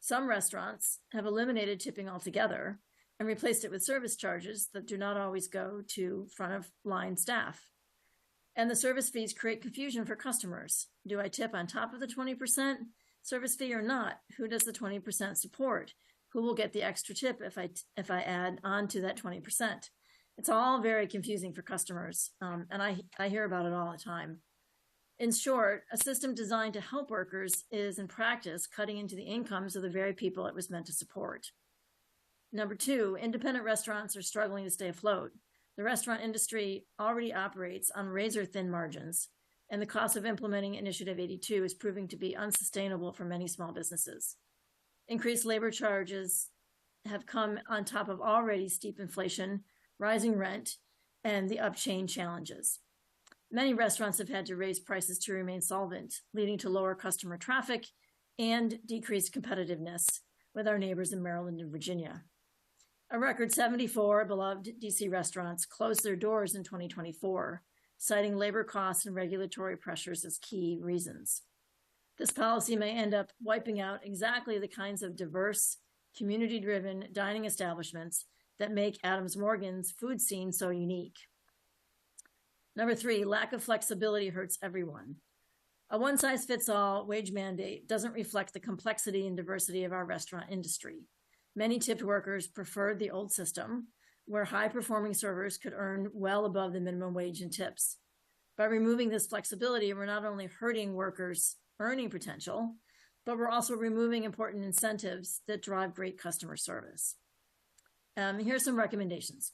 V: Some restaurants have eliminated tipping altogether and replaced it with service charges that do not always go to front of line staff. And the service fees create confusion for customers. Do I tip on top of the 20% service fee or not? Who does the 20% support? Who will get the extra tip if I add on to that 20%? It's all very confusing for customers, and I hear about it all the time. In short, a system designed to help workers is, in practice, cutting into the incomes of the very people it was meant to support. Number 2, independent restaurants are struggling to stay afloat. The restaurant industry already operates on razor-thin margins, and the cost of implementing Initiative 82 is proving to be unsustainable for many small businesses. Increased labor charges have come on top of already steep inflation, rising rent, and the up-chain challenges. Many restaurants have had to raise prices to remain solvent, leading to lower customer traffic and decreased competitiveness with our neighbors in Maryland and Virginia. A record 74 beloved DC restaurants closed their doors in 2024, citing labor costs and regulatory pressures as key reasons. This policy may end up wiping out exactly the kinds of diverse, community-driven dining establishments that make Adams Morgan's food scene so unique. Number 3, lack of flexibility hurts everyone. A one-size-fits-all wage mandate doesn't reflect the complexity and diversity of our restaurant industry. Many tipped workers preferred the old system, where high-performing servers could earn well above the minimum wage in tips. By removing this flexibility, we're not only hurting workers' earning potential, but we're also removing important incentives that drive great customer service. Here's some recommendations.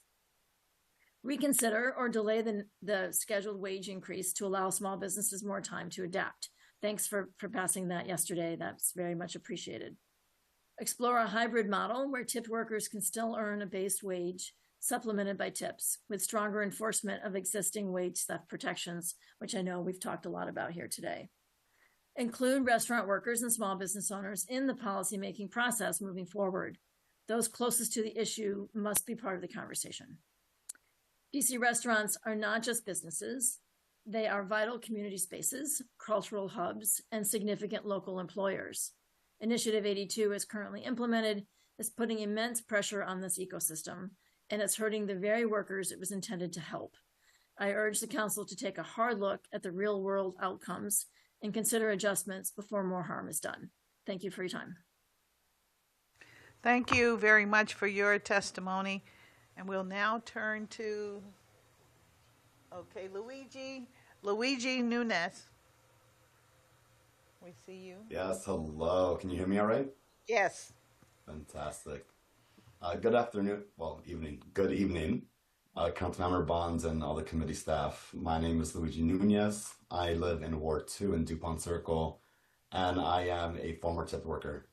V: Reconsider or delay the scheduled wage increase to allow small businesses more time to adapt. Thanks for passing that yesterday. That's very much appreciated. Explore a hybrid model where tipped workers can still earn a base wage supplemented by tips with stronger enforcement of existing wage theft protections, which I know we've talked a lot about here today. Include restaurant workers and small business owners in the policymaking process moving forward. Those closest to the issue must be part of the conversation. DC restaurants are not just businesses. They are vital community spaces, cultural hubs, and significant local employers. Initiative 82 is currently implemented, is putting immense pressure on this ecosystem, and it's hurting the very workers it was intended to help. I urge the council to take a hard look at the real-world outcomes and consider adjustments before more harm is done. Thank you for your time.
E: Thank you very much for your testimony. And we'll now turn to, Luigi Nunes. We see you.
D: Yes, hello. Can you hear me all right?
E: Yes.
D: Fantastic. Good afternoon, evening. Good evening, Councilmember Bonds and all the committee staff. My name is Luigi Nunez. I live in Ward 2 in DuPont Circle, and I am a former tip worker.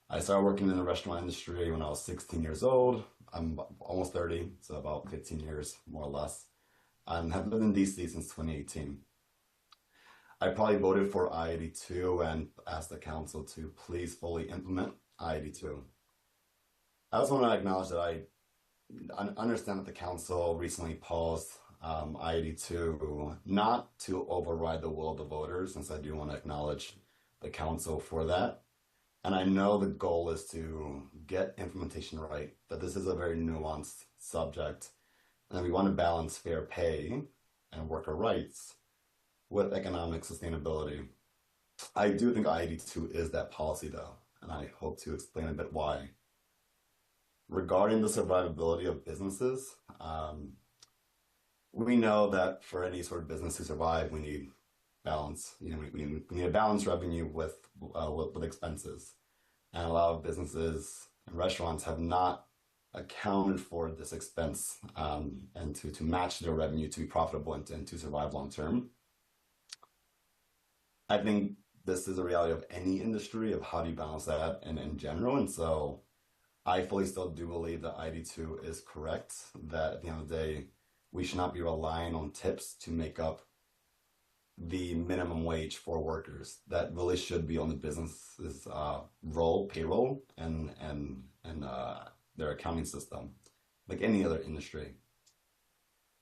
D: I started working in the restaurant industry when I was 16 years old. I'm almost 30, so about 15 years, more or less, and have lived in DC since 2018. I probably voted for I-82 and asked the council to please fully implement I-82. I also want to acknowledge that I understand that the council recently paused I-82 not to override the will of the voters, since I do want to acknowledge the council for that. And I know the goal is to get implementation right, that this is a very nuanced subject, and we want to balance fair pay and worker rights with economic sustainability. I do think I-82 is that policy, though, and I hope to explain a bit why. Regarding the survivability of businesses, we know that for any sort of business to survive, we need balance. You know, we need a balanced revenue with expenses, and a lot of businesses and restaurants have not accounted for this expense and to match their revenue to be profitable and to survive long term. I think this is a reality of any industry of how do you balance that in general, and so I fully still do believe that I-82 is correct, that at the end of the day, we should not be relying on tips to make up the minimum wage for workers. That really should be on the business's payroll, and their accounting system, like any other industry.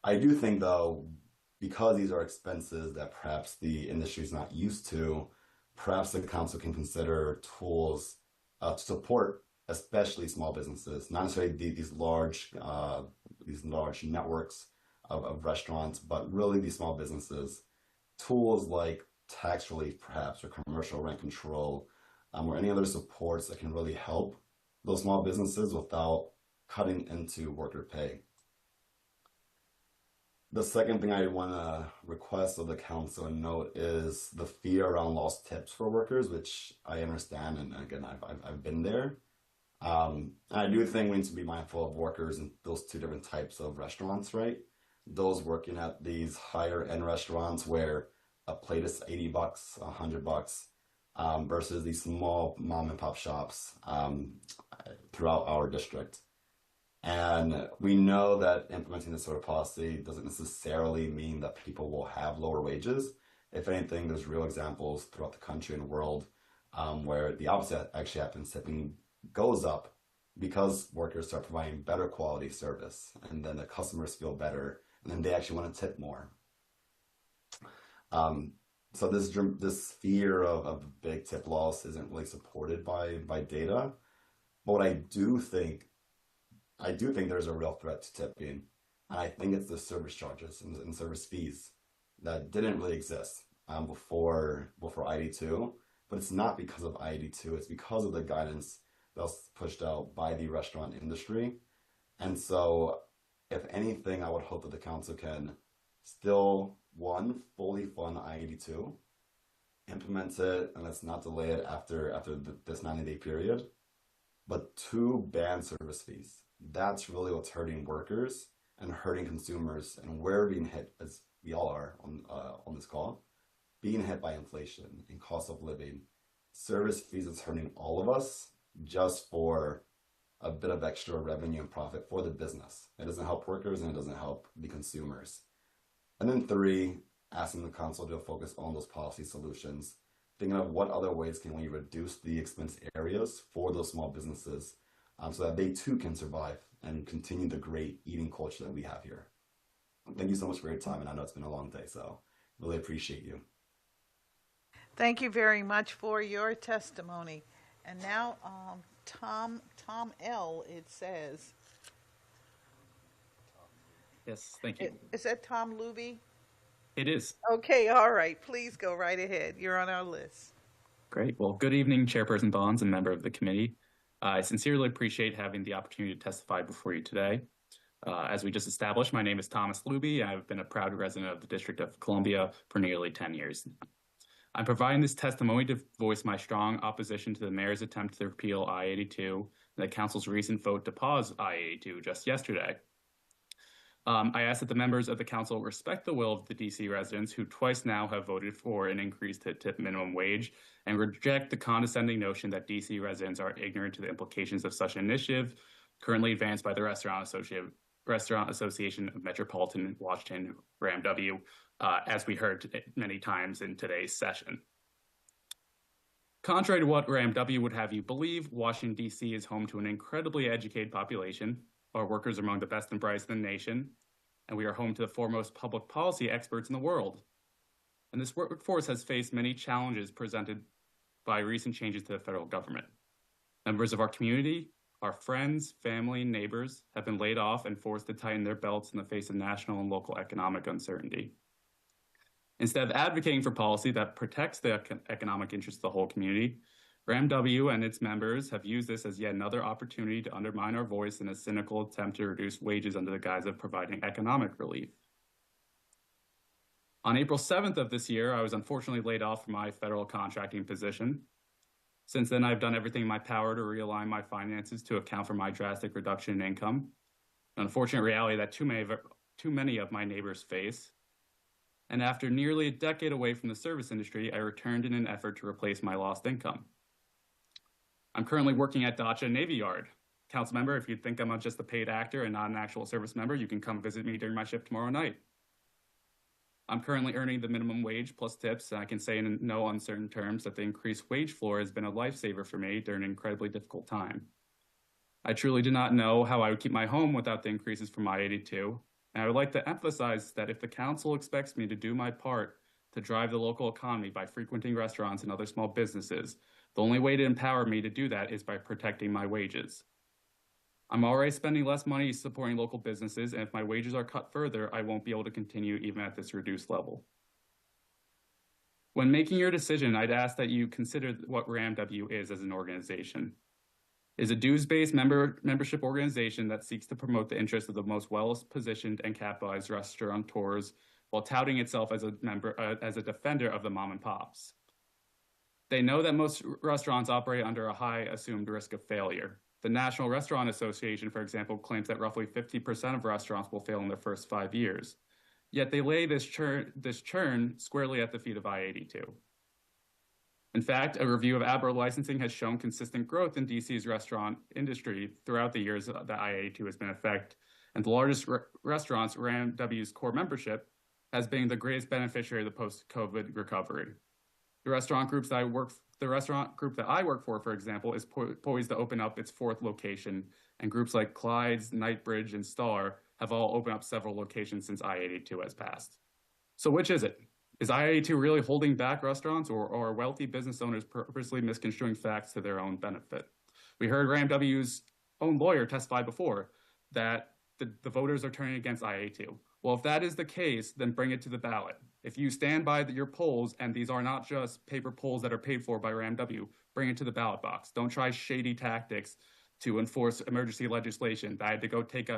D: I do think, though, because these are expenses that perhaps the industry is not used to, perhaps the council can consider tools to support especially small businesses, not necessarily these large networks of restaurants, but really these small businesses. Tools like tax relief, perhaps, or commercial rent control, or any other supports that can really help those small businesses without cutting into worker pay. The second thing I want to request of the council and note is the fear around lost tips for workers, which I understand, and again, I've been there. I do think we need to be mindful of workers in those two different types of restaurants, right? Those working at these higher end restaurants where a plate is $80, $100, versus these small mom and pop shops throughout our district. And we know that implementing this sort of policy doesn't necessarily mean that people will have lower wages. If anything, there's real examples throughout the country and world where the opposite actually happens. Tipping goes up because workers start providing better quality service, and then the customers feel better, and then they actually want to tip more. So this fear of big tip loss isn't really supported by data. But what I do think there's a real threat to tipping, and I think it's the service charges and service fees that didn't really exist before I-82. But it's not because of I-82, it's because of the guidance that was pushed out by the restaurant industry. And so, if anything, I would hope that the council can still, one, fully fund I-82, implement it, and let's not delay it after this 90-day period. But two, ban service fees. That's really what's hurting workers and hurting consumers, and we're being hit, as we all are on this call, being hit by inflation and cost of living. Service fees is hurting all of us just for a bit of extra revenue and profit for the business. It doesn't help workers and it doesn't help the consumers. And then three, asking the council to focus on those policy solutions, thinking of what other ways can we reduce the expense areas for those small businesses so that they too can survive and continue the great eating culture that we have here. Thank you so much for your time, and I know it's been a long day, so really appreciate you.
E: Thank you very much for your testimony. And now, Tom L., it says.
R: Yes, thank you.
E: Is that Tom Luby?
R: It is.
E: Okay, all right. Please go right ahead. You're on our list.
R: Great. Well, good evening, Chairperson Bonds and member of the committee. I sincerely appreciate having the opportunity to testify before you today. As we just established, my name is Thomas Luby, and I've been a proud resident of the District of Columbia for nearly 10 years now. I'm providing this testimony to voice my strong opposition to the mayor's attempt to repeal I-82 and the council's recent vote to pause I-82 just yesterday. I ask that the members of the council respect the will of the DC residents who twice now have voted for an increase to tip minimum wage and reject the condescending notion that DC residents are ignorant to the implications of such an initiative currently advanced by the Restaurant Restaurant Association of Metropolitan Washington, RAMW, as we heard many times in today's session. Contrary to what RAMW would have you believe, Washington, D.C. is home to an incredibly educated population. Our workers are among the best and brightest in the nation, and we are home to the foremost public policy experts in the world. And this workforce has faced many challenges presented by recent changes to the federal government. Members of our community, our friends, family, and neighbors have been laid off and forced to tighten their belts in the face of national and local economic uncertainty. Instead of advocating for policy that protects the economic interests of the whole community, RAMW and its members have used this as yet another opportunity to undermine our voice in a cynical attempt to reduce wages under the guise of providing economic relief. On April 7th of this year, I was unfortunately laid off from my federal contracting position. Since then, I've done everything in my power to realign my finances to account for my drastic reduction in income, an unfortunate reality that too many of my neighbors face. And after nearly a decade away from the service industry, I returned in an effort to replace my lost income. I'm currently working at Dacha Navy Yard. Council member, if you think I'm just a paid actor and not an actual service member, you can come visit me during my shift tomorrow night. I'm currently earning the minimum wage plus tips, and I can say in no uncertain terms that the increased wage floor has been a lifesaver for me during an incredibly difficult time. I truly do not know how I would keep my home without the increases from I-82, and I would like to emphasize that if the council expects me to do my part to drive the local economy by frequenting restaurants and other small businesses, the only way to empower me to do that is by protecting my wages. I'm already spending less money supporting local businesses, and if my wages are cut further, I won't be able to continue even at this reduced level. When making your decision, I'd ask that you consider what RAMW is as an organization. It is a dues-based membership organization that seeks to promote the interests of the most well-positioned and capitalized restaurateurs while touting itself as a defender of the mom and pops. They know that most restaurants operate under a high assumed risk of failure. The National Restaurant Association, for example, claims that roughly 50% of restaurants will fail in their first 5 years. Yet they lay this churn squarely at the feet of I-82. In fact, a review of ABRA licensing has shown consistent growth in DC's restaurant industry throughout the years that I-82 has been in effect, and the largest restaurants, RAMW's core membership, has been the greatest beneficiary of the post-COVID recovery. The restaurant group that I work for example, is poised to open up its 4th location, and groups like Clyde's, Knightbridge, and Star have all opened up several locations since I-82 has passed. So which is it? Is I-82 really holding back restaurants, or are wealthy business owners purposely misconstruing facts to their own benefit? We heard RAMW's own lawyer testify before that the voters are turning against I-82. Well, if that is the case, then bring it to the ballot. If you stand by your polls, and these are not just paper polls that are paid for by RAMW, bring it to the ballot box. Don't try shady tactics to enforce emergency legislation. I had to go take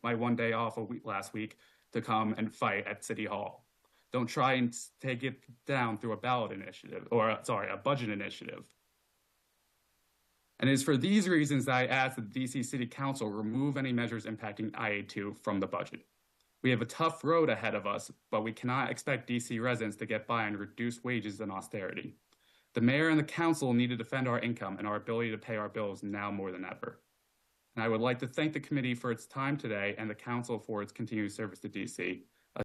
R: my 1 day off last week to come and fight at City Hall. Don't try and take it down through a ballot initiative, a budget initiative. And it is for these reasons that I ask that the DC City Council remove any measures impacting I-82 from the budget. We have a tough road ahead of us, but we cannot expect DC residents to get by on reduced wages and austerity. The mayor and the council need to defend our income and our ability to pay our bills now more than ever. And I would like to thank the committee for its time today and the council for its continued service to DC.